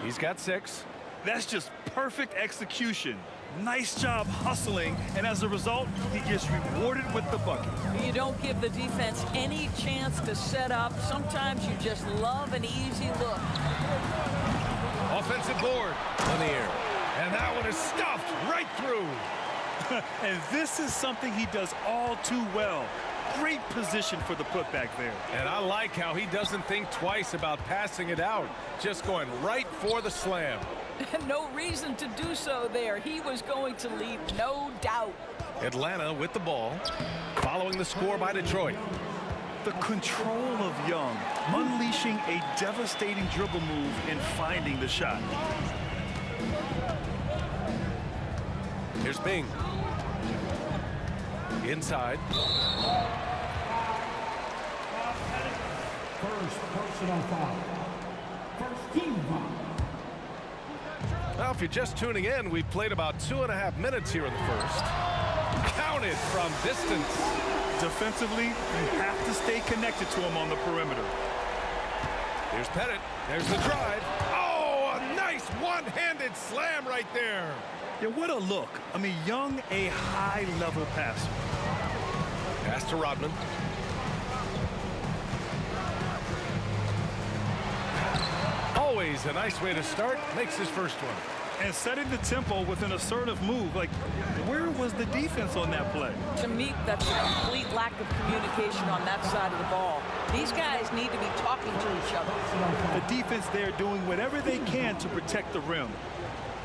He's got 6. That's just perfect execution. Nice job hustling, and as a result, he gets rewarded with the bucket. You don't give the defense any chance to set up. Sometimes you just love an easy look. Offensive board. Lanier. And that one is stuffed right through. And this is something he does all too well. Great position for the putback there. And I like how he doesn't think twice about passing it out. Just going right for the slam. No reason to do so there. He was going to leave no doubt. Atlanta with the ball, following the score by Detroit. The control of Young, unleashing a devastating dribble move and finding the shot. Here's Bing. Inside. First personal foul. First team foul. Well, if you're just tuning in, we've played about 2.5 minutes here in the first. Counted from distance. Defensively, you have to stay connected to him on the perimeter. Here's Pettit. There's the drive. Oh, a nice one-handed slam right there. Yeah, what a look. I mean, Young, a high-level passer. Pass to Rodman. Always a nice way to start. Makes his first one. And setting the tempo with an assertive move. Like, where was the defense on that play? To me, that's a complete lack of communication on that side of the ball. These guys need to be talking to each other. The defense there doing whatever they can to protect the rim.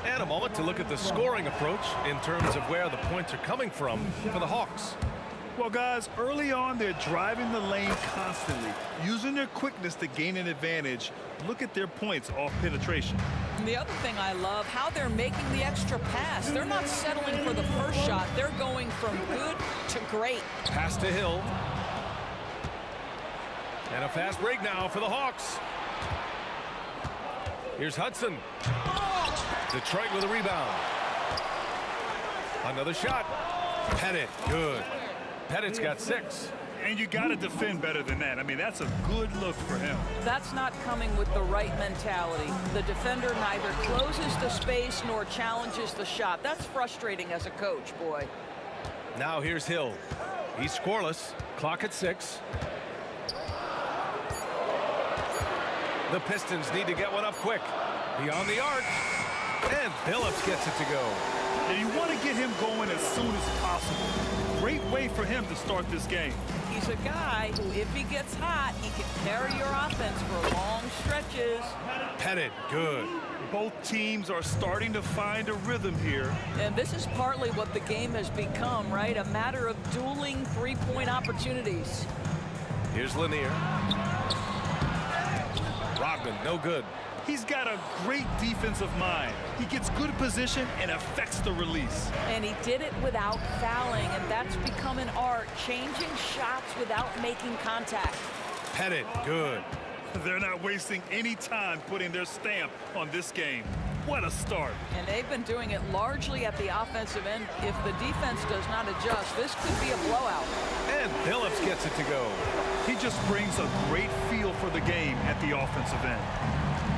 And a moment to look at the scoring approach in terms of where the points are coming from for the Hawks. Well, guys, early on, they're driving the lane constantly, using their quickness to gain an advantage. Look at their points off penetration. And the other thing I love, how they're making the extra pass. They're not settling for the first shot. They're going from good to great. Pass to Hill. And a fast break now for the Hawks. Here's Hudson. Detroit with a rebound. Another shot. Pettit, good. Pettit's got 6. And you got to defend better than that. I mean, that's a good look for him. That's not coming with the right mentality. The defender neither closes the space nor challenges the shot. That's frustrating as a coach, boy. Now here's Hill. He's scoreless. Clock at 6. The Pistons need to get one up quick. Beyond the arc. And Billups gets it to go. And you want to get him going as soon as possible. Great way for him to start this game. He's a guy who, if he gets hot, he can carry your offense for long stretches. Pettit, good. Both teams are starting to find a rhythm here. And this is partly what the game has become, right? A matter of dueling three-point opportunities. Here's Lanier. Rodman, no good. He's got a great defensive mind. He gets good position and affects the release. And he did it without fouling, and that's become an art, changing shots without making contact. Pettit, good. They're not wasting any time putting their stamp on this game. what a start. And they've been doing it largely at the offensive end. If the defense does not adjust, this could be a blowout. And Phillips gets it to go. He just brings a great feel for the game at the offensive end.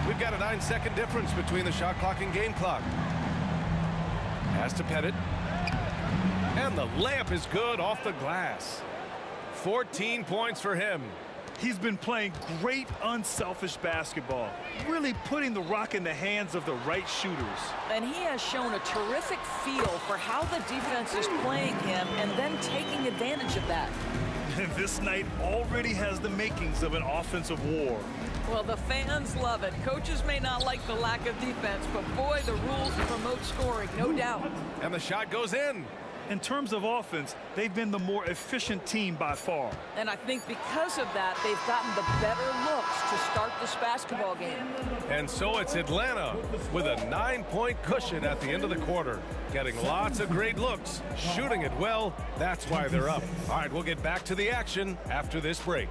We've got a 9-second difference between the shot clock and game clock. Pass to Pettit. And the layup is good off the glass. 14 points for him. He's been playing great unselfish basketball, really putting the rock in the hands of the right shooters. And he has shown a terrific feel for how the defense is playing him and then taking advantage of that. And this night already has the makings of an offensive war. Well, the fans love it. Coaches may not like the lack of defense, but boy, the rules promote scoring, no doubt. And the shot goes in. In terms of offense, they've been the more efficient team by far. And I think because of that, they've gotten the better looks to start this basketball game. And so it's Atlanta with a 9-point cushion at the end of the quarter. Getting lots of great looks, shooting it well. That's why they're up. All right, we'll get back to the action after this break.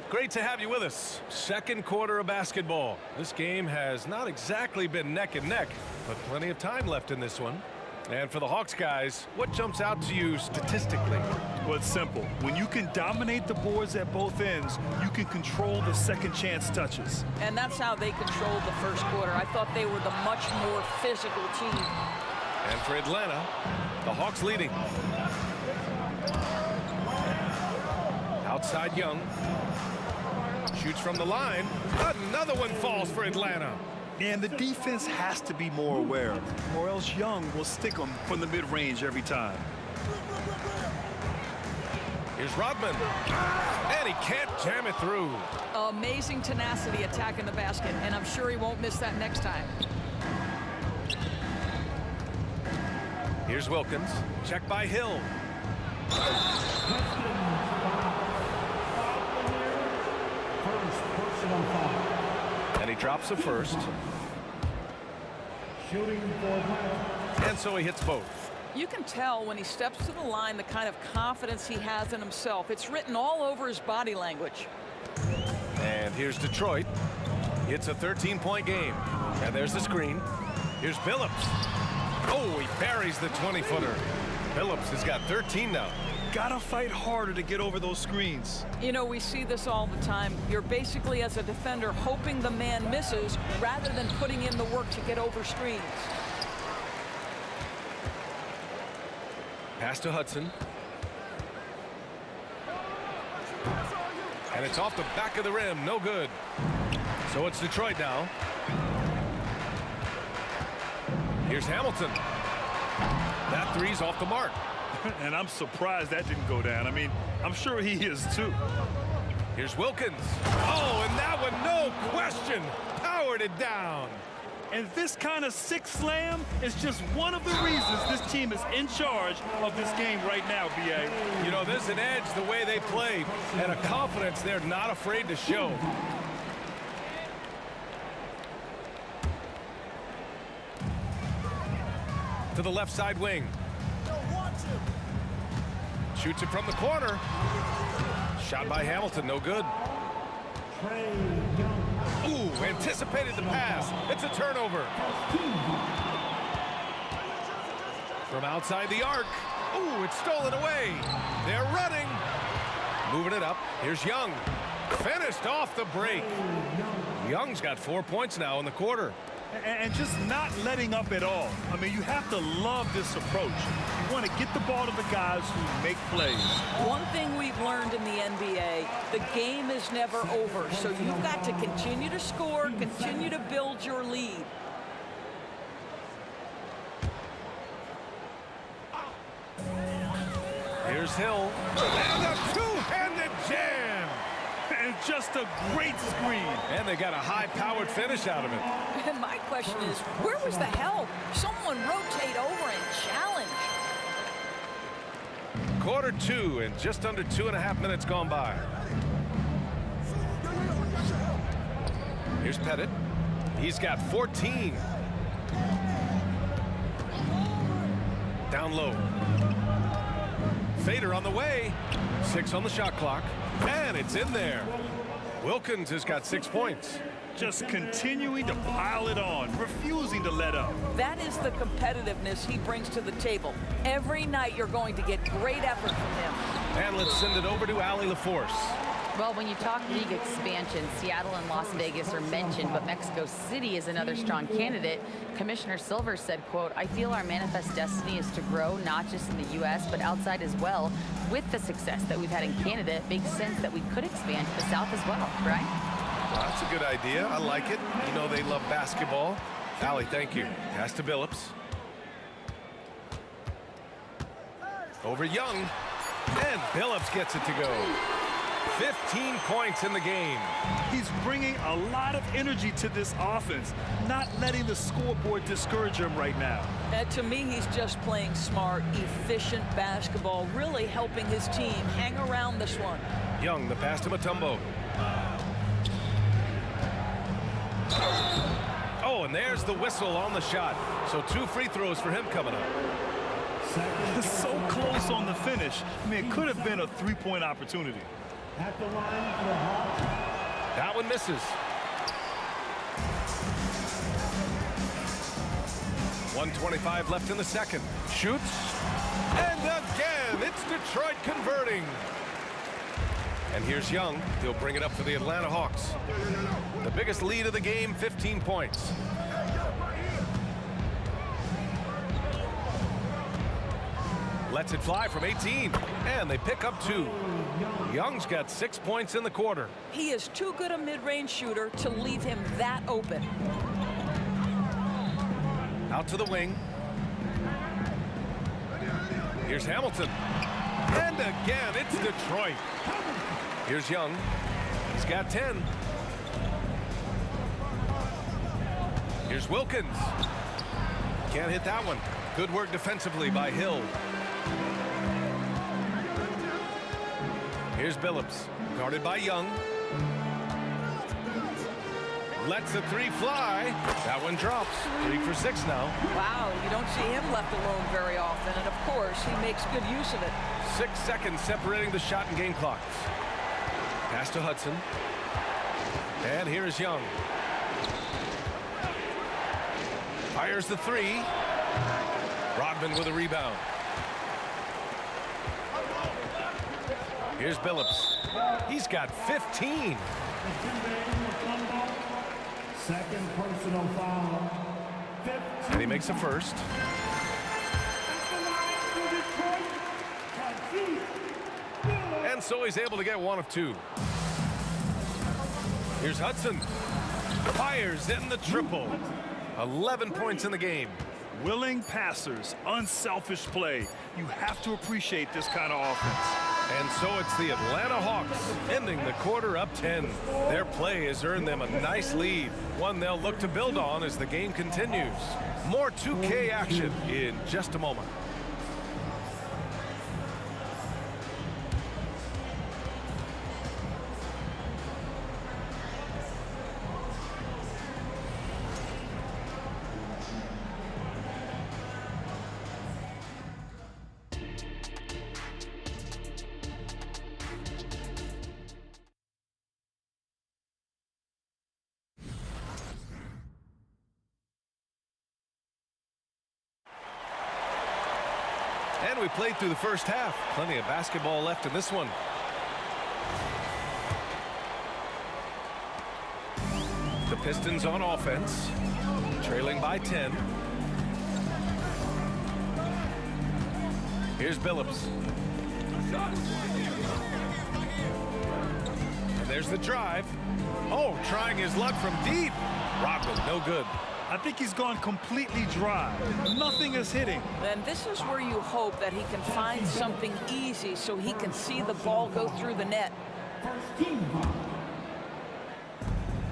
Great to have you with us. Second quarter of basketball. This game has not exactly been neck and neck, but plenty of time left in this one. And for the Hawks guys, what jumps out to you statistically? Well, it's simple. When you can dominate the boards at both ends, you can control the second chance touches. And that's how they controlled the first quarter. I thought they were the much more physical team. And for Atlanta, the Hawks leading. Outside Young. Shoots from the line. Another one falls for Atlanta. And the defense has to be more aware, or else Young will stick them from the mid-range every time. Here's Rodman. And he can't jam it through. Amazing tenacity attacking the basket, and I'm sure he won't miss that next time. Here's Wilkins. Check by Hill. And he drops the first. And so he hits both. You can tell when he steps to the line the kind of confidence he has in himself. It's written all over his body language. And here's Detroit. It's a 13-point game. And there's the screen. Here's Phillips. Oh, he buries the 20-footer. Phillips has got 13 now. Gotta fight harder to get over those screens. You know, we see this all the time. You're basically, as a defender, hoping the man misses rather than putting in the work to get over screens. Pass to Hudson. And it's off the back of the rim. No good. So it's Detroit now. Here's Hamilton. That three's off the mark. And I'm surprised that didn't go down. I mean, I'm sure he is too. Here's Wilkins. Oh, and that one, no question, powered it down. And this kind of sick slam is just one of the reasons this team is in charge of this game right now, B.A. You know, there's an edge the way they play and a confidence they're not afraid to show. To the left side wing. Shoots it from the corner. Shot by Hamilton, no good. Ooh, anticipated the pass. It's a turnover. From outside the arc. Ooh, it's stolen away. They're running. Moving it up. Here's Young. Finished off the break. Young's got 4 points now in the quarter. And just not letting up at all. I mean, you have to love this approach. You want to get the ball to the guys who make plays. One thing we've learned in the NBA, the game is never over. So you've got to continue to score, continue to build your lead. Here's Hill. And a two-handed jam. And just a great screen. And they got a high-powered finish out of it. And my question is, where was the help? Someone rotate over and challenge. Quarter two and just under 2.5 minutes gone by. Here's Pettit. He's got 14. down low. Fader on the way. 6 on the shot clock. And it's in there. Wilkins has got 6 points. Just continuing to pile it on, refusing to let up. That is the competitiveness he brings to the table. Every night you're going to get great effort from him. And let's send it over to Allie LaForce. Well, when you talk league expansion, Seattle and Las Vegas are mentioned, but Mexico City is another strong candidate. Commissioner Silver said, quote, "I feel our manifest destiny is to grow not just in the U.S., but outside as well. With the success that we've had in Canada, it makes sense that we could expand to the South as well," right? Well, that's a good idea. I like it. You know they love basketball. Allie, thank you. Pass to Billups. Over Young. And Billups gets it to go. 15 points in the game. He's bringing a lot of energy to this offense, not letting the scoreboard discourage him right now. To me, he's just playing smart, efficient basketball, really helping his team hang around this one. Young, the pass to Mutombo. Oh, and there's the whistle on the shot. So 2 free throws for him coming up. So close on the finish. I mean, it could have been a 3-point opportunity. At the line for Hawks. That one misses. 1:25 left in the second. Shoots. And again, it's Detroit converting. And here's Young. He'll bring it up for the Atlanta Hawks. The biggest lead of the game, 15 points. Lets it fly from 18. And they pick up 2. Young's got 6 points in the quarter. He is too good a mid-range shooter to leave him that open. Out to the wing. Here's Hamilton. And again, it's Detroit. Here's Young. He's got 10. Here's Wilkins. Can't hit that one. Good work defensively by Hill. Here's Billups, guarded by Young. Lets the 3 fly. That one drops. 3 for 6 now. Wow, you don't see him left alone very often, and of course, he makes good use of it. 6 seconds separating the shot and game clocks. Pass to Hudson. And here is Young. Fires the 3. Rodman with a rebound. Here's Billups. He's got 15. Second personal foul. And he makes a first. And so he's able to get 1 of 2. Here's Hudson. Fires in the triple. 11 points in the game. Willing passers, unselfish play. You have to appreciate this kind of offense. And so it's the Atlanta Hawks ending the quarter up 10. Their play has earned them a nice lead, one they'll look to build on as the game continues. More 2K action in just a moment. And we played through the first half. Plenty of basketball left in this one. The Pistons on offense, trailing by 10. Here's Billups. And there's the drive. Oh, trying his luck from deep. Rodman, no good. I think he's gone completely dry. Nothing is hitting. Then this is where you hope that he can find something easy so he can see the ball go through the net.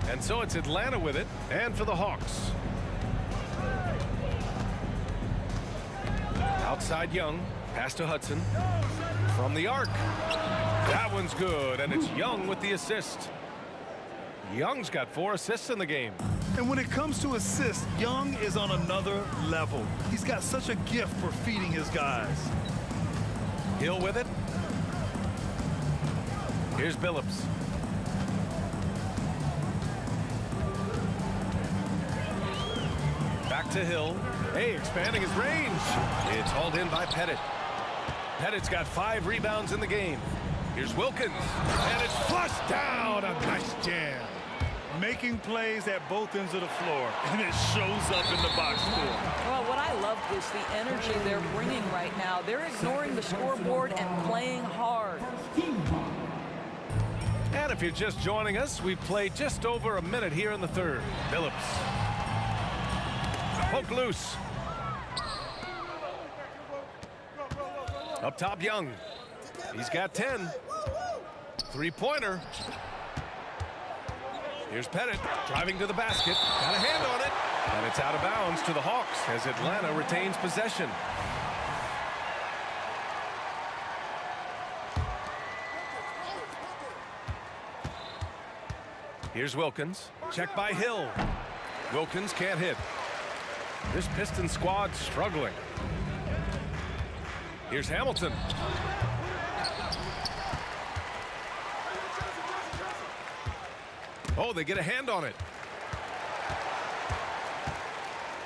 And so it's Atlanta with it, and for the Hawks. Outside Young, pass to Hudson. From the arc. That one's good, and it's Young with the assist. Young's got 4 assists in the game. And when it comes to assists, Young is on another level. He's got such a gift for feeding his guys. Hill with it. Here's Billups. Back to Hill. Hey, expanding his range. It's hauled in by Pettit. Pettit's got 5 rebounds in the game. Here's Wilkins. And it's flushed down. A nice jam. Making plays at both ends of the floor, and it shows up in the box score. Well, what I love is the energy they're bringing right now. They're ignoring the scoreboard and playing hard. And if you're just joining us, we've played just over a minute here in the third. Billups. Poke loose. Up top, Young. He's got 10. Three-pointer. Here's Pettit driving to the basket. Got a hand on it. And it's out of bounds to the Hawks as Atlanta retains possession. Here's Wilkins. Check by Hill. Wilkins can't hit. This Pistons squad struggling. Here's Hamilton. Oh, they get a hand on it.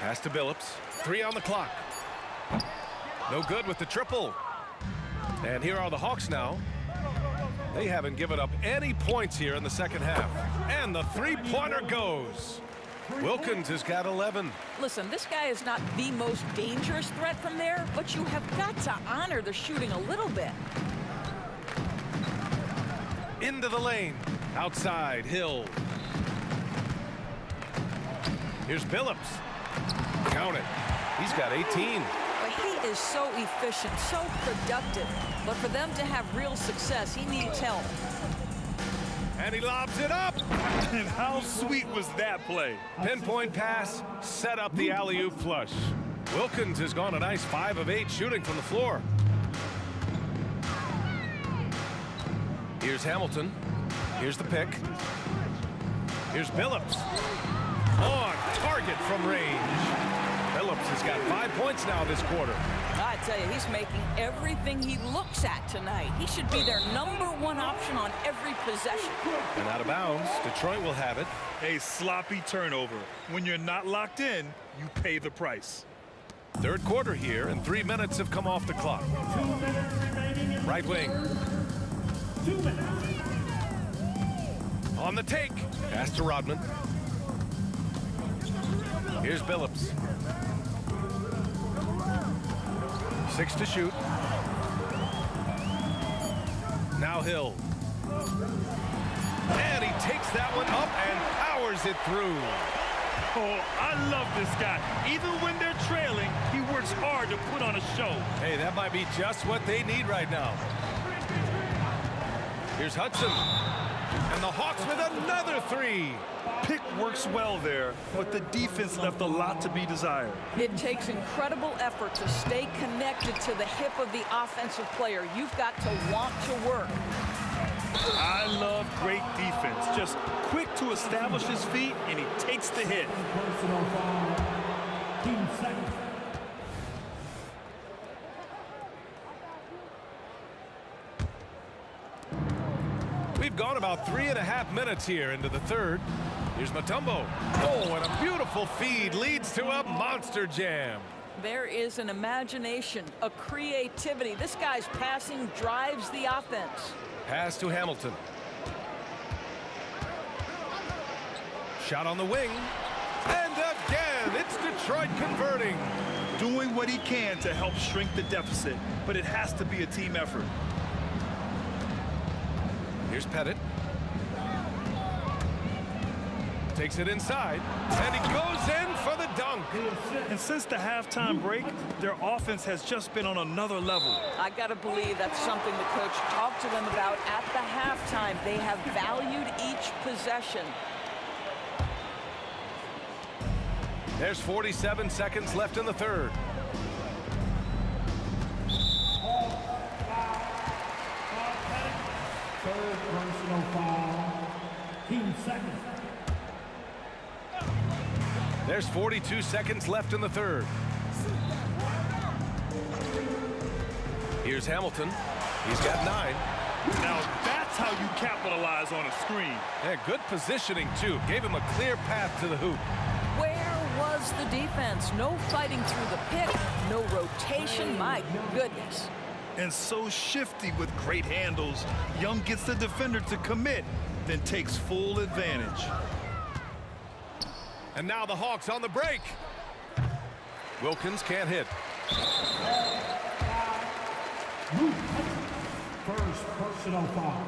Pass to Billups. 3 on the clock. No good with the triple. And here are the Hawks now. They haven't given up any points here in the second half. And the three-pointer goes. Wilkins has got 11. Listen, this guy is not the most dangerous threat from there, but you have got to honor the shooting a little bit. Into the lane. Outside, Hill. Here's Billups. Count it. He's got 18. But he is so efficient, so productive. But for them to have real success, he needs help. And he lobs it up. And how sweet was that play? Pinpoint pass, set up the alley-oop flush. Wilkins has gone a nice 5 of 8 shooting from the floor. Here's Hamilton. Here's the pick. Here's Billups. On target from range. Billups has got 5 points now this quarter. I tell you, he's making everything he looks at tonight. He should be their #1 option on every possession. And out of bounds, Detroit will have it. A sloppy turnover. When you're not locked in, you pay the price. Third quarter here, and 3 minutes have come off the clock. 2 minutes remaining in right wing. 2 minutes. On the take. Pass to Rodman. Here's Billups. 6 to shoot. Now Hill. And he takes that one up and powers it through. Oh, I love this guy. Even when they're trailing, he works hard to put on a show. Hey, that might be just what they need right now. Here's Hudson. And the Hawks with another 3. Pick works well there, but the defense left a lot to be desired. It takes incredible effort to stay connected to the hip of the offensive player. You've got to want to work. I love great defense. Just quick to establish his feet, and he takes the hit. Personal foul. Team second. We've gone about 3.5 minutes here into the third. Here's Mutombo. Oh, and a beautiful feed leads to a monster jam. There is an imagination, a creativity. This guy's passing drives the offense. Pass to Hamilton. Shot on the wing. And again, it's Detroit converting. Doing what he can to help shrink the deficit, but it has to be a team effort. Here's Pettit. Takes it inside, and he goes in for the dunk. And since the halftime break, their offense has just been on another level. I got to believe that's something the coach talked to them about at the halftime. They have valued each possession. There's 47 seconds left in the third. Third personal foul. 15 seconds. There's 42 seconds left in the third. Here's Hamilton. He's got 9. Now that's how you capitalize on a screen. Yeah, good positioning, too. Gave him a clear path to the hoop. Where was the defense? No fighting through the pick, no rotation. My goodness. And so shifty with great handles. Young gets the defender to commit, then takes full advantage. And now the Hawks on the break. Wilkins can't hit. First personal foul.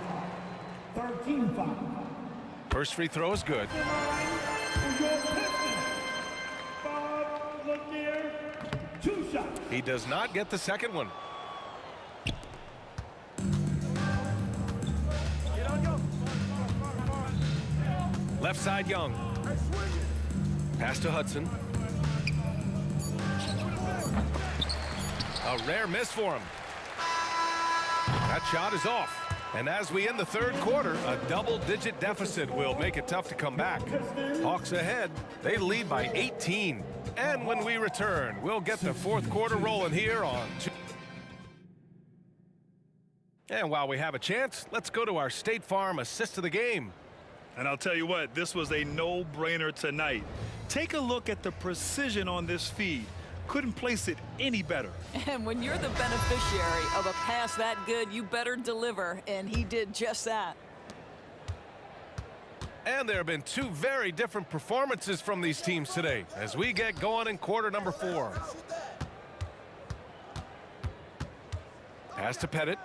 13 foul. First free throw is good. He does not get the second one. Left side, Young. Pass to Hudson. A rare miss for him. That shot is off. And as we end the third quarter, a double-digit deficit will make it tough to come back. Hawks ahead. They lead by 18. And when we return, we'll get the fourth quarter rolling here on. And while we have a chance, let's go to our State Farm assist of the game. And I'll tell you what, this was a no-brainer tonight. Take a look at the precision on this feed. Couldn't place it any better. And when you're the beneficiary of a pass that good, you better deliver, and he did just that. And there have been 2 very different performances from these teams today as we get going in quarter number 4. Pass to Pettit.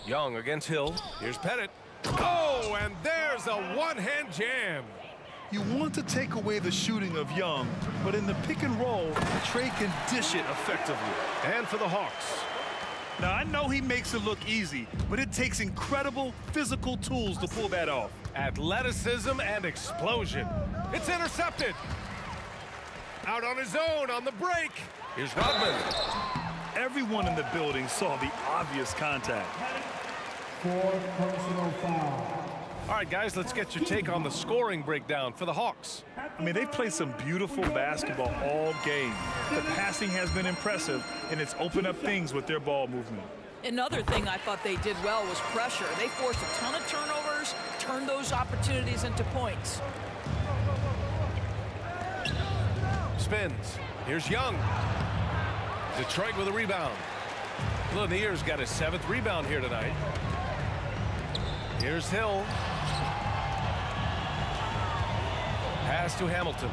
Young against Hill. Here's Pettit. Oh, and there's a one-hand jam. You want to take away the shooting of Young, but in the pick and roll, Trey can dish it effectively. And for the Hawks. Now, I know he makes it look easy, but it takes incredible physical tools to pull that off. Athleticism and explosion. It's intercepted. Out on his own on the break. Here's Rodman. Everyone in the building saw the obvious contact. 4 personal foul. All right, guys, let's get your take on the scoring breakdown for the Hawks. I mean, they've played some beautiful basketball all game. The passing has been impressive, and it's opened up things with their ball movement. Another thing I thought they did well was pressure. They forced a ton of turnovers, turned those opportunities into points. Spins. Here's Young. Detroit with a rebound. Lanier's got his 7th rebound here tonight. Here's Hill. Pass to Hamilton.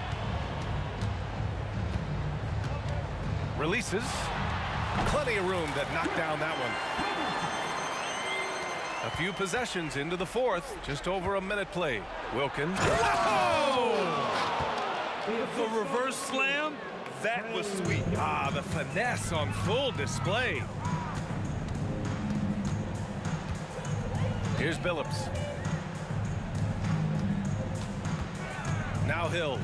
Releases. Plenty of room to knock down that one. A few possessions into the fourth. Just over a minute play. Wilkins. Oh! The reverse slam, that was sweet. Ah, the finesse on full display. Here's Billups. Now Hill.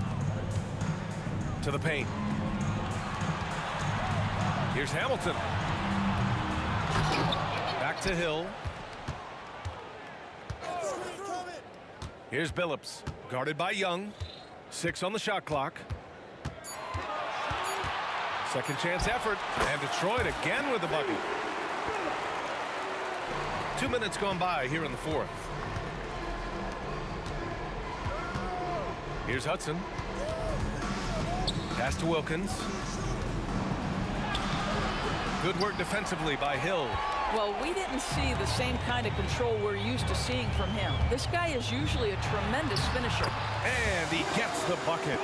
To the paint. Here's Hamilton. Back to Hill. Here's Billups. Guarded by Young. 6 on the shot clock. Second chance effort. And Detroit again with the bucket. 2 minutes gone by here in the fourth. Here's Hudson. Pass to Wilkins. Good work defensively by Hill. Well, we didn't see the same kind of control we're used to seeing from him. This guy is usually a tremendous finisher. And he gets the bucket.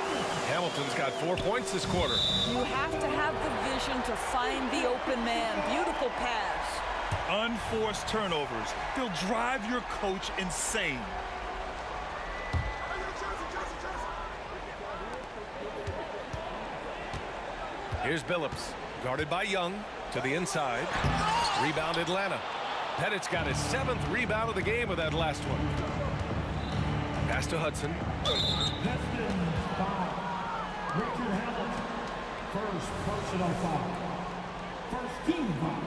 Hamilton's got 4 points this quarter. You have to have the vision to find the open man. Beautiful pass. Unforced turnovers. They'll drive your coach insane. Here's Billups. Guarded by Young. To the inside. Rebound Atlanta. Pettit's got his 7th rebound of the game with that last one. Pass to Hudson. Pistons foul. Richard Hamilton. First personal foul. First team foul.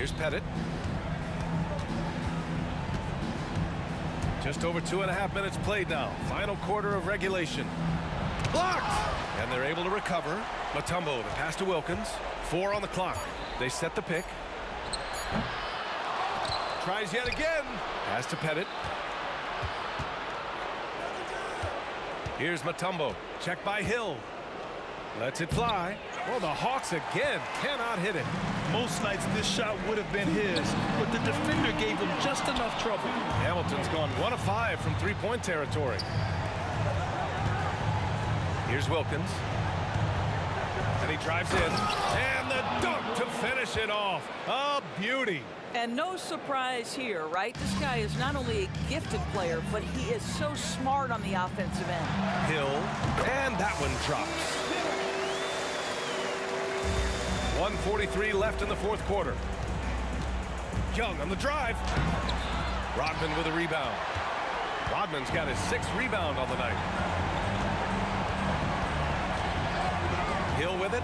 Here's Pettit. Just over 2.5 minutes played now. Final quarter of regulation. Blocked! And they're able to recover. Mutombo, the pass to Wilkins. 4 on the clock. They set the pick. Tries yet again. Pass to Pettit. Here's Mutombo. Checked by Hill. Lets it fly. Well, the Hawks again cannot hit it. Most nights this shot would have been his, but the defender gave him just enough trouble. Hamilton's gone 1 of 5 from three-point territory. Here's Wilkins. And he drives in. And the dunk to finish it off. A beauty. And no surprise here, right? This guy is not only a gifted player, but he is so smart on the offensive end. Hill. And that one drops. 1:43 left in the fourth quarter. Young on the drive. Rodman with a rebound. Rodman's got his 6th rebound on the night. Hill with it.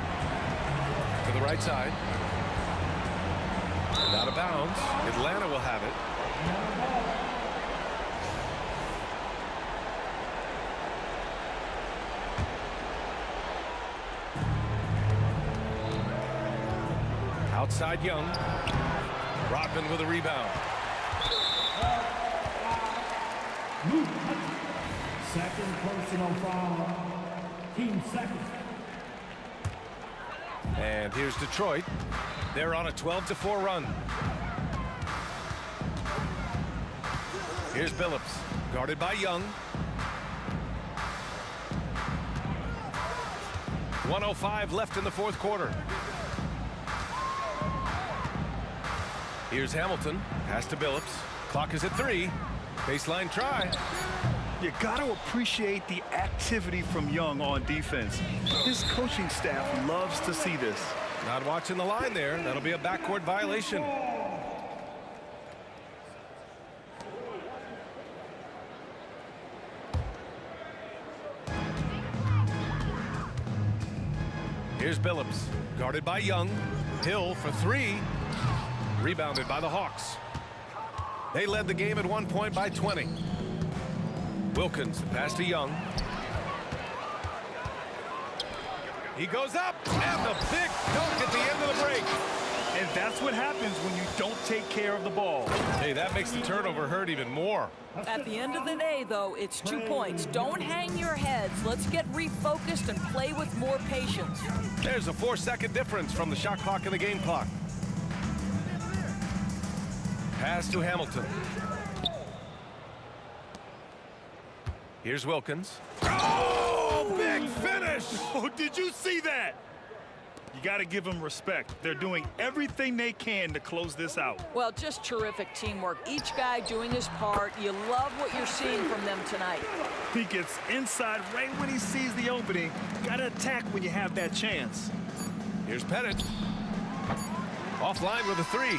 To the right side. And out of bounds. Atlanta will have it. Outside Young. Rodman with a rebound. Second personal foul. Team second. And here's Detroit. They're on a 12-4 run. Here's Billups. Guarded by Young. 1:05 left in the fourth quarter. Here's Hamilton. Pass to Billups. Clock is at 3. Baseline try. You got to appreciate the activity from Young on defense. His coaching staff loves to see this. Not watching the line there. That'll be a backcourt violation. Here's Billups. Guarded by Young. Hill for 3. Rebounded by the Hawks. They led the game at 1 point by 20. Wilkins, pass to Young. He goes up, and the big dunk at the end of the break. And that's what happens when you don't take care of the ball. Hey, that makes the turnover hurt even more. At the end of the day, though, it's 2 points. Don't hang your heads. Let's get refocused and play with more patience. There's a 4-second difference from the shot clock and the game clock. Pass to Hamilton. Here's Wilkins. Oh, big finish! Oh, did you see that? You got to give them respect. They're doing everything they can to close this out. Well, just terrific teamwork. Each guy doing his part. You love what you're seeing from them tonight. He gets inside right when he sees the opening. Got to attack when you have that chance. Here's Pettit. Offline with a 3.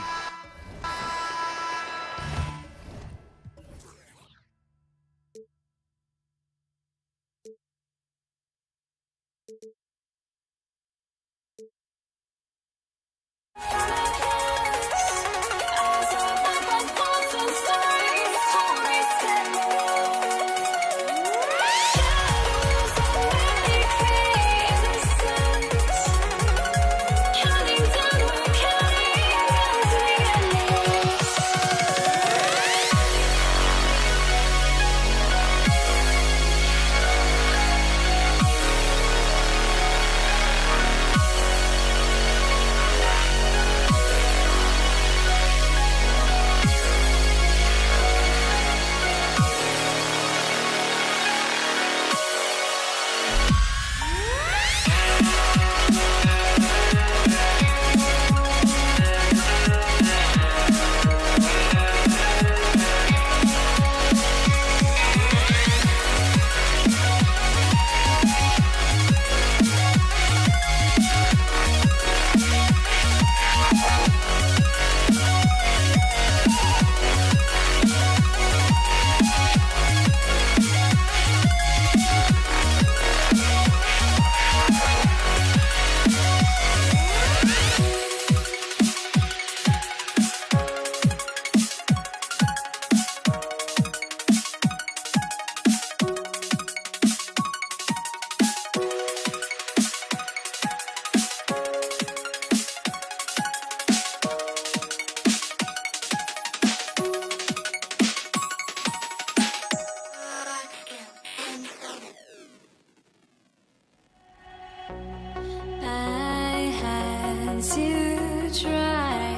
try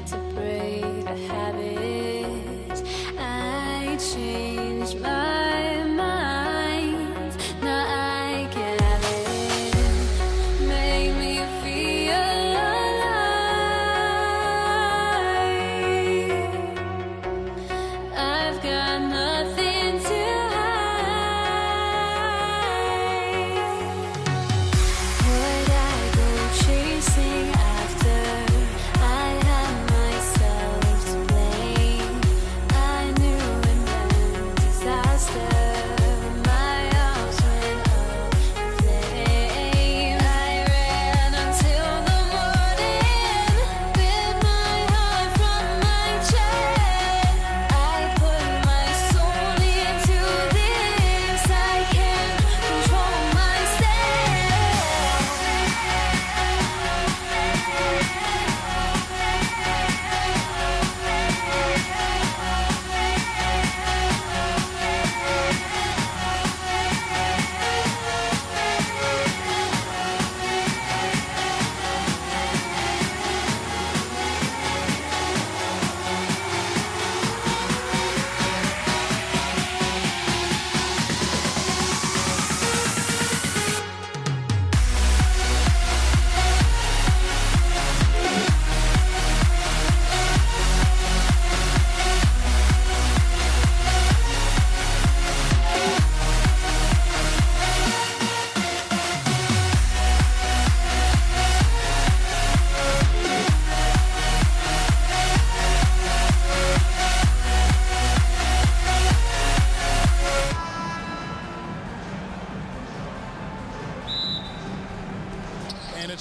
to break the habit. I changed my mind. Now I can have it. Make me feel alive. I've got nothing to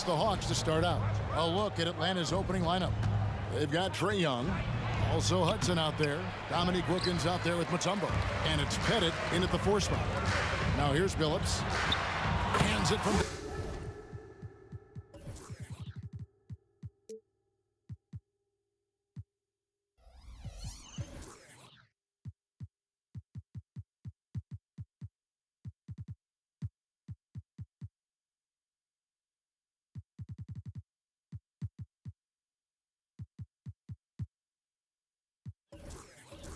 It's the Hawks to start out. A look at Atlanta's opening lineup. They've got Trae Young, also Hudson out there, Dominique Wilkins out there with Mutombo, and it's Pettit in at the 4 spot. Now here's Billups. Hands it from...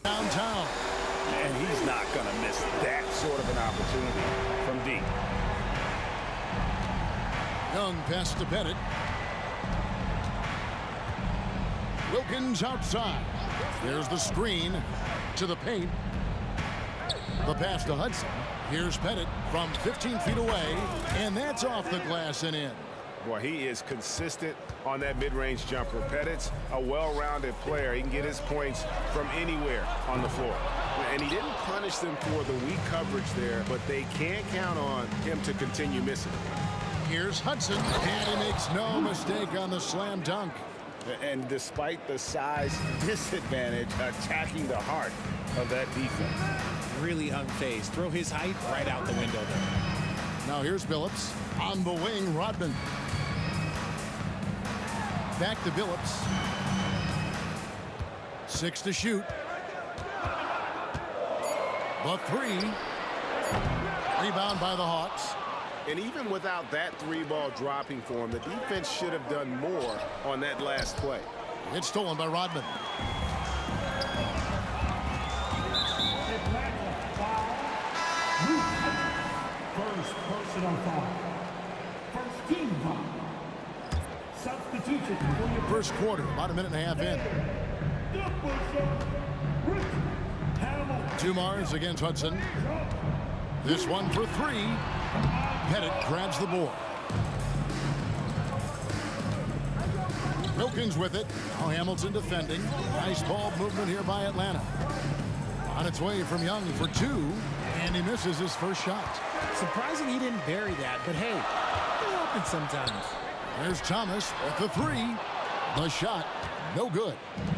downtown. And he's not going to miss that sort of an opportunity from deep. Young pass to Pettit. Wilkins outside. There's the screen to the paint. The pass to Hudson. Here's Pettit from 15 feet away, and that's off the glass and in. Boy, he is consistent on that mid-range jumper. Pettit's a well-rounded player. He can get his points from anywhere on the floor. And he didn't punish them for the weak coverage there, but they can't count on him to continue missing. Here's Hudson, and he makes no mistake on the slam dunk. And despite the size disadvantage, attacking the heart of that defense. Really unfazed. Throw his height right out the window there. Now here's Billups. On the wing, Rodman. Back to Billups. 6 to shoot. The 3. Rebound by the Hawks. And even without that 3-ball dropping for him, the defense should have done more on that last play. It's stolen by Rodman. First personal foul. First team foul. Substitution. First quarter, about a minute and a half in. 2 Mars against Hudson. This one for 3. Pettit grabs the board. Wilkins with it. Now Hamilton defending. Nice ball movement here by Atlanta. On its way from Young for 2, and he misses his first shot. Surprising he didn't bury that, but hey, it happens sometimes. There's Thomas with the 3. The shot, no good.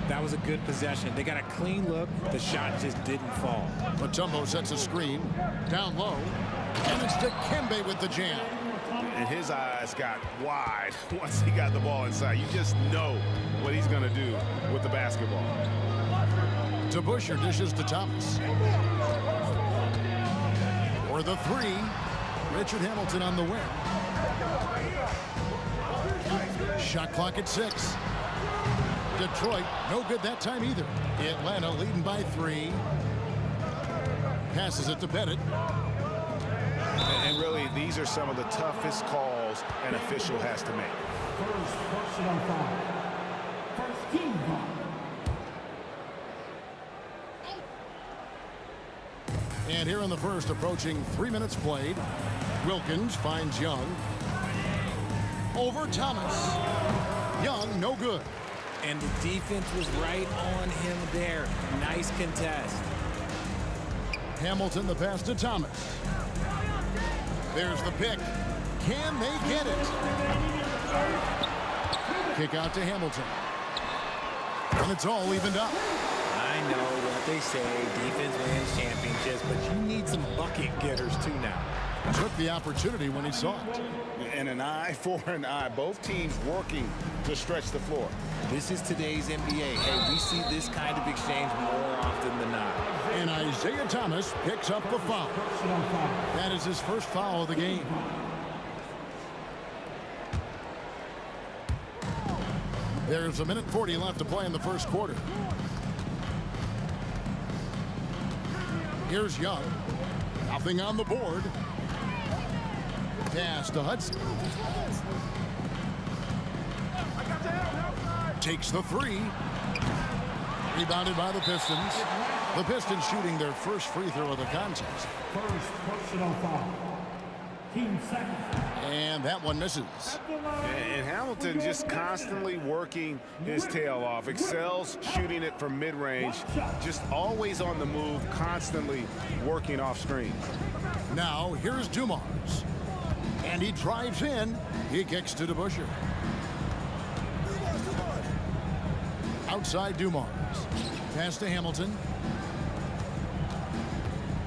That was a good possession. They got a clean look. The shot just didn't fall. Mutombo sets a screen. Down low. And it's Dikembe with the jam. And his eyes got wide once he got the ball inside. You just know what he's going to do with the basketball. To Busher, dishes to Thomas. For the 3, Richard Hamilton on the wing. Shot clock at 6. Detroit, no good that time either. Atlanta leading by 3. Passes it to Bennett. And really, these are some of the toughest calls an official has to make. First personal foul. First team foul. And here in the first, approaching 3 minutes played, Wilkins finds Young. Over Thomas. Young, no good. And the defense was right on him there. Nice contest. Hamilton the pass to Thomas. There's the pick. Can they get it? Kick out to Hamilton. And it's all evened up. I know what they say, defense wins championships, but you need some bucket getters too now. Took the opportunity when he saw it. And an eye for an eye. Both teams working to stretch the floor. This is today's NBA. Hey, we see this kind of exchange more often than not. And Isaiah Thomas picks up the foul. That is his first foul of the game. There's 1:40 left to play in the first quarter. Here's Young. Nothing on the board. Pass to Hudson. Takes the 3. Rebounded by the Pistons. The Pistons shooting their first free throw of the contest. First personal foul. Team second. And that one misses. And Hamilton just constantly working his tail off. Excels shooting it from mid-range. Just always on the move, constantly working off screen. Now here's Dumars. And he drives in. He kicks to DeBusschere. Outside Dumars. Pass to Hamilton.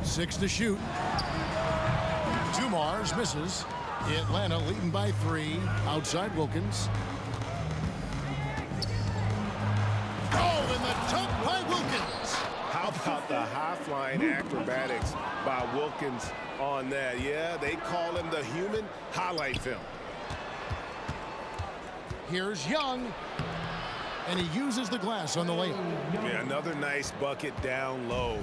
6 to shoot. Dumars misses. Atlanta leading by 3. Outside Wilkins. Oh, and the dunk by Wilkins. How about the high-flying acrobatics by Wilkins on that? Yeah, they call him the human highlight film. Here's Young. And he uses the glass on the layup. Yeah, another nice bucket down low.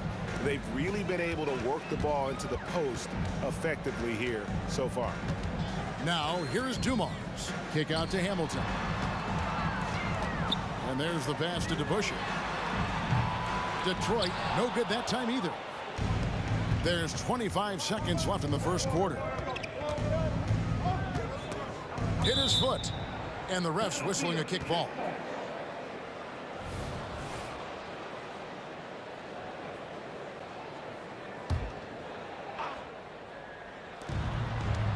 They've really been able to work the ball into the post effectively here so far. Now, here's Dumars. Kick out to Hamilton. And there's the pass to DeBusschere. Detroit, no good that time either. There's 25 seconds left in the first quarter. Hit his foot. And the ref's whistling a kick ball.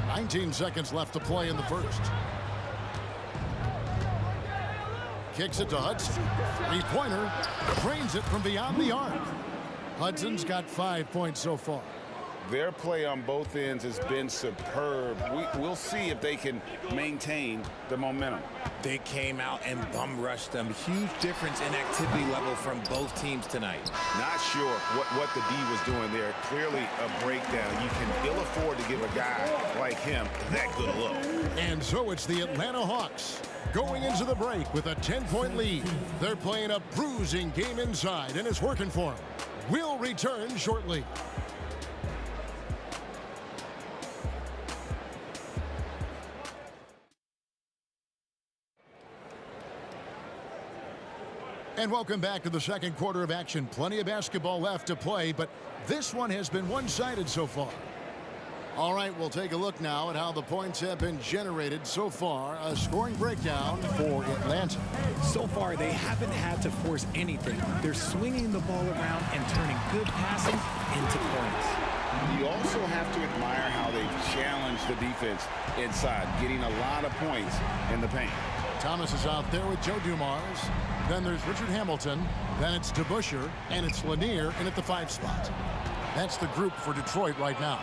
$19 seconds left to play in the first. Kicks it to Hudson. 3-pointer. Drains it from beyond the arc. Hudson's got 5 points so far. Their play on both ends has been superb. We'll see if they can maintain the momentum. They came out and bum rushed them. Huge difference in activity level from both teams tonight. Not sure what the D was doing there. Clearly a breakdown. You can ill afford to give a guy like him that good a look. And so it's the Atlanta Hawks going into the break with a 10-point lead. They're playing a bruising game inside, and it's working for them. We'll return shortly. And welcome back to the second quarter of action. Plenty of basketball left to play, but this one has been one-sided so far. All right, we'll take a look now at how the points have been generated so far. A scoring breakdown for Atlanta. So far, they haven't had to force anything. They're swinging the ball around and turning good passing into points. You also have to admire how they've challenged the defense inside, getting a lot of points in the paint. Thomas is out there with Joe Dumars. Then there's Richard Hamilton. Then it's DeBusschere, and it's Lanier in at the 5 spot. That's the group for Detroit right now.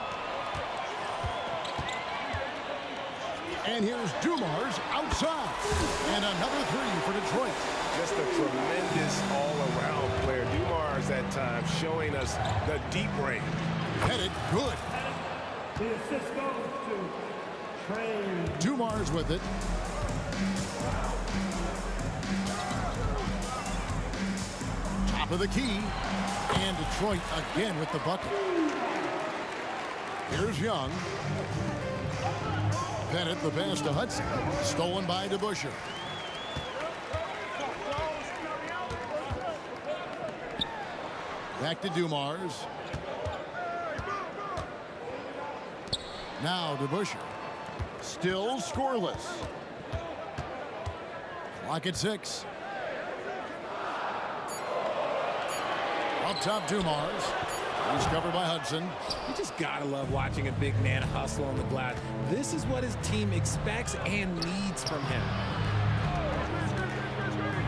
And here's Dumars outside. And another 3 for Detroit. Just a tremendous all-around player. Dumars at times showing us the deep range. Headed good. The assist goes to Trey. Dumars with it. Top of the key. And Detroit again with the bucket. Here's Young. Bennett the pass to Hudson. Stolen by DeBusschere. Back to Dumars. Now DeBusschere. Still scoreless. Clock at 6. Up top, Dumars. He's covered by Hudson. You just gotta love watching a big man hustle on the glass. This is what his team expects and needs from him.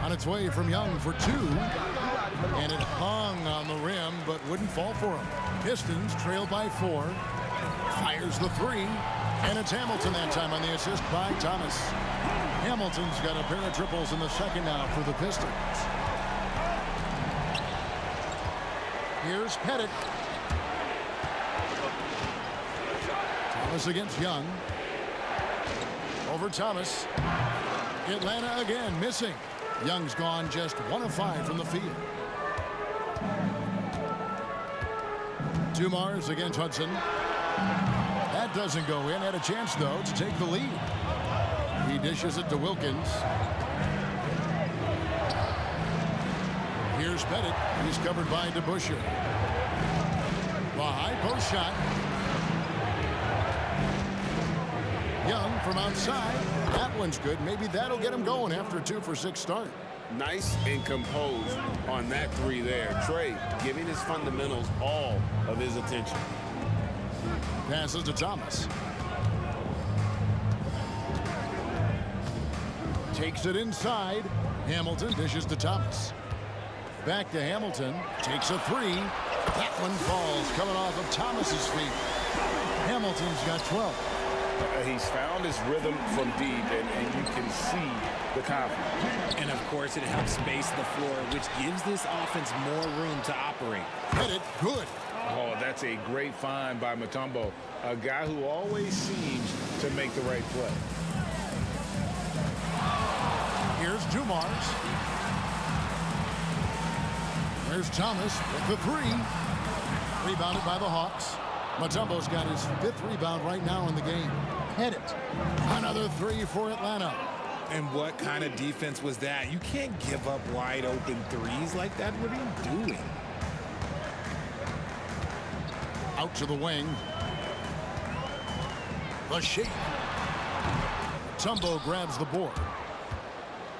On its way from Young for 2. And it hung on the rim, but wouldn't fall for him. Pistons trail by 4. Fires the 3. And it's Hamilton that time on the assist by Thomas. Hamilton's got a pair of triples in the second now for the Pistons. Here's Pettit. Thomas against Young. Over Thomas. Atlanta again missing. Young's gone just 1 of 5 from the field. Dumars against Hudson. That doesn't go in. Had a chance, though, to take the lead. He dishes it to Wilkins. Here's Pettit. He's covered by DeBusschere. The high post shot. Young from outside. That one's good. Maybe that'll get him going after a 2 for 6 start. Nice and composed on that 3 there. Trey giving his fundamentals all of his attention. Passes to Thomas. Takes it inside. Hamilton dishes to Thomas. Back to Hamilton. Takes a 3. That one falls coming off of Thomas's feet. Hamilton's got 12. He's found his rhythm from deep, and you can see the confidence. And, of course, it helps space the floor, which gives this offense more room to operate. Hit it good. Oh, that's a great find by Mutombo, a guy who always seems to make the right play. Here's Dumars. There's Thomas with the 3. Rebounded by the Hawks. Mutombo's got his 5th rebound right now in the game. Hit it. Another 3 for Atlanta. And what kind of defense was that? You can't give up wide open threes like that. What are you doing? Out to the wing. The shape. Mutombo grabs the board.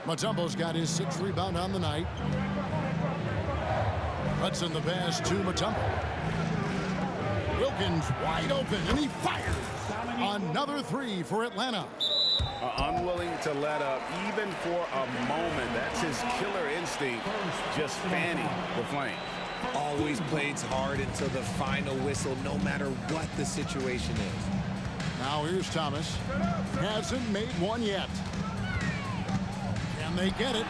Mutombo's got his 6th rebound on the night. Hudson the pass to Mutombo. Wilkins wide open, and he fires. Another 3 for Atlanta. Unwilling to let up even for a moment. That's his killer instinct, just fanning the flame. Always plays hard until the final whistle, no matter what the situation is. Now here's Thomas. Hasn't made one yet. Can they get it?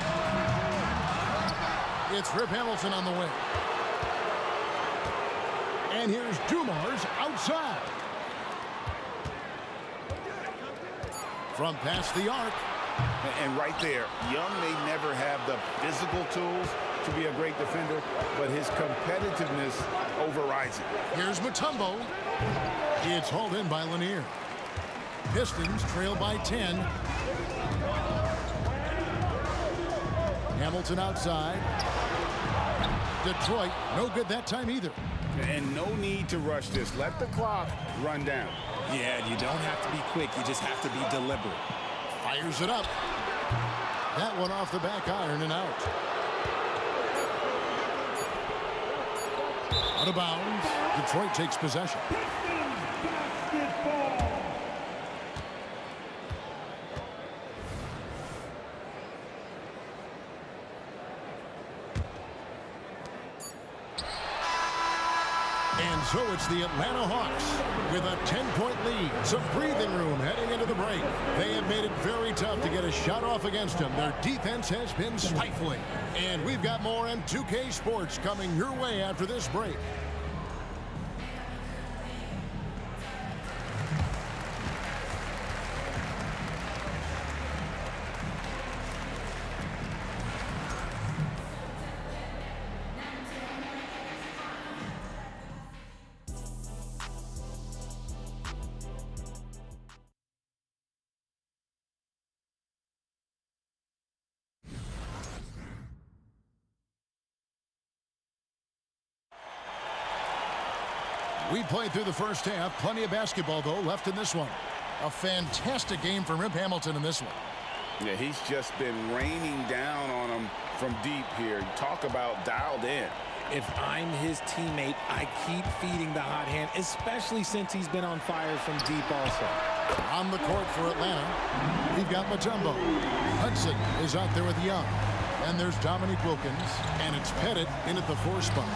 It's Rip Hamilton on the way. And here's Dumars outside. From past the arc. And right there, Young may never have the physical tools to be a great defender, but his competitiveness overrides it. Here's Mutombo. It's hauled in by Lanier. Pistons trail by 10. Hamilton outside. Detroit, no good that time either. And no need to rush this. Let the clock run down. Yeah, you don't have to be quick. You just have to be deliberate. Fires it up. That one off the back iron and out. Out of bounds. Detroit takes possession. And so it's the Atlanta Hawks with a 10-point lead. Some breathing room heading into the break. They have made it very tough to get a shot off against them. Their defense has been stifling. And we've got more on 2K Sports coming your way after this break. We played through the first half. Plenty of basketball, though, left in this one. A fantastic game from Rip Hamilton in this one. Yeah, he's just been raining down on him from deep here. Talk about dialed in. If I'm his teammate, I keep feeding the hot hand, especially since he's been on fire from deep also. On the court for Atlanta, we've got Mutombo. Hudson is out there with Young. And there's Dominique Wilkins, and it's Pettit in at the 4 spot.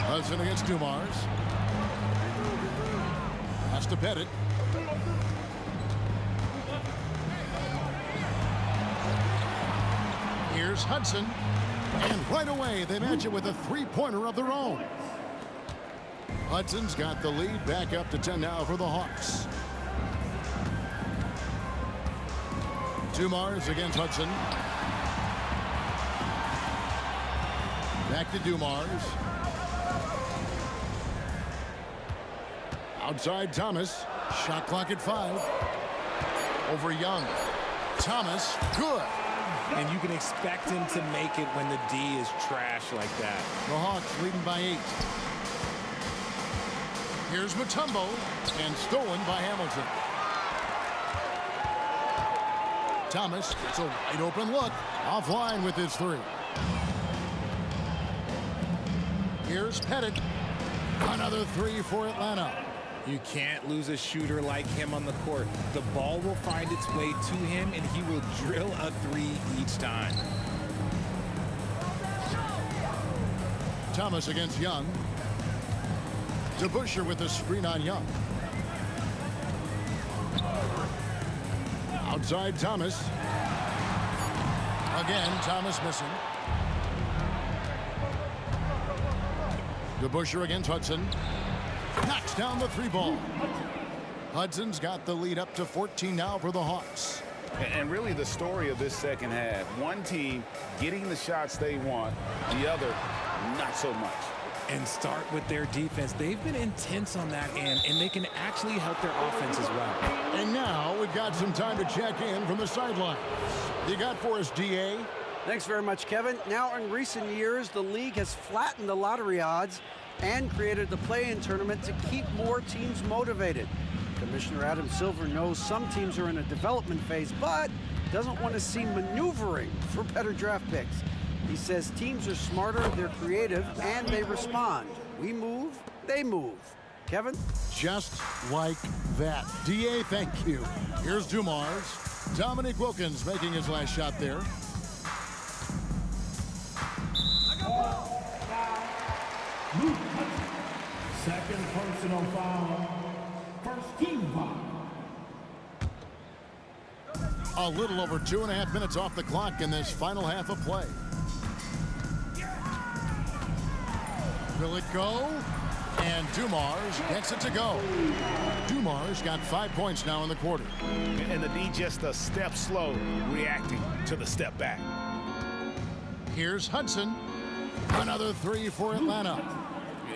Hudson against Dumars. Pass to Pettit. Here's Hudson. And right away, they match it with a 3-pointer of their own. Hudson's got the lead, back up to 10 now for the Hawks. Dumars against Hudson. Back to Dumars. Outside Thomas. Shot clock at 5. Over Young. Thomas, good. And you can expect him to make it when the D is trash like that. The Hawks leading by 8. Here's Mutombo, and stolen by Hamilton. Thomas gets a wide open look. Offline with his 3. Here's Pettit. Another 3 for Atlanta. You can't lose a shooter like him on the court. The ball will find its way to him, and he will drill a 3 each time. Thomas against Young. DeBusschere with the screen on Young. Outside Thomas. Again, Thomas missing. DeBusschere against Hudson. Knocks down the 3 ball. Hudson's got the lead up to 14 now for the Hawks. And really the story of this second half. One team getting the shots they want, the other not so much. And start with their defense. They've been intense on that end, and they can actually help their offense as well. And now we've got some time to check in from the sidelines. You got for us, DA? Thanks very much, Kevin. Now, in recent years, the league has flattened the lottery odds and created the play-in tournament to keep more teams motivated. Commissioner Adam Silver knows some teams are in a development phase, but doesn't want to see maneuvering for better draft picks. He says teams are smarter, they're creative, and they respond. We move, they move. Kevin? Just like that. DA, thank you. Here's Dumars. Dominique Wilkins making his last shot there. Second personal foul. First team foul. A little over 2.5 minutes off the clock in this final half of play. Will it go? And Dumars gets it to go. Dumars got 5 points now in the quarter. And the D just a step slow, reacting to the step back. Here's Hudson. Another 3 for Atlanta.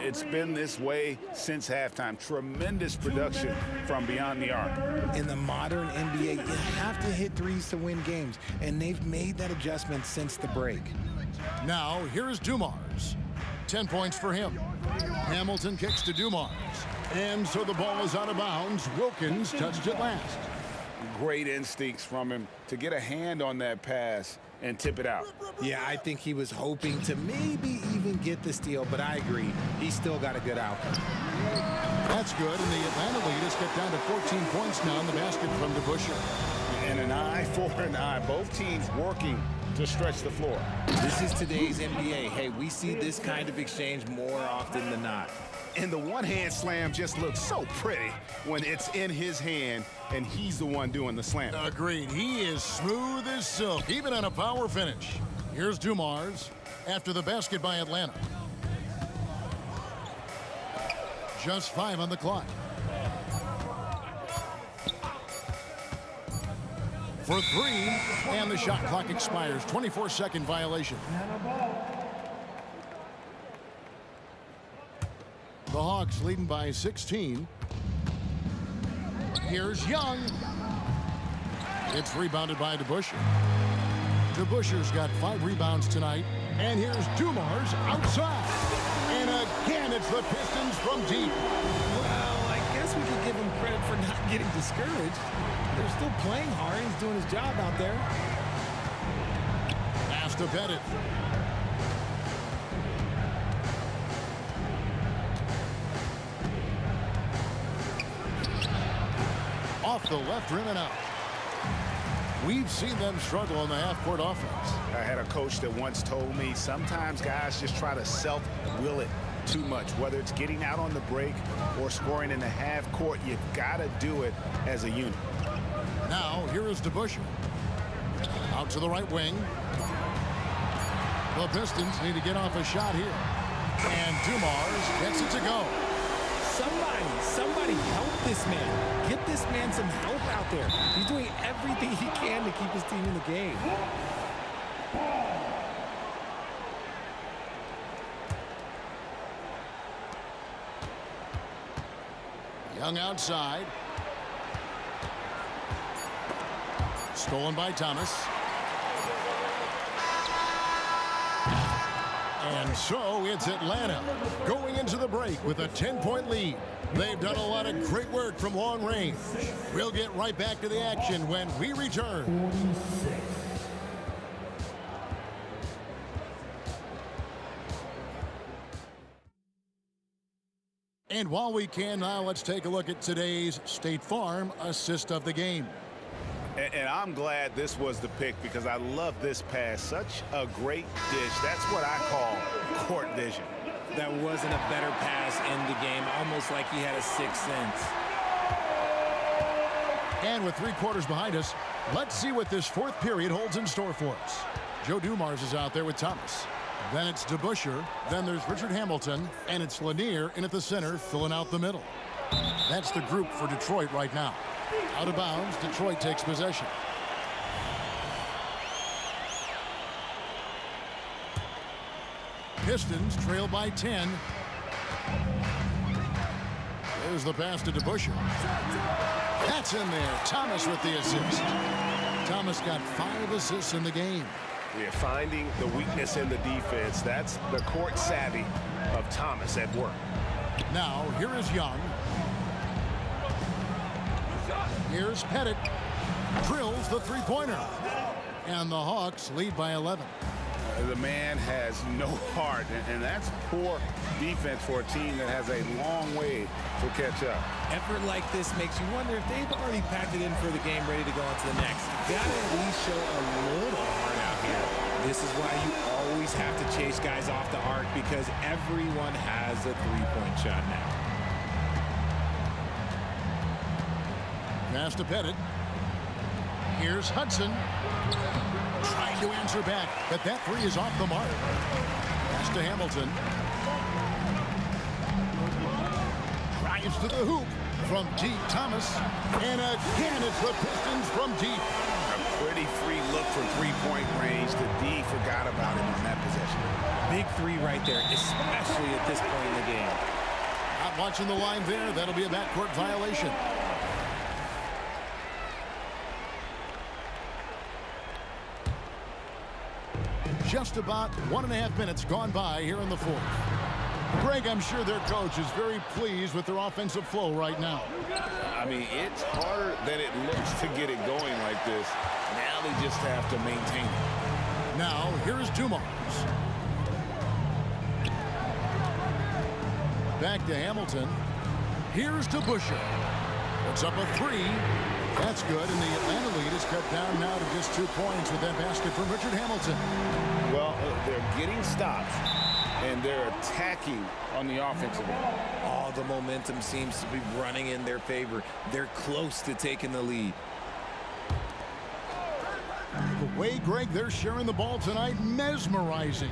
It's been this way since halftime. Tremendous production from beyond the arc. In the modern NBA, you have to hit 3s to win games, and they've made that adjustment since the break. Now, here is Dumars. 10 points for him. Hamilton kicks to Dumars. And so the ball is out of bounds. Wilkins touched it last. Great instincts from him to get a hand on that pass and tip it out. Yeah, I think he was hoping to maybe even get the steal, but I agree. He still got a good outcome. That's good, and the Atlanta lead has got down to 14 points now in the basket from DeBusschere. And an eye for an eye. Both teams working to stretch the floor. This is today's NBA. Hey, we see this kind of exchange more often than not. And the one-hand slam just looks so pretty when it's in his hand and he's the one doing the slam. Agreed. He is smooth as silk, even on a power finish. Here's Dumars after the basket by Atlanta. Just 5 on the clock. For 3, and the shot clock expires. 24-second violation. The Hawks leading by 16. Here's Young. It's rebounded by DeBusschere. DeBusschere's got 5 rebounds tonight. And here's Dumars outside. And again, it's the Pistons from deep. Well, I guess we could give him credit for not getting discouraged. They're still playing hard. He's doing his job out there. Pass to Pettit. Off the left rim and out. We've seen them struggle on the half-court offense. I had a coach that once told me sometimes guys just try to self-will it too much. Whether it's getting out on the break or scoring in the half court, you gotta do it as a unit. Now, here is DeBusschere. Out to the right wing. The Pistons need to get off a shot here. And Dumars gets it to go. Somebody help this man. Get this man some help out there. He's doing everything he can to keep his team in the game. Young outside. Stolen by Thomas. And so it's Atlanta going into the break with a 10-point lead. They've done a lot of great work from long range. We'll get right back to the action when we return. 46. And while we can now, let's take a look at today's State Farm assist of the game. And I'm glad this was the pick because I love this pass. Such a great dish. That's what I call court vision. That wasn't a better pass in the game, almost like he had a sixth sense. And with 3 quarters behind us, let's see what this fourth period holds in store for us. Joe Dumars is out there with Thomas. Then it's DeBusschere. Then there's Richard Hamilton. And it's Lanier in at the center, filling out the middle. That's the group for Detroit right now. Out of bounds, Detroit takes possession. Pistons trail by 10. There's the pass to DeBusschere. That's in there. Thomas with the assist. Thomas got 5 assists in the game. Yeah, finding the weakness in the defense. That's the court savvy of Thomas at work. Now, here is Young. Here's Pettit. Drills the three-pointer. And the Hawks lead by 11. The man has no heart, and that's poor defense for a team that has a long way to catch up. Effort like this makes you wonder if they've already packed it in for the game, ready to go on to the next. Gotta at least show a little heart out here. This is why you always have to chase guys off the arc, because everyone has a three-point shot now. Pass to Pettit. Here's Hudson. Trying to answer back, but that three is off the mark. Pass to Hamilton. Drives to the hoop from deep. Thomas. And again, it's the Pistons from deep. A pretty free look from three-point range. The D forgot about him on that possession. Big three right there, especially at this point in the game. Not watching the line there. That'll be a backcourt violation. Just about 1.5 minutes gone by here in the fourth. Greg, I'm sure their coach is very pleased with their offensive flow right now. I mean, it's harder than it looks to get it going like this. Now they just have to maintain it. Now, here's Dumars. Back to Hamilton. Here's DeBusschere. Puts up a three. That's good, and the Atlanta lead is cut down now to just 2 points with that basket from Richard Hamilton. Well, they're getting stops, and they're attacking on the offensive end. All the momentum seems to be running in their favor. They're close to taking the lead. The way, Greg, they're sharing the ball tonight, mesmerizing.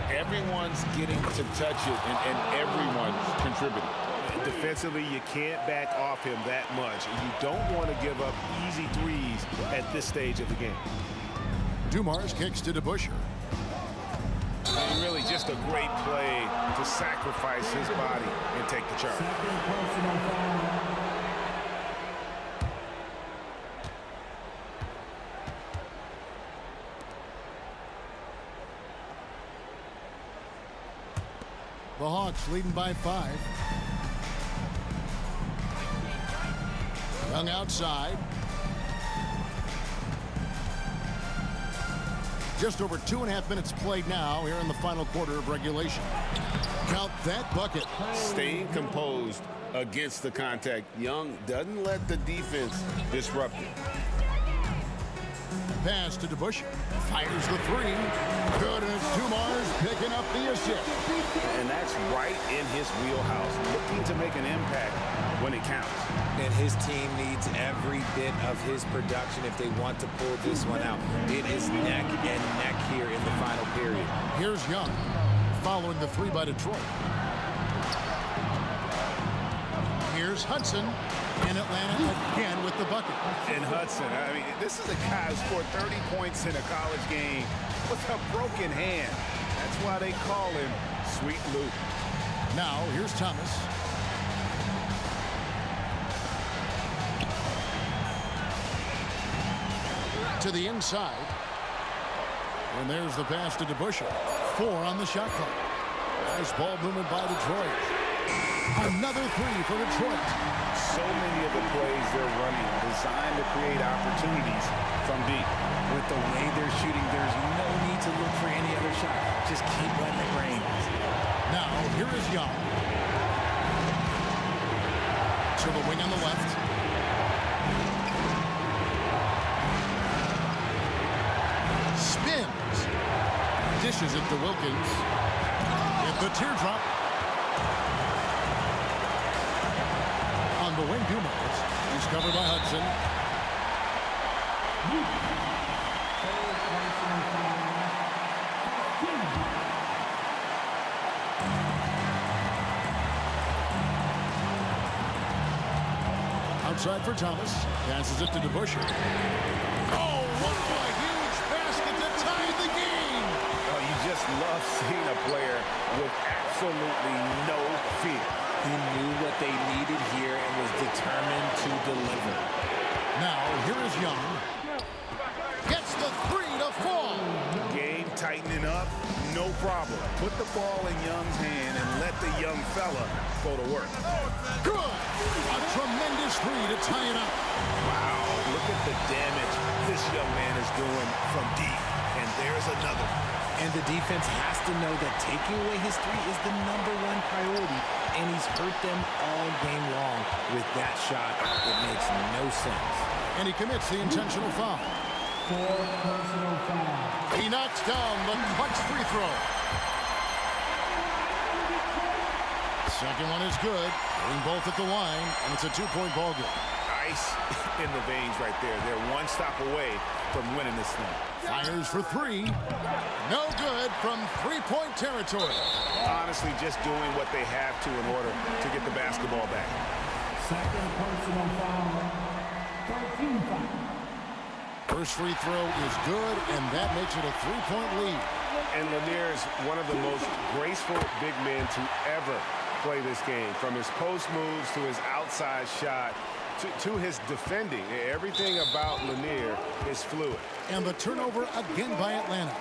Everyone's getting to touch it, and everyone's contributing. Defensively, you can't back off him that much. You don't want to give up easy threes at this stage of the game. Dumars kicks to DeBusschere. And really just a great play to sacrifice his body and take the charge. The Hawks leading by 5. Young outside. Just over 2.5 minutes played now here in the final quarter of regulation. Count that bucket. Staying composed against the contact. Young doesn't let the defense disrupt it. Pass to DeBusch. Fires the 3. Good, and it's Dumars picking up the assist. And that's right in his wheelhouse. Looking to make an impact when it counts. And his team needs every bit of his production if they want to pull this one out. It is neck and neck here in the final period. Here's Young following the 3 by Detroit. Here's Hudson in Atlanta again with the bucket. And Hudson, I mean, this is a guy who scored 30 points in a college game with a broken hand. That's why they call him Sweet Luke. Now, here's Thomas. To the inside. And there's the pass to DeBusch. 4 on the shot clock. Nice ball movement by Detroit. Another 3 for Detroit. So many of the plays they're running designed to create opportunities from deep. With the way they're shooting, there's no need to look for any other shot. Just keep letting it rain. Now, here is Young. To the wing on the left. Spins. Dishes it to Wilkins. With the teardrop. On the wing, Dumars. He's covered by Hudson. Outside for Thomas. Passes it to DeBusch. Oh, what a huge basket to tie the game! Oh, you just love seeing a player with absolutely no fear. He knew what they needed here and was determined to deliver. Now, here is Young. Gets the 3 to fall. Game tightening up, no problem. Put the ball in Young's hand and let the young fella go to work. Good! A tremendous 3 to tie it up. Wow, look at the damage this young man is doing from deep. And there's another. And the defense has to know that taking away his 3 is the #1 priority, and he's hurt them all game long with that shot. It makes no sense. And he commits the intentional foul. 4 personal fouls. He knocks down the clutch free throw. Second one is good. Hitting both at the line, and it's a 2-point ball game. Ice in the veins right there. They're one stop away from winning this thing. Fires for 3. No good from 3-point territory. Honestly, just doing what they have to in order to get the basketball back. Second personal foul. 13 foul. First free throw is good, and that makes it a 3-point lead. And Lanier is one of the most graceful big men to ever play this game. From his post moves to his outside shot to his defending. Everything about Lanier is fluid. And the turnover again by Atlanta.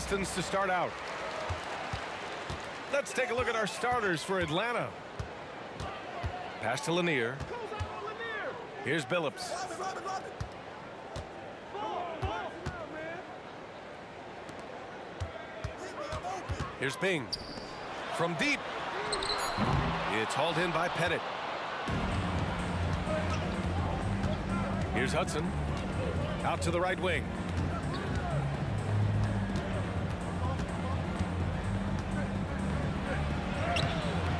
Pistons to start out. Let's take a look at our starters for Atlanta. Pass to Lanier. Here's Billups. Here's Bing. From deep. It's hauled in by Pettit. Here's Hudson. Out to the right wing.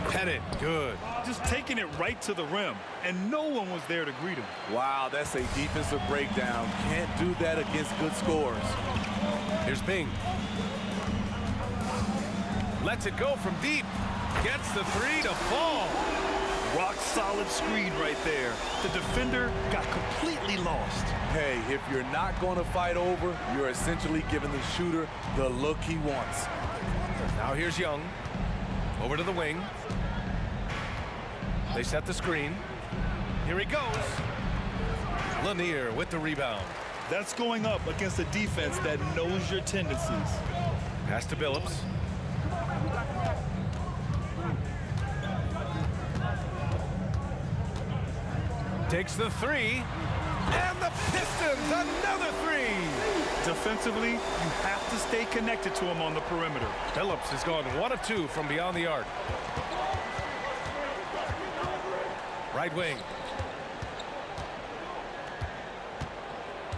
Pettit, good. Just taking it right to the rim, and no one was there to greet him. Wow, that's a defensive breakdown. Can't do that against good scores. Here's Bing. Lets it go from deep. Gets the three to fall. Rock solid screen right there. The defender got completely lost. Hey, if you're not going to fight over, you're essentially giving the shooter the look he wants. Now here's Young. Over to the wing. They set the screen. Here he goes. Lanier with the rebound. That's going up against a defense that knows your tendencies. Pass to Billups. Takes the three. And the Pistons, another three. Defensively, you have to stay connected to him on the perimeter. Billups has gone 1 of 2 from beyond the arc. Right wing.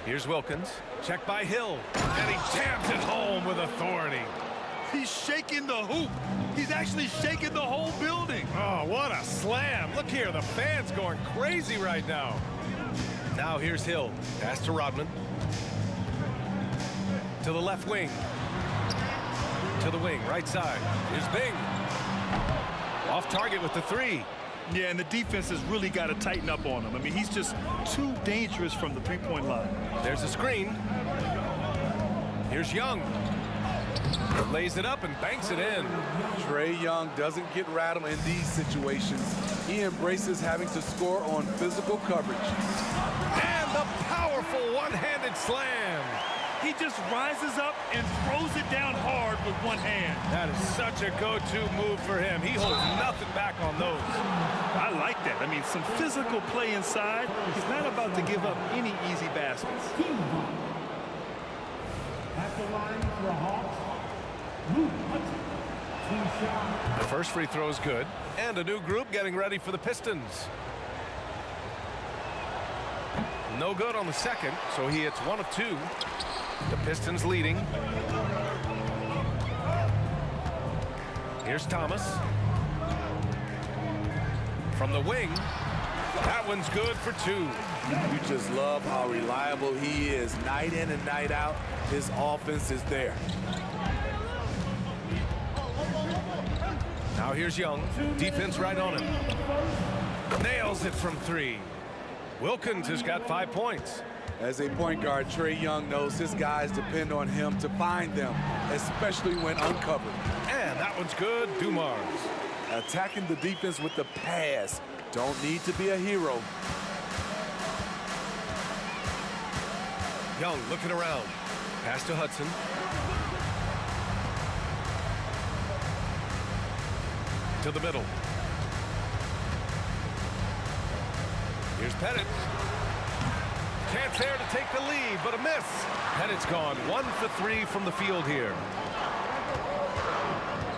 Here's Wilkins. Checked by Hill. And he jams it home with authority. He's shaking the hoop. He's actually shaking the whole building. Oh, what a slam. Look here, the fans going crazy right now. Now here's Hill. Pass to Rodman. To the left wing. To the wing, right side. Here's Bing. Off target with the three. Yeah, and the defense has really got to tighten up on him. I mean, he's just too dangerous from the three-point line. There's a screen. Here's Young. Lays it up and banks it in. Trae Young doesn't get rattled in these situations. He embraces having to score on physical coverage. And the powerful one-handed slam. He just rises up and throws it down hard with one hand. That is such a go-to move for him. He holds nothing back on those. I like that. I mean, some physical play inside. He's not about to give up any easy baskets. At the line for the Hawks, the first free throw is good. And a new group getting ready for the Pistons. No good on the second, so he hits 1 of 2. The Pistons leading. Here's Thomas. From the wing. That one's good for 2. You just love how reliable he is. Night in and night out, his offense is there. Now here's Young. Defense right on him. Nails it from 3. Wilkins has got 5 points. As a point guard, Trae Young knows his guys depend on him to find them, especially when uncovered. And that one's good. Dumars. Attacking the defense with the pass. Don't need to be a hero. Young looking around. Pass to Hudson. To the middle. Here's Pettit. Chance there to take the lead, but a miss. Pettit's gone 1 for 3 from the field here.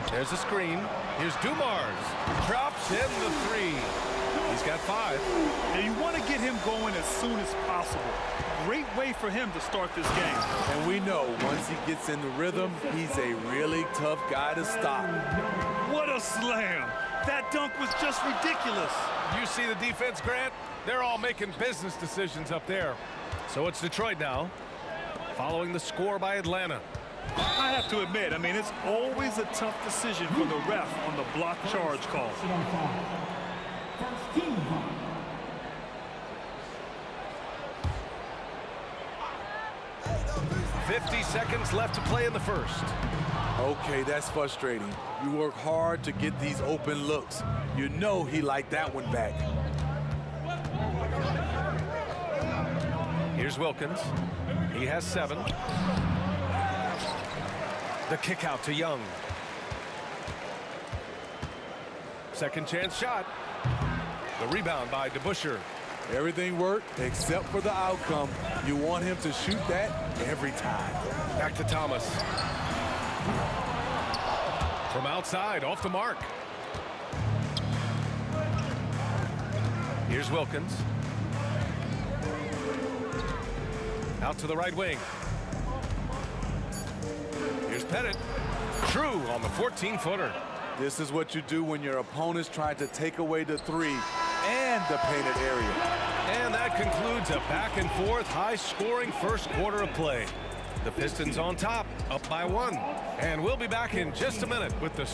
There's a screen. Here's Dumars. Drops in the 3. He's got 5. Now you want to get him going as soon as possible. Great way for him to start this game. And we know once he gets in the rhythm, he's a really tough guy to stop. What a slam. That dunk was just ridiculous. You see the defense, Grant? They're all making business decisions up there. So it's Detroit now, following the score by Atlanta. I have to admit, I mean, it's always a tough decision for the ref on the block charge call. 50 seconds left to play in the first. Okay, that's frustrating. You work hard to get these open looks. You know he liked that one back. Here's Wilkins. He has 7. The kick out to Young. Second chance shot. The rebound by DeBusschere. Everything worked except for the outcome. You want him to shoot that every time. Back to Thomas. From outside, off the mark. Here's Wilkins. Out to the right wing. Here's Pettit. True on the 14-footer. This is what you do when your opponent's trying to take away the three and the painted area. And that concludes a back-and-forth, high-scoring first quarter of play. The Pistons on top, up by 1. And we'll be back in just a minute with the...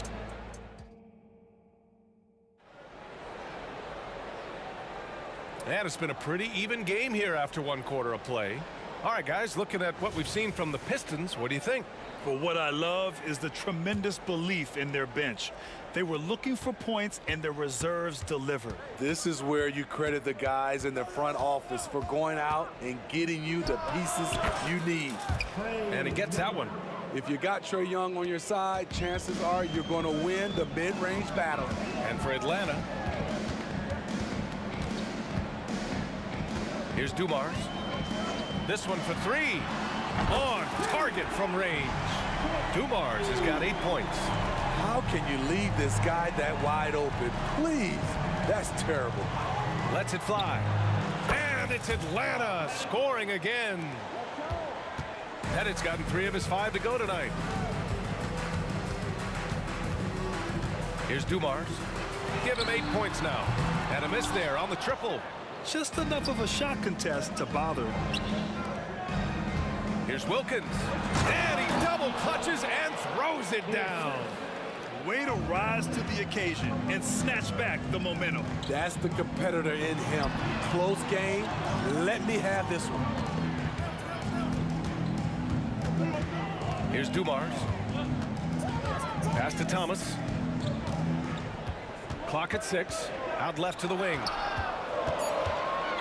And it's been a pretty even game here after 1 quarter of play. All right, guys, looking at what we've seen from the Pistons, what do you think? Well, what I love is the tremendous belief in their bench. They were looking for points, and their reserves delivered. This is where you credit the guys in the front office for going out and getting you the pieces you need. And he gets that one. If you got Trae Young on your side, chances are you're going to win the mid-range battle. And for Atlanta, here's Dumars. This one for 3. On target from range. Dumars has got 8 points. How can you leave this guy that wide open? Please, that's terrible. Lets it fly. And it's Atlanta scoring again. Pettit's gotten 3 of his 5 to go tonight. Here's Dumars. Give him 8 points now. And a miss there on the triple. Just enough of a shot contest to bother him. Here's Wilkins. And he double clutches and throws it down. Way to rise to the occasion and snatch back the momentum. That's the competitor in him. Close game. Let me have this one. Here's Dumars. Pass to Thomas. Clock at 6. Out left to the wing.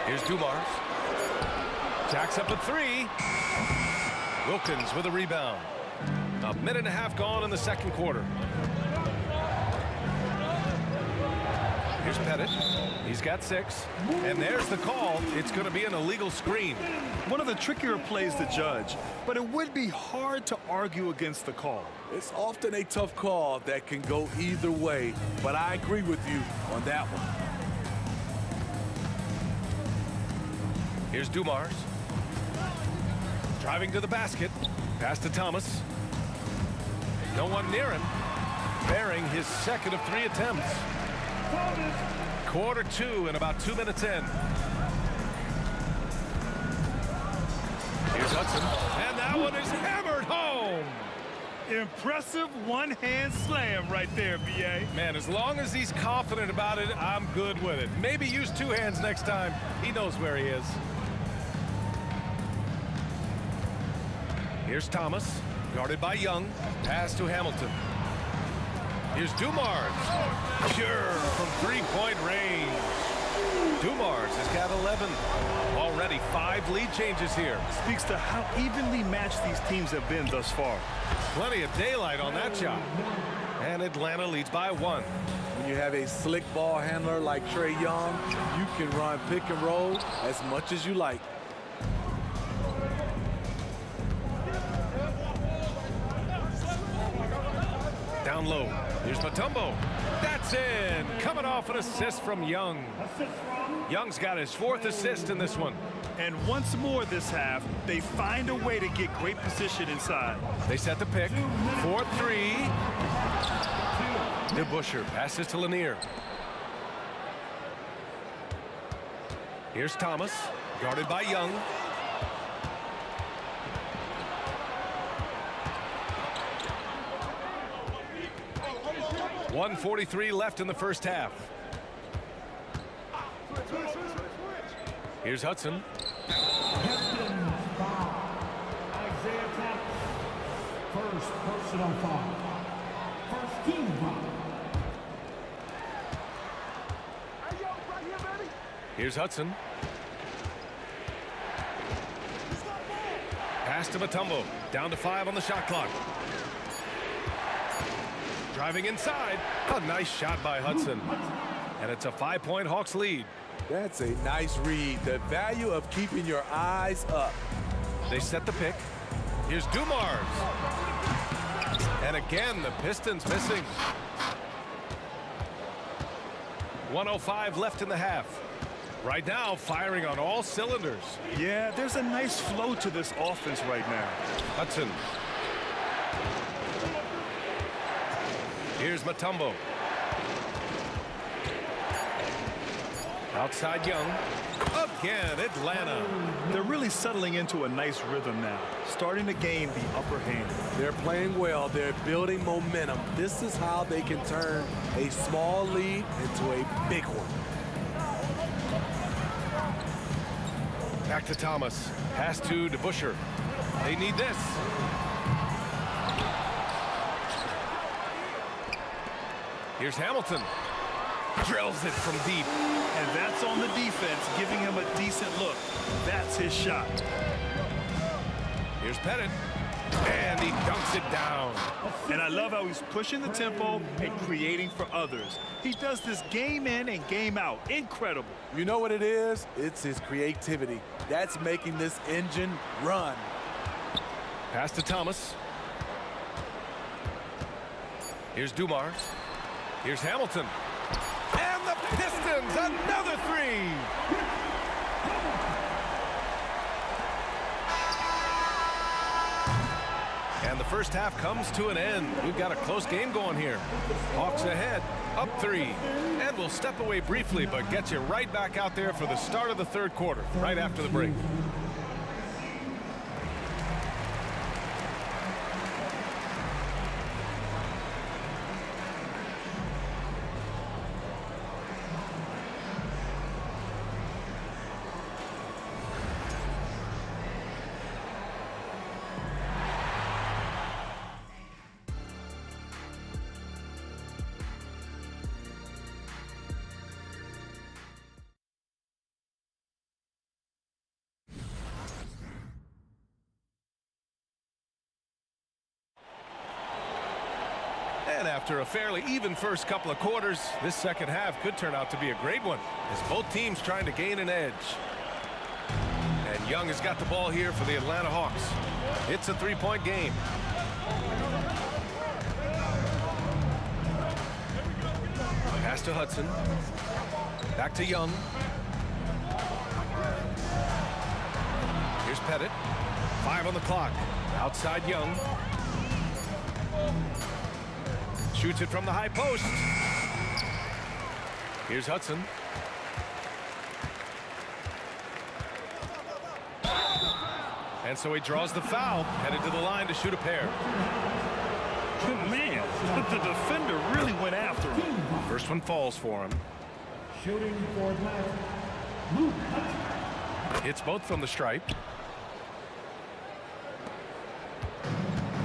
Here's Dumars. Jacks up a 3. Wilkins with a rebound. A minute and a half gone in the second quarter. Here's Pettit. He's got 6. And there's the call. It's going to be an illegal screen. One of the trickier plays to judge, but it would be hard to argue against the call. It's often a tough call that can go either way, but I agree with you on that one. Here's Dumars. Driving to the basket. Pass to Thomas. No one near him. Bearing his second of 3 attempts. Quarter 2 and about 2 minutes in. Here's Hudson. And that one is hammered home. Impressive one-hand slam right there, B.A. Man, as long as he's confident about it, I'm good with it. Maybe use 2 hands next time. He knows where he is. Here's Thomas, guarded by Young. Pass to Hamilton. Here's Dumars. Pure from 3-point range. Dumars has got 11. Already 5 lead changes here. Speaks to how evenly matched these teams have been thus far. Plenty of daylight on that shot. And Atlanta leads by 1. When you have a slick ball handler like Trae Young, you can run pick and roll as much as you like. Down low. Here's Mutombo. That's in. Coming off an assist from Young. Young's got his 4th assist in this one. And once more this half, they find a way to get great position inside. They set the pick. 4-3. DeBusschere passes to Lanier. Here's Thomas, guarded by Young. .143 left in the first half. Here's Hudson. First personal foul. First team foul. Here's Hudson. Pass to Mutombo. Down to 5 on the shot clock. Driving inside. A nice shot by Hudson. And it's a 5-point Hawks lead. That's a nice read. The value of keeping your eyes up. They set the pick. Here's Dumars. And again, the Pistons missing. 1:05 left in the half. Right now, firing on all cylinders. Yeah, there's a nice flow to this offense right now. Hudson. Here's Mutombo. Outside Young. Again, Atlanta. They're really settling into a nice rhythm now, starting to gain the upper hand. They're playing well. They're building momentum. This is how they can turn a small lead into a big one. Back to Thomas. Pass to DeBusschere. They need this. Here's Hamilton. Drills it from deep. And that's on the defense, giving him a decent look. That's his shot. Here's Pettit. And he dunks it down. And I love how he's pushing the tempo and creating for others. He does this game in and game out. Incredible. You know what it is? It's his creativity. That's making this engine run. Pass to Thomas. Here's Dumars. Here's Hamilton. And the Pistons, another three. And the first half comes to an end. We've got a close game going here. Hawks ahead, up 3. And we'll step away briefly, but get you right back out there for the start of the third quarter, right after the break. And after a fairly even first couple of quarters, this second half could turn out to be a great one, as both teams trying to gain an edge. And Young has got the ball here for the Atlanta Hawks. It's a 3-point game. Pass to Hudson. Back to Young. Here's Pettit. 5 on the clock. Outside Young. Shoots it from the high post. Here's Hudson. And so he draws the foul, headed to the line to shoot a pair. Man, the defender really went after him. First one falls for him. Shooting for Atlanta. Hits both from the stripe.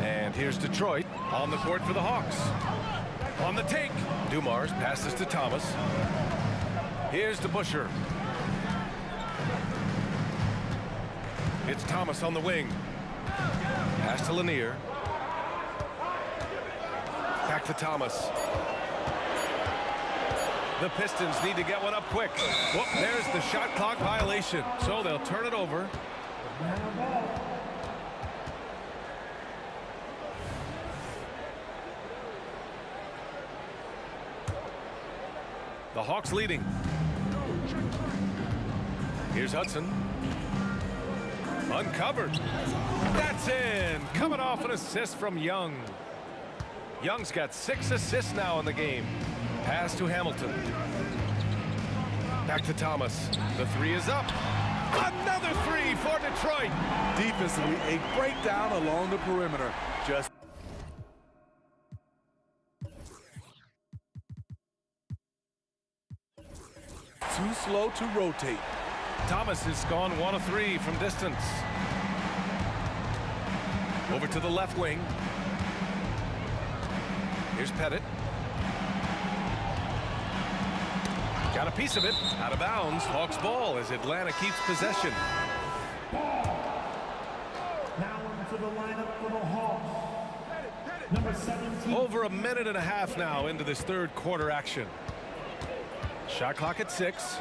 And here's Detroit on the court for the Hawks. On the take. Dumars passes to Thomas. Here's DeBusschere. It's Thomas on the wing. Pass to Lanier. Back to Thomas. The Pistons need to get one up quick. Whoop, there's the shot clock violation. So they'll turn it over. The Hawks leading. Here's Hudson. Uncovered. That's in. Coming off an assist from Young. Young's got 6 assists now in the game. Pass to Hamilton. Back to Thomas. The 3 is up. Another 3 for Detroit. Defensively, a breakdown along the perimeter. Just too slow to rotate. Thomas has gone 1 of 3 from distance. Over to the left wing. Here's Pettit. Got a piece of it. Out of bounds. Hawks ball as Atlanta keeps possession. Now into the lineup for the Hawks. Number 17. Over a minute and a half now into this third quarter action. Shot clock at 6.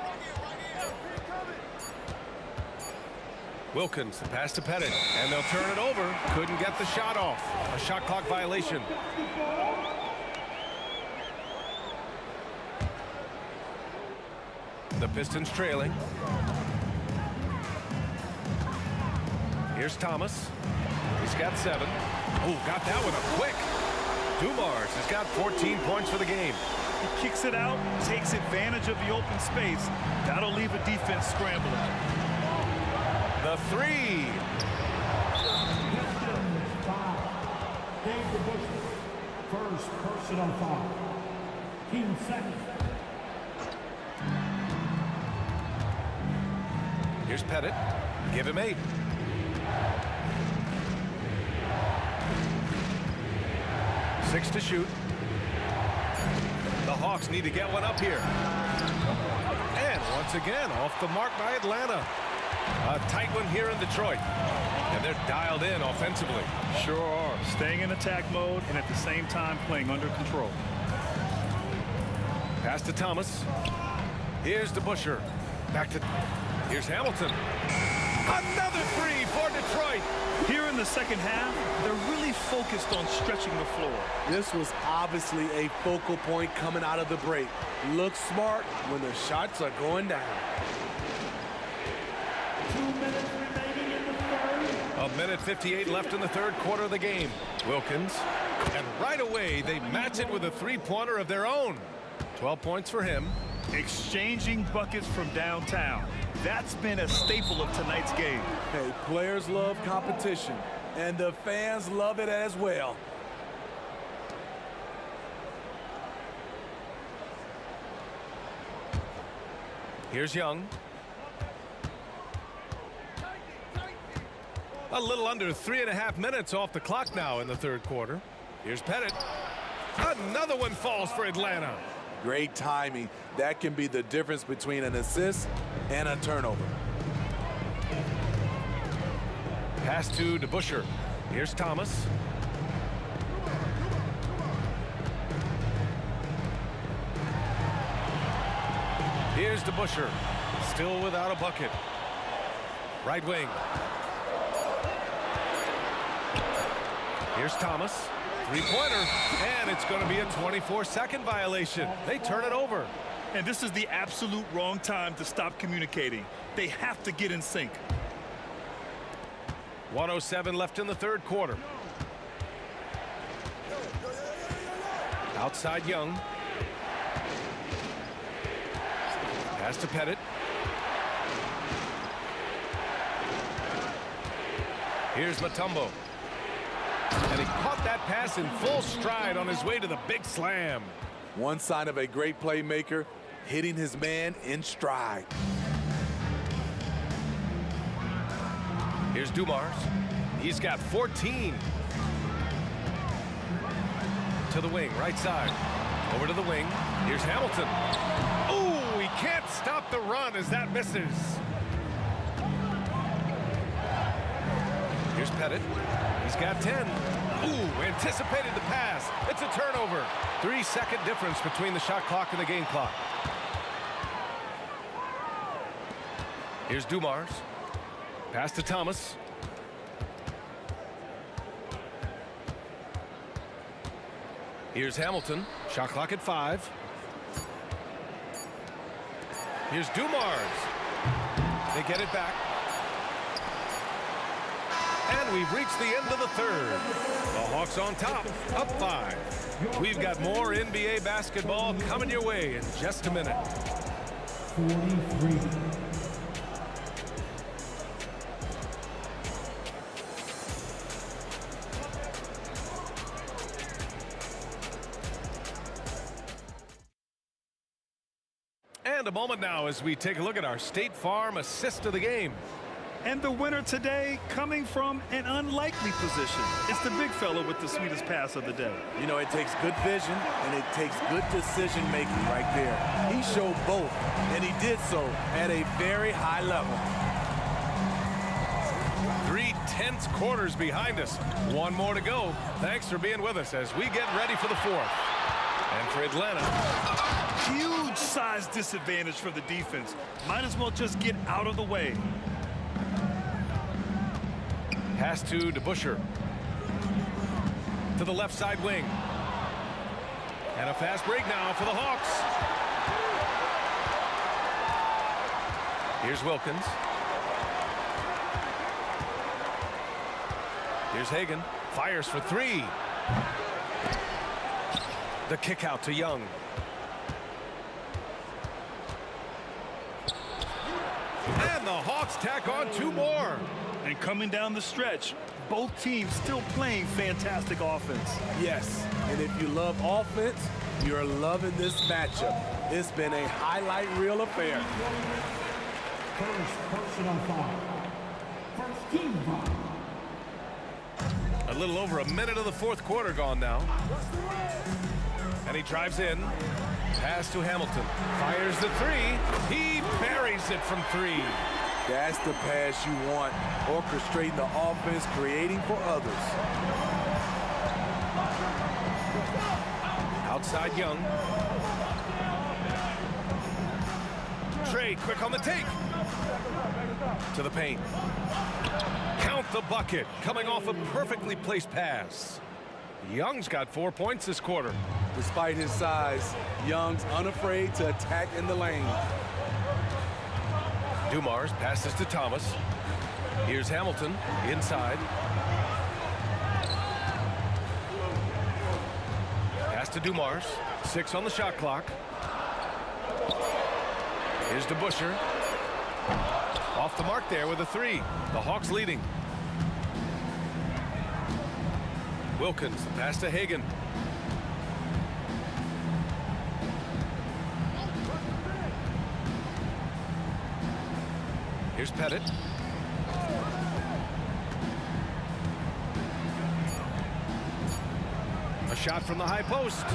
Wilkins, the pass to Pettit, and they'll turn it over. Couldn't get the shot off. A shot clock violation. The Pistons trailing. Here's Thomas. He's got 7. Oh, got that one up quick. Dumars has got 14 points for the game. He kicks it out, takes advantage of the open space. That'll leave a defense scrambling. The 3. Dave the Butcher. First personal foul. Team second. Here's Pettit. Give him 8. Six to shoot. The Hawks need to get one up here. And once again, off the mark by Atlanta. A tight one here in Detroit. And they're dialed in offensively. Sure are. Staying in attack mode and at the same time playing under control. Pass to Thomas. Here's DeBusschere. Back to... Here's Hamilton. Another 3 for Detroit. Here in the second half, they're really focused on stretching the floor. This was obviously a focal point coming out of the break. Look smart when the shots are going down. 2 minutes remaining in the third. A minute 58 left in the third quarter of the game. Wilkins. And right away, they match it with a three-pointer of their own. 12 points for him. Exchanging buckets from downtown. That's been a staple of tonight's game. Hey, players love competition, and the fans love it as well. Here's Young. A little under 3.5 minutes off the clock now in the third quarter. Here's Pettit. Another one falls for Atlanta. Great timing. That can be the difference between an assist and a turnover. Pass to DeBusschere. Here's Thomas. Here's DeBusschere. Still without a bucket. Right wing. Here's Thomas. Three-pointer, and it's going to be a 24-second violation. They turn it over. And this is the absolute wrong time to stop communicating. They have to get in sync. 1:07 left in the third quarter. Outside Young. Pass to Pettit. Here's Mutombo. And he caught that pass in full stride on his way to the big slam. One sign of a great playmaker, hitting his man in stride. Here's Dumars. He's got 14. To the wing, right side. Over to the wing. Here's Hamilton. Ooh, he can't stop the run as that misses. Here's Pettit. He's got 10. Ooh, anticipated the pass. It's a turnover. 3-second difference between the shot clock and the game clock. Here's Dumars. Pass to Thomas. Here's Hamilton. Shot clock at 5. Here's Dumars. They get it back. And we've reached the end of the third. The Hawks on top, up 5. We've got more NBA basketball coming your way in just a minute. 43. And a moment now as we take a look at our State Farm assist of the game. And the winner today coming from an unlikely position. It's the big fella with the sweetest pass of the day. You know, it takes good vision and it takes good decision making right there. He showed both, and he did so at a very high level. 3 tense quarters behind us. One more to go. Thanks for being with us as we get ready for the fourth. And for Atlanta, huge size disadvantage for the defense. Might as well just get out of the way. Pass to DeBusschere. To the left side wing. And a fast break now for the Hawks. Here's Wilkins. Here's Hagan. Fires for 3. The kick out to Young. And the Hawks tack on 2 more. And coming down the stretch, both teams still playing fantastic offense. Yes, and if you love offense, you're loving this matchup. It's been a highlight reel affair. First personal foul. First team foul. A little over a minute of the fourth quarter gone now. And he drives in. Pass to Hamilton. Fires the 3. He buries it from 3. That's the pass you want. Orchestrating the offense, creating for others. Outside Young. Trey quick on the take. To the paint. Count the bucket. Coming off a perfectly placed pass. Young's got 4 points this quarter. Despite his size, Young's unafraid to attack in the lane. Dumars passes to Thomas. Here's Hamilton inside. Pass to Dumars. 6 on the shot clock. Here's DeBusschere. Off the mark there with a 3. The Hawks leading. Wilkins, pass to Hagan. Here's Pettit. A shot from the high post.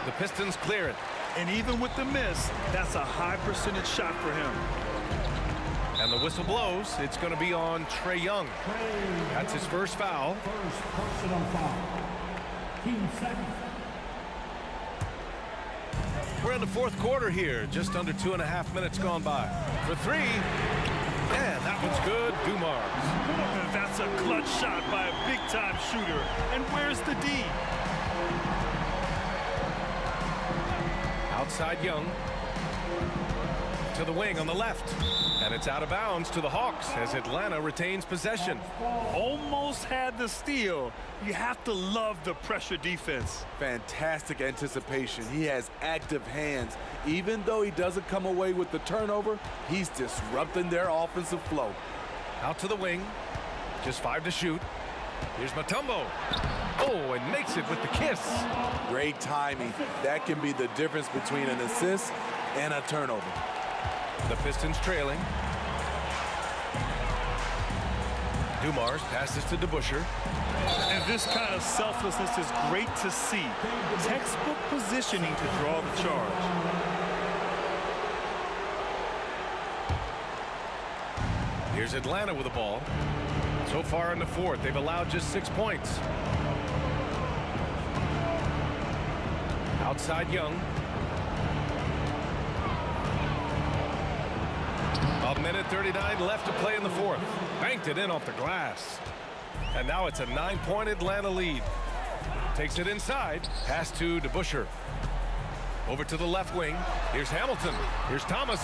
The Pistons clear it. And even with the miss, that's a high percentage shot for him. And the whistle blows. It's going to be on Trae Young. That's his first foul. First personal foul. Team second. We're in the fourth quarter here. Just under 2.5 minutes gone by. For 3. And that one's good. Dumars. That's a clutch shot by a big-time shooter. And where's the D? Outside Young. To the wing on the left. And it's out of bounds to the Hawks as Atlanta retains possession. Almost had the steal. You have to love the pressure defense. Fantastic anticipation. He has active hands. Even though he doesn't come away with the turnover, he's disrupting their offensive flow. Out to the wing. Just 5 to shoot. Here's Mutombo. Oh, and makes it with the kiss. Great timing. That can be the difference between an assist and a turnover. The Pistons trailing. Dumars passes to DeBusschere. And this kind of selflessness is great to see. Textbook positioning to draw the charge. Here's Atlanta with the ball. So far in the fourth, they've allowed just 6 points. Outside Young. A minute 39 left to play in the fourth. Banked it in off the glass. And now it's a 9-point Atlanta lead. Takes it inside. Pass to DeBusschere. Over to the left wing. Here's Hamilton. Here's Thomas.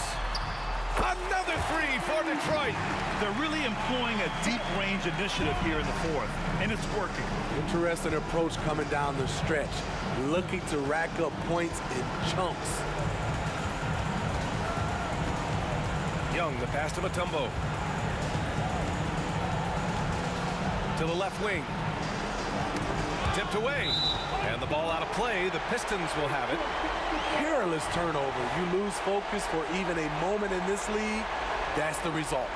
Another 3 for Detroit. They're really employing a deep range initiative here in the fourth, and it's working. Interesting approach coming down the stretch. Looking to rack up points in chunks. Young, the pass to Mutombo. To the left wing. Tipped away. And the ball out of play. The Pistons will have it. Careless turnover. You lose focus for even a moment in this league. That's the result.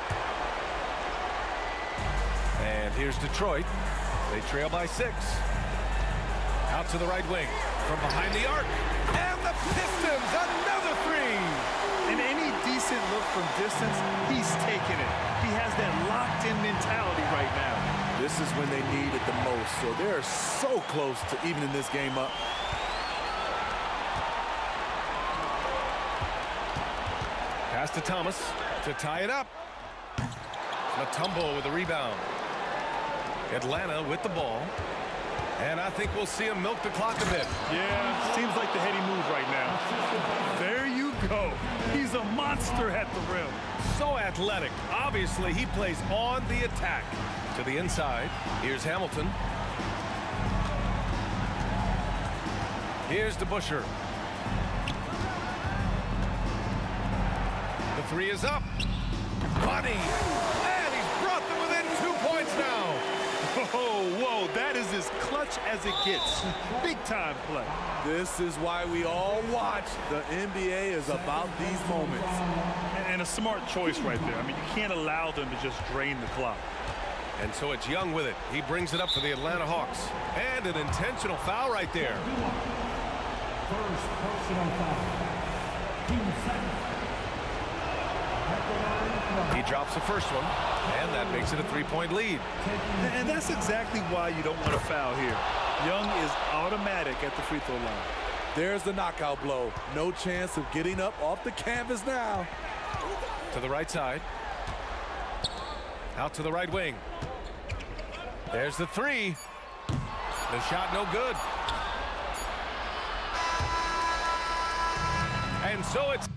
And here's Detroit. They trail by 6. Out to the right wing. From behind the arc. And the Pistons, another 3. And any decent decent look from distance, he's taking it. He has that locked-in mentality right now. This is when they need it the most, so they're so close to evening this game up. Pass to Thomas to tie it up. Matumbo with the rebound. Atlanta with the ball. And I think we'll see him milk the clock a bit. Yeah, seems like the heady move right now. There you go. He's a monster at the rim. So athletic. Obviously, he plays on the attack. To the inside. Here's Hamilton. Here's DeBusschere. The three is up. Bunny. And he's brought them within 2 points now. Whoa, that is as clutch as it gets. Big time play. This is why we all watch. The NBA is about these moments. And a smart choice right there. I mean, you can't allow them to just drain the clock. And so it's Young with it. He brings it up for the Atlanta Hawks. And an intentional foul right there. First personal foul. Team second. He drops the first one, and that makes it a 3-point lead. And that's exactly why you don't want to foul here. Young is automatic at the free throw line. There's the knockout blow. No chance of getting up off the canvas now. To the right side. Out to the right wing. There's the three. The shot no good. And so it's